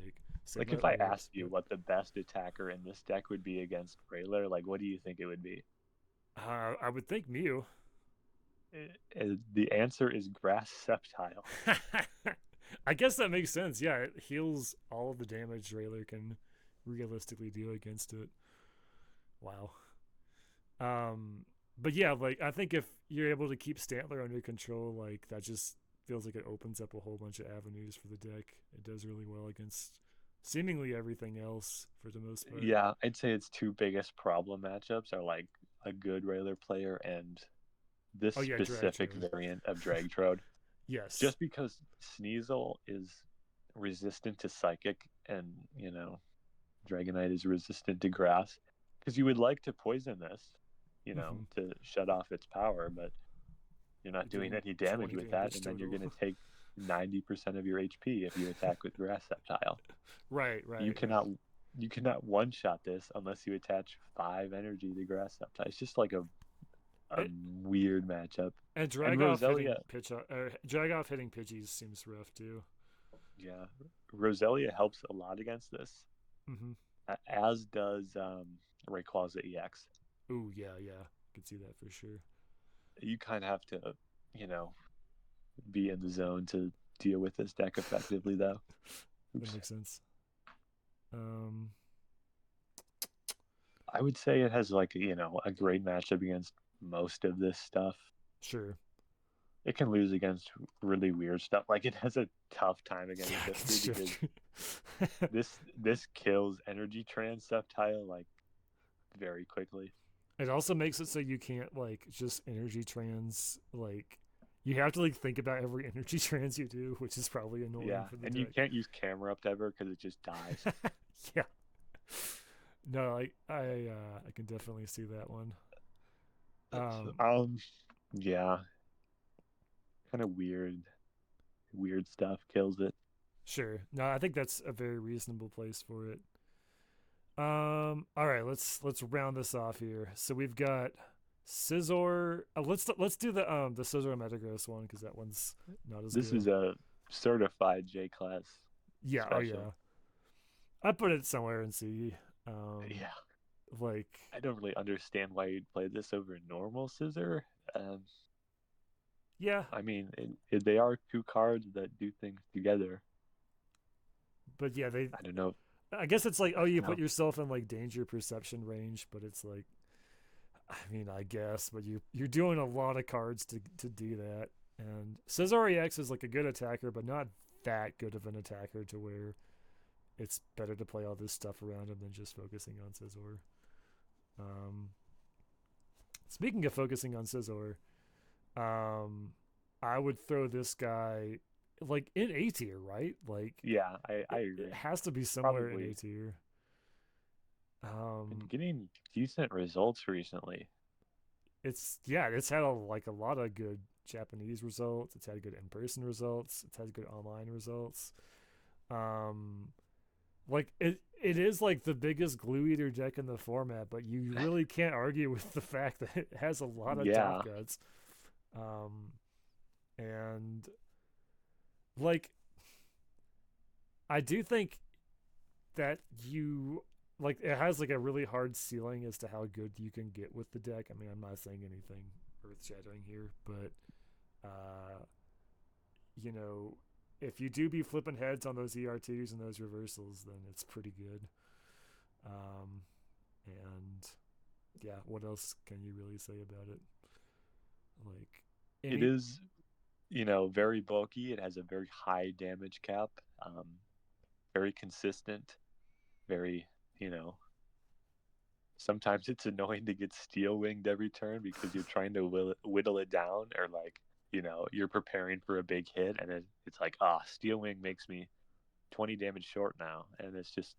Like save Like my if I orbs, asked you but what the best attacker in this deck would be against Rayler, like what do you think it would be? I would think Mew. The answer is Grass Sceptile. I guess that makes sense. Yeah, it heals all of the damage Railer can realistically do against it. Wow. Um, but yeah, like I think if you're able to keep Stantler under control, like that just feels like it opens up a whole bunch of avenues for the deck. It does really well against seemingly everything else for the most part. Yeah, I'd say its two biggest problem matchups are like a good Rayler player and this Oh yeah, specific Dragtrode. variant of Dragtrode. Yes. Just because Sneasel is resistant to Psychic and, Dragonite is resistant to Grass, because you would like to poison this, Mm-hmm. to shut off its power, but you're not You're doing doing any damage 20 with that, damage and then you're total. going to take 90% of your HP if you attack with Grass Sceptile. Right, You right, cannot you cannot one shot this unless you attach 5 energy to Grass Sceptile. It's just like a yeah. weird matchup. And And drag off Roselia, hitting pitch, drag off hitting Pidgeys seems rough too. yeah, Roselia helps a lot against this, Mm-hmm. as does Rayquaza EX. Ooh, yeah, yeah, could see that for sure. You kind of have to, you know, be in the zone to deal with this deck effectively, though. That Oops. makes sense. Um, I would say it has like a great matchup against most of this stuff. sure. It can lose against really weird stuff. Like it has a tough time against Yeah, Shifter because shift. this kills Energy Trans Sceptile like very quickly. It also makes it so you can't like just energy trans like you have to like think about every energy trans you do, which is probably annoying Yeah, for the and you deck. can't use Camera Up ever because it just dies. Yeah. No, I can definitely see that one. Um, um, yeah, kind of weird stuff kills it. sure. No, I think that's a very reasonable place for it. All right, let's round this off here. So we've got Scizor. Let's do the Scizor Metagross one because that one's not as This is good. a certified J class Yeah. Oh special. yeah. I put it somewhere and see. Um, Yeah, like I don't really understand why you'd play this over normal Scissor. Um, yeah, I mean, they are two cards that do things together. but yeah, they. I don't know. I guess it's like I oh, you don't put know. yourself in like danger perception range, but it's like I mean I guess, but you're doing a lot of cards to do that. And Scizor EX is like a good attacker, but not that good of an attacker to where it's better to play all this stuff around him than just focusing on Scizor. Um, Speaking of focusing on Scizor, um, I would throw this guy like in A tier, right? Like Yeah, I it agree. has to be somewhere in A Probably tier. been Um, getting decent results recently. it's yeah, it's had like a lot of good Japanese results. It's had good in person results. It's had good online results. Um, like it is like the biggest glue eater deck in the format, but you really can't argue with the fact that it has a lot of top Yeah, cuts. Um, and like I do think that you like it has like a really hard ceiling as to how good you can get with the deck. I mean, I'm not saying anything earth shattering here, but uh, you know, if you do be flipping heads on those ER2s and those reversals, then it's pretty good. Um, and yeah, what else can you really say about it? Like it any is, very bulky. It has a very high damage cap. Very consistent. Very, you know, sometimes it's annoying to get steel winged every turn because you're trying to whittle it down, or like, you're preparing for a big hit, and it's like, steel wing makes me 20 damage short now, and it's just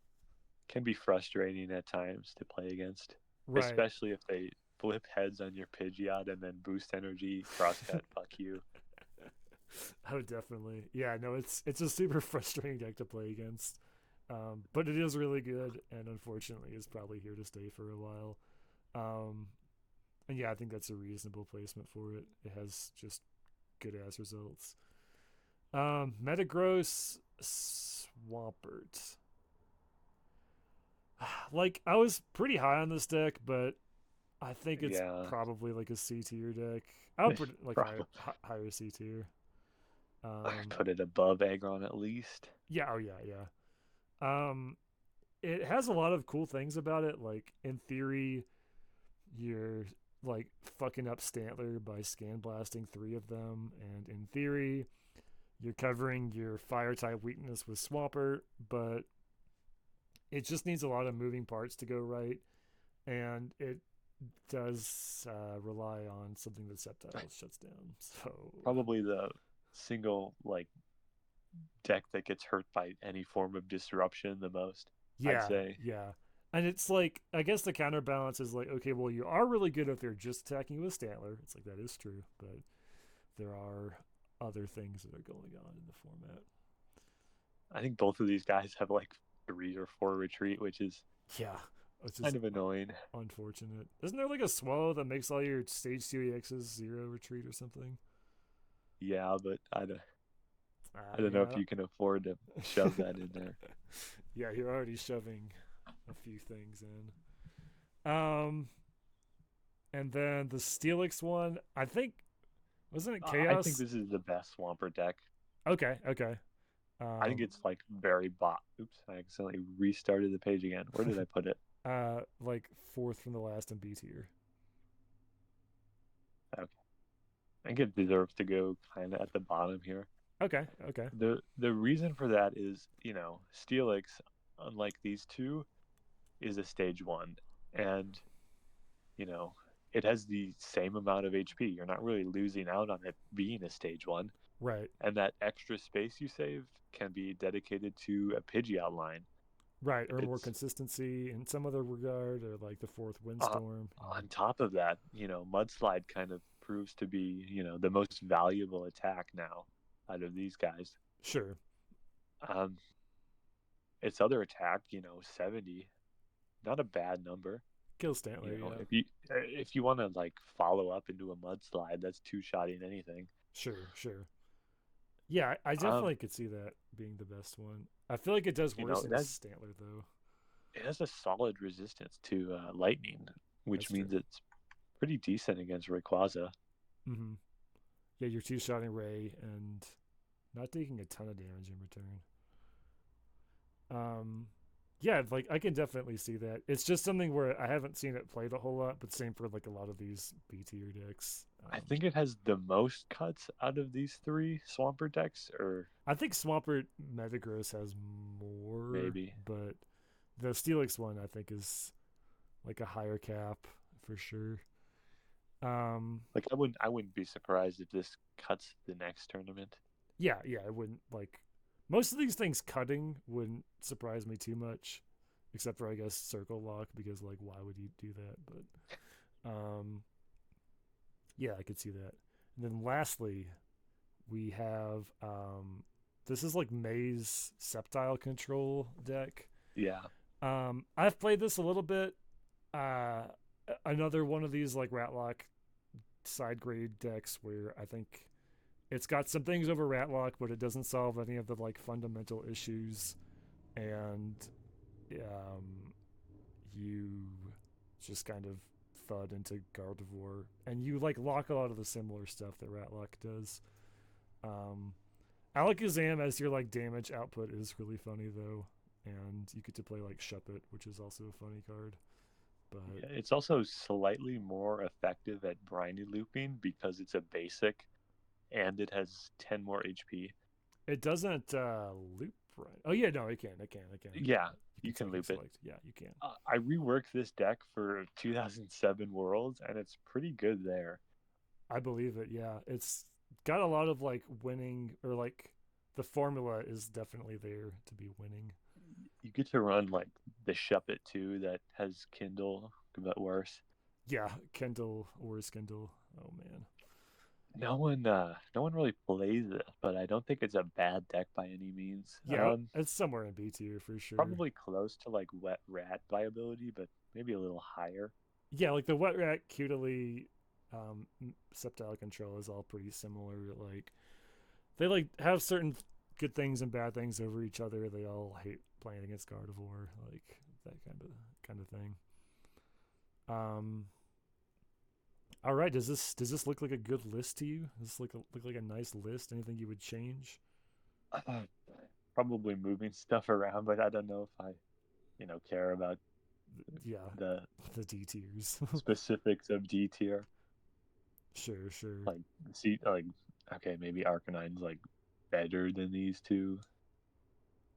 can be frustrating at times to play against, right. especially if they flip heads on your Pidgeot and then boost energy, crosscut, fuck you. Oh, definitely. Yeah, no, it's a super frustrating deck to play against. But it is really good, and unfortunately, is probably here to stay for a while. Um, and yeah, I think that's a reasonable placement for it. It has just good ass results. Metagross Swampert. Like I was pretty high on this deck, but I think it's Yeah, probably like a C tier deck. I would put it like probably. higher C tier. I Um, put it above Aggron at least. yeah, oh yeah, yeah. It has a lot of cool things about it. Like in theory, you're like fucking up Stantler by scan blasting three of them, and in theory, you're covering your fire type weakness with Swampert, but it just needs a lot of moving parts to go right, and it does rely on something that Sceptile shuts down. So Probably the single like deck that gets hurt by any form of disruption the most, I'd yeah, say. yeah. And it's like I guess the counterbalance is like, okay, well you are really good if they're just attacking you with Stantler. It's like that is true, but there are other things that are going on in the format. I think both of these guys have like 3 or 4 retreat, which is Yeah, which is kind of annoying. unfortunate. Isn't there like a swallow that makes all your stage 2 EXs zero retreat or something? Yeah, but I don't know if Yeah. you can afford to shove that in there. Yeah, you're already shoving a few things in. Um, and then the Steelix one, I think, wasn't it I think Chaos? this is the best Swampert deck. Okay, okay. I think Um, it's like very bot. Oops, I accidentally restarted the page again. Where did I put it? like fourth from the last in B tier. Okay. I think it deserves to go kind of at the bottom here. Okay, okay. The reason for that is, Steelix, unlike these two, is a stage one, and you know, it has the same amount of HP. You're not really losing out on it being a stage one, Right, and that extra space you save can be dedicated to a Pidgeot line. right. Or more It's consistency in some other regard, or like the fourth uh, windstorm. Yeah. on top of that, Mudslide kind of proves to be, the most valuable attack now out of these guys. Sure. Um, its other attack, 70, not a bad number. Kill Stantler, yeah. If you want to like follow up into a mudslide, that's two shotting anything. Sure, sure. Yeah, I Um, definitely could see that being the best one. I feel like it does worse it than has Stantler, though. it has a solid resistance to lightning, which That's true. means it's pretty decent against Rayquaza. Mm-hmm. Yeah, you're two-shotting Ray and not taking a ton of damage in return. Um, yeah, like I can definitely see that. It's just something where I haven't seen it played a whole lot, but same for like a lot of these B tier decks. I think it has the most cuts out of these three Swampert decks, or I think Swampert Metagross has more, maybe. but the Steelix one I think is like a higher cap for sure. Um, Like I wouldn't be surprised if this cuts the next tournament. yeah, yeah, it wouldn't like most of these things cutting wouldn't surprise me too much, except for I guess Circle Lock because like why would you do that? But yeah, I could see that. And then lastly, we have this is like Maze Sceptile Control deck. Yeah, I've played this a little bit. Uh, Another one of these like Ratlock side grade decks where I think it's got some things over Ratlock, but it doesn't solve any of the like fundamental issues, and um, you just kind of thud into Gardevoir, and you like lock a lot of the similar stuff that Ratlock does. Um, Alakazam as your like damage output is really funny though, and you get to play like Shuppet, which is also a funny card. But yeah. It's also slightly more effective at briny looping because it's a basic and it has 10 more HP. it doesn't loop right. Oh yeah, no, it can, it can, it can. Yeah, You you can can psychic loop it. select. Yeah, you can. I reworked this deck for 2007 Worlds, and it's pretty good there. I believe it. Yeah, it's got a lot of like winning or like the formula is definitely there to be winning. You get to run like the Shuppet too, that has Kindle, but worse. Yeah, Kendall or Skindle. Oh man. no one really plays it, but I don't think it's a bad deck by any means. Yeah, it's somewhere in B tier for sure. Probably close to like wet rat viability, but maybe a little higher. Yeah, like the wet rat cutely Sceptile control is all pretty similar. Like they like have certain good things and bad things over each other. They all hate playing against Gardevoir, like that kind of thing. Um, all right, does this look like a good list to you? Does this look like a nice list? Anything you would change? Uh, Probably moving stuff around, but I don't know if I, care about Yeah, the the D tiers. specifics of D tier. Sure, sure, Like, see, like, okay, maybe Arcanine's like better than these two.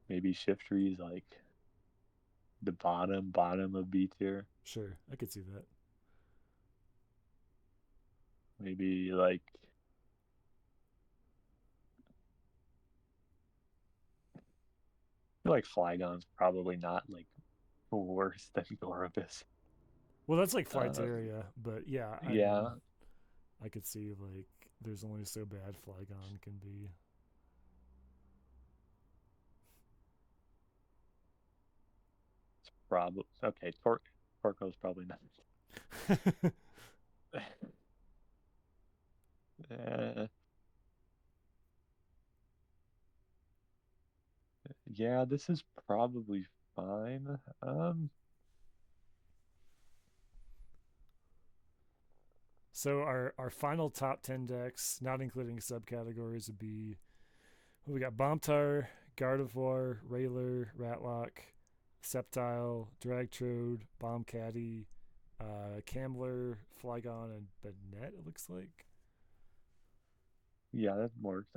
Maybe Shiftry's like the bottom of B tier. sure. I could see that. Maybe like I feel like Flygon's probably not like worse than Gorbis. Well, that's like Uh, Flyteria, but yeah, I mean, yeah, I could see like there's only so bad Flygon can be. probably okay. Torko's probably not. uh, yeah, this is probably fine. So our final top 10 decks, not including subcategories, would be we got Bombtar, Gardevoir, Railer, Ratlock, Sceptile, Dragtrode, Bombcaddy, Camler, Flygon, and Banette. It looks like. Yeah, that works.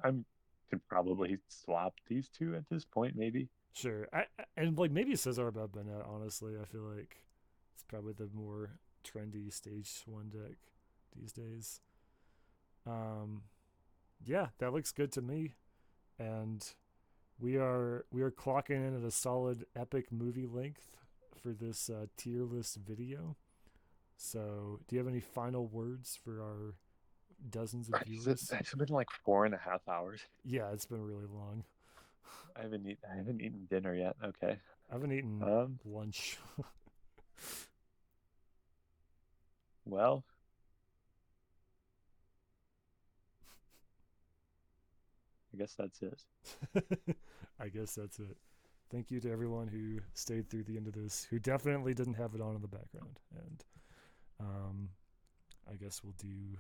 Could probably swap these two at this point, maybe. Sure, and like maybe Scizor about Banette. Honestly, I feel like it's probably the more trendy stage one deck these days. Um, yeah, that looks good to me. And we are clocking in at a solid epic movie length for this tier list video. So, do you have any final words for our dozens of viewers? It's been like 4.5 hours. Yeah, it's been really long. I haven't eaten dinner yet. Okay. I haven't eaten Um. lunch. Well, I guess that's it. I guess that's it. Thank you to everyone who stayed through the end of this, who definitely didn't have it on in the background. And um, I guess we'll do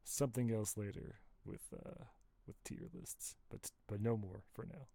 something else later with tier lists, but no more for now.